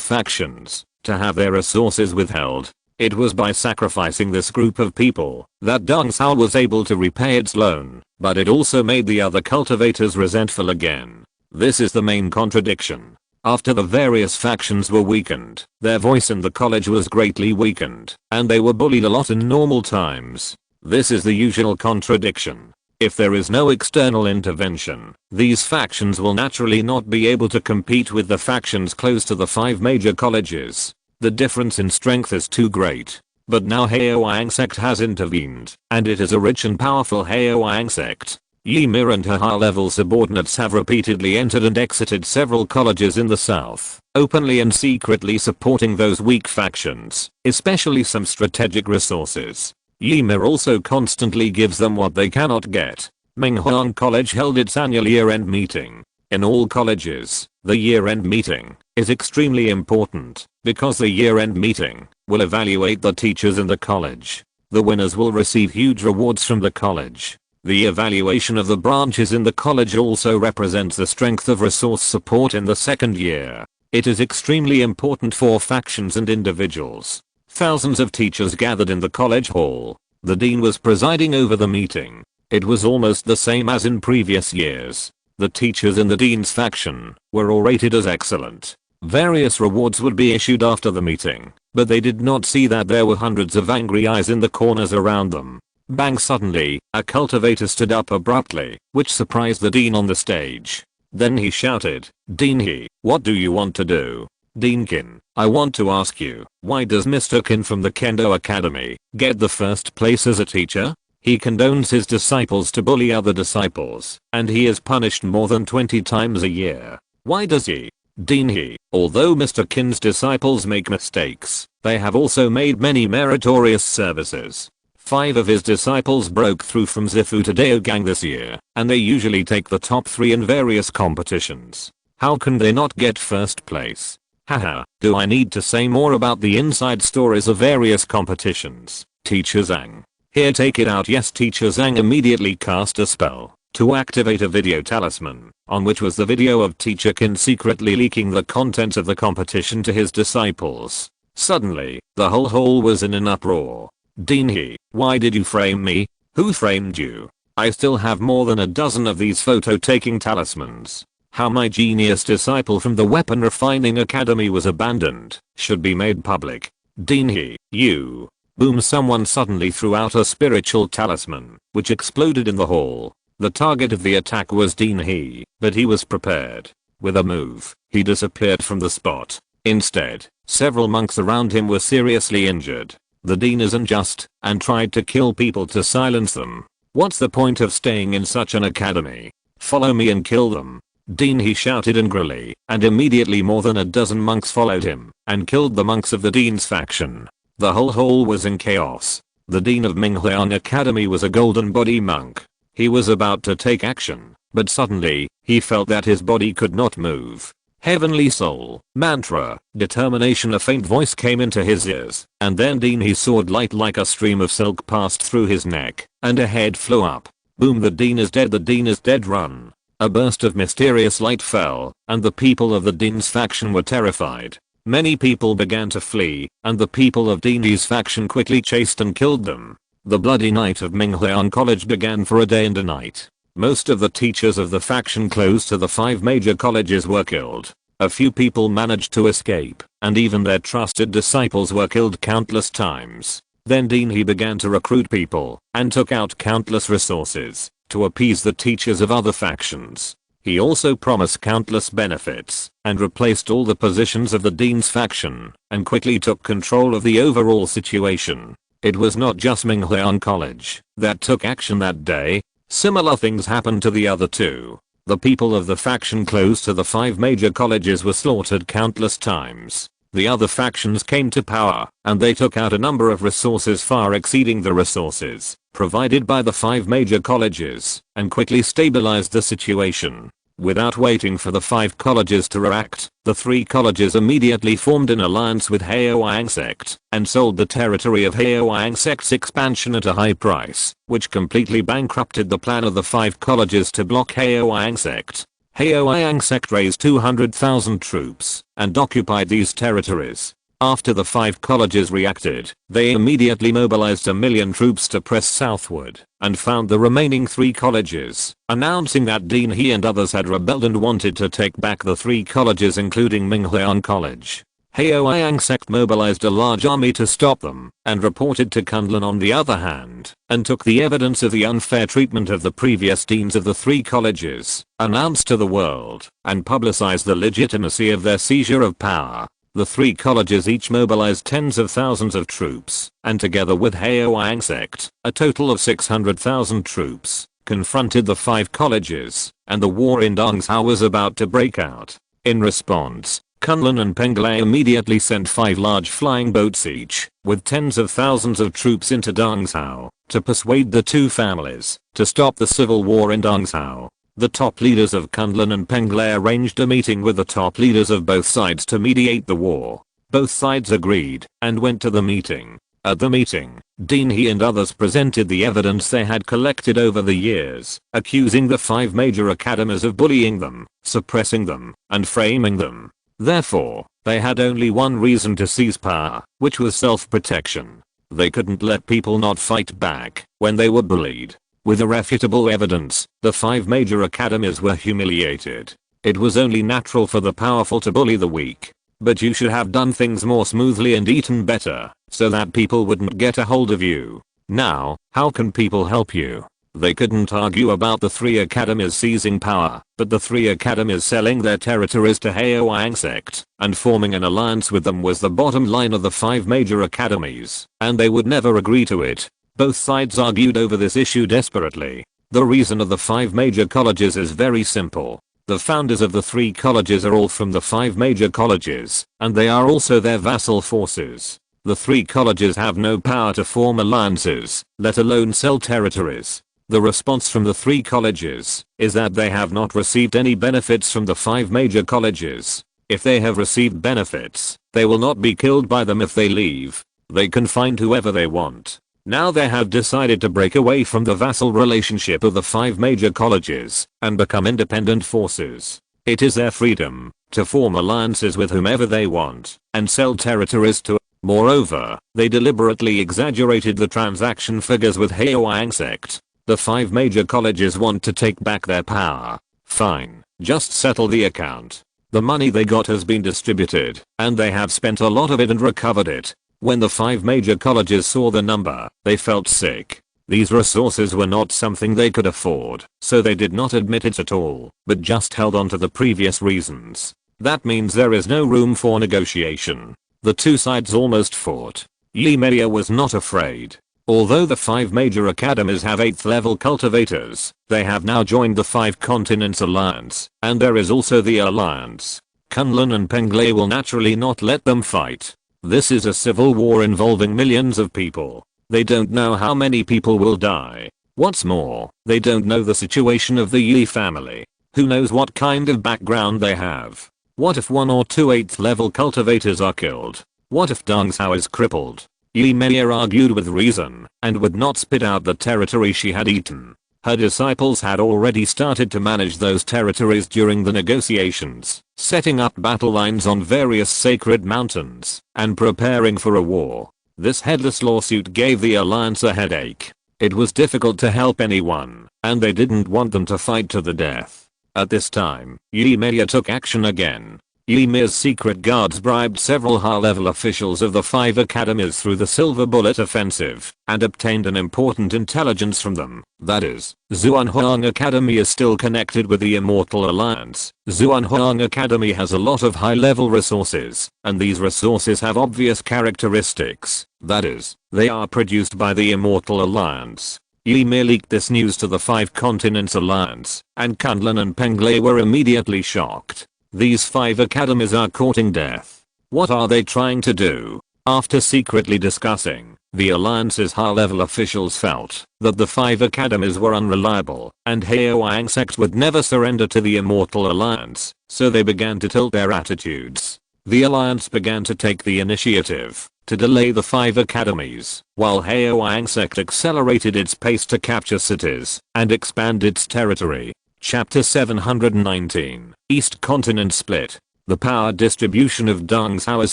factions to have their resources withheld. It was by sacrificing this group of people that Dongzhou was able to repay its loan, but it also made the other cultivators resentful again. This is the main contradiction. After the various factions were weakened, their voice in the college was greatly weakened, and they were bullied a lot in normal times. This is the usual contradiction. If there is no external intervention, these factions will naturally not be able to compete with the factions close to the 5 major colleges. The difference in strength is too great. But now Tiansheng Sect has intervened, and it is a rich and powerful Tiansheng Sect. Yi Mir and her high-level subordinates have repeatedly entered and exited several colleges in the south, openly and secretly supporting those weak factions, especially some strategic resources. Yi Mir also constantly gives them what they cannot get. Minghuan College held its annual year-end meeting. In all colleges, the year-end meeting is extremely important because the year-end meeting will evaluate the teachers in the college. The winners will receive huge rewards from the college. The evaluation of the branches in the college also represents the strength of resource support in the second year. It is extremely important for factions and individuals. Thousands of teachers gathered in the college hall. The dean was presiding over the meeting. It was almost the same as in previous years. The teachers in the dean's faction were all rated as excellent. Various rewards would be issued after the meeting, but they did not see that there were hundreds of angry eyes in the corners around them. Bang! Suddenly, a cultivator stood up abruptly, which surprised the dean on the stage. Then he shouted, "Dean He, what do you want to do?" "Dean Kin, I want to ask you, why does Mr. Kin from the Kendo Academy get the first place as a teacher? He condones his disciples to bully other disciples, and he is punished more than 20 times a year. Why does he?" "Dean He, although Mr. Kin's disciples make mistakes, they have also made many meritorious services. 5 of his disciples broke through from Zifu to Daogang this year, and they usually take the top 3 in various competitions. How can they not get first place?" Haha, do I need to say more about the inside stories of various competitions? Teacher Zhang. Here, take it out. Yes, Teacher Zhang immediately cast a spell to activate a video talisman, on which was the video of Teacher Qin secretly leaking the contents of the competition to his disciples. Suddenly, the whole hall was in an uproar. "Dean He, why did you frame me? Who framed you? I still have more than a dozen of these photo-taking talismans. How my genius disciple from the Weapon Refining Academy was abandoned should be made public. Dean He, you." Boom! Someone suddenly threw out a spiritual talisman, which exploded in the hall. The target of the attack was Dean He, but he was prepared. With a move, he disappeared from the spot. Instead, several monks around him were seriously injured. The dean is unjust and tried to kill people to silence them. What's the point of staying in such an academy? Follow me and kill them. Dean He shouted angrily, and immediately more than a dozen monks followed him and killed the monks of the dean's faction. The whole hall was in chaos. The dean of Minghuan Academy was a golden body monk. He was about to take action, but suddenly, he felt that his body could not move. Heavenly Soul, Mantra, Determination. A faint voice came into his ears, and then Dean He's sword light like a stream of silk passed through his neck, and a head flew up. Boom! The dean is dead. The dean is dead. Run. A burst of mysterious light fell, and the people of the dean's faction were terrified. Many people began to flee, and the people of Dean He's faction quickly chased and killed them. The bloody night of Minghuan College began for a day and a night. Most of the teachers of the faction close to the 5 major colleges were killed. A few people managed to escape, and even their trusted disciples were killed countless times. Then Dean He began to recruit people, and took out countless resources to appease the teachers of other factions. He also promised countless benefits, and replaced all the positions of the dean's faction, and quickly took control of the overall situation. It was not just Minghuan College that took action that day. Similar things happened to the other 2. The people of the faction close to the 5 major colleges were slaughtered countless times. The other factions came to power, and they took out a number of resources far exceeding the resources provided by the 5 major colleges, and quickly stabilized the situation. Without waiting for the 5 colleges to react, the 3 colleges immediately formed an alliance with Haoyang Sect and sold the territory of Haoyang Sect's expansion at a high price, which completely bankrupted the plan of the 5 colleges to block Haoyang Sect. Haoyang Sect raised 200,000 troops and occupied these territories. After the 5 colleges reacted, they immediately mobilized 1,000,000 troops to press southward and found the remaining 3 colleges, announcing that Dean He and others had rebelled and wanted to take back the 3 colleges including Minghuan College. Haoyang Sect mobilized a large army to stop them and reported to Kunlun on the other hand, and took the evidence of the unfair treatment of the previous deans of the 3 colleges, announced to the world, and publicized the legitimacy of their seizure of power. The 3 colleges each mobilized tens of thousands of troops, and together with Haoyang Sect, a total of 600,000 troops, confronted the 5 colleges, and the war in Dongzhou was about to break out. In response, Kunlun and Penglai immediately sent 5 large flying boats each, with tens of thousands of troops into Dongzhou, to persuade the 2 families to stop the civil war in Dongzhou. The top leaders of Kunlun and Penglai arranged a meeting with the top leaders of both sides to mediate the war. Both sides agreed, and went to the meeting. At the meeting, Dean He and others presented the evidence they had collected over the years, accusing the 5 major academies of bullying them, suppressing them, and framing them. Therefore, they had only one reason to seize power, which was self-protection. They couldn't let people not fight back when they were bullied. With irrefutable evidence, the 5 major academies were humiliated. It was only natural for the powerful to bully the weak. But you should have done things more smoothly and eaten better, so that people wouldn't get a hold of you. Now, how can people help you? They couldn't argue about the 3 academies seizing power, but the 3 academies selling their territories to Haoang Sect, and forming an alliance with them was the bottom line of the 5 major academies, and they would never agree to it. Both sides argued over this issue desperately. The reason of the 5 major colleges is very simple. The founders of the 3 colleges are all from the 5 major colleges, and they are also their vassal forces. The 3 colleges have no power to form alliances, let alone sell territories. The response from the 3 colleges is that they have not received any benefits from the 5 major colleges. If they have received benefits, they will not be killed by them if they leave. They can find whoever they want. Now they have decided to break away from the vassal relationship of the 5 major colleges and become independent forces. It is their freedom to form alliances with whomever they want and sell territories to. Moreover, they deliberately exaggerated the transaction figures with Haoang Sect. The 5 major colleges want to take back their power. Fine, just settle the account. The money they got has been distributed, and they have spent a lot of it and recovered it. When the 5 major colleges saw the number, they felt sick. These resources were not something they could afford, so they did not admit it at all, but just held on to the previous reasons. That means there is no room for negotiation. The 2 sides almost fought. Ymedea was not afraid. Although the 5 major academies have 8th level cultivators, they have now joined the 5 Continents Alliance, and there is also the Alliance. Kunlun and Penglai will naturally not let them fight. This is a civil war involving millions of people. They don't know how many people will die. What's more, they don't know the situation of the Yi family. Who knows what kind of background they have? What if 1 or 2 8th level cultivators are killed? What if Dongzhou is crippled? Ymedea argued with reason and would not spit out the territory she had eaten. Her disciples had already started to manage those territories during the negotiations, setting up battle lines on various sacred mountains, and preparing for a war. This headless lawsuit gave the alliance a headache. It was difficult to help anyone, and they didn't want them to fight to the death. At this time, Ymedea took action again. Ymedea's secret guards bribed several high-level officials of the 5 academies through the Silver Bullet Offensive, and obtained an important intelligence from them. That is, Zhuanhuang Academy is still connected with the Immortal Alliance. Zhuanhuang Academy has a lot of high-level resources, and these resources have obvious characteristics. That is, they are produced by the Immortal Alliance. Ymedea leaked this news to the 5 Continents Alliance, and Kunlun and Penglai were immediately shocked. These 5 academies are courting death. What are they trying to do? After secretly discussing, the alliance's high-level officials felt that the 5 academies were unreliable, and Haoang Sect would never surrender to the Immortal Alliance, so they began to tilt their attitudes. The alliance began to take the initiative to delay the 5 academies, while Haoang Sect accelerated its pace to capture cities and expand its territory. Chapter 719, East Continent Split. The power distribution of Dongzhou is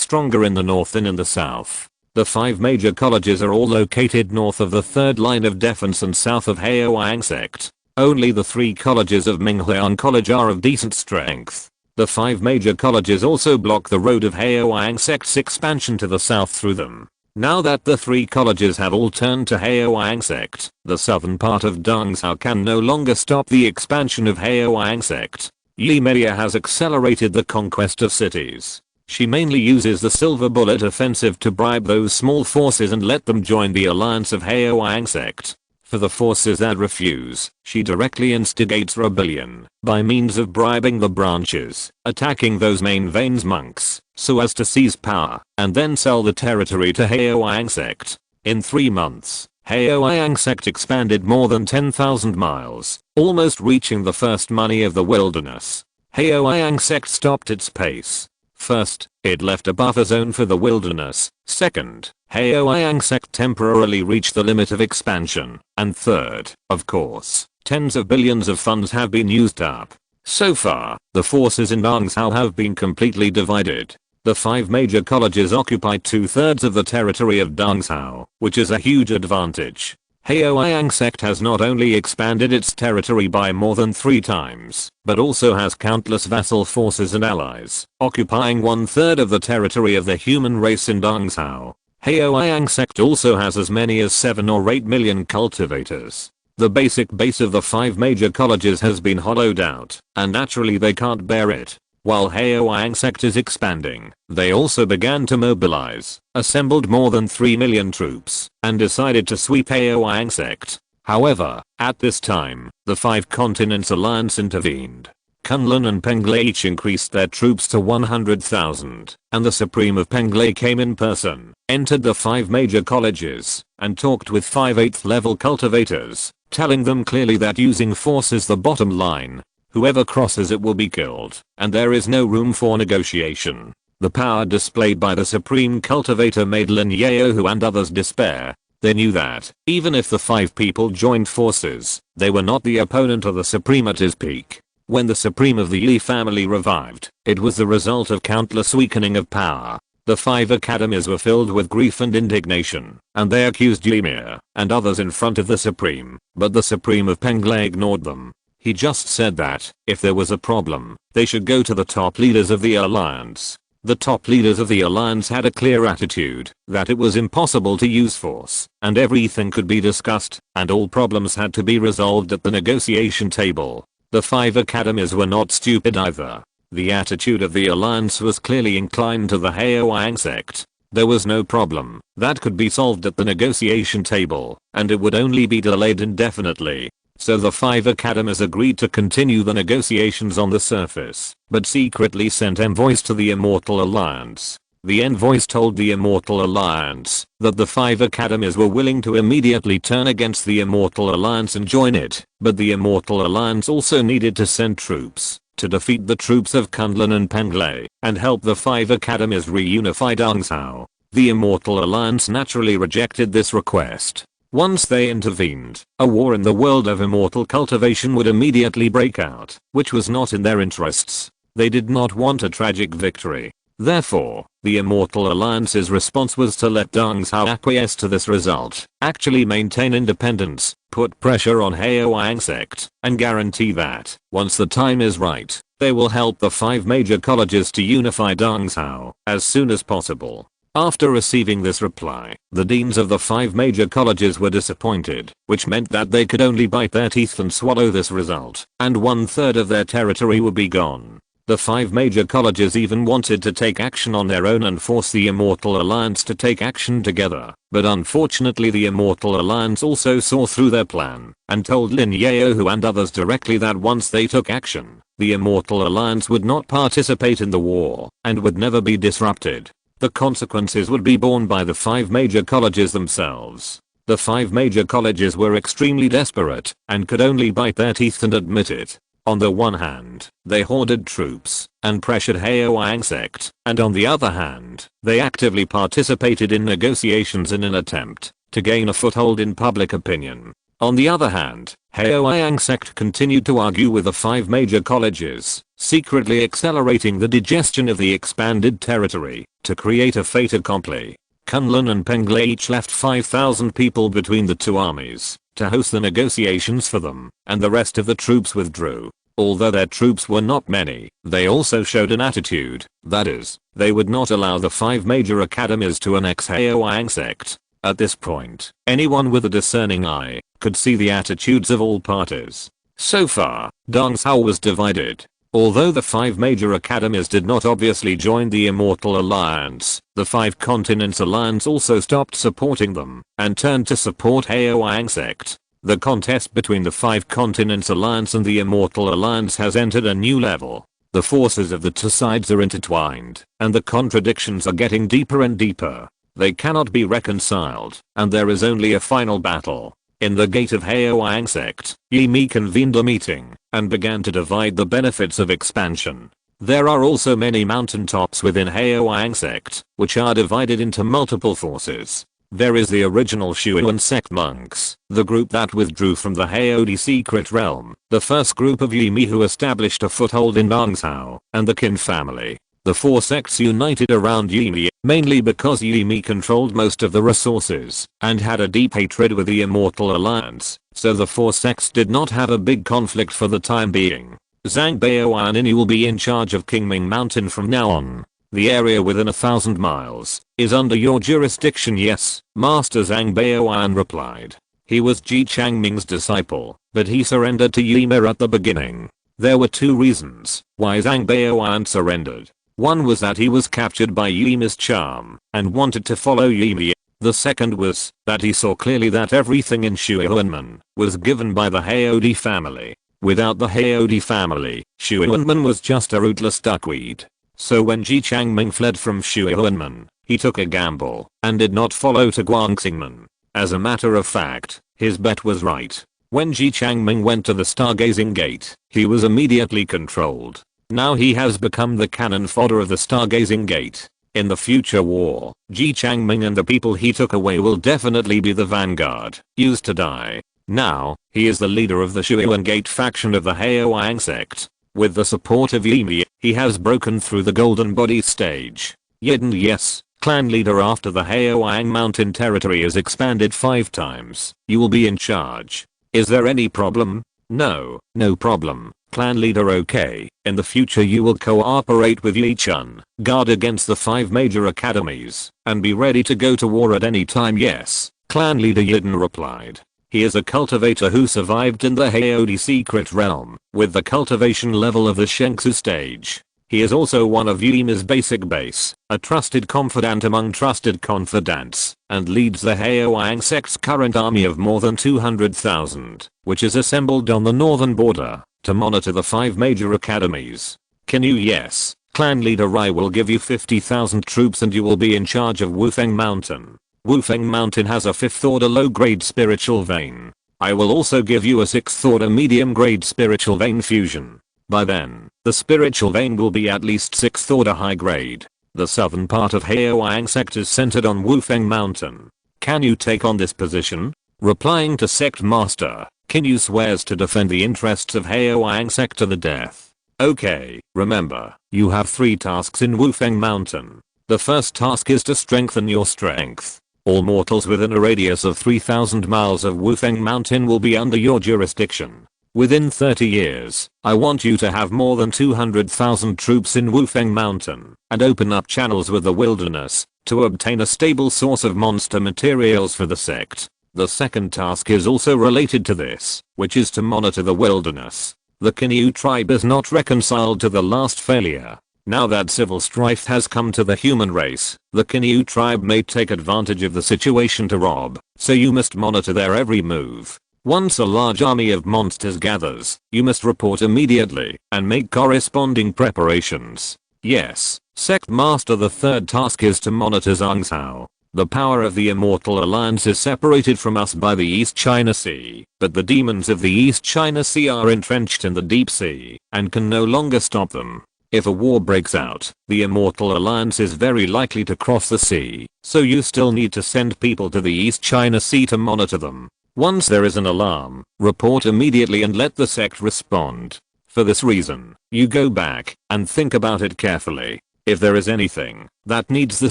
stronger in the north than in the south. The 5 major colleges are all located north of the 3rd line of defense and south of Haoang Sect. Only the 3 colleges of Minghuang College are of decent strength. The 5 major colleges also block the road of Haoang Sect's expansion to the south through them. Now that the 3 colleges have all turned to Haoang Sect, the southern part of Dongzhou can no longer stop the expansion of Haoang Sect. Ymedea has accelerated the conquest of cities. She mainly uses the Silver Bullet Offensive to bribe those small forces and let them join the alliance of Haoang Sect. For the forces that refuse, she directly instigates rebellion by means of bribing the branches, attacking those main veins monks, so as to seize power, and then sell the territory to Haoyang Sect. In 3 months, Haoyang Sect expanded more than 10,000 miles, almost reaching the first money of the wilderness. Haoyang Sect stopped its pace. First, it left a buffer zone for the wilderness. Second, Haoyang Sect temporarily reached the limit of expansion. And third, of course, tens of billions of funds have been used up. So far, the forces in Dongzhou have been completely divided. The 5 major colleges occupy 2/3 of the territory of Dongzhou, which is a huge advantage. Haoyang Sect has not only expanded its territory by more than 3 times, but also has countless vassal forces and allies, occupying 1/3 of the territory of the human race in Dongzhou. Haoyang Sect also has as many as 7 or 8 million cultivators. The basic base of the 5 major colleges has been hollowed out, and naturally they can't bear it. While Haoyang Sect is expanding, they also began to mobilize, assembled more than 3 million troops, and decided to sweep Haoyang Sect. However, at this time, the 5 Continents Alliance intervened. Kunlun and Penglai each increased their troops to 100,000, and the Supreme of Penglai came in person, entered the 5 major colleges, and talked with 5/8 level cultivators, telling them clearly that using force is the bottom line. Whoever crosses it will be killed, and there is no room for negotiation. The power displayed by the Supreme Cultivator made Lin Xiao and others despair. They knew that, even if the 5 people joined forces, they were not the opponent of the Supreme at his peak. When the Supreme of the Li family revived, it was the result of countless weakening of power. The 5 academies were filled with grief and indignation, and they accused Ymir and others in front of the Supreme, but the Supreme of Penglai ignored them. He just said that, if there was a problem, they should go to the top leaders of the alliance. The top leaders of the alliance had a clear attitude that it was impossible to use force, and everything could be discussed, and all problems had to be resolved at the negotiation table. The 5 academies were not stupid either. The attitude of the alliance was clearly inclined to the Haoyang Sect. There was no problem that could be solved at the negotiation table, and it would only be delayed indefinitely. So the 5 academies agreed to continue the negotiations on the surface, but secretly sent envoys to the Immortal Alliance. The envoys told the Immortal Alliance that the 5 academies were willing to immediately turn against the Immortal Alliance and join it, but the Immortal Alliance also needed to send troops to defeat the troops of Kunlun and Penglai, and help the 5 academies reunify Dongzhou. The Immortal Alliance naturally rejected this request. Once they intervened, a war in the world of immortal cultivation would immediately break out, which was not in their interests. They did not want a tragic victory. Therefore, the Immortal Alliance's response was to let Dongzhou acquiesce to this result, actually maintain independence, put pressure on Haoyang Sect, and guarantee that, once the time is right, they will help the 5 major colleges to unify Dongzhou as soon as possible. After receiving this reply, the deans of the 5 major colleges were disappointed, which meant that they could only bite their teeth and swallow this result, and 1/3 of their territory would be gone. The 5 major colleges even wanted to take action on their own and force the Immortal Alliance to take action together, but unfortunately the Immortal Alliance also saw through their plan, and told Lin Xiao and others directly that once they took action, the Immortal Alliance would not participate in the war, and would never be disrupted. The consequences would be borne by the 5 major colleges themselves. The 5 major colleges were extremely desperate, and could only bite their teeth and admit it. On the one hand, they hoarded troops, and pressured Haoyang Sect, and on the other hand, they actively participated in negotiations in an attempt to gain a foothold in public opinion. On the other hand, Haoyang Sect continued to argue with the 5 major colleges, secretly accelerating the digestion of the expanded territory to create a fait accompli. Kunlun and Penglai each left 5,000 people between the 2 armies to host the negotiations for them, and the rest of the troops withdrew. Although their troops were not many, they also showed an attitude, that is, they would not allow the 5 major academies to annex Haoyang Sect. At this point, anyone with a discerning eye could see the attitudes of all parties. So far, Dongzhou was divided. Although the 5 major academies did not obviously join the Immortal Alliance, the 5 Continents Alliance also stopped supporting them and turned to support Haoyang Sect. The contest between the Five Continents Alliance and the Immortal Alliance has entered a new level. The forces of the two sides are intertwined, and the contradictions are getting deeper and deeper. They cannot be reconciled, and there is only a final battle. In the gate of Haoang Sect, Yi Mi convened a meeting, and began to divide the benefits of expansion. There are also many mountaintops within Haoang Sect, which are divided into multiple forces. There is the original Shuan Sect monks, the group that withdrew from the Haodi secret realm, the first group of Yi Mi who established a foothold in Lin Xiao, and the Qin family. The four sects united around Yi Mi, mainly because Yi Mi controlled most of the resources, and had a deep hatred with the Immortal Alliance, so the four sects did not have a big conflict for the time being. Zhang Baoan Ini will be in charge of Qingming Mountain from now on. The area within 1,000 miles is under your jurisdiction. Yes, Master Zhang Baoan replied. He was Ji Changming's disciple, but he surrendered to Yi Mi at the beginning. There were two reasons why Zhang Baoan surrendered. One was that he was captured by Yi Mi's charm and wanted to follow Yi Mi. The second was that he saw clearly that everything in Shuanmen was given by the Haodi family. Without the Haodi family, Shuanmen was just a rootless duckweed. So when Ji Changming fled from Shuanmen, he took a gamble and did not follow to Guangxingmen. As a matter of fact, his bet was right. When Ji Changming went to the Stargazing Gate, he was immediately controlled. Now he has become the cannon fodder of the Stargazing Gate. In the future war, Ji Changming and the people he took away will definitely be the vanguard, used to die. Now, he is the leader of the Shuan Gate faction of the Haoang Sect. With the support of Yi Mi, he has broken through the golden body stage. Yet yes, clan leader after the Haoang mountain territory is expanded 5 times. You will be in charge. Is there any problem? No problem. Clan leader okay. In the future you will cooperate with Yi Chun, guard against the 5 major academies, and be ready to go to war at any time. Yes, clan leader Yiden replied. He is a cultivator who survived in the Haodi secret realm, with the cultivation level of the Shengsu stage. He is also one of Yi Mi's basic base, a trusted confidant among trusted confidants, and leads the Haoang Sect's current army of more than 200,000, which is assembled on the northern border, to monitor the 5 major academies. Can you? Yes. Clan leader Rai will give you 50,000 troops and you will be in charge of Wufeng Mountain. Wufeng Mountain has a 5th order low grade spiritual vein. I will also give you a 6th order medium grade spiritual vein fusion. By then, the spiritual vein will be at least 6th order high grade. The southern part of Haoang Sect is centered on Wufeng Mountain. Can you take on this position? Replying to Sect Master, Kinyu swears to defend the interests of Haoang Sect to the death. Okay, remember, you have 3 tasks in Wufeng Mountain. The first task is to strengthen your strength. All mortals within a radius of 3,000 miles of Wufeng Mountain will be under your jurisdiction. Within 30 years, I want you to have more than 200,000 troops in Wufeng Mountain and open up channels with the wilderness to obtain a stable source of monster materials for the sect. The second task is also related to this, which is to monitor the wilderness. The Kinyu tribe is not reconciled to the last failure. Now that civil strife has come to the human race, the Kinyu tribe may take advantage of the situation to rob, so you must monitor their every move. Once a large army of monsters gathers, you must report immediately and make corresponding preparations. Yes, Sect Master, the third task is to monitor Zhangzhou. The power of the Immortal Alliance is separated from us by the East China Sea, but the demons of the East China Sea are entrenched in the deep sea and can no longer stop them. If a war breaks out, the Immortal Alliance is very likely to cross the sea, so you still need to send people to the East China Sea to monitor them. Once there is an alarm, report immediately and let the sect respond. For this reason, you go back and think about it carefully. If there is anything that needs the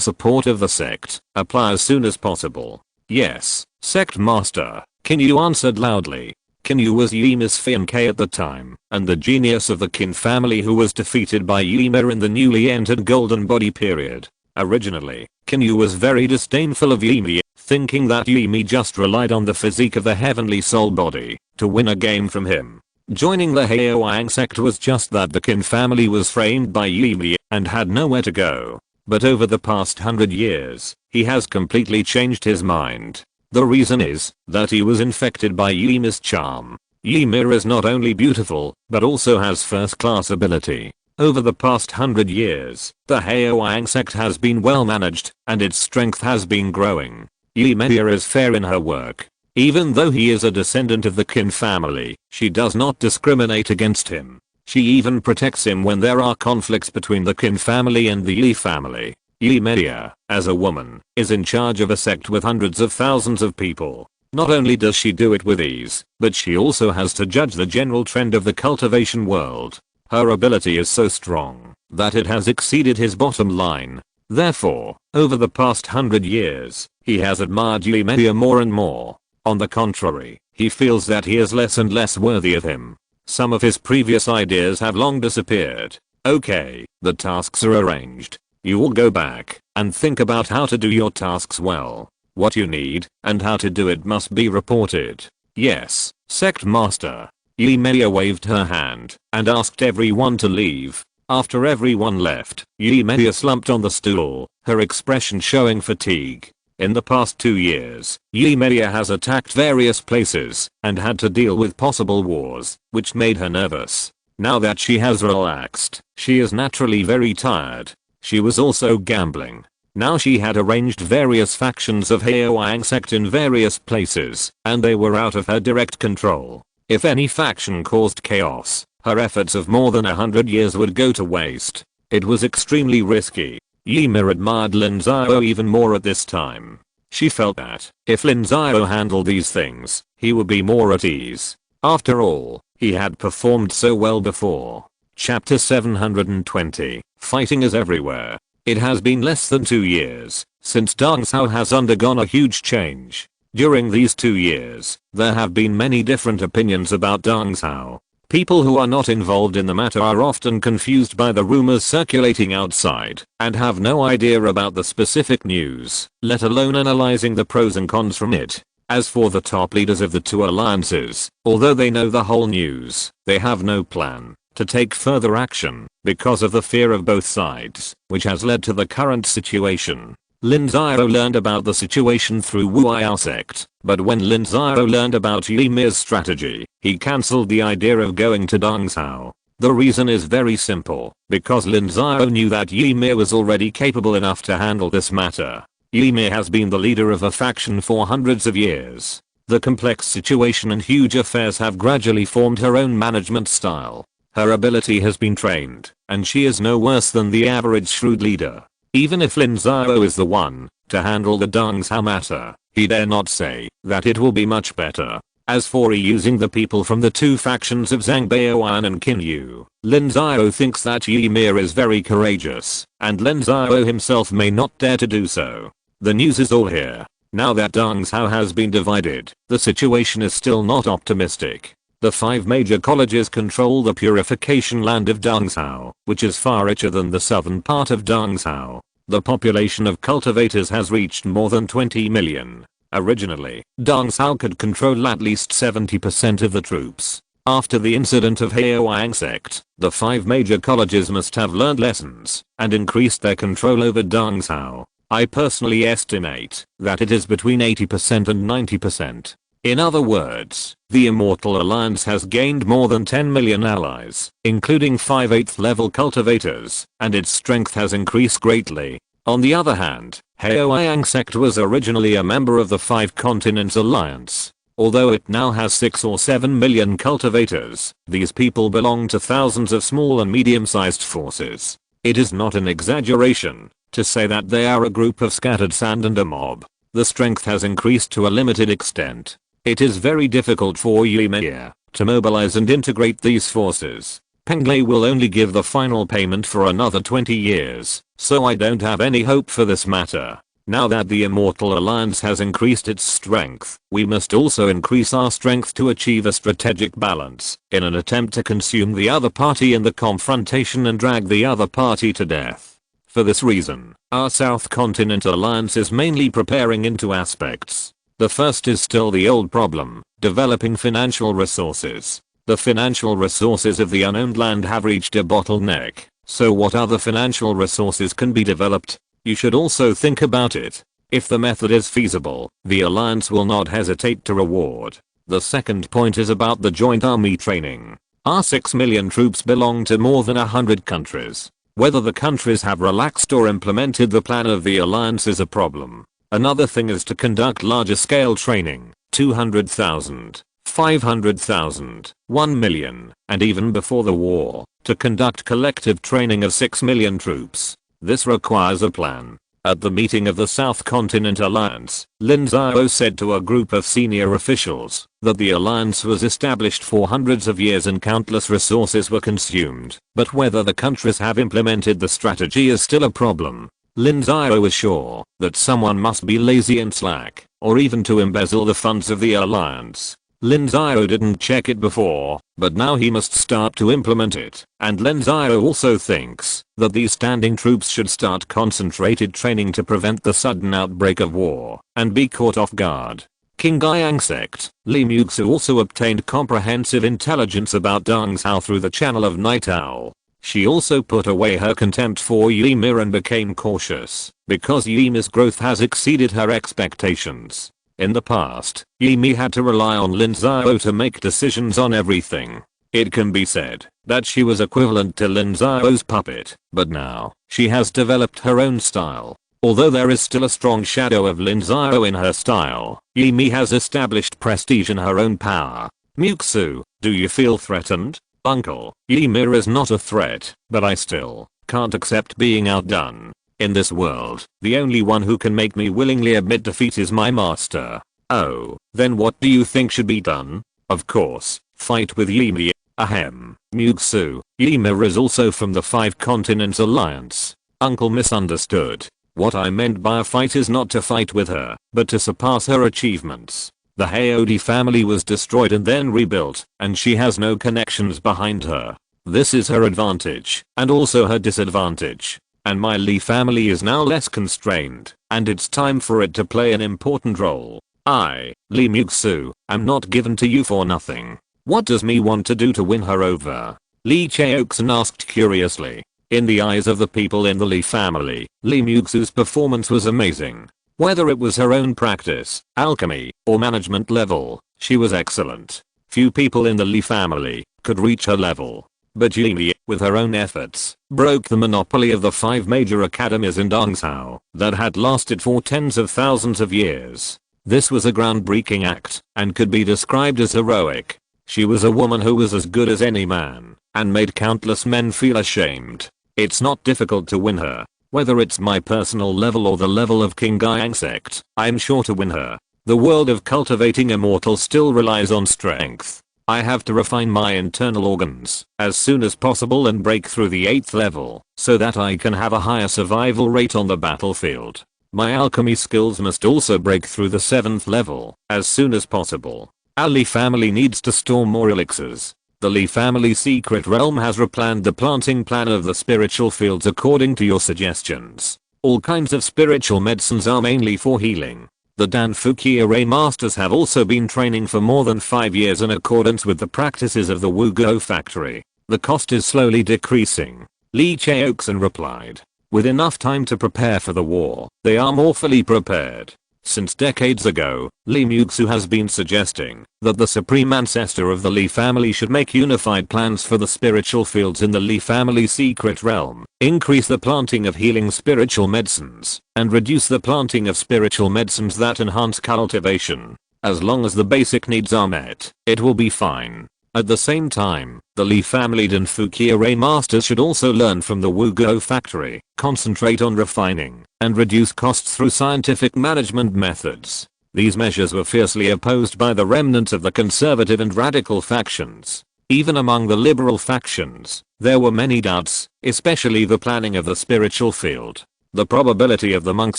support of the sect, apply as soon as possible. Yes, Sect Master, Kinyu answered loudly. Kinyu was Yi Mi's fiancé at the time, and the genius of the Qin family who was defeated by Yi Mi in the newly entered Golden Body period. Originally, Kinyu was very disdainful of Yi Mi, thinking that Yi Mi just relied on the physique of the heavenly soul body to win a game from him. Joining the Haoang Sect was just that the Qin family was framed by Yi Mi and had nowhere to go. But over the past 100 years, he has completely changed his mind. The reason is that he was infected by Yimi's charm. Ymir is not only beautiful, but also has first-class ability. Over the past 100 years, the Haoyang sect has been well managed, and its strength has been growing. Ymir is fair in her work. Even though he is a descendant of the Qin family, she does not discriminate against him. She even protects him when there are conflicts between the Qin family and the Yi family. Ymir, as a woman, is in charge of a sect with hundreds of thousands of people. Not only does she do it with ease, but she also has to judge the general trend of the cultivation world. Her ability is so strong that it has exceeded his bottom line. Therefore, over the past 100 years, he has admired Ymir more and more. On the contrary, he feels that he is less and less worthy of him. Some of his previous ideas have long disappeared. Okay, the tasks are arranged. You will go back and think about how to do your tasks well. What you need and how to do it must be reported. Yes, Sect Master. Ymir waved her hand and asked everyone to leave. After everyone left, Ymir slumped on the stool, her expression showing fatigue. In the past 2 years, Ymir has attacked various places and had to deal with possible wars, which made her nervous. Now that she has relaxed, she is naturally very tired. She was also gambling. Now she had arranged various factions of Haoyang sect in various places, and they were out of her direct control. If any faction caused chaos, her efforts of more than 100 years would go to waste. It was extremely risky. Ymir admired Lin Xiao even more at this time. She felt that, if Lin Xiao handled these things, he would be more at ease. After all, he had performed so well before. Chapter 720, Fighting is everywhere. It has been less than 2 years since Dong Cao has undergone a huge change. During these 2 years, there have been many different opinions about Dong Cao. People who are not involved in the matter are often confused by the rumors circulating outside and have no idea about the specific news, let alone analyzing the pros and cons from it. As for the top leaders of the two alliances, although they know the whole news, they have no plan to take further action because of the fear of both sides, which has led to the current situation. Lin Xiao learned about the situation through Wu'ai sect, but when Lin Xiao learned about Ymir's strategy, he cancelled the idea of going to Dong Cao. The reason is very simple, because Lin Xiao knew that Ymir was already capable enough to handle this matter. Ymir has been the leader of a faction for hundreds of years. The complex situation and huge affairs have gradually formed her own management style. Her ability has been trained, and she is no worse than the average shrewd leader. Even if Lin Xiao is the one to handle the Dong Cao matter, he dare not say that it will be much better. As for using the people from the two factions of Zhang Baoan and Qin Yu, Lin Xiao thinks that Ymir is very courageous, and Lin Xiao himself may not dare to do so. The news is all here. Now that Dong Cao has been divided, the situation is still not optimistic. The 5 major colleges control the purification land of Dong Cao, which is far richer than the southern part of Dong Cao. The population of cultivators has reached more than 20 million. Originally, Dong Cao could control at least 70% of the troops. After the incident of Haoyang sect, the 5 major colleges must have learned lessons and increased their control over Dong Cao. I personally estimate that it is between 80% and 90%. In other words, the Immortal Alliance has gained more than 10 million allies, including 5 8th level cultivators, and its strength has increased greatly. On the other hand, Haoyang sect was originally a member of the 5 Continents Alliance. Although it now has 6 or 7 million cultivators, these people belong to thousands of small and medium-sized forces. It is not an exaggeration to say that they are a group of scattered sand and a mob. The strength has increased to a limited extent. It is very difficult for Ymir to mobilize and integrate these forces. Penglai will only give the final payment for another 20 years, so I don't have any hope for this matter. Now that the Immortal Alliance has increased its strength, we must also increase our strength to achieve a strategic balance in an attempt to consume the other party in the confrontation and drag the other party to death. For this reason, our South Continent Alliance is mainly preparing in 2 aspects. The first is still the old problem, developing financial resources. The financial resources of the unowned land have reached a bottleneck, so what other financial resources can be developed? You should also think about it. If the method is feasible, the alliance will not hesitate to reward. The second point is about the joint army training. Our 6 million troops belong to more than 100 countries. Whether the countries have relaxed or implemented the plan of the alliance is a problem. Another thing is to conduct larger scale training, 200,000, 500,000, 1 million, and even before the war, to conduct collective training of 6 million troops. This requires a plan. At the meeting of the South Continent Alliance, Lin Xiao said to a group of senior officials that the alliance was established for hundreds of years and countless resources were consumed, but whether the countries have implemented the strategy is still a problem. Lin Xiao is sure that someone must be lazy and slack, or even to embezzle the funds of the alliance. Lin Xiao didn't check it before, but now he must start to implement it, and Lin Xiao also thinks that these standing troops should start concentrated training to prevent the sudden outbreak of war and be caught off guard. Tiansheng Sect, Li Xiao also obtained comprehensive intelligence about Deng Xiao through the channel of Night Owl. She also put away her contempt for Yimi and became cautious because Yimi's growth has exceeded her expectations. In the past, Yimi had to rely on Lin Xiao to make decisions on everything. It can be said that she was equivalent to Lin Xiao's puppet, but now, she has developed her own style. Although there is still a strong shadow of Lin Xiao in her style, Yimi has established prestige in her own power. Xiao, do you feel threatened? Uncle, Yimi is not a threat, but I still can't accept being outdone. In this world, the only one who can make me willingly admit defeat is my master. Oh, then what do you think should be done? Of course, fight with Yimi. Ahem. Xiao, Yimi is also from the 5 Continents Alliance. Uncle misunderstood. What I meant by a fight is not to fight with her, but to surpass her achievements. The Haodi family was destroyed and then rebuilt, and she has no connections behind her. This is her advantage, and also her disadvantage. And my Li family is now less constrained, and it's time for it to play an important role. I, Li Xiao, am not given to you for nothing. What does me want to do to win her over? Li Xiao asked curiously. In the eyes of the people in the Li family, Li Xiao's performance was amazing. Whether it was her own practice, alchemy, or management level, she was excellent. Few people in the Li family could reach her level. But Yimi, with her own efforts, broke the monopoly of the 5 major academies in Deng Xiao that had lasted for tens of thousands of years. This was a groundbreaking act, and could be described as heroic. She was a woman who was as good as any man, and made countless men feel ashamed. It's not difficult to win her. Whether it's my personal level or the level of Tiansheng Sect, I'm sure to win her. The world of cultivating immortals still relies on strength. I have to refine my internal organs as soon as possible and break through the 8th level so that I can have a higher survival rate on the battlefield. My alchemy skills must also break through the 7th level as soon as possible. Our Li family needs to store more elixirs. The Li family secret realm has replanned the planting plan of the spiritual fields according to your suggestions. All kinds of spiritual medicines are mainly for healing. The Danfuqiare masters have also been training for more than 5 years in accordance with the practices of the Wuguo factory. The cost is slowly decreasing. Li Xiao replied. With enough time to prepare for the war, they are more fully prepared. Since decades ago, Li Xiao has been suggesting that the supreme ancestor of the Li family should make unified plans for the spiritual fields in the Li family secret realm, increase the planting of healing spiritual medicines, and reduce the planting of spiritual medicines that enhance cultivation. As long as the basic needs are met, it will be fine. At the same time, the Li family Danfuqiare masters should also learn from the Wuguo factory, concentrate on refining, and reduce costs through scientific management methods. These measures were fiercely opposed by the remnants of the conservative and radical factions. Even among the liberal factions, there were many doubts, especially the planning of the spiritual field. The probability of the monks'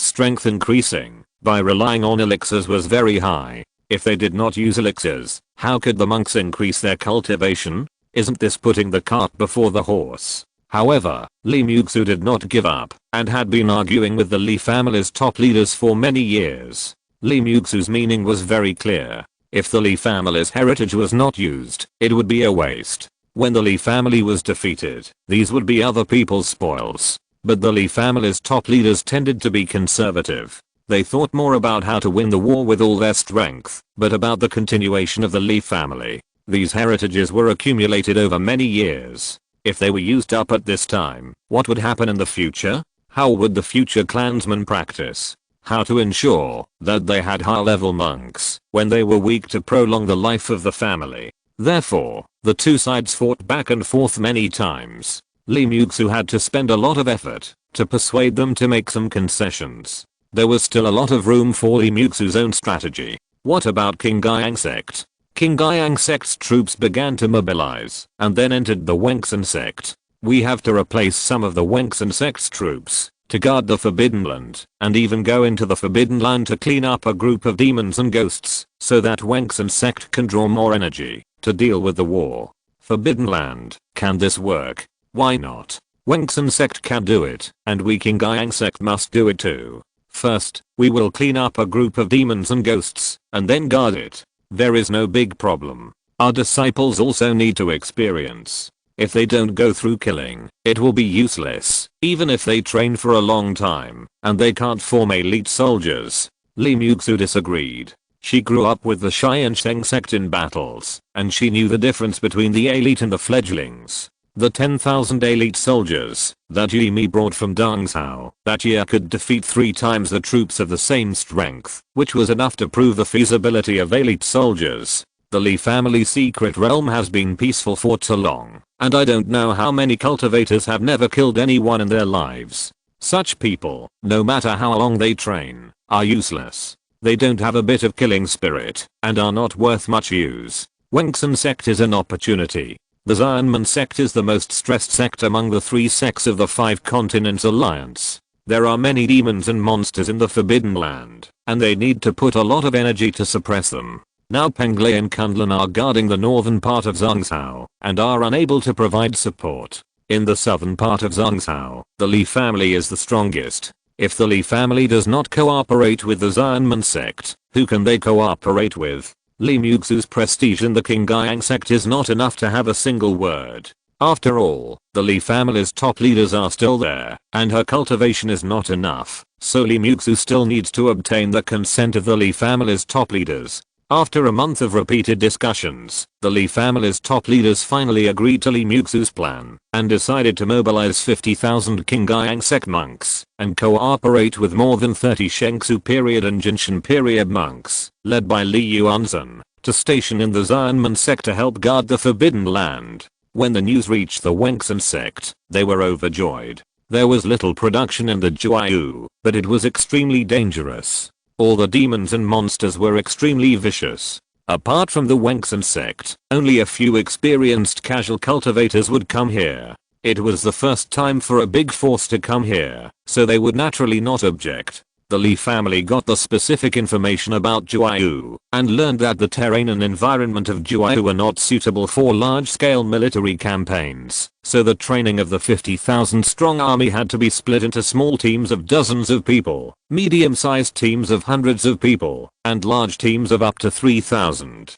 strength increasing by relying on elixirs was very high. If they did not use elixirs, how could the monks increase their cultivation? Isn't this putting the cart before the horse? However, Li Xiao did not give up, and had been arguing with the Li family's top leaders for many years. Li Xiao's meaning was very clear. If the Li family's heritage was not used, it would be a waste. When the Li family was defeated, these would be other people's spoils. But the Li family's top leaders tended to be conservative. They thought more about how to win the war with all their strength, but about the continuation of the Li family. These heritages were accumulated over many years. If they were used up at this time, what would happen in the future? How would the future clansmen practice? How to ensure that they had high-level monks when they were weak to prolong the life of the family. Therefore, the two sides fought back and forth many times. Li Muxu had to spend a lot of effort to persuade them to make some concessions. There was still a lot of room for Li Muxu's own strategy. What about Qingyang Sect? Qingyang Sect's troops began to mobilize and then entered the Wengsun Sect. We have to replace some of the Wengsun Sect's troops to guard the Forbidden Land and even go into the Forbidden Land to clean up a group of demons and ghosts so that Wengsun Sect can draw more energy to deal with the war. Forbidden Land, can this work? Why not? Wengsun Sect can do it, and we Qingyang Sect must do it too. First, we will clean up a group of demons and ghosts, and then guard it. There is no big problem. Our disciples also need to experience. If they don't go through killing, it will be useless, even if they train for a long time, and they can't form elite soldiers. Li Muxu disagreed. She grew up with the Tiansheng Sect in battles, and she knew the difference between the elite and the fledglings. The 10,000 elite soldiers that Yi Mi brought from Dongzhou that year could defeat 3 times the troops of the same strength, which was enough to prove the feasibility of elite soldiers. The Li family secret realm has been peaceful for too long, and I don't know how many cultivators have never killed anyone in their lives. Such people, no matter how long they train, are useless. They don't have a bit of killing spirit, and are not worth much use. Wengsun Sect is an opportunity. The Xianmen Sect is the most stressed sect among the 3 sects of the 5 Continents Alliance. There are many demons and monsters in the Forbidden Land, and they need to put a lot of energy to suppress them. Now Penglai and Kunlun are guarding the northern part of Zhongzhou, and are unable to provide support. In the southern part of Zhongzhou, the Li family is the strongest. If the Li family does not cooperate with the Xianmen Sect, who can they cooperate with? Li Muxu's prestige in the Qingyang Sect is not enough to have a single word. After all, the Li family's top leaders are still there, and her cultivation is not enough, so Li Muxu still needs to obtain the consent of the Li family's top leaders. After a month of repeated discussions, the Li family's top leaders finally agreed to Li Muxu's plan, and decided to mobilize 50,000 Qingyang Sect monks, and cooperate with more than 30 Shengsu period and Jinshan period monks, led by Li Yuanzhen, to station in the Xianmen Sect to help guard the Forbidden Land. When the news reached the Wengsun Sect, they were overjoyed. There was little production in the Jiayu, but it was extremely dangerous. All the demons and monsters were extremely vicious. Apart from the Wengsun Sect, only a few experienced casual cultivators would come here. It was the first time for a big force to come here, so they would naturally not object. The Li family got the specific information about Jiayu, and learned that the terrain and environment of Jiayu were not suitable for large-scale military campaigns, so the training of the 50,000 strong army had to be split into small teams of dozens of people, medium-sized teams of hundreds of people, and large teams of up to 3,000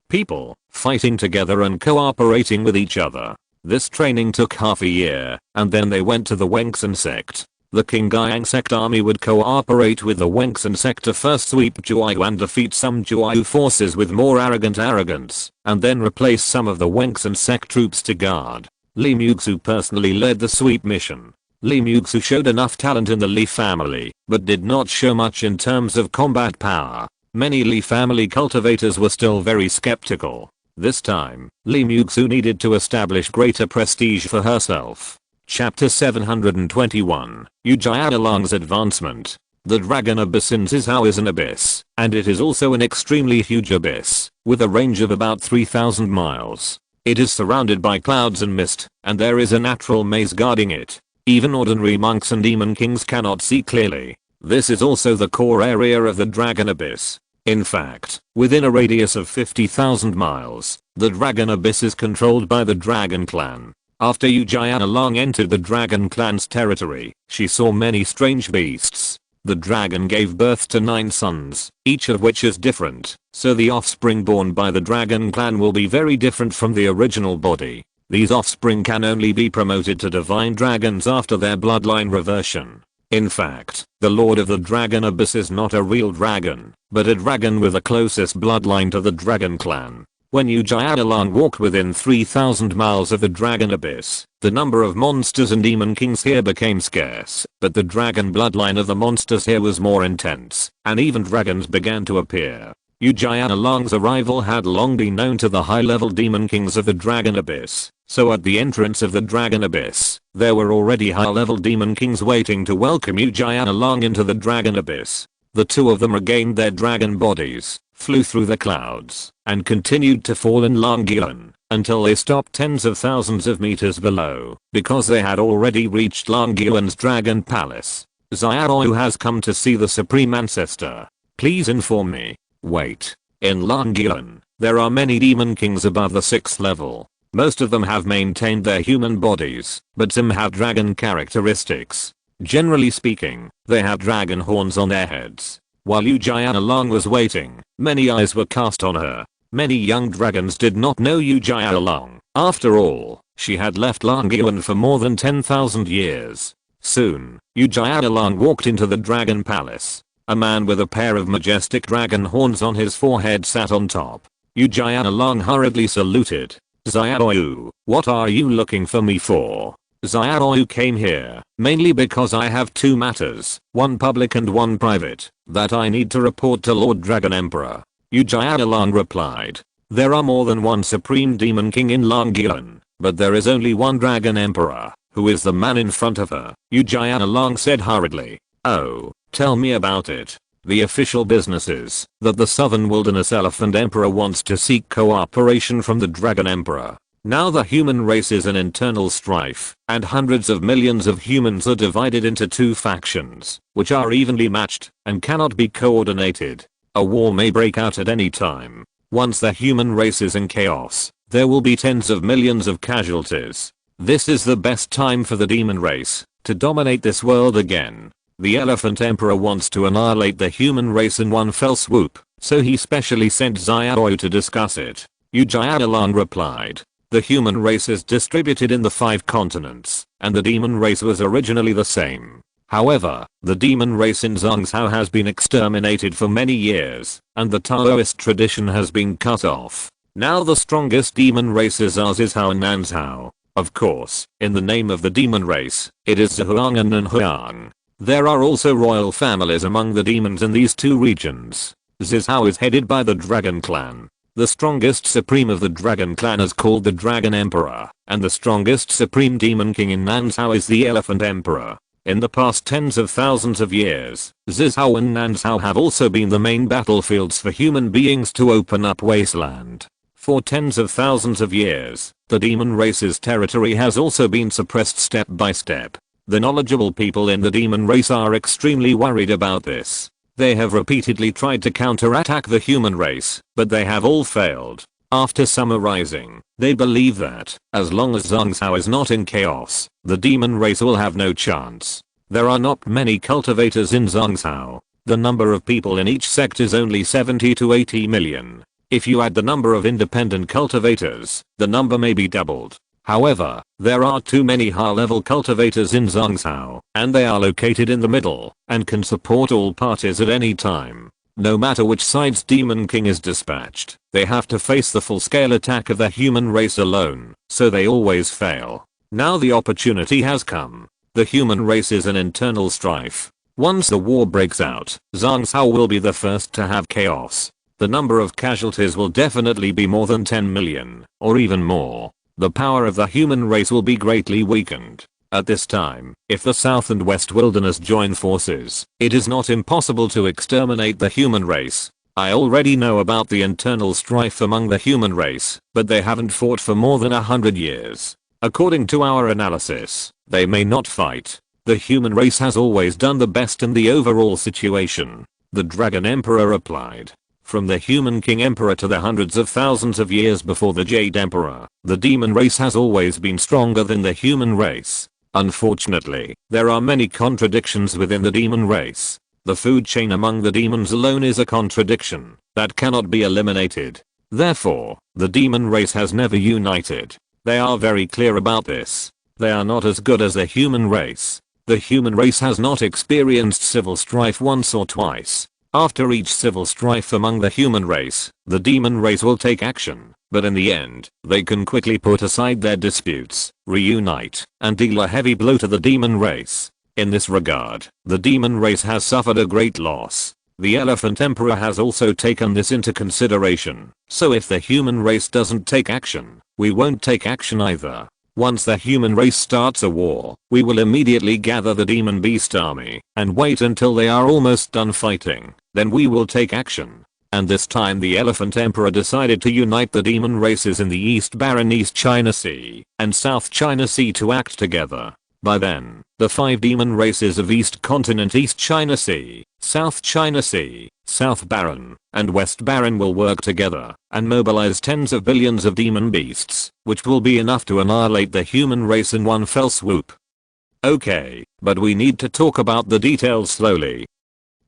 people, fighting together and cooperating with each other. This training took half a year, and then they went to the Wengsun Sect. The Qingyang Sect army would cooperate with the Wengsun Sect to first sweep Jiayu and defeat some Jiayu forces with more arrogance, and then replace some of the Wengsun Sect troops to guard. Li Muxu personally led the sweep mission. Li Muxu showed enough talent in the Li family, but did not show much in terms of combat power. Many Li family cultivators were still very skeptical. This time, Li Muxu needed to establish greater prestige for herself. Chapter 721, Yu Jialong's Advancement. The Dragon Abyss in Zizhou is an abyss, and it is also an extremely huge abyss, with a range of about 3,000 miles. It is surrounded by clouds and mist, and there is a natural maze guarding it. Even ordinary monks and demon kings cannot see clearly. This is also the core area of the Dragon Abyss. In fact, within a radius of 50,000 miles, the Dragon Abyss is controlled by the Dragon Clan. After Yu Jialong entered the Dragon Clan's territory, she saw many strange beasts. The dragon gave birth to 9 sons, each of which is different, so the offspring born by the Dragon Clan will be very different from the original body. These offspring can only be promoted to divine dragons after their bloodline reversion. In fact, the Lord of the Dragon Abyss is not a real dragon, but a dragon with the closest bloodline to the Dragon Clan. When Yu Jianlang walked within 3,000 miles of the Dragon Abyss, the number of monsters and demon kings here became scarce, but the dragon bloodline of the monsters here was more intense, and even dragons began to appear. Yu Jianlang's arrival had long been known to the high-level demon kings of the Dragon Abyss, so at the entrance of the Dragon Abyss, there were already high-level demon kings waiting to welcome Yu Jianlang into the Dragon Abyss. The two of them regained their dragon bodies, flew through the clouds, and continued to fall in Longyuan, until they stopped tens of thousands of meters below, because they had already reached Longyuan's Dragon Palace. Xiao has come to see the Supreme Ancestor. Please inform me. Wait. In Longyuan, there are many demon kings above the 6th level. Most of them have maintained their human bodies, but some have dragon characteristics. Generally speaking, they have dragon horns on their heads. While Yu Jianlang was waiting, many eyes were cast on her. Many young dragons did not know Yu Jianlang. After all, she had left Longyuan for more than 10,000 years. Soon, Yu Jianlang walked into the Dragon Palace. A man with a pair of majestic dragon horns on his forehead sat on top. Yu Jianlang hurriedly saluted. Xiao, what are you looking for me for? Xiao came here, mainly because I have two matters, one public and one private, that I need to report to Lord Dragon Emperor. Yu Jianlang replied. There are more than one Supreme Demon King in Longyuan, but there is only one Dragon Emperor, who is the man in front of her. Yu Jianlang said hurriedly. Oh, tell me about it. The official business is that the Southern Wilderness Elephant Emperor wants to seek cooperation from the Dragon Emperor. Now the human race is in internal strife, and hundreds of millions of humans are divided into two factions, which are evenly matched and cannot be coordinated. A war may break out at any time. Once the human race is in chaos, there will be tens of millions of casualties. This is the best time for the demon race to dominate this world again. The Elephant Emperor wants to annihilate the human race in one fell swoop, so he specially sent Xiao to discuss it. Yu Jianlang replied. The human race is distributed in the 5 continents, and the demon race was originally the same. However, the demon race in Zhongzhou has been exterminated for many years, and the Taoist tradition has been cut off. Now the strongest demon race is Zhao and Nanzhao. Of course, in the name of the demon race, it is Zhuang and Nanhuang. There are also royal families among the demons in these two regions. Zhao is headed by the Dragon Clan. The strongest supreme of the Dragon Clan is called the Dragon Emperor, and the strongest supreme demon king in Nanzhao is the Elephant Emperor. In the past tens of thousands of years, Zhao and Nanzhao have also been the main battlefields for human beings to open up wasteland. For tens of thousands of years, the demon race's territory has also been suppressed step by step. The knowledgeable people in the demon race are extremely worried about this. They have repeatedly tried to counterattack the human race, but they have all failed. After summarizing, they believe that, as long as Zhongzhou is not in chaos, the demon race will have no chance. There are not many cultivators in Zhongzhou. The number of people in each sect is only 70 to 80 million. If you add the number of independent cultivators, the number may be doubled. However, there are too many high-level cultivators in Zhongzhou, and they are located in the middle, and can support all parties at any time. No matter which side's Demon King is dispatched, they have to face the full-scale attack of the human race alone, so they always fail. Now the opportunity has come. The human race is in internal strife. Once the war breaks out, Zhongzhou will be the first to have chaos. The number of casualties will definitely be more than 10 million, or even more. The power of the human race will be greatly weakened. At this time, if the South and West Wilderness join forces, it is not impossible to exterminate the human race. I already know about the internal strife among the human race, but they haven't fought for more than 100 years. According to our analysis, they may not fight. The human race has always done the best in the overall situation. The Dragon Emperor replied. From the Human King Emperor to the hundreds of thousands of years before the Jade Emperor, the demon race has always been stronger than the human race. Unfortunately, there are many contradictions within the demon race. The food chain among the demons alone is a contradiction that cannot be eliminated. Therefore, the demon race has never united. They are very clear about this. They are not as good as the human race. The human race has not experienced civil strife once or twice. After each civil strife among the human race, the demon race will take action, but in the end, they can quickly put aside their disputes, reunite, and deal a heavy blow to the demon race. In this regard, the demon race has suffered a great loss. The Elephant Emperor has also taken this into consideration, so if the human race doesn't take action, we won't take action either. Once the human race starts a war, we will immediately gather the demon beast army, and wait until they are almost done fighting, then we will take action. And this time the Elephant Emperor decided to unite the demon races in the East Barren East China Sea and South China Sea to act together. By then, the 5 demon races of East Continent, East China Sea, South China Sea, South Barren, and West Barren will work together and mobilize tens of billions of demon beasts, which will be enough to annihilate the human race in one fell swoop. Okay, but we need to talk about the details slowly.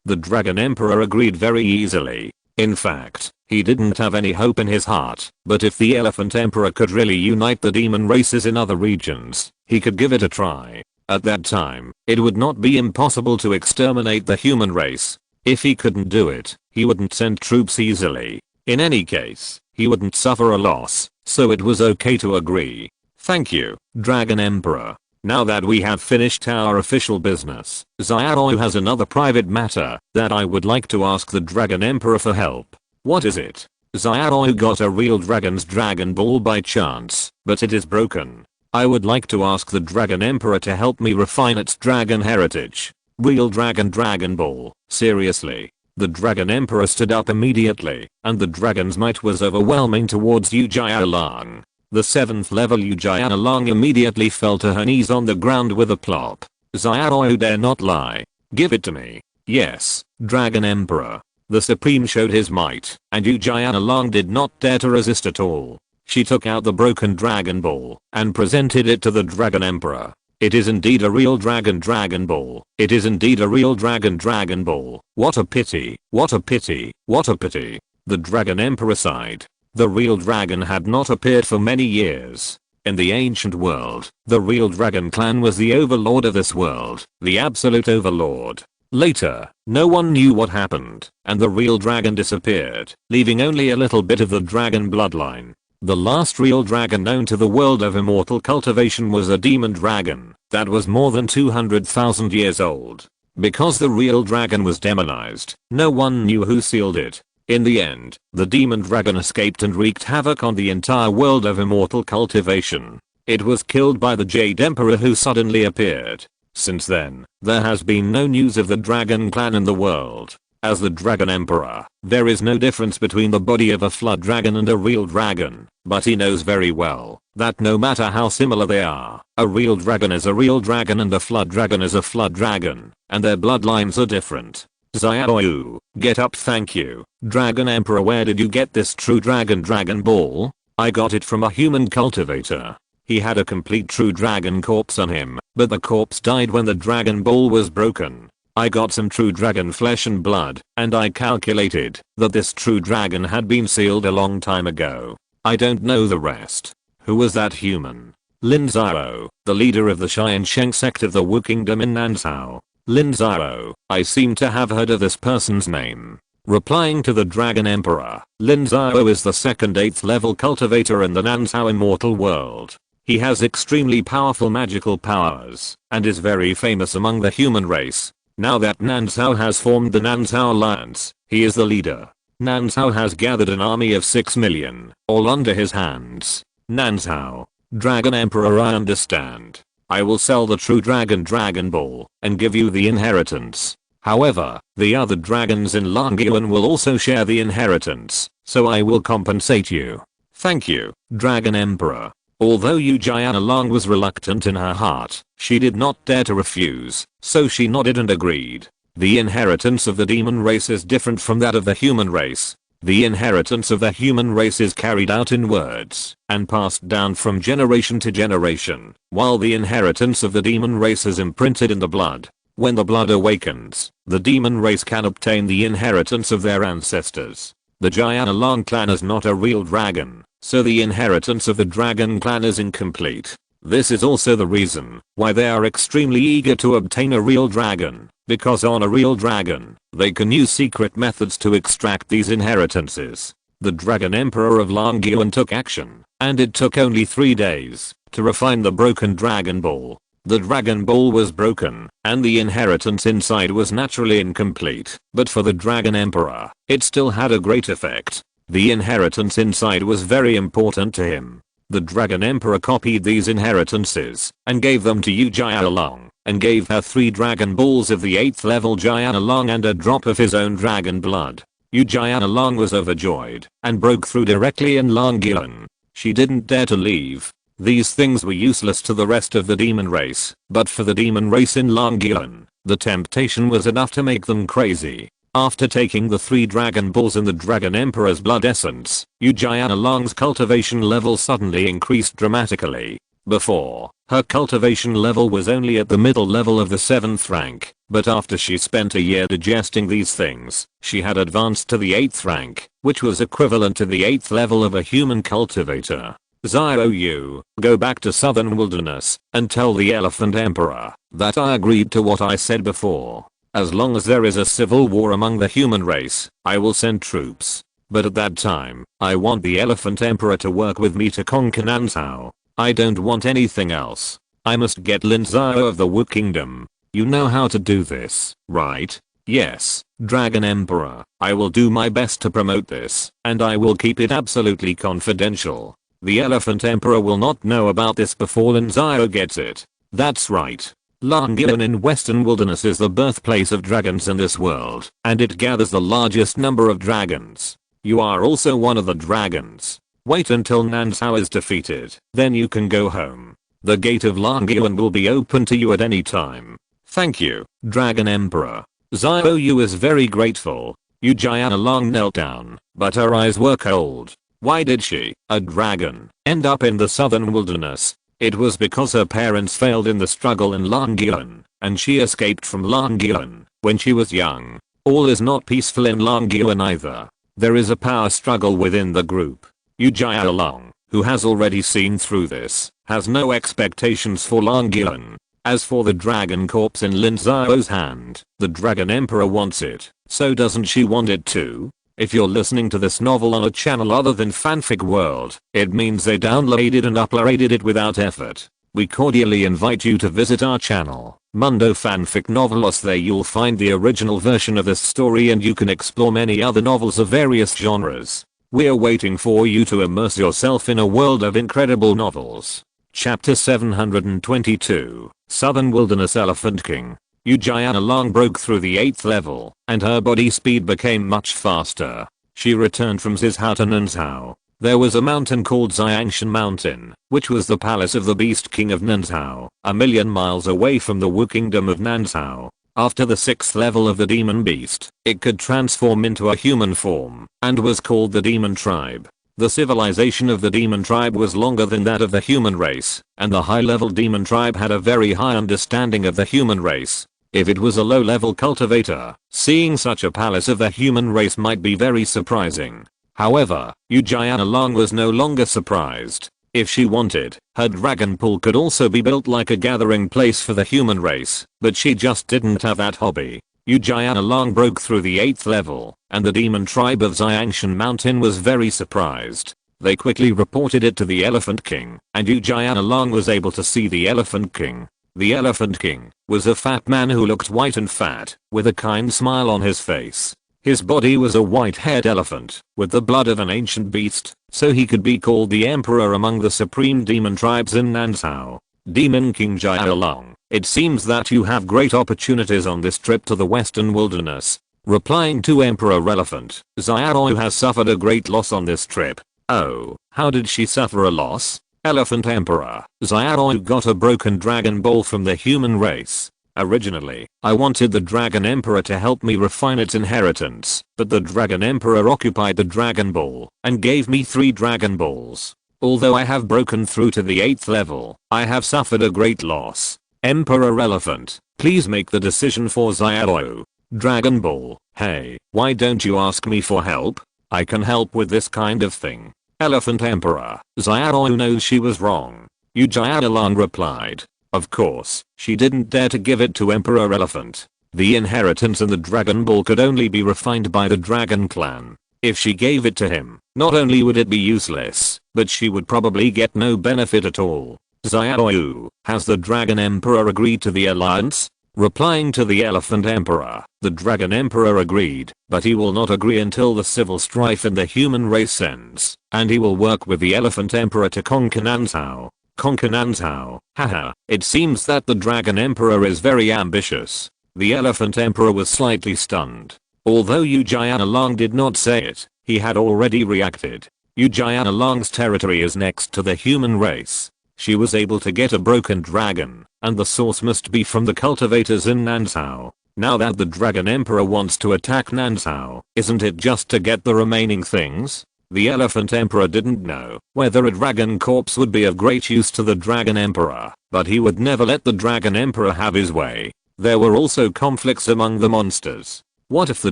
The Dragon Emperor agreed very easily. In fact, he didn't have any hope in his heart, but if the Elephant Emperor could really unite the demon races in other regions, he could give it a try. At that time, it would not be impossible to exterminate the human race. If he couldn't do it, he wouldn't send troops easily. In any case, he wouldn't suffer a loss, so it was okay to agree. Thank you, Dragon Emperor. Now that we have finished our official business, Xiao has another private matter that I would like to ask the Dragon Emperor for help. What is it? Xiao got a real dragon's Dragon Ball by chance, but it is broken. I would like to ask the Dragon Emperor to help me refine its dragon heritage. Real Dragon Ball, seriously. The Dragon Emperor stood up immediately, and the dragon's might was overwhelming towards Yu Jialang. The 7th level Yu Jialang immediately fell to her knees on the ground with a plop. Xiao dare not lie. Give it to me. Yes, Dragon Emperor. The Supreme showed his might, and Yu Jialang did not dare to resist at all. She took out the broken Dragon Ball and presented it to the Dragon Emperor. It is indeed a real Dragon Ball. It is indeed a real Dragon Ball. What a pity, what a pity, what a pity. The Dragon Emperor sighed. The real dragon had not appeared for many years. In the ancient world, the real dragon clan was the overlord of this world, the absolute overlord. Later, no one knew what happened, and the real dragon disappeared, leaving only a little bit of the dragon bloodline. The last real dragon known to the world of immortal cultivation was a demon dragon that was more than 200,000 years old. Because the real dragon was demonized, no one knew who sealed it. In the end, the demon dragon escaped and wreaked havoc on the entire world of immortal cultivation. It was killed by the Jade Emperor who suddenly appeared. Since then, there has been no news of the dragon clan in the world. As the Dragon Emperor, there is no difference between the body of a flood dragon and a real dragon, but he knows very well that no matter how similar they are, a real dragon is a real dragon and a flood dragon is a flood dragon, and their bloodlines are different. Xiao, get up, thank you. Dragon Emperor, where did you get this true Dragon Ball? I got it from a human cultivator. He had a complete true dragon corpse on him, but the corpse died when the Dragon Ball was broken. I got some true dragon flesh and blood, and I calculated that this true dragon had been sealed a long time ago. I don't know the rest. Who was that human? Lin Xiao, the leader of the Tiansheng Sect of the Wu Kingdom in Nanzhao. Lin Xiao, I seem to have heard of this person's name. Replying to the Dragon Emperor, Lin Xiao is the second 8th level cultivator in the Nanzhao immortal world. He has extremely powerful magical powers, and is very famous among the human race. Now that Nanzhao has formed the Nanzhao Alliance, he is the leader. Nanzhao has gathered an army of 6 million, all under his hands. Nanzhao, Dragon Emperor, I understand. I will sell the true Dragon Ball and give you the inheritance. However, the other dragons in Longyuan will also share the inheritance, so I will compensate you. Thank you, Dragon Emperor. Although Yu Jialang was reluctant in her heart, she did not dare to refuse, so she nodded and agreed. The inheritance of the demon race is different from that of the human race. The inheritance of the human race is carried out in words and passed down from generation to generation, while the inheritance of the demon race is imprinted in the blood. When the blood awakens, the demon race can obtain the inheritance of their ancestors. The Jialang clan is not a real dragon, so the inheritance of the dragon clan is incomplete. This is also the reason why they are extremely eager to obtain a real dragon, because on a real dragon, they can use secret methods to extract these inheritances. The Dragon Emperor of Longyuan took action, and it took only 3 days to refine the broken Dragon Ball. The Dragon Ball was broken, and the inheritance inside was naturally incomplete, but for the Dragon Emperor, it still had a great effect. The inheritance inside was very important to him. The Dragon Emperor copied these inheritances, and gave them to Yu Jialong, and gave her 3 Dragon Balls of the 8th level Jialong and a drop of his own dragon blood. Yu Jialong was overjoyed, and broke through directly in Longyuan. She didn't dare to leave. These things were useless to the rest of the demon race, but for the demon race in Longyuan, the temptation was enough to make them crazy. After taking the 3 Dragon Balls and the Dragon Emperor's blood essence, Yu Jialong's cultivation level suddenly increased dramatically. Before, her cultivation level was only at the middle level of the 7th rank, but after she spent a year digesting these things, she had advanced to the 8th rank, which was equivalent to the 8th level of a human cultivator. Xiao, go back to Southern Wilderness and tell the Elephant Emperor that I agreed to what I said before. As long as there is a civil war among the human race, I will send troops. But at that time, I want the Elephant Emperor to work with me to conquer Nanzhao. I don't want anything else. I must get Lin Xiao of the Wu Kingdom. You know how to do this, right? Yes, Dragon Emperor. I will do my best to promote this, and I will keep it absolutely confidential. The Elephant Emperor will not know about this before Lin Xiao gets it. That's right. Longyuan in Western Wilderness is the birthplace of dragons in this world, and it gathers the largest number of dragons. You are also one of the dragons. Wait until Nanzhao is defeated, then you can go home. The gate of Longyuan will be open to you at any time. Thank you, Dragon Emperor. Xiao is very grateful. Yu Jialong knelt down, but her eyes were cold. Why did she, a dragon, end up in the Southern Wilderness? It was because her parents failed in the struggle in Longyuan, and she escaped from Longyuan when she was young. All is not peaceful in Longyuan either. There is a power struggle within the group. Yu Jialong, who has already seen through this, has no expectations for Longyuan. As for the dragon corpse in Lin Xiao's hand, the Dragon Emperor wants it, so doesn't she want it too? If you're listening to this novel on a channel other than Fanfic World, it means they downloaded and uploaded it without effort. We cordially invite you to visit our channel, Mundo Fanfic Novelos. There you'll find the original version of this story and you can explore many other novels of various genres. We're waiting for you to immerse yourself in a world of incredible novels. Chapter 722, Southern Wilderness Elephant King. Yu Jialong broke through the 8th level, and her body speed became much faster. She returned from Zizhao to Nanzhao. There was a mountain called Tiansheng Mountain, which was the palace of the Beast King of Nanzhao, a million miles away from the Wu Kingdom of Nanzhao. After the 6th level of the Demon Beast, it could transform into a human form, and was called the Demon Tribe. The civilization of the Demon Tribe was longer than that of the human race, and the high-level Demon Tribe had a very high understanding of the human race. If it was a low-level cultivator, seeing such a palace of the human race might be very surprising. However, Yu Jialong was no longer surprised. If she wanted, her dragon pool could also be built like a gathering place for the human race, but she just didn't have that hobby. Yu Jialong broke through the 8th level, and the demon tribe of Tiansheng Mountain was very surprised. They quickly reported it to the Elephant King, and Yu Jialong was able to see the Elephant King. The Elephant King was a fat man who looked white and fat, with a kind smile on his face. His body was a white-haired elephant, with the blood of an ancient beast, so he could be called the emperor among the supreme demon tribes in Nanzhao. Demon King Jialong, it seems that you have great opportunities on this trip to the Western Wilderness. Replying to Emperor Elephant, Xiao has suffered a great loss on this trip. Oh, how did she suffer a loss? Elephant Emperor, Xiao got a broken Dragon Ball from the human race. Originally, I wanted the Dragon Emperor to help me refine its inheritance, but the Dragon Emperor occupied the Dragon Ball and gave me 3 Dragon Balls. Although I have broken through to the 8th level, I have suffered a great loss. Emperor Elephant, please make the decision for Xiao. Dragon Ball, hey, why don't you ask me for help? I can help with this kind of thing. Elephant Emperor, Xiao knows she was wrong. Yu Jianlong replied. Of course, she didn't dare to give it to Emperor Elephant. The inheritance and the Dragon Ball could only be refined by the Dragon Clan. If she gave it to him, not only would it be useless, but she would probably get no benefit at all. Xiaoyu, has the Dragon Emperor agreed to the alliance? Replying to the Elephant Emperor, the Dragon Emperor agreed, but he will not agree until the civil strife in the human race ends, and he will work with the Elephant Emperor to conquer Nansao. Conquer Nansao, haha, it seems that the Dragon Emperor is very ambitious. The Elephant Emperor was slightly stunned. Although Yu Jianlong did not say it, he had already reacted. Yu Jianlong's territory is next to the human race. She was able to get a broken dragon, and the source must be from the cultivators in Nansao. Now that the Dragon Emperor wants to attack Nansao, isn't it just to get the remaining things? The Elephant Emperor didn't know whether a dragon corpse would be of great use to the Dragon Emperor, but he would never let the Dragon Emperor have his way. There were also conflicts among the monsters. What if the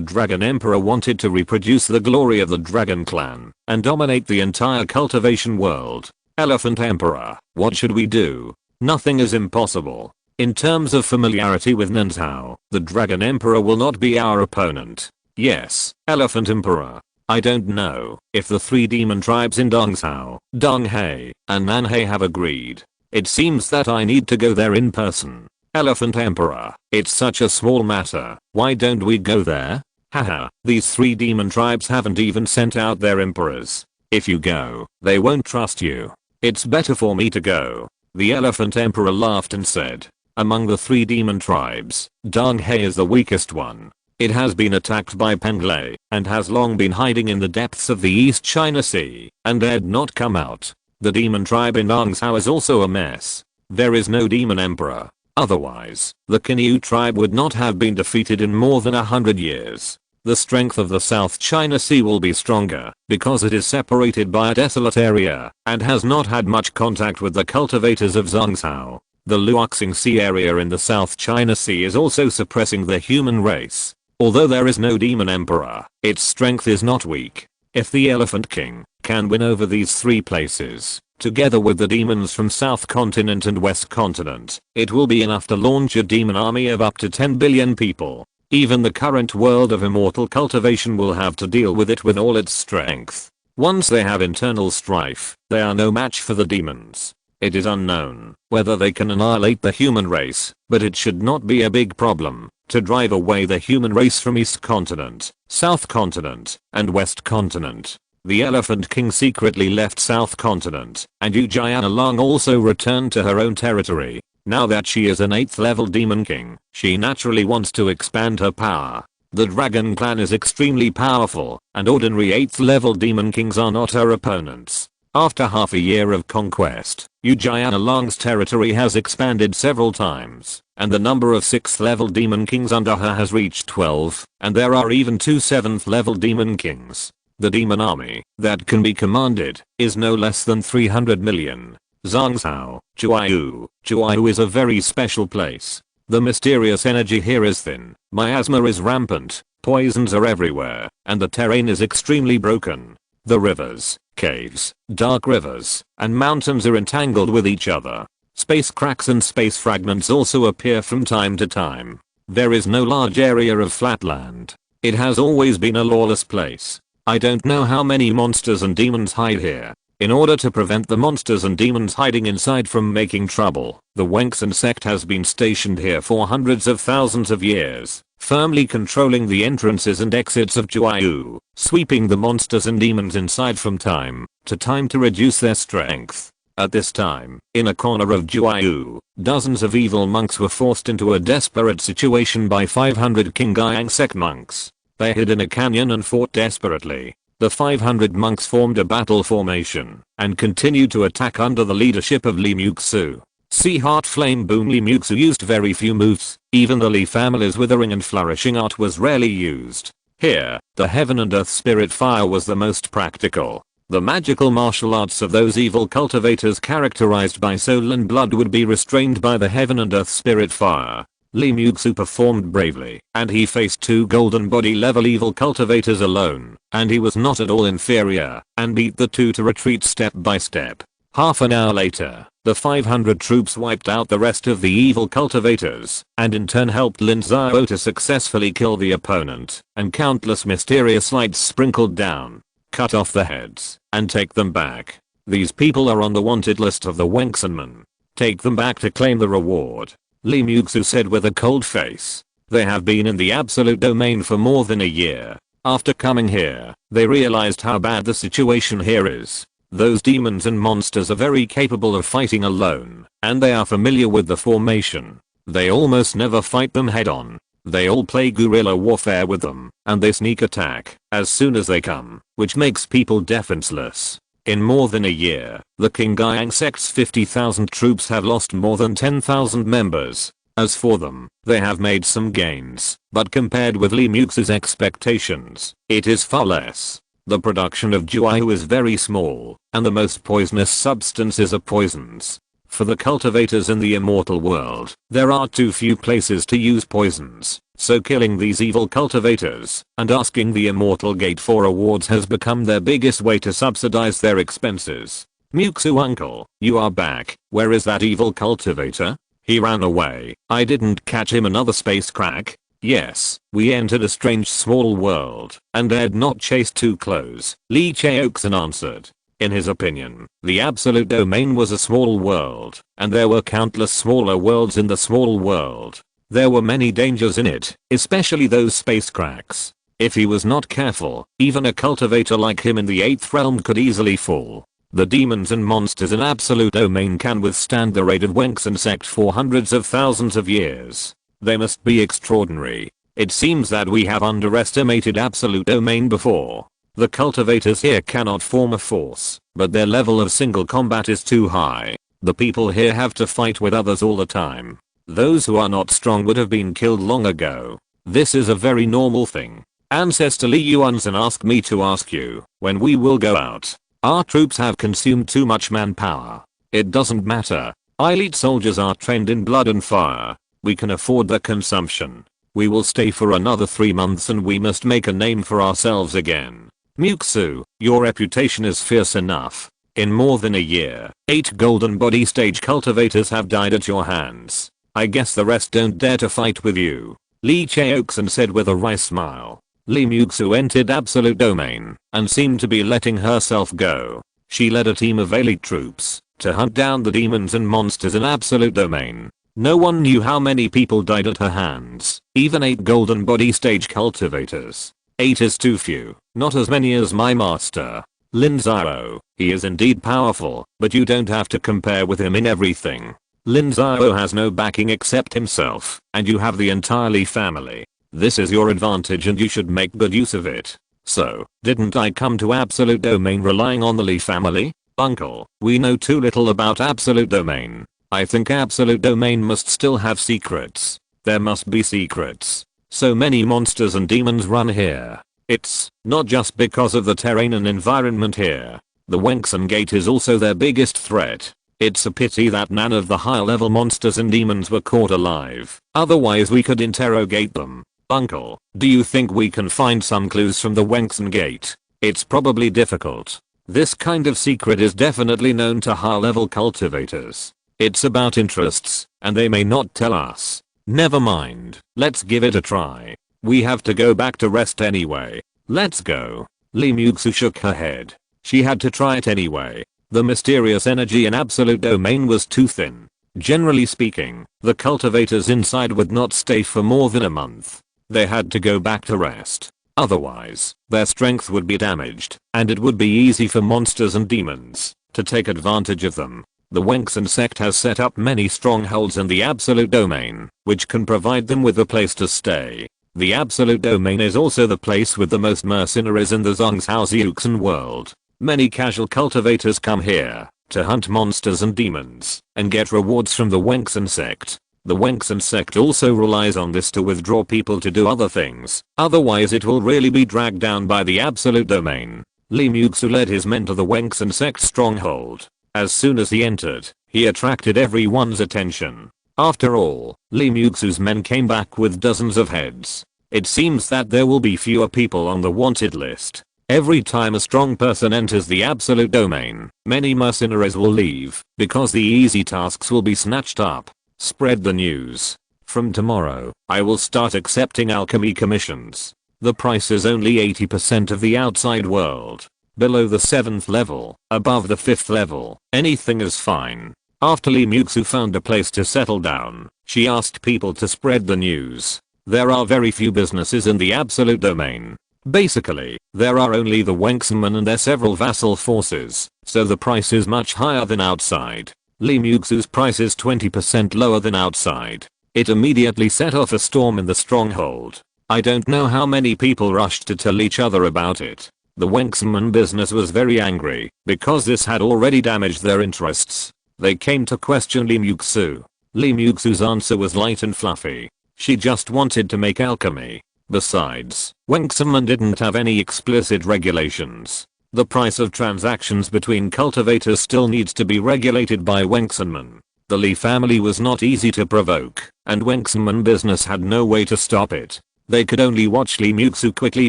Dragon Emperor wanted to reproduce the glory of the Dragon Clan and dominate the entire cultivation world? Elephant Emperor, what should we do? Nothing is impossible. In terms of familiarity with Nansao, the Dragon Emperor will not be our opponent. Yes, Elephant Emperor. I don't know if the 3 demon tribes in Dongsao, Donghae, and Nanhae have agreed. It seems that I need to go there in person. Elephant Emperor, it's such a small matter, why don't we go there? Haha, these 3 demon tribes haven't even sent out their emperors. If you go, they won't trust you. It's better for me to go. The Elephant Emperor laughed and said, among the 3 demon tribes, Donghae is the weakest one. It has been attacked by Penglai, and has long been hiding in the depths of the East China Sea, and dared not come out. The demon tribe in Dongsao is also a mess. There is no demon emperor. Otherwise, the Kinyu tribe would not have been defeated in more than 100 years. The strength of the South China Sea will be stronger, because it is separated by a desolate area, and has not had much contact with the cultivators of Zhongsao. The Luoxing Sea area in the South China Sea is also suppressing the human race. Although there is no demon emperor, its strength is not weak. If the Elephant King can win over these 3 places, together with the demons from South Continent and West Continent, it will be enough to launch a demon army of up to 10 billion people. Even the current world of immortal cultivation will have to deal with it with all its strength. Once they have internal strife, they are no match for the demons. It is unknown whether they can annihilate the human race, but it should not be a big problem to drive away the human race from East Continent, South Continent, and West Continent. The Elephant King secretly left South Continent, and Yu Jianlong also returned to her own territory. Now that she is an 8th level demon king, she naturally wants to expand her power. The Dragon Clan is extremely powerful, and ordinary 8th level demon kings are not her opponents. After half a year of conquest, Yu Jianlong's territory has expanded several times, and the number of 6th level demon kings under her has reached 12, and there are even 2 7th level demon kings. The demon army that can be commanded is no less than 300 million. Zhongsao, Juayu is a very special place. The mysterious energy here is thin, miasma is rampant, poisons are everywhere, and the terrain is extremely broken. The rivers, caves, dark rivers, and mountains are entangled with each other. Space cracks and space fragments also appear from time to time. There is no large area of flat land. It has always been a lawless place. I don't know how many monsters and demons hide here. In order to prevent the monsters and demons hiding inside from making trouble, the Tiansheng Sect has been stationed here for hundreds of thousands of years, firmly controlling the entrances and exits of Juayu, sweeping the monsters and demons inside from time to time to reduce their strength. At this time, in a corner of Juayu, dozens of evil monks were forced into a desperate situation by 500 Tiansheng Sect monks. They hid in a canyon and fought desperately. The 500 monks formed a battle formation and continued to attack under the leadership of Li Muxu. See Heart Flame Boom. Li Muxu used very few moves, even the Li family's Withering and Flourishing art was rarely used. Here, the Heaven and Earth Spirit Fire was the most practical. The magical martial arts of those evil cultivators characterized by soul and blood would be restrained by the Heaven and Earth Spirit Fire. Li Muxu performed bravely, and he faced 2 golden body level evil cultivators alone, and he was not at all inferior, and beat the 2 to retreat step by step. Half an hour later, The 500 troops wiped out the rest of the evil cultivators, and in turn helped Lin Xiao to successfully kill the opponent, and countless mysterious lights sprinkled down, cut off the heads, and take them back. These people are on the wanted list of the Wengsunmen. Take them back to claim the reward. Li Muxu said with a cold face. They have been in the absolute domain for more than a year. After coming here, they realized how bad the situation here is. Those demons and monsters are very capable of fighting alone, and they are familiar with the formation. They almost never fight them head on. They all play guerrilla warfare with them, and they sneak attack as soon as they come, which makes people defenseless. In more than a year, the Tiansheng Sect's 50,000 troops have lost more than 10,000 members. As for them, they have made some gains, but compared with Li Muxu's expectations, it is far less. The production of Juai is very small, and the most poisonous substances are poisons. For the cultivators in the immortal world, there are too few places to use poisons, so killing these evil cultivators and asking the immortal gate for rewards has become their biggest way to subsidize their expenses. Muxu uncle, you are back. Where is that evil cultivator? He ran away. I didn't catch him. Another space crack? Yes, we entered a strange small world and dared not chase too close, Li Xiao answered. In his opinion, the absolute domain was a small world, and there were countless smaller worlds in the small world. There were many dangers in it, especially those space cracks. If he was not careful, even a cultivator like him in the 8th realm could easily fall. The demons and monsters in absolute domain can withstand the raid of Tiansheng Sect for hundreds of thousands of years. They must be extraordinary. It seems that we have underestimated absolute domain before. The cultivators here cannot form a force, but their level of single combat is too high. The people here have to fight with others all the time. Those who are not strong would have been killed long ago. This is a very normal thing. Ancestor Li Yuanzhen asked me to ask you when we will go out. Our troops have consumed too much manpower. It doesn't matter. Elite soldiers are trained in blood and fire. We can afford the consumption. We will stay for another 3 months and we must make a name for ourselves again. Muxu, your reputation is fierce enough. In more than a year, 8 golden body stage cultivators have died at your hands. I guess the rest don't dare to fight with you. Li Xiao said with a wry smile. Li Muxu entered absolute domain and seemed to be letting herself go. She led a team of elite troops to hunt down the demons and monsters in absolute domain. No one knew how many people died at her hands, even 8 golden body stage cultivators. 8 is too few, not as many as my master, Lin Xiao. He is indeed powerful, but you don't have to compare with him in everything. Lin Xiao has no backing except himself, and you have the entire Li family. This is your advantage and you should make good use of it. So, didn't I come to absolute domain relying on the Li family? Uncle, we know too little about absolute domain. I think absolute domain must still have secrets. There must be secrets. So many monsters and demons run here. It's not just because of the terrain and environment here. The Wengsun Gate is also their biggest threat. It's a pity that none of the higher level monsters and demons were caught alive. Otherwise we could interrogate them. Uncle, do you think we can find some clues from the Wengsun Gate? It's probably difficult. This kind of secret is definitely known to higher level cultivators. It's about interests, and they may not tell us. Never mind, let's give it a try. We have to go back to rest anyway. Let's go. Li Muxu shook her head. She had to try it anyway. The mysterious energy in absolute domain was too thin. Generally speaking, the cultivators inside would not stay for more than a month. They had to go back to rest. Otherwise, their strength would be damaged, and it would be easy for monsters and demons to take advantage of them. The Wengsun Sect has set up many strongholds in the absolute domain, which can provide them with a place to stay. The absolute domain is also the place with the most mercenaries in the Zhongzhou world. Many casual cultivators come here to hunt monsters and demons and get rewards from the Wengsun Sect. The Wengsun Sect also relies on this to withdraw people to do other things, otherwise it will really be dragged down by the absolute domain. Li Muxu led his men to the Wengsun Sect stronghold. As soon as he entered, he attracted everyone's attention. After all, Li Muxu's men came back with dozens of heads. It seems that there will be fewer people on the wanted list. Every time a strong person enters the absolute domain, many mercenaries will leave, because the easy tasks will be snatched up. Spread the news. From tomorrow, I will start accepting alchemy commissions. The price is only 80% of the outside world. Below the 7th level, above the 5th level, anything is fine. After Li Muxu found a place to settle down, she asked people to spread the news. There are very few businesses in the absolute domain. Basically, there are only the Wengsunmen and their several vassal forces, so the price is much higher than outside. Li Muxu's price is 20% lower than outside. It immediately set off a storm in the stronghold. I don't know how many people rushed to tell each other about it. The Wengsunmen business was very angry, because this had already damaged their interests. They came to question Li Muxu. Li Muxu's answer was light and fluffy. She just wanted to make alchemy. Besides, Wengsunmen didn't have any explicit regulations. The price of transactions between cultivators still needs to be regulated by Wengsunmen. The Li family was not easy to provoke, and Wengsunmen business had no way to stop it. They could only watch Li Muxu quickly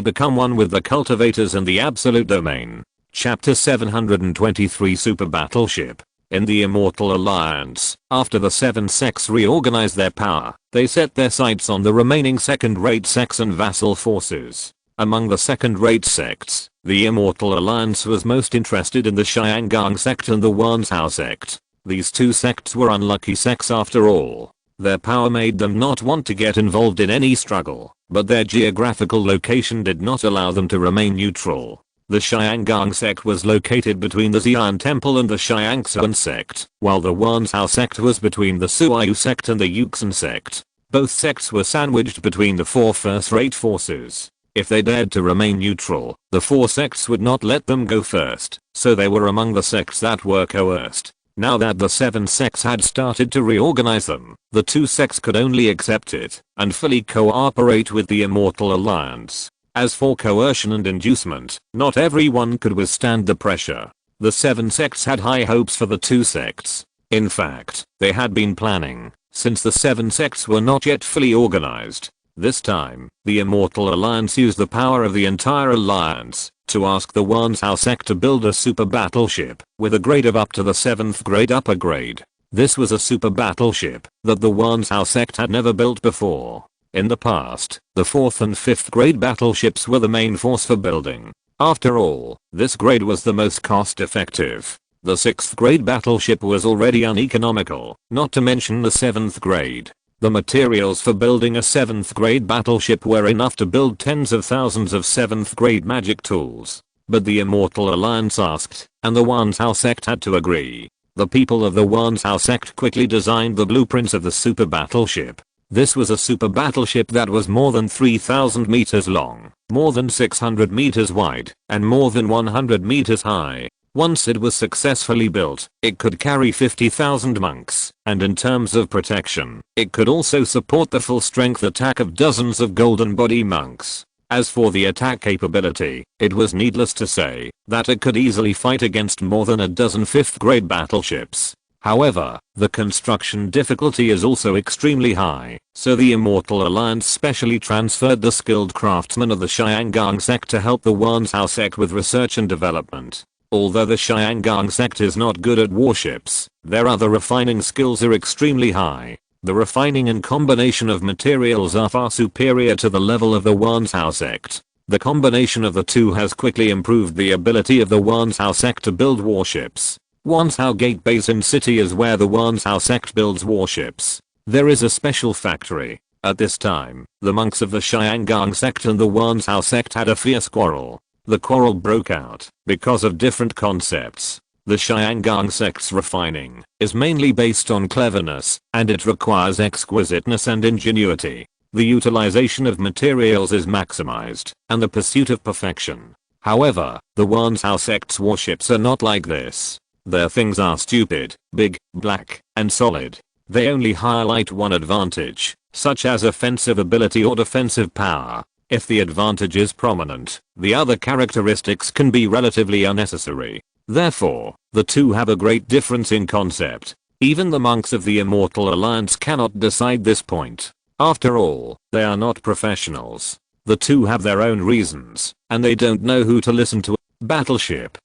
become one with the cultivators in the absolute domain. Chapter 723 Super Battleship. In the Immortal Alliance, after the 7 sects reorganized their power, they set their sights on the remaining second-rate sects and vassal forces. Among the second-rate sects, the Immortal Alliance was most interested in the Tiansheng Sect and the Lin Sect. These two sects were unlucky sects after all. Their power made them not want to get involved in any struggle, but their geographical location did not allow them to remain neutral. The Tiansheng Sect was located between the Xian Temple and the Tiansheng Sect, while the Lin Xiao Sect was between the Suayu Sect and the Yuxin Sect. Both sects were sandwiched between the 4 first-rate forces. If they dared to remain neutral, the 4 sects would not let them go first, so they were among the sects that were coerced. Now that the 7 sects had started to reorganize them, the 2 sects could only accept it and fully cooperate with the Immortal Alliance. As for coercion and inducement, not everyone could withstand the pressure. The 7 sects had high hopes for the 2 sects. In fact, they had been planning, since the 7 sects were not yet fully organized. This time, the Immortal Alliance used the power of the entire alliance to ask the Lin Xiao Sect to build a super battleship with a grade of up to the 7th grade upper grade. This was a super battleship that the Lin Xiao Sect had never built before. In the past, the 4th and 5th grade battleships were the main force for building. After all, this grade was the most cost effective. The 6th grade battleship was already uneconomical, not to mention the 7th grade. The materials for building a 7th grade battleship were enough to build tens of thousands of 7th grade magic tools. But the Immortal Alliance asked, and the Lin Xiao Sect had to agree. The people of the Lin Xiao Sect quickly designed the blueprints of the super battleship. This was a super battleship that was more than 3,000 meters long, more than 600 meters wide, and more than 100 meters high. Once it was successfully built, it could carry 50,000 monks, and in terms of protection, it could also support the full strength attack of dozens of golden body monks. As for the attack capability, it was needless to say that it could easily fight against more than a dozen 5th grade battleships. However, the construction difficulty is also extremely high, so the Immortal Alliance specially transferred the skilled craftsmen of the Tiansheng Sect to help the Lin Xiao Sect with research and development. Although the Tiansheng Sect is not good at warships, their other refining skills are extremely high. The refining and combination of materials are far superior to the level of the Lin Xiao Sect. The combination of the two has quickly improved the ability of the Lin Xiao Sect to build warships. Lin Xiao Gate Basin City is where the Lin Xiao Sect builds warships. There is a special factory. At this time, the monks of the Tiansheng Sect and the Lin Xiao Sect had a fierce quarrel. The quarrel broke out because of different concepts. The Tiansheng Sect's refining is mainly based on cleverness, and it requires exquisiteness and ingenuity. The utilization of materials is maximized, and the pursuit of perfection. However, the Lin Xiao Sect's warships are not like this. Their things are stupid, big, black, and solid. They only highlight one advantage, such as offensive ability or defensive power. If the advantage is prominent, the other characteristics can be relatively unnecessary. Therefore, the two have a great difference in concept. Even the monks of the Immortal Alliance cannot decide this point. After all, they are not professionals. The two have their own reasons, and they don't know who to listen to. Battleship,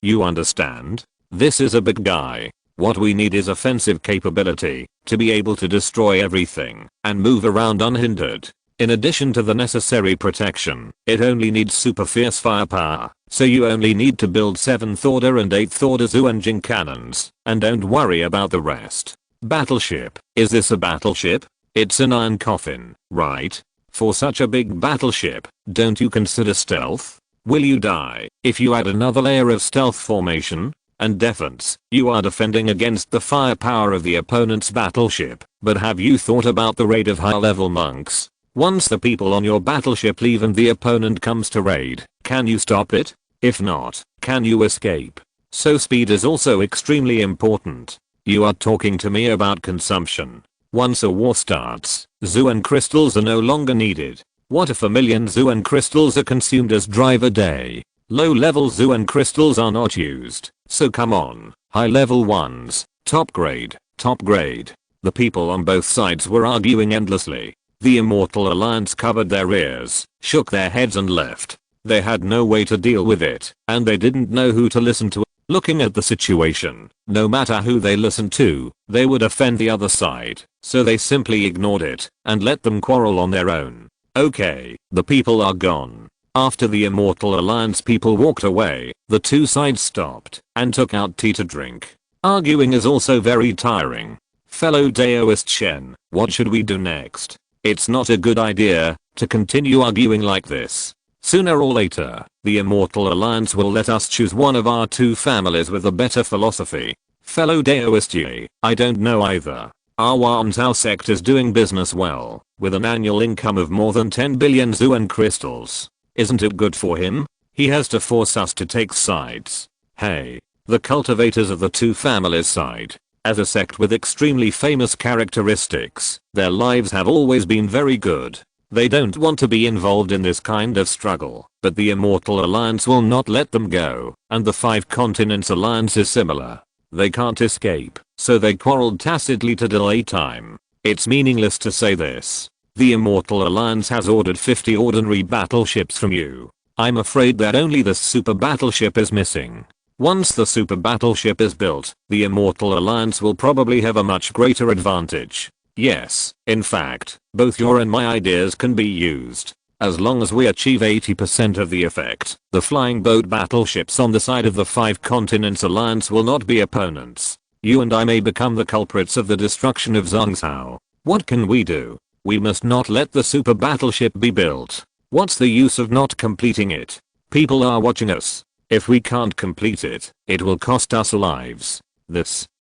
you understand? This is a big guy. What we need is offensive capability, to be able to destroy everything, and move around unhindered. In addition to the necessary protection, it only needs super fierce firepower, so you only need to build 7th order and 8th order Zuenjing cannons, and don't worry about the rest. Battleship, is this a battleship? It's an iron coffin, right? For such a big battleship, don't you consider stealth? Will you die if you add another layer of stealth formation? And defense, you are defending against the firepower of the opponent's battleship, but have you thought about the raid of high-level monks? Once the people on your battleship leave and the opponent comes to raid, can you stop it? If not, can you escape? So speed is also extremely important. You are talking to me about consumption. Once a war starts, Zuen crystals are no longer needed. What if a million Zuen crystals are consumed as drive a day? Low-level Zuen crystals are not used, so come on, high-level ones, top grade. The people on both sides were arguing endlessly. The Immortal Alliance covered their ears, shook their heads and left. They had no way to deal with it, and they didn't know who to listen to. Looking at the situation, no matter who they listened to, they would offend the other side, so they simply ignored it, and let them quarrel on their own. Okay, the people are gone. After the Immortal Alliance people walked away, the two sides stopped, and took out tea to drink. Arguing is also very tiring. Fellow Daoist Shen, what should we do next? It's not a good idea to continue arguing like this. Sooner or later, the Immortal Alliance will let us choose one of our two families with a better philosophy. Fellow Daoist Yi, I don't know either. Our Tiansheng Sect is doing business well, with an annual income of more than 10 billion Zuen crystals. Isn't it good for him? He has to force us to take sides. Hey, the cultivators of the two families side. As a sect with extremely famous characteristics, their lives have always been very good. They don't want to be involved in this kind of struggle, but the Immortal Alliance will not let them go, and the Five Continents Alliance is similar. They can't escape, so they quarreled tacitly to delay time. It's meaningless to say this. The Immortal Alliance has ordered 50 ordinary battleships from you. I'm afraid that only the super battleship is missing. Once the super battleship is built, the Immortal Alliance will probably have a much greater advantage. Yes, in fact, both your and my ideas can be used. As long as we achieve 80% of the effect, the flying boat battleships on the side of the Five Continents Alliance will not be opponents. You and I may become the culprits of the destruction of Zhongzhou. What can we do? We must not let the super battleship be built. What's the use of not completing it? People are watching us. If we can't complete it, it will cost us lives.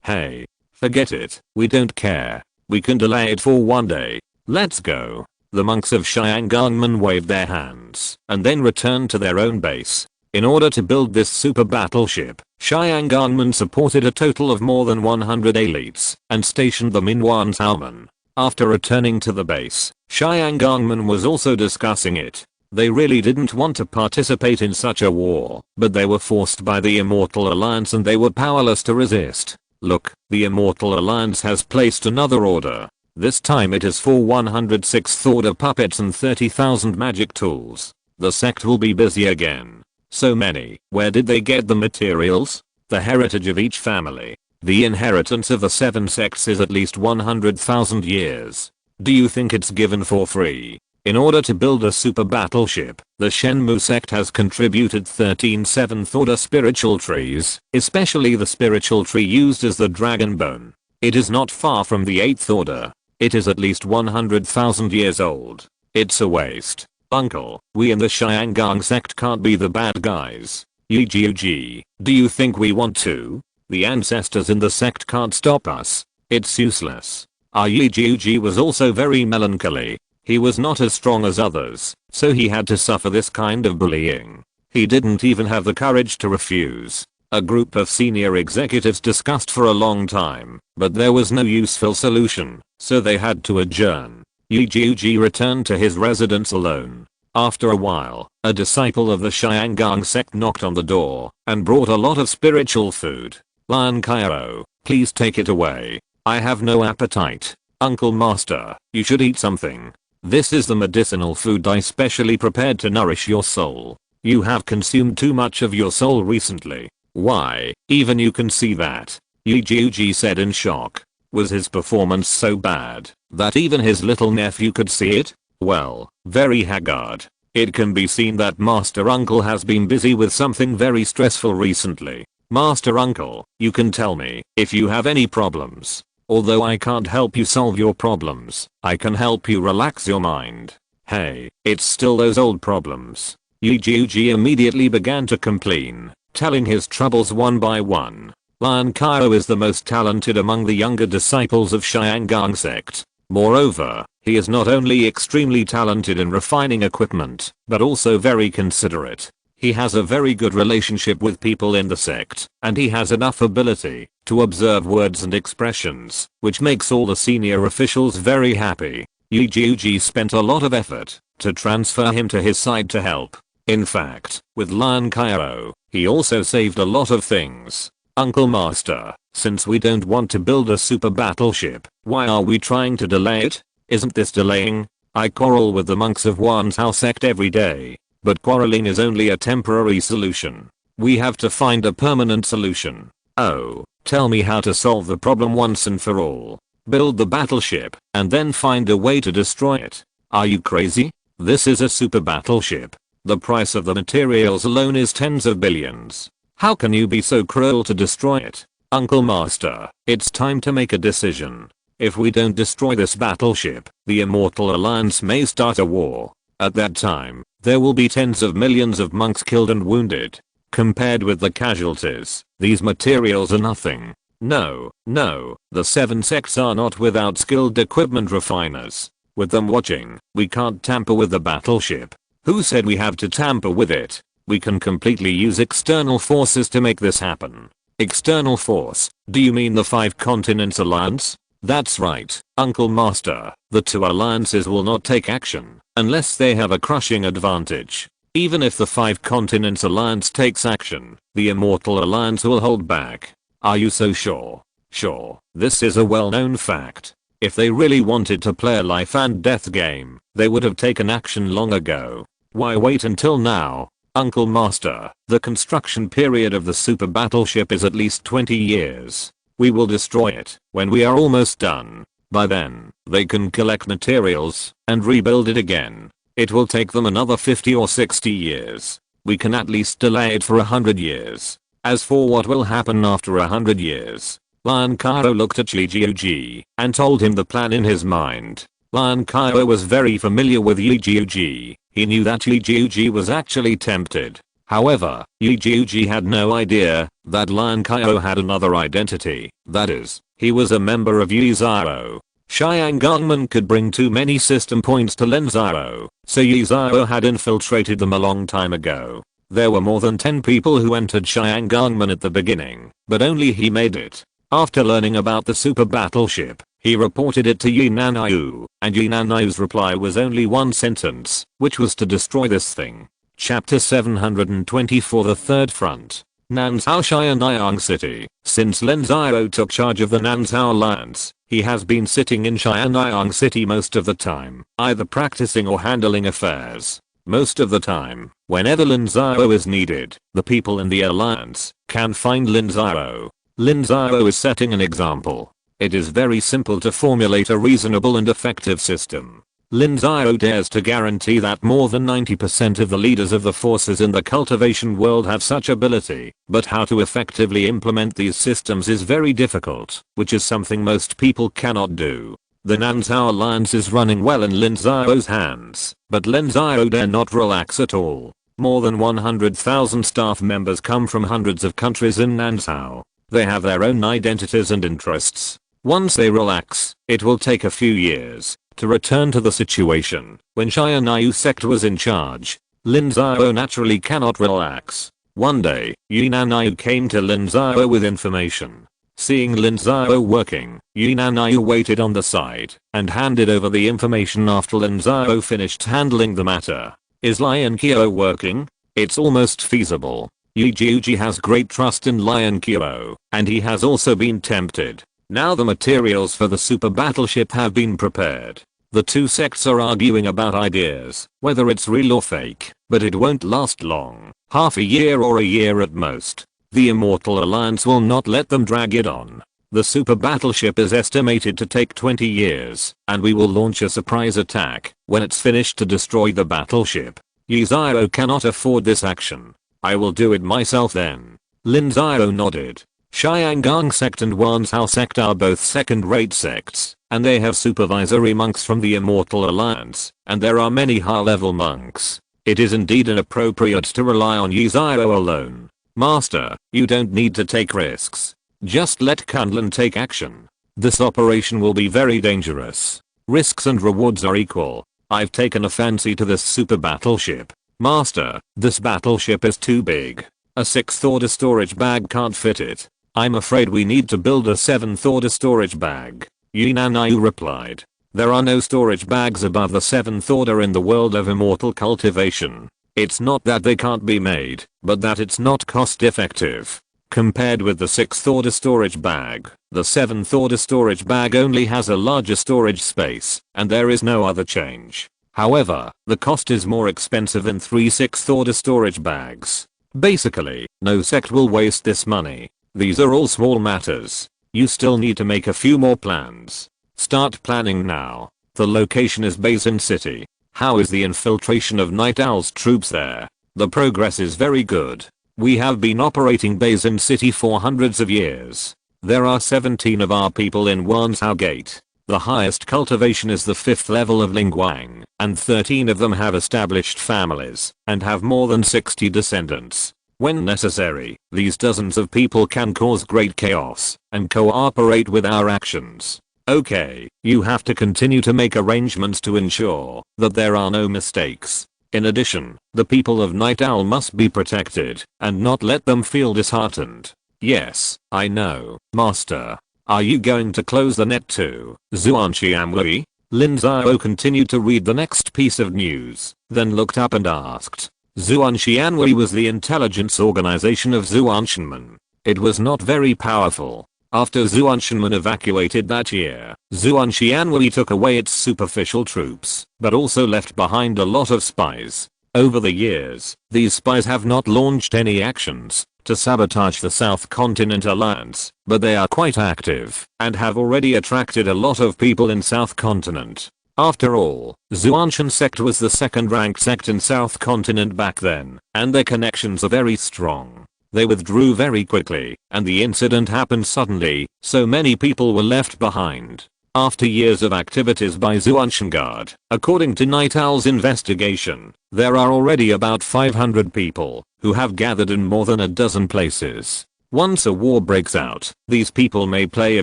Hey, forget it, we don't care. We can delay it for one day. Let's go. The monks of Xiangangmen waved their hands and then returned to their own base. In order to build this super battleship, Xiangangmen supported a total of more than 100 elites and stationed them in Wanzhoumen. After returning to the base, Xiangangmen was also discussing it. They really didn't want to participate in such a war, but they were forced by the Immortal Alliance and they were powerless to resist. Look, the Immortal Alliance has placed another order. This time it is for 106th order puppets and 30,000 magic tools. The sect will be busy again. So many. Where did they get the materials? The heritage of each family. The inheritance of the 7 sects is at least 100,000 years. Do you think it's given for free? In order to build a super battleship, the Shenmue sect has contributed 13 7th order spiritual trees, especially the spiritual tree used as the dragon bone. It is not far from the 8th order. It is at least 100,000 years old. It's a waste. Uncle, we in the Tiansheng Sect can't be the bad guys. Yuji, do you think we want to? The ancestors in the sect can't stop us. It's useless. Our Yuji was also very melancholy. He was not as strong as others, so he had to suffer this kind of bullying. He didn't even have the courage to refuse. A group of senior executives discussed for a long time, but there was no useful solution, so they had to adjourn. Yuji returned to his residence alone. After a while, a disciple of the Tiansheng Sect knocked on the door and brought a lot of spiritual food. Lin Xiao, please take it away. I have no appetite. Uncle Master, you should eat something. This is the medicinal food I specially prepared to nourish your soul. You have consumed too much of your soul recently. Why, even you can see that. Yi Jiuji said in shock. Was his performance so bad that even his little nephew could see it? Well, very haggard. It can be seen that Master Uncle has been busy with something very stressful recently. Master Uncle, you can tell me if you have any problems. Although I can't help you solve your problems, I can help you relax your mind. Hey, it's still those old problems. Yi Jiuji immediately began to complain, telling his troubles one by one. Lin Xiao is the most talented among the younger disciples of Tiansheng Sect. Moreover, he is not only extremely talented in refining equipment, but also very considerate. He has a very good relationship with people in the sect, and he has enough ability to observe words and expressions, which makes all the senior officials very happy. Yi Jiuji spent a lot of effort to transfer him to his side to help. In fact, with Lin Xiao, he also saved a lot of things. Uncle Master, since we don't want to build a super battleship, why are we trying to delay it? Isn't this delaying? I quarrel with the monks of Tiansheng Sect every day. But quarreling is only a temporary solution. We have to find a permanent solution. Oh, tell me how to solve the problem once and for all. Build the battleship, and then find a way to destroy it. Are you crazy? This is a super battleship. The price of the materials alone is tens of billions. How can you be so cruel to destroy it? Uncle Master, it's time to make a decision. If we don't destroy this battleship, the Immortal Alliance may start a war. At that time, there will be tens of millions of monks killed and wounded. Compared with the casualties, these materials are nothing. No, the 7 sects are not without skilled equipment refiners. With them watching, we can't tamper with the battleship. Who said we have to tamper with it? We can completely use external forces to make this happen. External force? Do you mean the 5 continents alliance? That's right, Uncle Master. The 2 alliances will not take action unless they have a crushing advantage. Even if the 5 continents alliance takes action, the Immortal Alliance will hold back. Are you so sure? Sure, this is a well-known fact. If they really wanted to play a life and death game, they would have taken action long ago. Why wait until now? Uncle Master, the construction period of the super battleship is at least 20 years. We will destroy it when we are almost done. By then, they can collect materials and rebuild it again. It will take them another 50 or 60 years. We can at least delay it for 100 years. As for what will happen after 100 years, Lin Xiao looked at Yi Jiuji and told him the plan in his mind. Lin Xiao was very familiar with Yi Jiuji. He knew that Yi Jiuji was actually tempted. However, Yi Jiuji had no idea that Lin Xiao had another identity. That is, he was a member of Yi Xiao. Tiansheng could bring too many system points to Lin Xiao, so Yi Xiao had infiltrated them a long time ago. There were more than 10 people who entered Tiansheng at the beginning, but only he made it. After learning about the super battleship, he reported it to Yi Nanyu, and Yi Nanyu's reply was only one sentence, which was to destroy this thing. Chapter 724 The Third Front. Nanzhao Tiansheng City. Since Lin Xiao took charge of the Nanzhao Alliance, he has been sitting in Tiansheng City most of the time, either practicing or handling affairs. Most of the time, whenever Lin Xiao is needed, the people in the alliance can find Lin Xiao. Lin Xiao is setting an example. It is very simple to formulate a reasonable and effective system. Lin Xiao dares to guarantee that more than 90% of the leaders of the forces in the cultivation world have such ability, but how to effectively implement these systems is very difficult, which is something most people cannot do. The Nanzhao Alliance is running well in Lin Xiao's hands, but Lin Xiao dare not relax at all. More than 100,000 staff members come from hundreds of countries in Nanzhao. They have their own identities and interests. Once they relax, it will take a few years to return to the situation when Tiansheng Sect was in charge. Lin Xiao naturally cannot relax. One day, Yi Nanyu came to Lin Xiao with information. Seeing Lin Xiao working, Yi Nanyu waited on the side and handed over the information after Lin Xiao finished handling the matter. Is Lin Xiao working? It's almost feasible. Yi Jiuji has great trust in Lin Xiao, and he has also been tempted. Now the materials for the super battleship have been prepared. The two sects are arguing about ideas, whether it's real or fake, but it won't last long, half a year or a year at most. The Immortal Alliance will not let them drag it on. The super battleship is estimated to take 20 years, and we will launch a surprise attack when it's finished to destroy the battleship. Lin Xiao cannot afford this action. I will do it myself then. Lin Xiao nodded. Tiansheng Sect and Wanzhou Sect are both second-rate sects, and they have supervisory monks from the Immortal Alliance, and there are many high-level monks. It is indeed inappropriate to rely on Lin Xiao alone. Master, you don't need to take risks. Just let Kunlun take action. This operation will be very dangerous. Risks and rewards are equal. I've taken a fancy to this super battleship. Master, this battleship is too big. A 6th order storage bag can't fit it. I'm afraid we need to build a 7th order storage bag. Yunanayu replied. There are no storage bags above the 7th order in the world of immortal cultivation. It's not that they can't be made, but that it's not cost effective. Compared with the 6th order storage bag, the 7th order storage bag only has a larger storage space, and there is no other change. However, the cost is more expensive in 3 6th order storage bags. Basically, no sect will waste this money. These are all small matters. You still need to make a few more plans. Start planning now. The location is Basin City. How is the infiltration of Night Owl's troops there? The progress is very good. We have been operating Basin City for hundreds of years. There are 17 of our people in Wanzhou Gate. The highest cultivation is the 5th level of Lingguang, and 13 of them have established families, and have more than 60 descendants. When necessary, these dozens of people can cause great chaos, and cooperate with our actions. Okay, you have to continue to make arrangements to ensure that there are no mistakes. In addition, the people of Night Owl must be protected, and not let them feel disheartened. Yes, I know, Master. Are you going to close the net too, Zuanshiamwei? Lin Xiao continued to read the next piece of news, then looked up and asked. Zuanshianwei was the intelligence organization of Zuanshanmen. It was not very powerful. After Zuanshanmen evacuated that year, Zuanshianwei took away its superficial troops, but also left behind a lot of spies. Over the years, these spies have not launched any actions to sabotage the South Continent Alliance, but they are quite active and have already attracted a lot of people in South Continent. After all, Tiansheng Sect was the second-ranked sect in South Continent back then, and their connections are very strong. They withdrew very quickly, and the incident happened suddenly, so many people were left behind. After years of activities by Tiansheng Guard, according to Night Owl's investigation, there are already about 500 people who have gathered in more than a dozen places. Once a war breaks out, these people may play a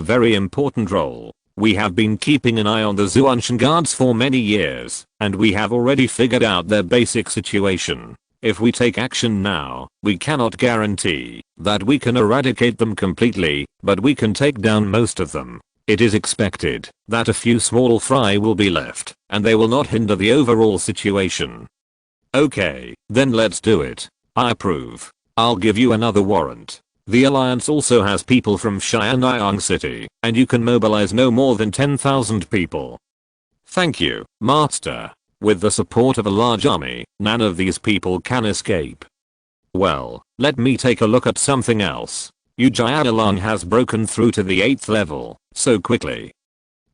very important role. We have been keeping an eye on the Tiansheng Guards for many years, and we have already figured out their basic situation. If we take action now, we cannot guarantee that we can eradicate them completely, but we can take down most of them. It is expected that a few small fry will be left, and they will not hinder the overall situation. Okay, then let's do it. I approve. I'll give you another warrant. The Alliance also has people from Xianyang City, and you can mobilize no more than 10,000 people. Thank you, Master. With the support of a large army, none of these people can escape. Well, let me take a look at something else. Yujialang has broken through to the 8th level, so quickly.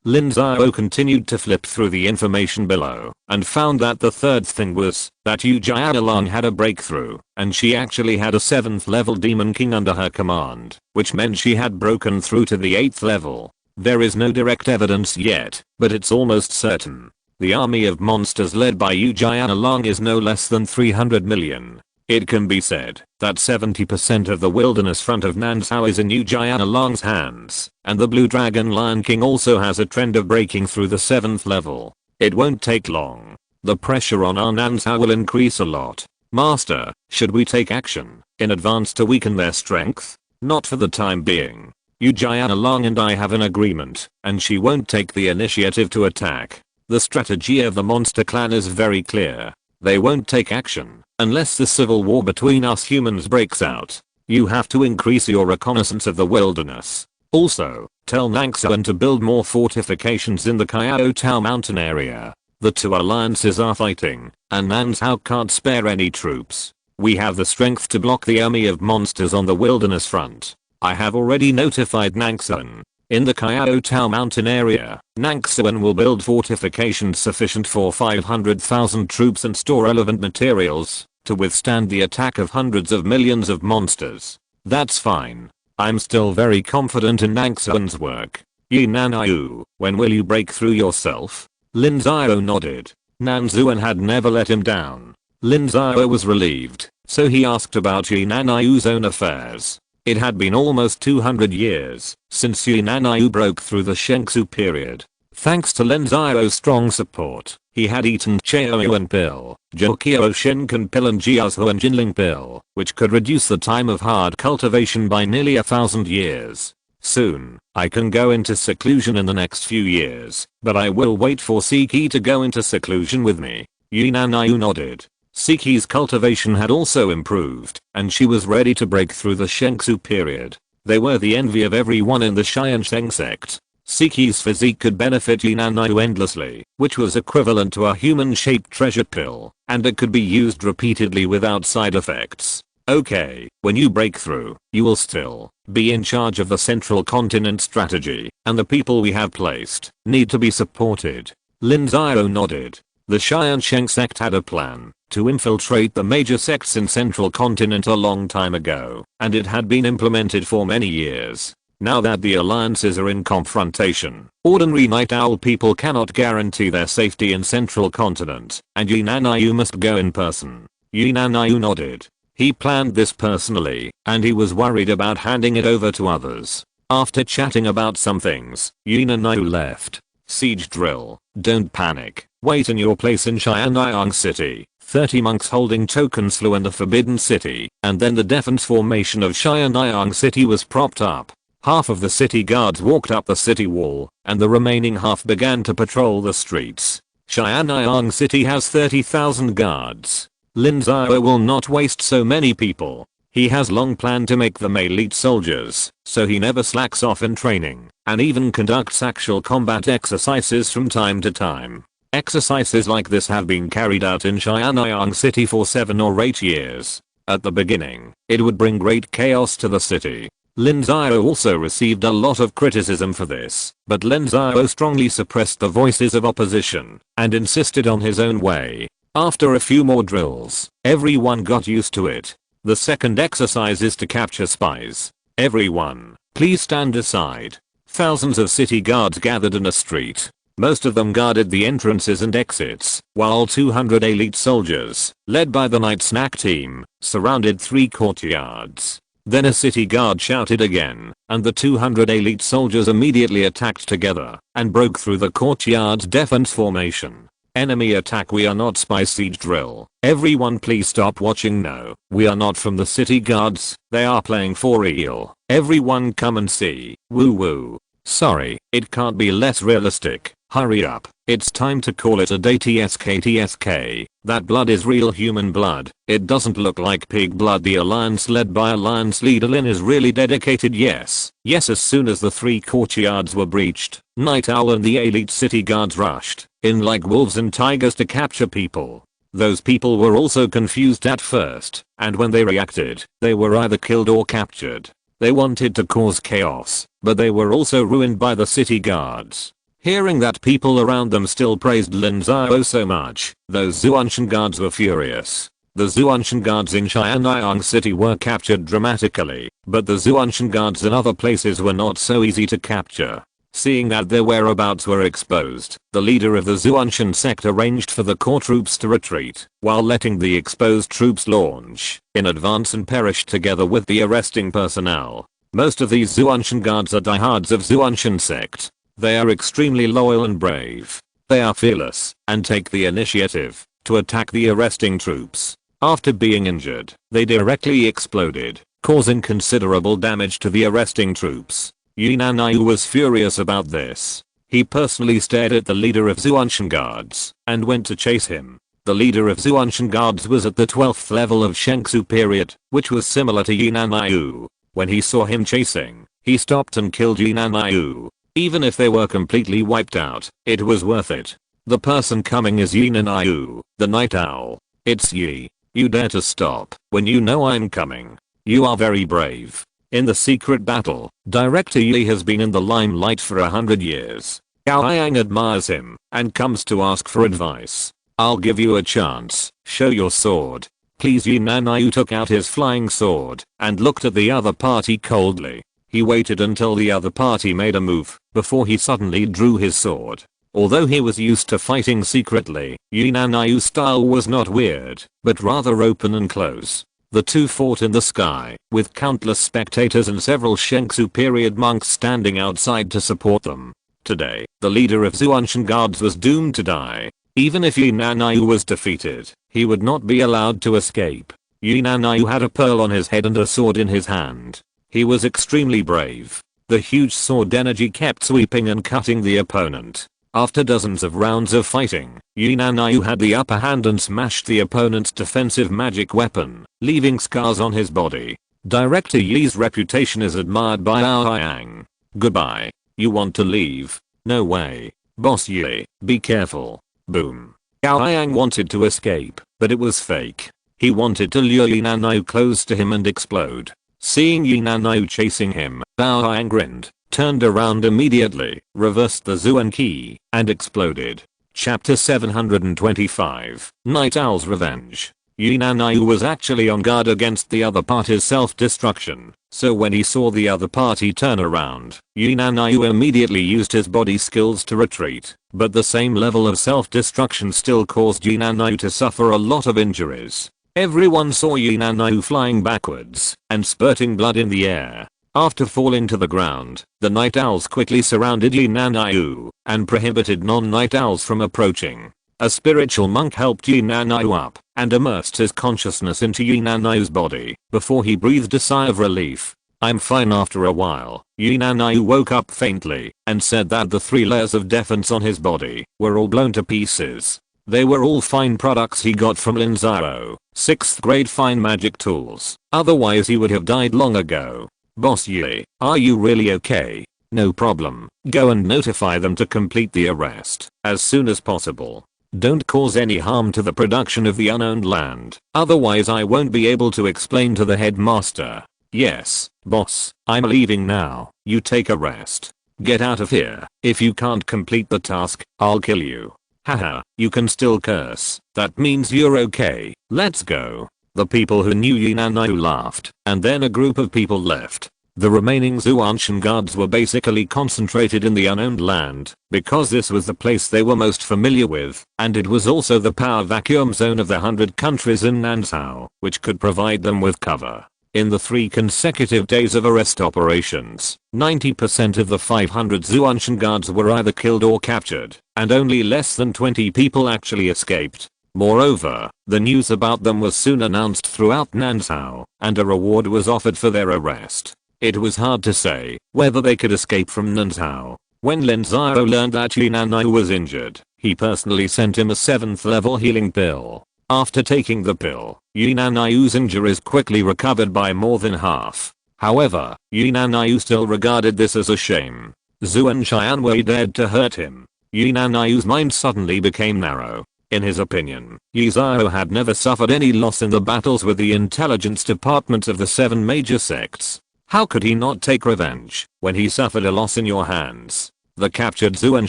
Lin Xiao continued to flip through the information below, and found that the third thing was that Yujialang had a breakthrough, and she actually had a 7th level Demon King under her command, which meant she had broken through to the 8th level. There is no direct evidence yet, but it's almost certain. The army of monsters led by Yujialang is no less than 300 million. It can be said that 70% of the wilderness front of Nanzhao is in Yujialang's hands, and the Blue Dragon Lion King also has a trend of breaking through the 7th level. It won't take long. The pressure on our Nanzhao will increase a lot. Master, should we take action in advance to weaken their strength? Not for the time being. Yujialang and I have an agreement, and she won't take the initiative to attack. The strategy of the monster clan is very clear. They won't take action unless the civil war between us humans breaks out. You have to increase your reconnaissance of the wilderness. Also, tell Nang Xuan to build more fortifications in the Kiao Tao mountain area. The two alliances are fighting, and Nang Xiao can't spare any troops. We have the strength to block the army of monsters on the wilderness front. I have already notified Nang Xuan. In the Kiao Tao mountain area, Nang Xuan will build fortifications sufficient for 500,000 troops and store relevant materials to withstand the attack of hundreds of millions of monsters. That's fine. I'm still very confident in Nang Xuan's work. Yi Nanayu, when will you break through yourself? Lin Xiao nodded. Nang Xuan had never let him down. Lin Xiao was relieved, so he asked about Yi Nanayu's own affairs. It had been almost 200 years since Yi Nanayu broke through the Shengsu period. Thanks to Lin Xiao's strong support, he had eaten Cheoyuan pill, Jokyo Shinkan pill and Jiaohuan Jinling pill, which could reduce the time of hard cultivation by nearly 1,000 years. Soon, I can go into seclusion in the next few years, but I will wait for Siki to go into seclusion with me. Yi Nanayu nodded. Siki's cultivation had also improved, and she was ready to break through the Shengsu period. They were the envy of everyone in the Tiansheng Sect. Siki's physique could benefit Yi Nanayu endlessly, which was equivalent to a human-shaped treasure pill, and it could be used repeatedly without side effects. Okay, when you break through, you will still be in charge of the central continent strategy, and the people we have placed need to be supported. Lin Xiao nodded. The Tiansheng Sect had a plan to infiltrate the major sects in central continent a long time ago, and it had been implemented for many years. Now that the alliances are in confrontation, ordinary night owl people cannot guarantee their safety in central continent, and Yi Nanayu must go in person. Yi Nanayu nodded. He planned this personally, and he was worried about handing it over to others. After chatting about some things, Yi Nanayu left. Siege drill. Don't panic. Wait in your place in Xianyang City. 30 monks holding tokens flew in the Forbidden City, and then the defense formation of Xianyang City was propped up. Half of the city guards walked up the city wall, and the remaining half began to patrol the streets. Xianyang City has 30,000 guards. Lin Xiao will not waste so many people. He has long planned to make them elite soldiers, so he never slacks off in training, and even conducts actual combat exercises from time to time. Exercises like this have been carried out in Xianyang City for 7 or 8 years. At the beginning, it would bring great chaos to the city. Lin Xiao also received a lot of criticism for this, but Lin Xiao strongly suppressed the voices of opposition and insisted on his own way. After a few more drills, everyone got used to it. The second exercise is to capture spies. Everyone, please stand aside. Thousands of city guards gathered in a street. Most of them guarded the entrances and exits, while 200 elite soldiers, led by the night snack team, surrounded 3 courtyards. Then a city guard shouted again, and the 200 elite soldiers immediately attacked together and broke through the courtyard's defense formation. Enemy attack. We are not spy. Siege drill. Everyone please stop watching. No, we are not from the city guards. They are playing for real. Everyone come and see. Woo woo. Sorry, it can't be less realistic. Hurry up. It's time to call it a day. TSK. That blood is real human blood. It doesn't look like pig blood. The alliance led by alliance leader Lin is really dedicated. Yes. As soon as the 3 courtyards were breached, Night Owl and the elite city guards rushed in like wolves and tigers to capture people. Those people were also confused at first, and when they reacted, they were either killed or captured. They wanted to cause chaos, but they were also ruined by the city guards. Hearing that people around them still praised Lin Xiao so much, those Zuanshan guards were furious. The Zuanshan guards in Xianyang City were captured dramatically, but the Zuanshan guards in other places were not so easy to capture. Seeing that their whereabouts were exposed, the leader of the Tiansheng Sect arranged for the core troops to retreat, while letting the exposed troops launch in advance and perish together with the arresting personnel. Most of these Tiansheng guards are diehards of Tiansheng Sect. They are extremely loyal and brave. They are fearless and take the initiative to attack the arresting troops. After being injured, they directly exploded, causing considerable damage to the arresting troops. Yi Nanayu was furious about this. He personally stared at the leader of Tiansheng guards and went to chase him. The leader of Tiansheng guards was at the 12th level of Shengsu period, which was similar to Yi Nanayu. When he saw him chasing, he stopped and killed Yinanayu. Even if they were completely wiped out, it was worth it. The person coming is Yinanayu, the night owl. It's Yi. You dare to stop when you know I'm coming. You are very brave. In the secret battle, Director Yi has been in the limelight for 100 years. Gao Yang admires him and comes to ask for advice. I'll give you a chance. Show your sword. Please. Yinanayu took out his flying sword and looked at the other party coldly. He waited until the other party made a move before he suddenly drew his sword. Although he was used to fighting secretly, Yinanayu's style was not weird, but rather open and close. The two fought in the sky, with countless spectators and several Shengsu period monks standing outside to support them. Today, the leader of Zuanshan guards was doomed to die. Even if Yinanayu was defeated, he would not be allowed to escape. Yinanayu had a pearl on his head and a sword in his hand. He was extremely brave. The huge sword energy kept sweeping and cutting the opponent. After dozens of rounds of fighting, Yinanayu had the upper hand and smashed the opponent's defensive magic weapon, leaving scars on his body. Director Yi's reputation is admired by Gao Yang. Goodbye. You want to leave? No way. Boss Yi, be careful. Boom. Gao Yang wanted to escape, but it was fake. He wanted to lure Yinanayu close to him and explode. Seeing Yinanayu chasing him, Gao Yang grinned, turned around immediately, reversed the Zuan key, and exploded. Chapter 725, Night Owl's Revenge. Yinanayu was actually on guard against the other party's self-destruction, so when he saw the other party turn around, Yinanayu immediately used his body skills to retreat, but the same level of self-destruction still caused Yinanayu to suffer a lot of injuries. Everyone saw Yinanayu flying backwards and spurting blood in the air. After falling to the ground, the night owls quickly surrounded Yinanayu and prohibited non-night owls from approaching. A spiritual monk helped Yinanayu up and immersed his consciousness into Yinanayu's body before he breathed a sigh of relief. I'm fine. After a while, Yinanayu woke up faintly and said that the 3 layers of defense on his body were all blown to pieces. They were all fine products he got from Lin Xiao, 6th grade fine magic tools. Otherwise he would have died long ago. Boss Yi, are you really okay? No problem. Go and notify them to complete the arrest as soon as possible. Don't cause any harm to the production of the unowned land. Otherwise I won't be able to explain to the headmaster. Yes, boss, I'm leaving now. You take a rest. Get out of here. If you can't complete the task, I'll kill you. Haha, you can still curse. That means you're okay. Let's go. The people who knew Yinanayu laughed, and then a group of people left. The remaining Zuanshan guards were basically concentrated in the unowned land, because this was the place they were most familiar with, and it was also the power vacuum zone of the 100 countries in Nansao, which could provide them with cover. In the 3 consecutive days of arrest operations, 90% of the 500 Zuanshan guards were either killed or captured, and only less than 20 people actually escaped. Moreover, the news about them was soon announced throughout Nansao, and a reward was offered for their arrest. It was hard to say whether they could escape from Nansao. When Lin Xiao learned that Yinanayu was injured, he personally sent him a 7th level healing pill. After taking the pill, Yinanayu's injuries quickly recovered by more than half. However, Yinanayu still regarded this as a shame. Zuan Xianwei dared to hurt him. Yinanayu's mind suddenly became narrow. In his opinion, Yi Xiao had never suffered any loss in the battles with the intelligence departments of the 7 major sects. How could he not take revenge when he suffered a loss in your hands? The captured Zuan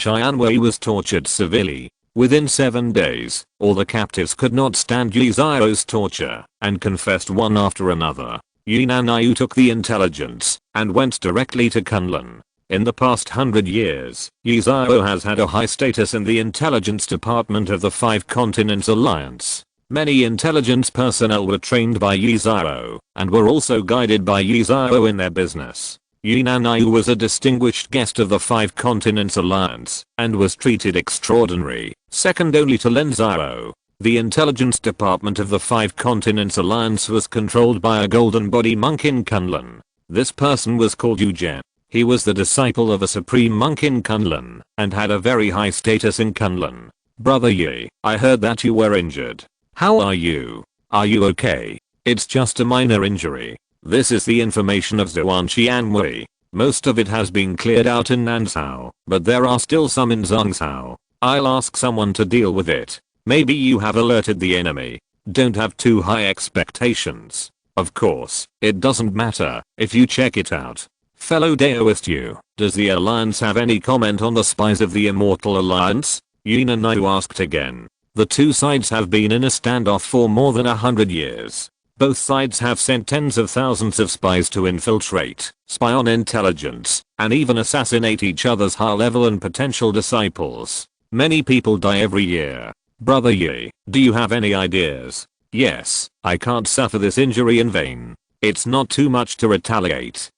Xianwei was tortured severely. Within 7 days, all the captives could not stand Yi Xiao's torture and confessed one after another. Yinanayu took the intelligence and went directly to Kunlun. In the past 100 years, Yi Xiao has had a high status in the intelligence department of the 5 Continents Alliance. Many intelligence personnel were trained by Yi Xiao and were also guided by Yi Xiao in their business. Yinanayu was a distinguished guest of the 5 Continents Alliance and was treated extraordinary, second only to Lin Xiao. The intelligence department of the 5 Continents Alliance was controlled by a golden body monk in Kunlun. This person was called Yu Zhen. He was the disciple of a supreme monk in Kunlun and had a very high status in Kunlun. Brother Yi, I heard that you were injured. How are you? Are you okay? It's just a minor injury. This is the information of Zhuangqianwei. Most of it has been cleared out in Nansao, but there are still some in Zhongsao. I'll ask someone to deal with it. Maybe you have alerted the enemy. Don't have too high expectations. Of course, it doesn't matter if you check it out. Fellow Daoist Yu, does the Alliance have any comment on the spies of the Immortal Alliance? Yunanayu asked again. The two sides have been in a standoff for more than 100 years. Both sides have sent tens of thousands of spies to infiltrate, spy on intelligence, and even assassinate each other's high-level and potential disciples. Many people die every year. Brother Yi, do you have any ideas? Yes, I can't suffer this injury in vain. It's not too much to retaliate.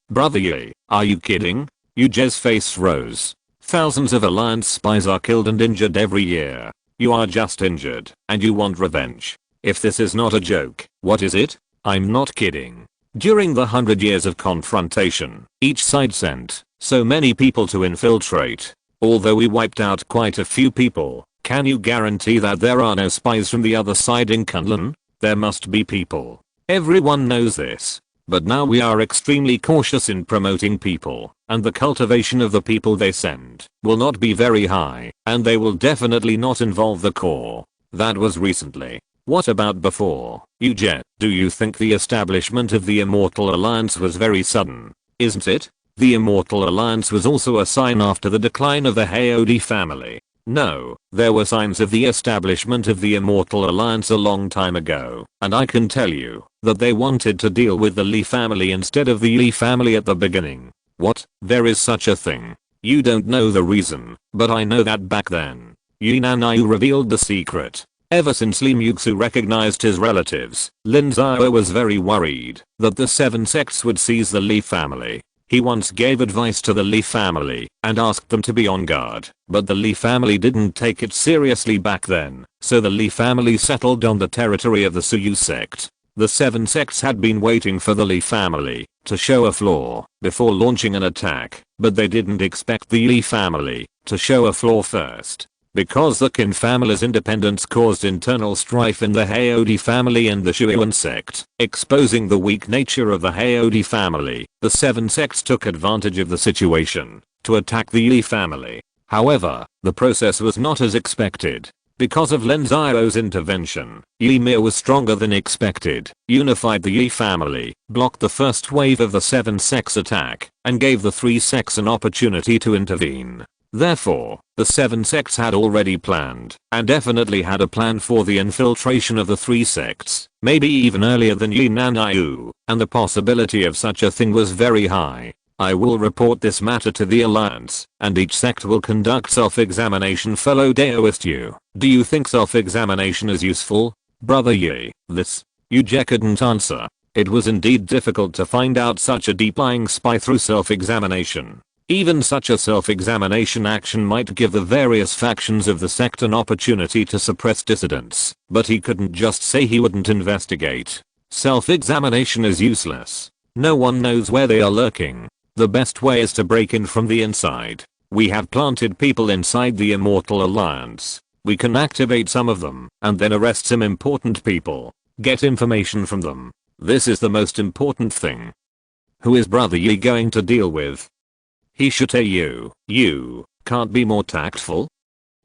Brother Yi, are you kidding? Yuje's face froze. Thousands of Alliance spies are killed and injured every year. You are just injured, and you want revenge. If this is not a joke, what is it? I'm not kidding. During the 100 years of confrontation, each side sent so many people to infiltrate. Although we wiped out quite a few people, can you guarantee that there are no spies from the other side in Kunlun? There must be people. Everyone knows this. But now we are extremely cautious in promoting people, and the cultivation of the people they send will not be very high, and they will definitely not involve the core. That was recently. What about before? Yuje, do you think the establishment of the Immortal Alliance was very sudden? Isn't it? The Immortal Alliance was also a sign after the decline of the Heodi family. No, there were signs of the establishment of the Immortal Alliance a long time ago, and I can tell you that they wanted to deal with the Li family instead of the Yi family at the beginning. What? There is such a thing? You don't know the reason, but I know that back then, Yunanayu revealed the secret. Ever since Li Muxu recognized his relatives, Lin Xiao was very worried that the 7 sects would seize the Li family. He once gave advice to the Li family and asked them to be on guard, but the Li family didn't take it seriously back then, so the Li family settled on the territory of the Suyu sect. The 7 sects had been waiting for the Li family to show a flaw before launching an attack, but they didn't expect the Li family to show a flaw first. Because the Qin family's independence caused internal strife in the Heodi family and the Shuyan sect, exposing the weak nature of the Heodi family, the 7 sects took advantage of the situation to attack the Yi family. However, the process was not as expected. Because of Lin Xiao's intervention, Ymir was stronger than expected, unified the Yi family, blocked the first wave of the 7 sects attack, and gave the 3 sects an opportunity to intervene. Therefore, the 7 sects had already planned, and definitely had a plan for the infiltration of the 3 sects, maybe even earlier than Yunanayu, and the possibility of such a thing was very high. I will report this matter to the Alliance, and each sect will conduct self-examination. Fellow Daoist Yu, do you think self-examination is useful? Brother Yi, this? Yuje couldn't answer. It was indeed difficult to find out such a deep-lying spy through self-examination. Even such a self-examination action might give the various factions of the sect an opportunity to suppress dissidents, but he couldn't just say he wouldn't investigate. Self-examination is useless. No one knows where they are lurking. The best way is to break in from the inside. We have planted people inside the Immortal Alliance. We can activate some of them, and then arrest some important people. Get information from them. This is the most important thing. Who is Brother Yi going to deal with? Hishite you can't be more tactful?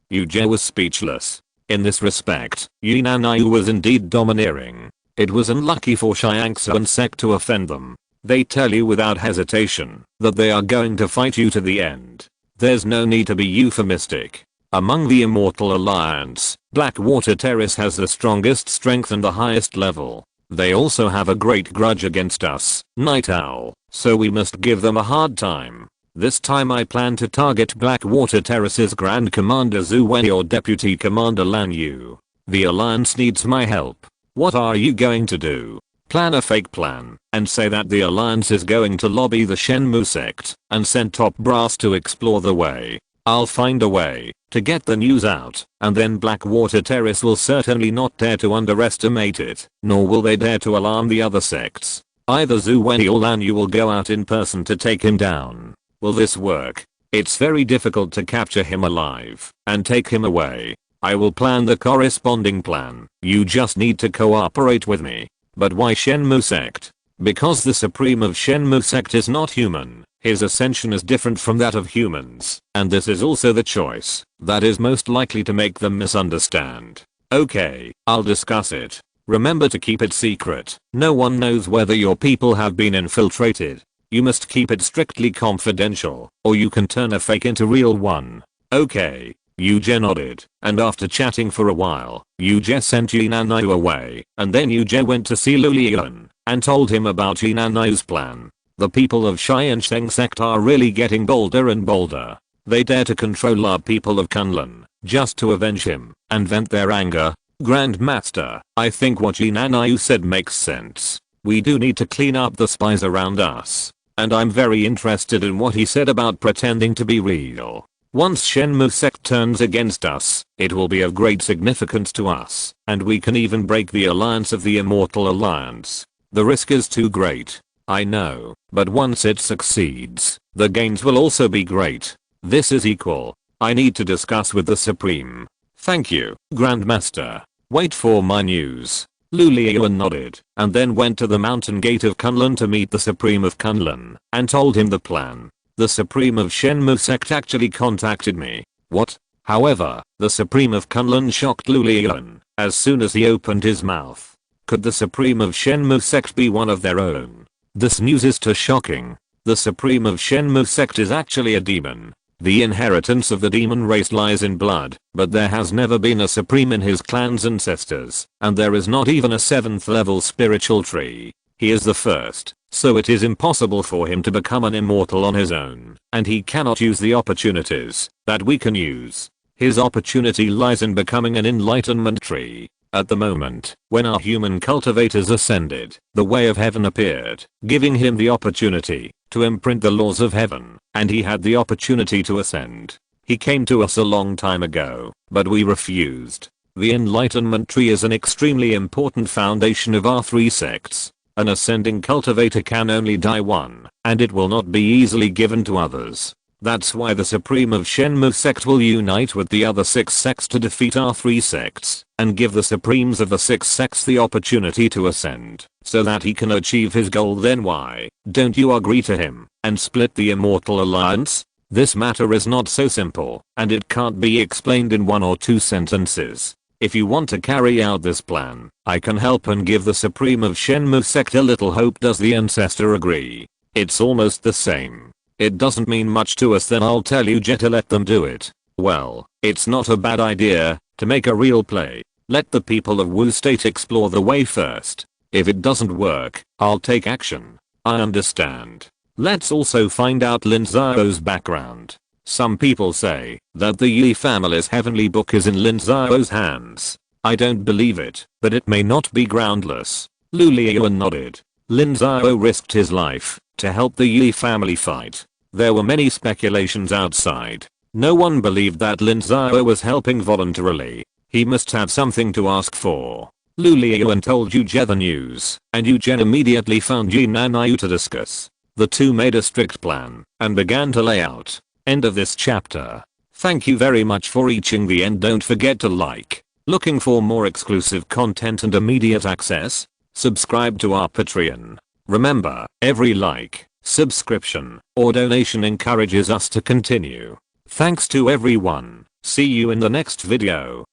Yuje was speechless. In this respect, Yunanayu was indeed domineering. It was unlucky for Tiansheng Sect to offend them. They tell you without hesitation that they are going to fight you to the end. There's no need to be euphemistic. Among the Immortal Alliance, Blackwater Terrace has the strongest strength and the highest level. They also have a great grudge against us, Night Owl, so we must give them a hard time. This time I plan to target Blackwater Terrace's Grand Commander Zhu Wei or Deputy Commander Lan Yu. The Alliance needs my help. What are you going to do? Plan a fake plan, and say that the Alliance is going to lobby the Shenmue sect, and send top brass to explore the way. I'll find a way to get the news out, and then Blackwater Terrace will certainly not dare to underestimate it, nor will they dare to alarm the other sects. Either Zhu Wei or Lan Yu will go out in person to take him down. Will this work? It's very difficult to capture him alive and take him away. I will plan the corresponding plan. You just need to cooperate with me. But why Shenmue sect? Because the Supreme of Shenmue Sect is not human, his ascension is different from that of humans, and this is also the choice that is most likely to make them misunderstand. Okay, I'll discuss it. Remember to keep it secret. No one knows whether your people have been infiltrated. You must keep it strictly confidential, or you can turn a fake into real one. Okay. Yuja nodded, and after chatting for a while, Yuja sent Jinanayu away, and then Yuja went to see Lu Lian, and told him about Jinanayu's plan. The people of Tiansheng Sect are really getting bolder and bolder. They dare to control our people of Kunlun, just to avenge him, and vent their anger. Grandmaster, I think what Jinanayu said makes sense. We do need to clean up the spies around us. And I'm very interested in what he said about pretending to be real. Once Shenmue Sect turns against us, it will be of great significance to us, and we can even break the alliance of the Immortal Alliance. The risk is too great. I know, but once it succeeds, the gains will also be great. This is equal. I need to discuss with the Supreme. Thank you, Grandmaster. Wait for my news. Lu Lian nodded, and then went to the mountain gate of Kunlun to meet the Supreme of Kunlun, and told him the plan. The Supreme of Shenmue Sect actually contacted me. What? However, the Supreme of Kunlun shocked Lu Lian as soon as he opened his mouth. Could the Supreme of Shenmue Sect be one of their own? This news is too shocking. The Supreme of Shenmue Sect is actually a demon. The inheritance of the demon race lies in blood, but there has never been a Supreme in his clan's ancestors, and there is not even a 7th level spiritual tree. He is the first, so it is impossible for him to become an immortal on his own, and he cannot use the opportunities that we can use. His opportunity lies in becoming an enlightenment tree. At the moment, when our human cultivators ascended, the way of heaven appeared, giving him the opportunity to imprint the laws of heaven, and he had the opportunity to ascend. He came to us a long time ago, but we refused. The enlightenment tree is an extremely important foundation of our 3 sects. An ascending cultivator can only die one, and it will not be easily given to others. That's why the Supreme of Shenmue Sect will unite with the other 6 sects to defeat our 3 sects, and give the Supremes of the 6 sects the opportunity to ascend, so that he can achieve his goal. Then why don't you agree to him, and split the Immortal Alliance? This matter is not so simple, and it can't be explained in 1 or 2 sentences. If you want to carry out this plan, I can help and give the Supreme of Shenmue Sect a little hope. Does the ancestor agree? It's almost the same. It doesn't mean much to us. Then I'll tell you to let them do it. Well, it's not a bad idea to make a real play. Let the people of Wu State explore the way first. If it doesn't work, I'll take action. I understand. Let's also find out Lin Xiao's background. Some people say that the Yi family's heavenly book is in Lin Xiao's hands. I don't believe it, but it may not be groundless. Lu Lian nodded. Lin Xiao risked his life to help the Yi family fight. There were many speculations outside. No one believed that Lin Xiao was helping voluntarily. He must have something to ask for. Lu Lian told Yuja the news, and Yuja immediately found Jinanayu to discuss. The two made a strict plan and began to lay out. End of this chapter. Thank you very much for reaching the end. Don't forget to like. Looking for more exclusive content and immediate access? Subscribe to our Patreon. Remember, every like, subscription, or donation encourages us to continue. Thanks to everyone. See you in the next video.